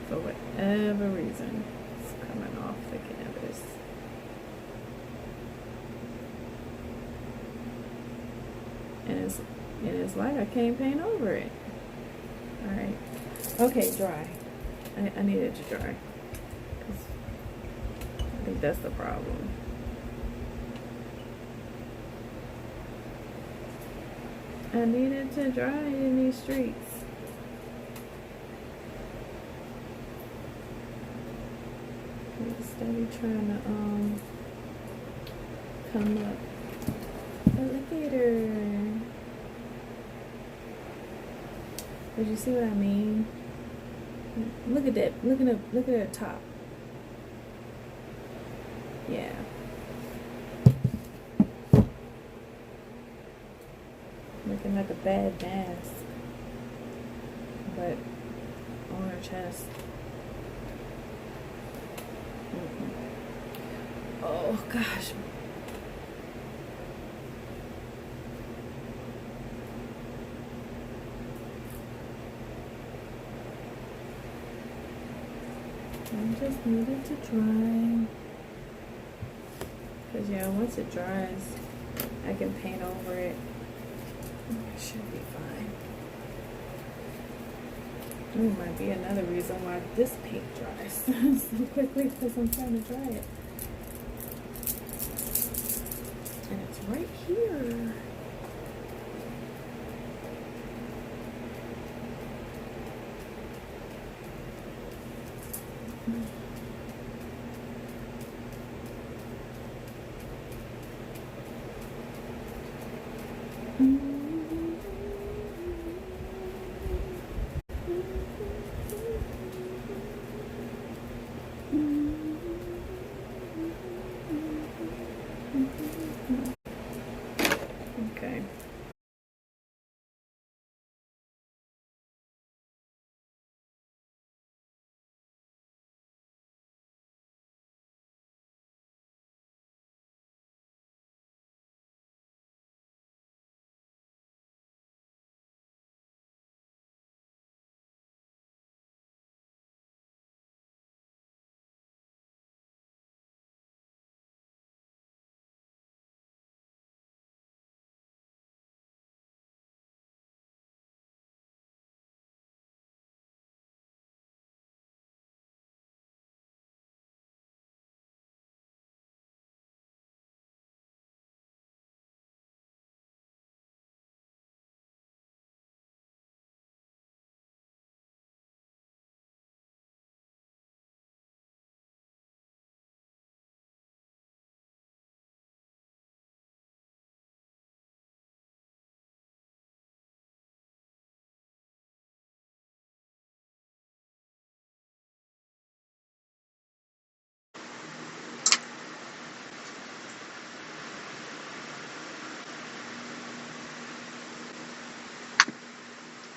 For whatever reason, it's coming off the canvas. And it's like I can't paint over it. Alright. Okay, dry. I need it to dry. 'Cause I think that's the problem. I need it to dry in these streets. Steady trying to come up. Alligator. Did you see what I mean? Look at that. Look at the top. Yeah. Looking like a bad mask. But on her chest. Oh gosh. I just need it to dry. Because yeah, once it dries, I can paint over it. It should be fine. It might be another reason why this paint dries so quickly, because I'm trying to dry it. And it's right here. Okay.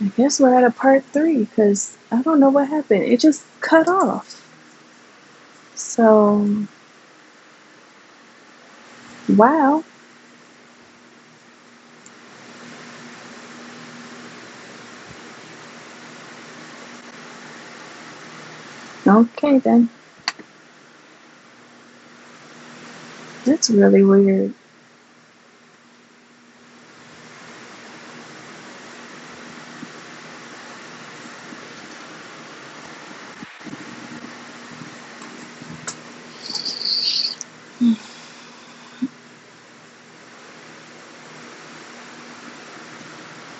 I guess we're at a part 3 because I don't know what happened. It just cut off. So, wow. Okay then. That's really weird.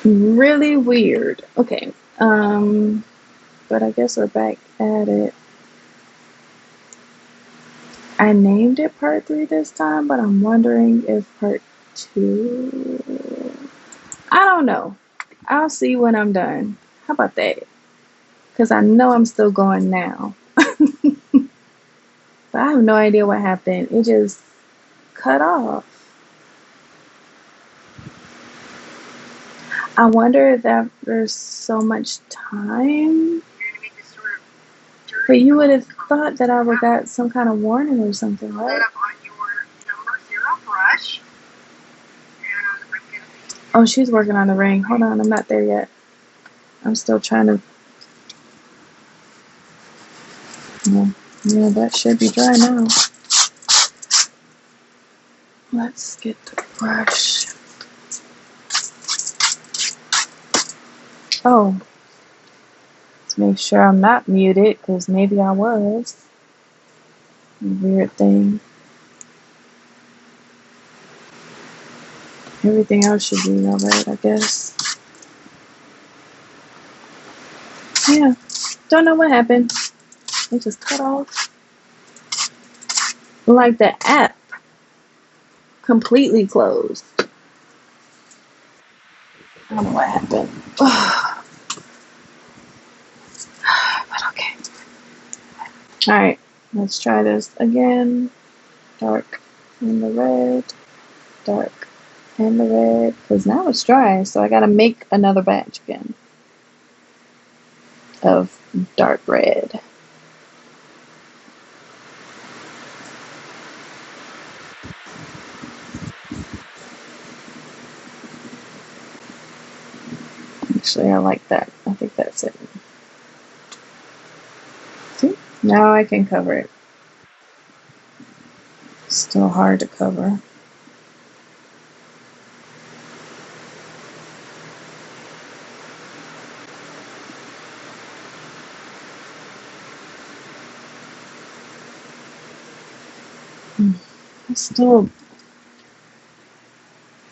Really weird. Okay. But I guess we're back at it. I named it part 3 this time, but I'm wondering if part 2. I don't know. I'll see when I'm done. How about that? Because I know I'm still going now. But I have no idea what happened. It just cut off. I wonder if there's so much time. But you would have thought that I would have got some kind of warning or something, right? Oh, she's working on the ring. Hold on, I'm not there yet. I'm still trying to. Yeah, that should be dry now. Let's get the brush. Oh, let's make sure I'm not muted because maybe I was. Weird thing. Everything else should be alright, I guess. Yeah, don't know what happened. It just cut off. Like the app completely closed. I don't know what happened. But okay. Alright, let's try this again. Dark and the red. Dark and the red. Because now it's dry, so I gotta make another batch again of dark red. Actually, I like that. I think that's it. See? Now I can cover it. Still hard to cover. Still,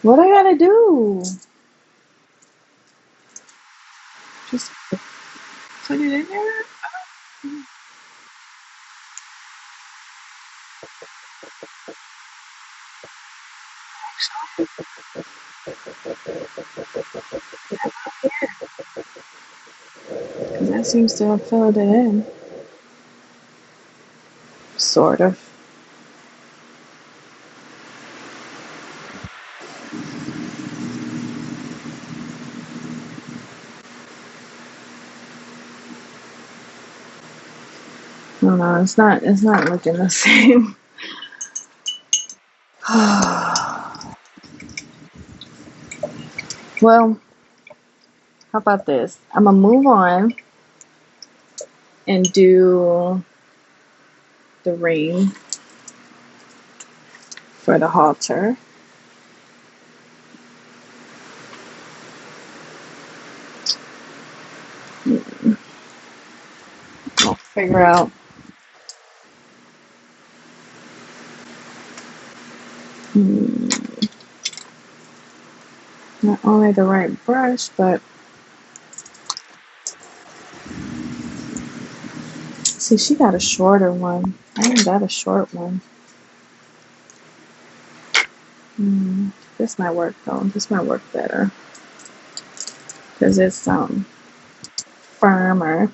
what I gotta do? Just put it in there? Because that seems to have filled it in. Sort of. No, it's not looking the same. Well, how about this? I'm gonna move on and do the ring for the halter. I'll figure out. Not only the right brush, but see, she got a shorter one. I ain't got a short one. This might work though. This might work better because it's firmer.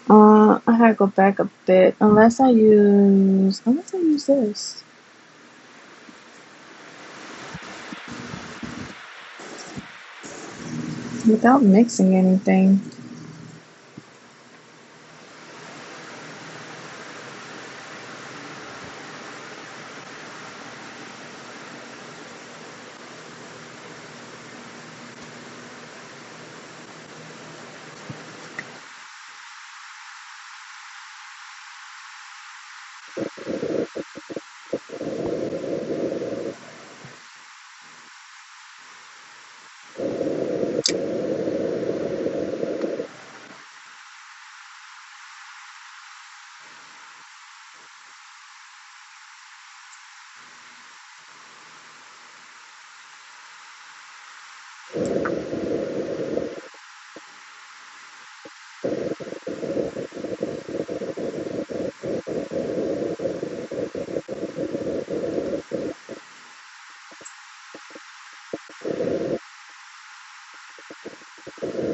I gotta go back a bit unless I use this. without mixing anything.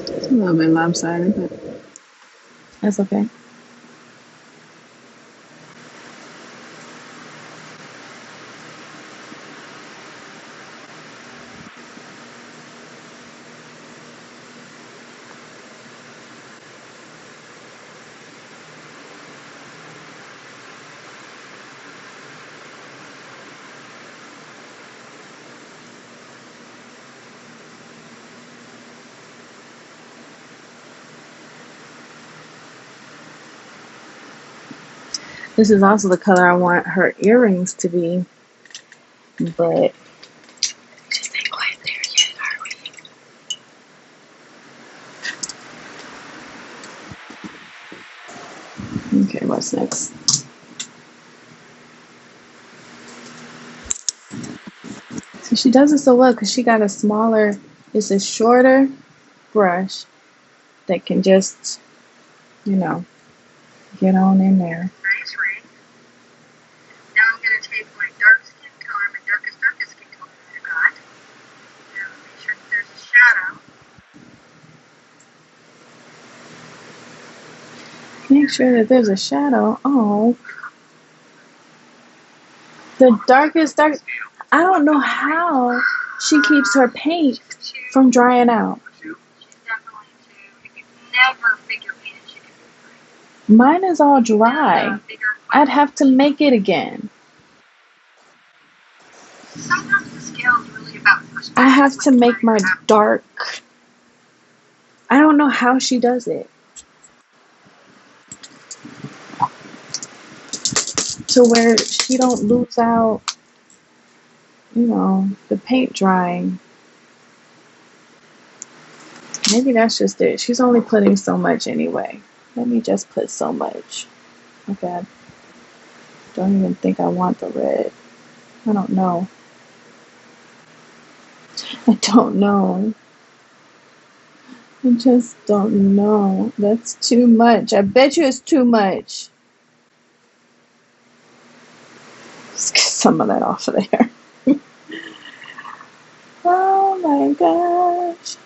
It's a little bit lopsided, but that's okay. This is also the color I want her earrings to be, but just ain't quite there yet, are we? Okay, what's next? So she does it so well because she got a smaller, it's a shorter brush that can just, you know, get on in there. Nice ring. Now I'm going to take my dark skin color, my darkest skin color that I got. And make sure that there's a shadow. Make sure that there's a shadow. Oh. The darkest dark. I don't know how she keeps her paint from drying out. She's definitely two. You can never figure paint she can do. Mine is all dry. I'd have to make it again. Sometimes the scale is really about perspective. I have to make my dark. I don't know how she does it. To where she don't lose out, you know, the paint drying. Maybe that's just it. She's only putting so much anyway. Let me just put so much. Okay. I don't even think I want the red. I don't know. I don't know. I just don't know. That's too much. I bet you it's too much. Let's get some of that off of there. Oh my gosh.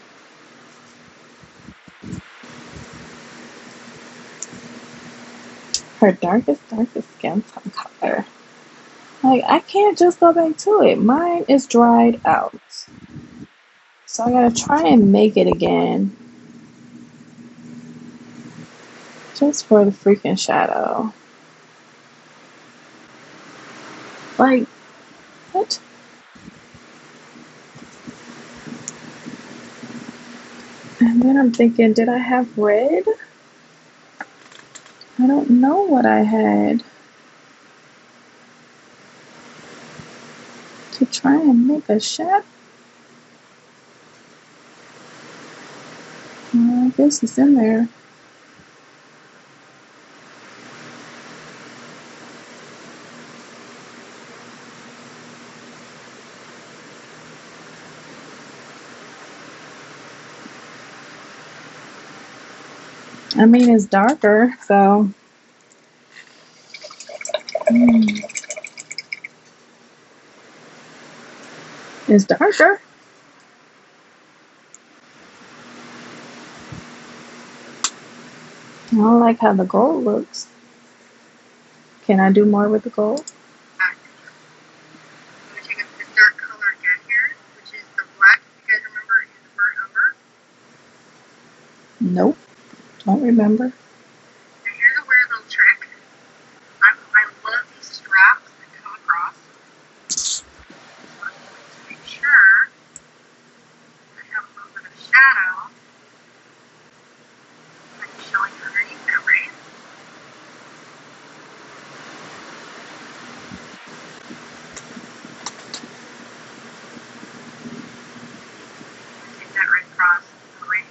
Her darkest skin tone color. Like, I can't just go back to it. Mine is dried out. So I gotta try and make it again. Just for the freaking shadow. Like, what? And then I'm thinking, did I have red? I don't know what I had. To try and make a shadow. I guess it's in there. I mean, it's darker, so. It's darker. I don't like how the gold looks. Can I do more with the gold? I'm going to take this dark color again here, which is the black. If you guys remember, is the burnt umber. remember. Now here's a weird little trick. I love these straps that come across. So I'm going to make sure I have a little bit of shadow that's showing underneath that rain. Take that right across the ring.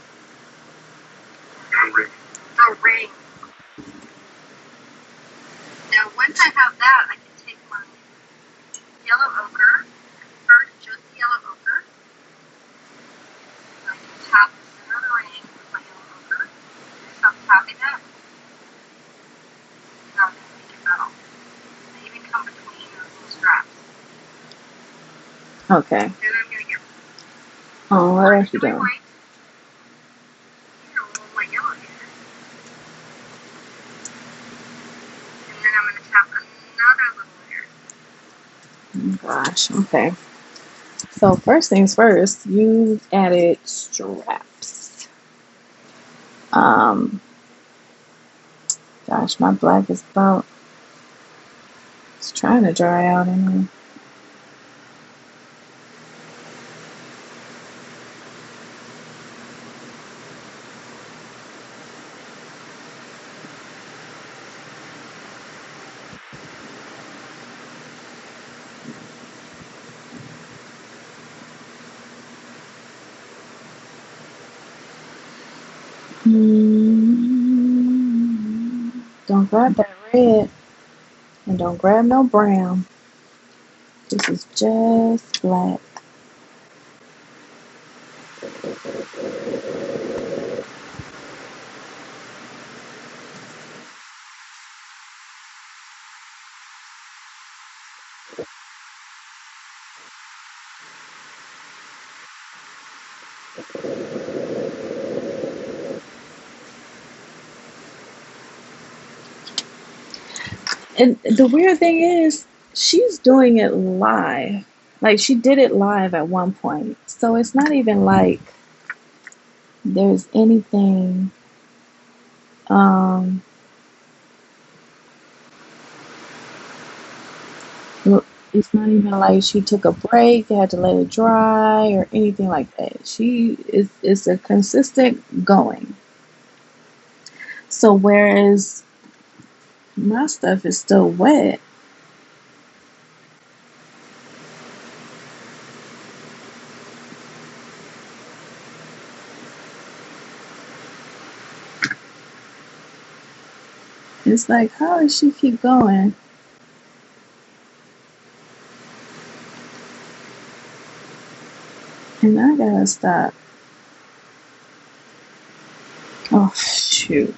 The ring. Now once I have that, I can take my yellow ochre, first just the yellow ochre. I can tap the center of the ring with my yellow ochre. So I'm tapping that. Now I'm going to make it metal. They even come between those little straps. Okay. Then I'm going to get Oh, what else you my doing? white. Here, all my yellow here. And then I'm going to tap another little layer. Oh, gosh. Okay. So first things first, you added straps. Gosh, my black is about. It's trying to dry out anyway. Don't grab that red, and don't grab no brown. This is just black. And the weird thing is, she's doing it live. Like, she did it live at one point. So it's not even like there's anything. It's not even like she took a break, had to let it dry, or anything like that. It's a consistent going. So whereas my stuff is still wet, it's like, how does she keep going? And I gotta stop. Oh shoot!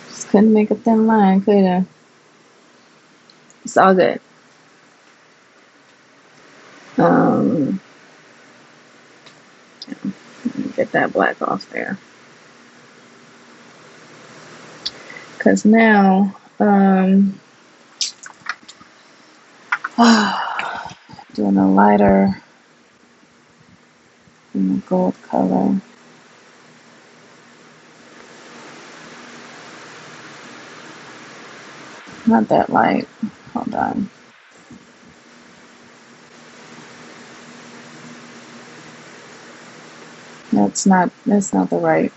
Just couldn't make a thin line, could I? It's all good. Um, let me get that black off there, cause now, doing a lighter in the gold color. Not that light. Hold on. That's not the right.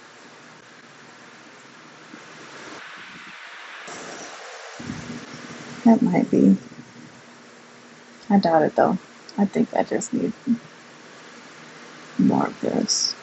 That might be. I doubt it though. I think I just need more of this.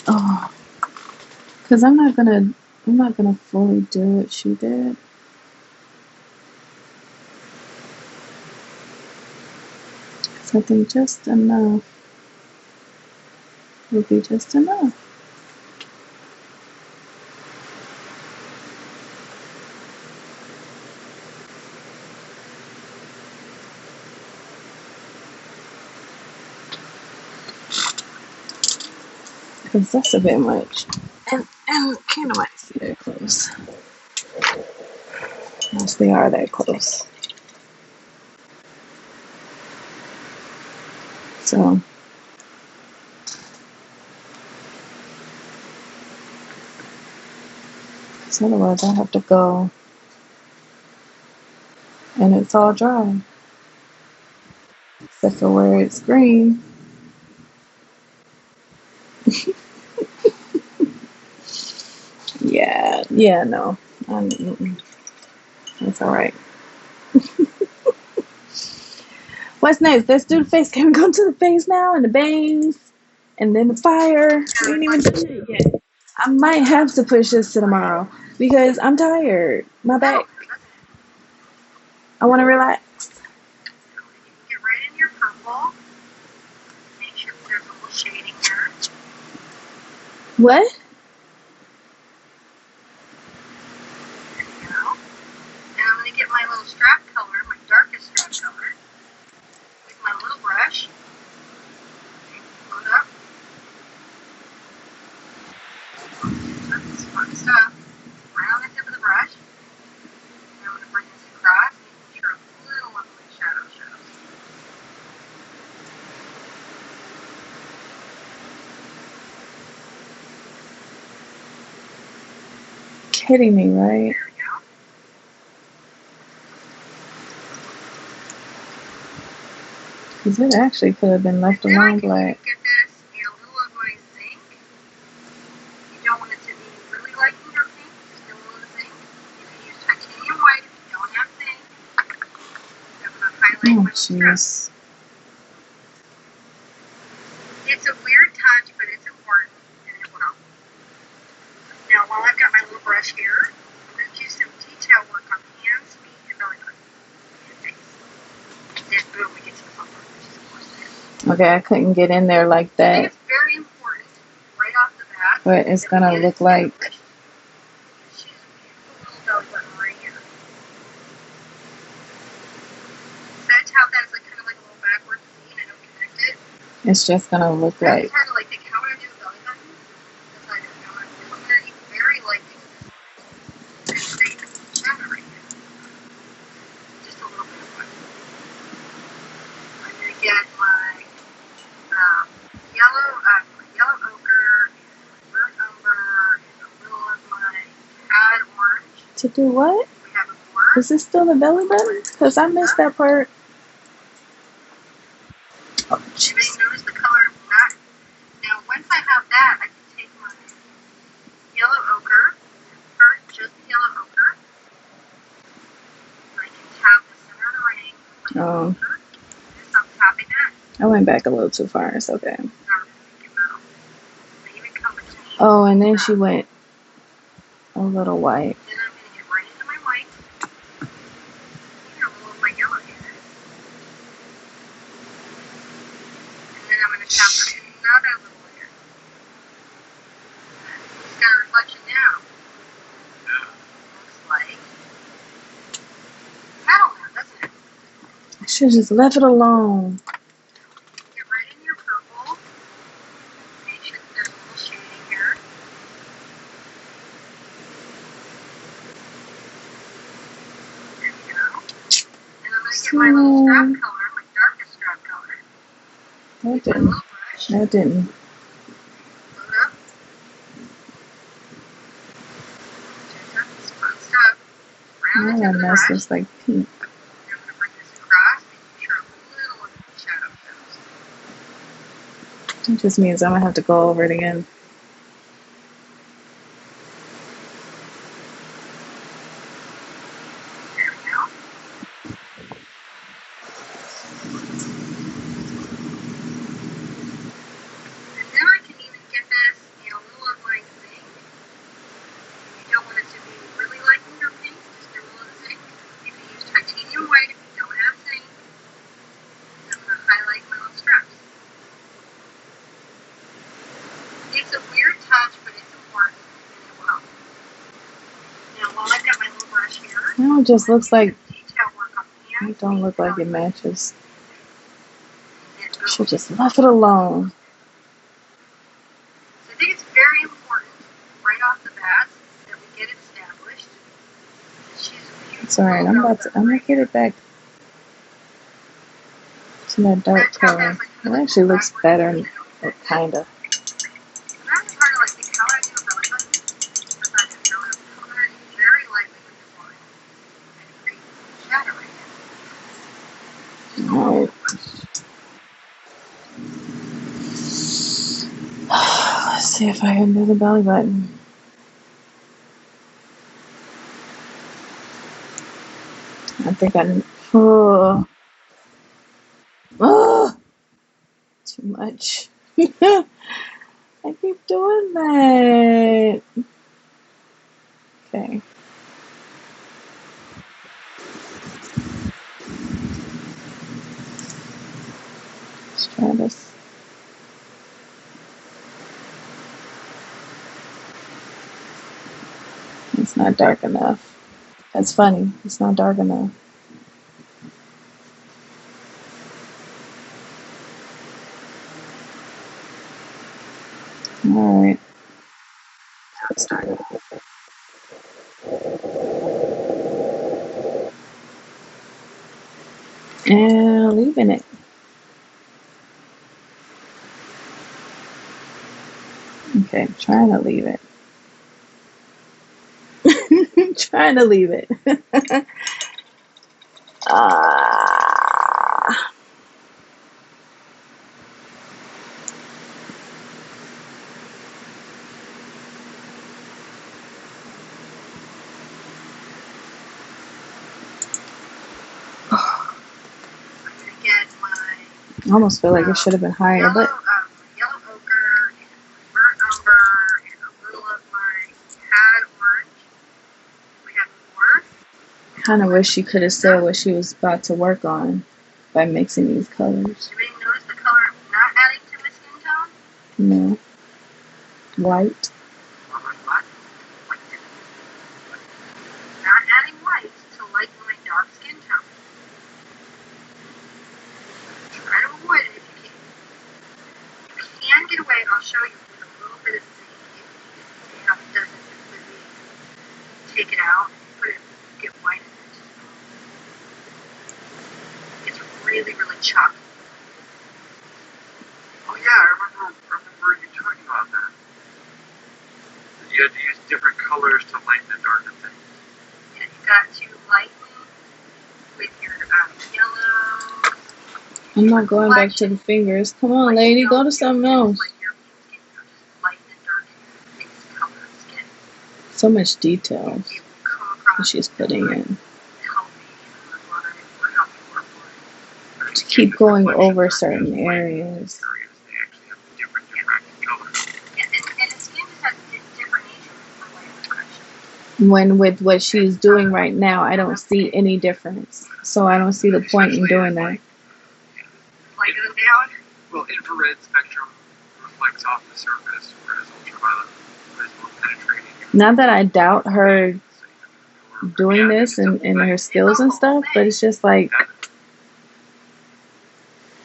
Oh, because I'm not gonna fully do what she did. So I think just enough would be just enough. Because that's a bit much. And can't nobody see that close. Unless they are that close. So otherwise I have to go and it's all dry. Except for where it's green. Yeah, no. It's alright. What's next? Let's do the face. Can we go to the face now? And the bangs? And then the fire? We ain't even done it yet. I might have to push this to tomorrow because I'm tired. My back. I want to relax. Get right in your purple. Make sure there's a little shading there. What? There you go. And I'm going to get my little strap color, my darkest strap color, with my little brush. Load up. That's fun stuff. Right on the tip of the brush. And I'm going to bring this across, making sure a little of the shadow shows. Kidding me, right? There we go. Because it actually could have been left And then I alone can black. get this a little of my zinc. You don't want it to be really light in your pink, just a little zinc. You can use titanium white if you don't have zinc. I'm going to highlight Oh, my little strip. jeez. It's a weird touch, but it's important, and it will help. Now, while I've got my little brush here, I'm going to do some detail work on the hands, feet, and belly button, and face. Then, boom, we get to the fun part, which is, of course, this. Okay, I couldn't get in there like I think that. it's very important, right off the bat, But it's that gonna we get look it like. established. She's a beautiful little belly button right here. So I tap that as like kind of like a little backwards V, and I don't connect it. It's just gonna look That's like. kind of like the how I do the belly button. That's how I do it. I'm very, very like shadow right here. Just a little bit of one. I'm gonna get my yellow ochre, and burnt umber, and a little of my pad orange. To do what? We have a more. Is this still the belly button? Because I missed that part. Oh, You jeez. may notice the color of that. Now, once I have that, I can take my yellow ochre, burnt just the yellow ochre, and I can tap the center of the ring with my yellow ochre. So I'm tapping that. I went back a little too far. It's okay. Now I'm going to make it metal. I even come between. Oh, and then she went a little white. Then I'm going to get right into my white. Even a little of my yellow here. And then I'm going to tap another little layer. It's got a reflection now. Looks like metal now, doesn't it? I should have just left it alone. Get right in your purple. Make sure that there's a little shading here. There we go. And I'm going to get my little strap color, my darkest strap color. That With my didn't. little brush. That didn't. Load up. It's fun stuff. Round the Now tip that of the mess brush. looks like pink. And I'm going to bring this across, making sure a little of the shadow shows. It just means I'm gonna have to go over it again. There we go. And then I can even get this, a little of my zinc. You don't want it to be really light in your pink, just a little of zinc. You can use titanium white if you don't have zinc. And I'm going to highlight my little straps. It's a weird touch, but it's important, and it will help. Now, while I've got my little brush here, Now it just looks like detail work on the hands. it don't look like it matches. And I should just left it alone. So I think It's alright. I'm gonna get it back to that dark color. It actually looks better, kinda. That's part of like the color I do a belly button. Because I can color it very lightly with this line and create shadow right Alright. Let's see if I can do the belly button. I think I'm. Oh, too much. I keep doing that. Okay. Let's try this. It's not dark enough. That's funny. It's not dark enough. Alright. Let's do it. And leaving it. Okay, trying to leave it. Trying to leave it. I almost feel like it should have been higher, but yellow ochre and burnt umber and a little of my had orange. We have more. kind of wish she could have said what she was about to work on by mixing these colors. Anybody notice the color I'm not adding to my skin tone? No. White. Not adding white to lighten my dark skin tone. Try to avoid it if you can. You can get away, I'll show you with a little bit of zinc. See how it doesn't completely take it out. Put it, get white in it. It's really, really choppy. Oh yeah, I remember you talking about that. You had to use different colors to lighten and darken things. Yeah, you got to lighten with your yellow. I'm not going back to the fingers. Come on, lady, go to something else. So much detail that she's putting in. To keep going over certain areas. They actually have different diffracting colors. Yeah, and the skin just has different nature for light refraction. When with what she's doing right now, I don't see any difference. So I don't see the point in doing that. Lighten them down. Well, infrared spectrum reflects off the surface, whereas ultraviolet is more penetrating. Not that I doubt her doing this and her skills and stuff, but it's just like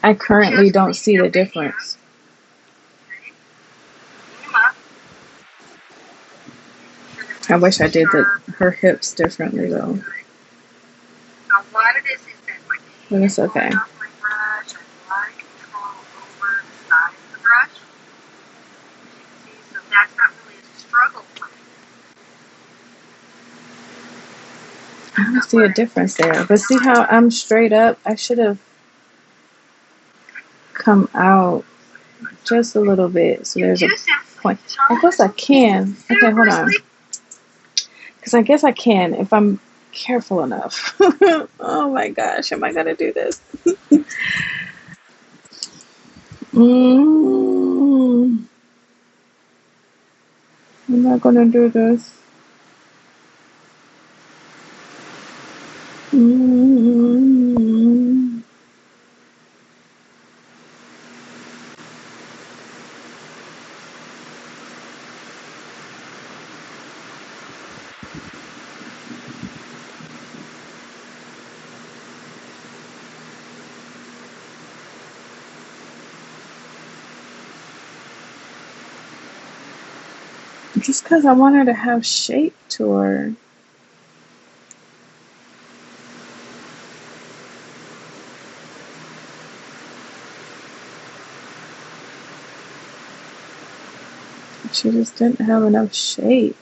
I currently don't see the difference. I wish I did her hips differently though. A lot of this is that my But it's okay. off my brush. I have a lot of control over the size of the brush. See, so that's not really a struggle for me. I don't see a difference there. But see how I'm straight up? I should have come out just a little bit. So there's a point. I guess I can. Okay, hold on. Because I guess I can if I'm careful enough. Oh my gosh, am I going to do this? I'm not going to do this. Just because I want her to have shape to her. She just didn't have enough shape.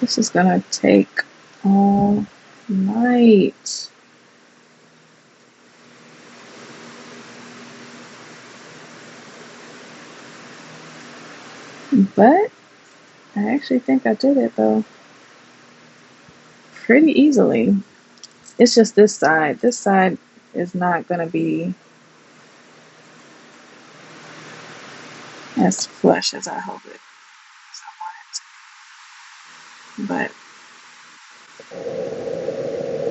This is gonna take all night. But I actually think I did it though. Pretty easily. It's just this side. This side is not gonna be as flush as I hope it is. But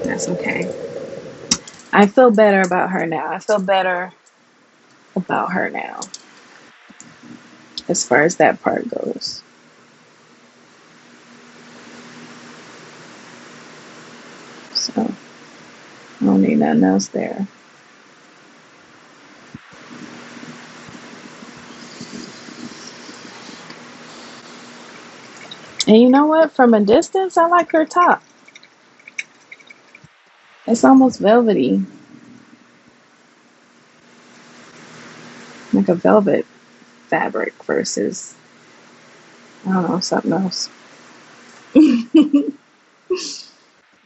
that's okay. I feel better about her now. I feel better about her now as far as that part goes. So I don't need nothing else there. And you know what? From a distance, I like her top. It's almost velvety, like a velvet fabric versus, I don't know, something else.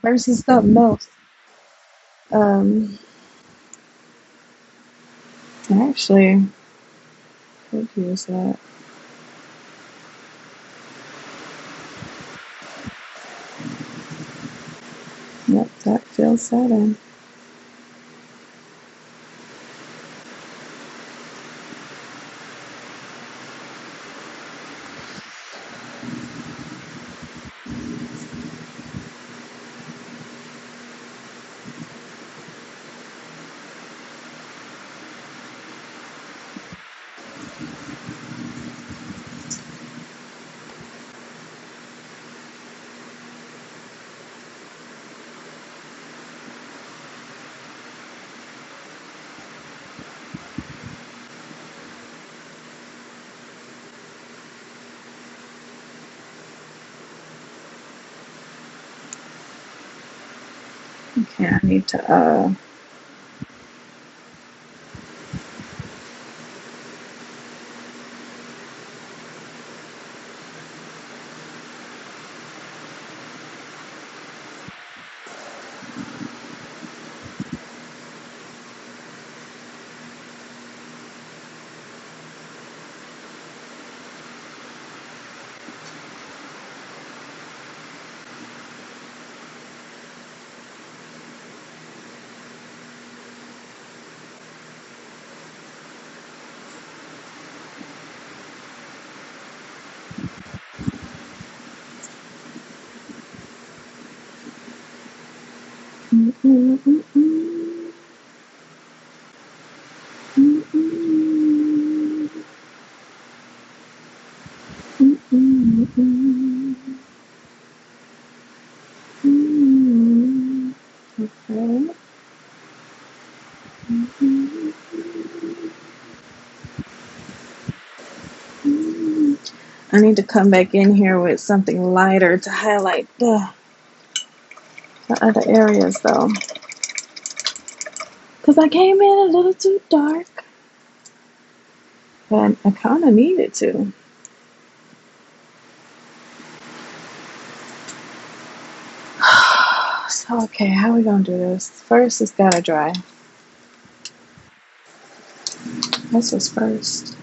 Versus something else. Um, actually, could use that. Yep, that feels satin. Okay, I need to mm, mm, mm, mm, mm, mm, mm, mm, mm, mm. Okay. Mm, mm. I need to come back in here with something lighter to highlight the other areas though. Because I came in a little too dark, but I kind of needed to. So, okay, how are we going to do this? First, it's got to dry. This was first.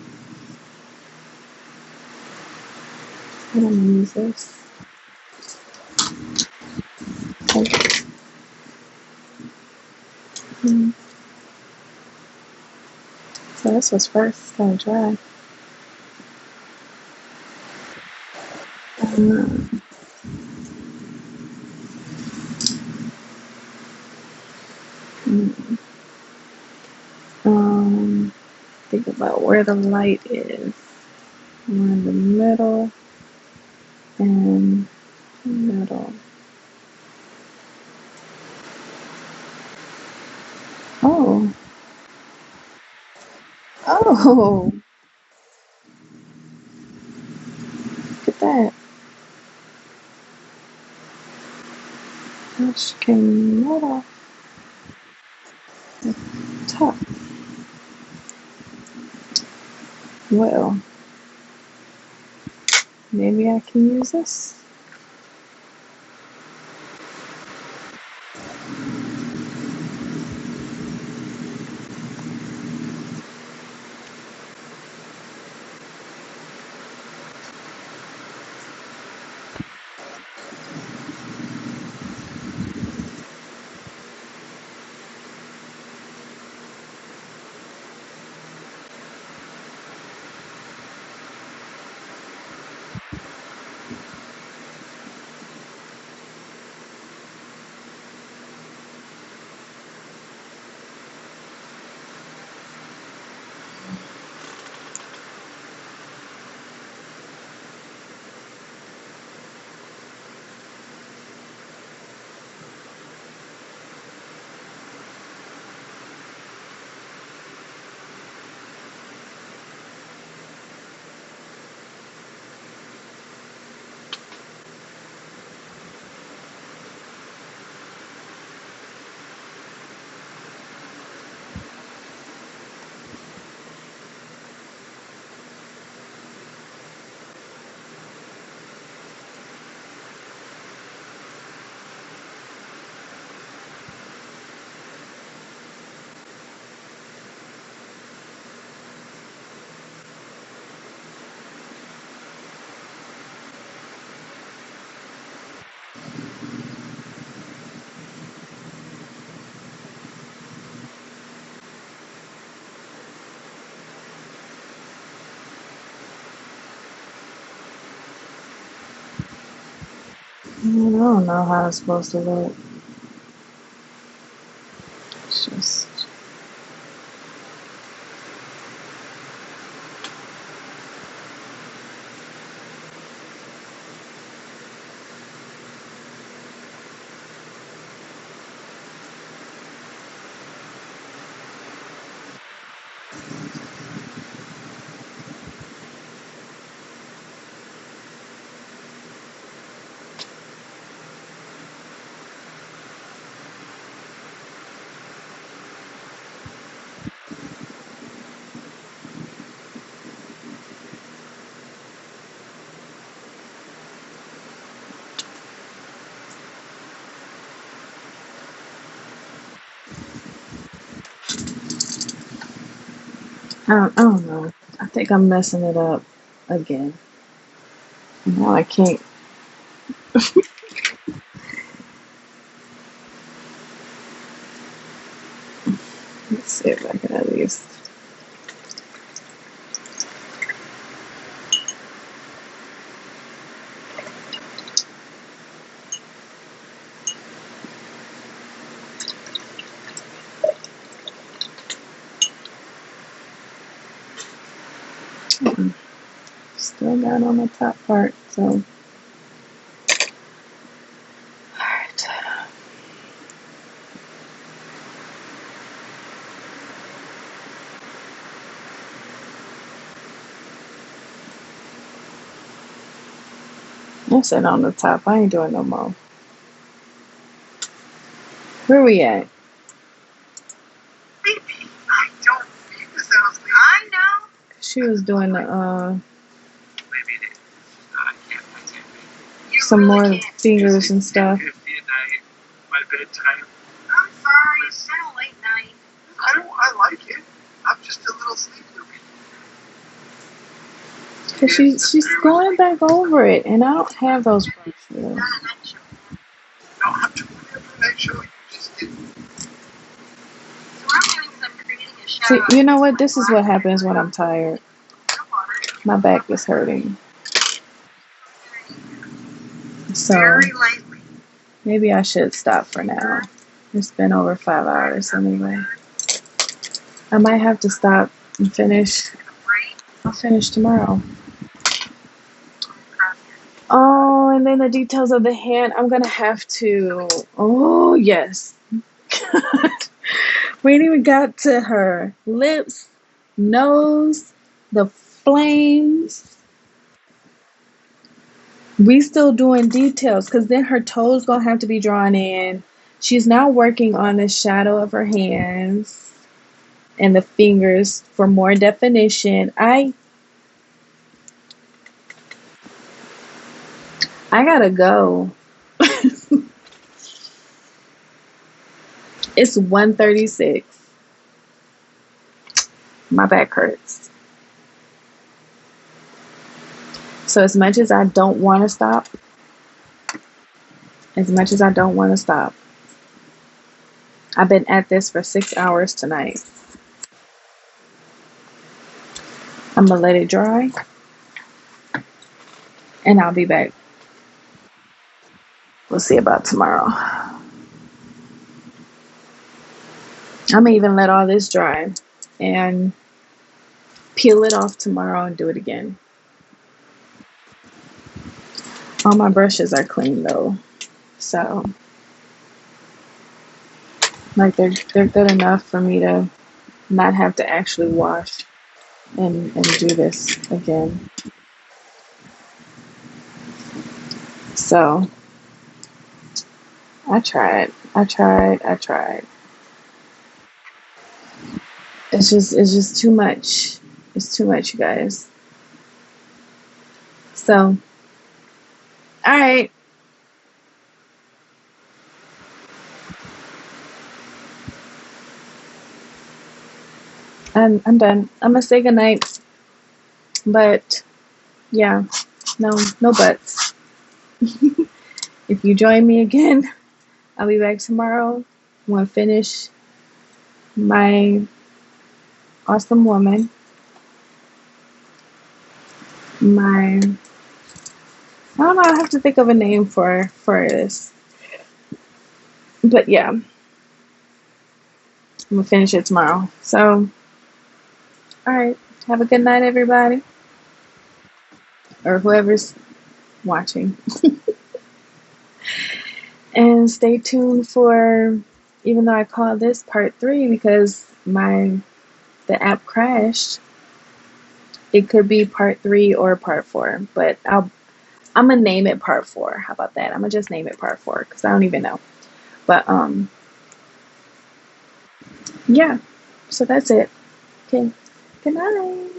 I'm going to use this. Okay. So this was first. It's got to dry. Um, think about where the light is. One in the middle and middle. Oh. Oh, look at that. That just came right off the top. Well, maybe I can use this. I don't know how it's supposed to look. It's just. I don't know. I think I'm messing it up again. Now I can't. Let's see if I can at least. Still down on the top part, so. Alright. I said on the top. I ain't doing no more. Where we at? Maybe. I don't. Because that was me. I know. She was doing the Maybe it is. I can't. You some really more can't. fingers and stuff. 10:50 at night. My bedtime. I'm sorry. It's been a late night. I like it. I'm just a little sleepy. Cause she's going back over it, and I don't have those brochures. No, I'm doing it night show. You just did. So I'm doing some creating a show. See, you know what? This is what happens when I'm tired. My back is hurting. So Very lightly. maybe I should stop for now. It's been over 5 hours anyway. I might have to stop and finish. I'll finish tomorrow. Oh, and then the details of the hand. I'm gonna have to. Oh yes. We ain't even got to her lips nose, the flames. We still doing details because then her toes gonna have to be drawn in. She's now working on the shadow of her hands and the fingers for more definition. I gotta go. It's 1:36. My back hurts. So as much as I don't want to stop, I've been at this for 6 hours tonight. I'm gonna let it dry and I'll be back. We'll see about tomorrow. I'm gonna even let all this dry and peel it off tomorrow and do it again. All my brushes are clean though, so like they're good enough for me to not have to actually wash and do this again. So I tried. It's just too much. It's too much, you guys. So, all right. I'm done. I'm gonna say goodnight. But yeah, no buts. If you join me again, I'll be back tomorrow. I'm gonna finish my awesome woman. I don't know, I have to think of a name for this. But yeah, I'm gonna finish it tomorrow. So, all right. Have a good night, everybody, or whoever's watching. And stay tuned for, even though I call this part 3 because the app crashed, it could be part 3 or part 4. But I'm gonna name it part 4. How about that? I'm gonna just name it part 4 because I don't even know. But yeah. So that's it. Okay. Good night.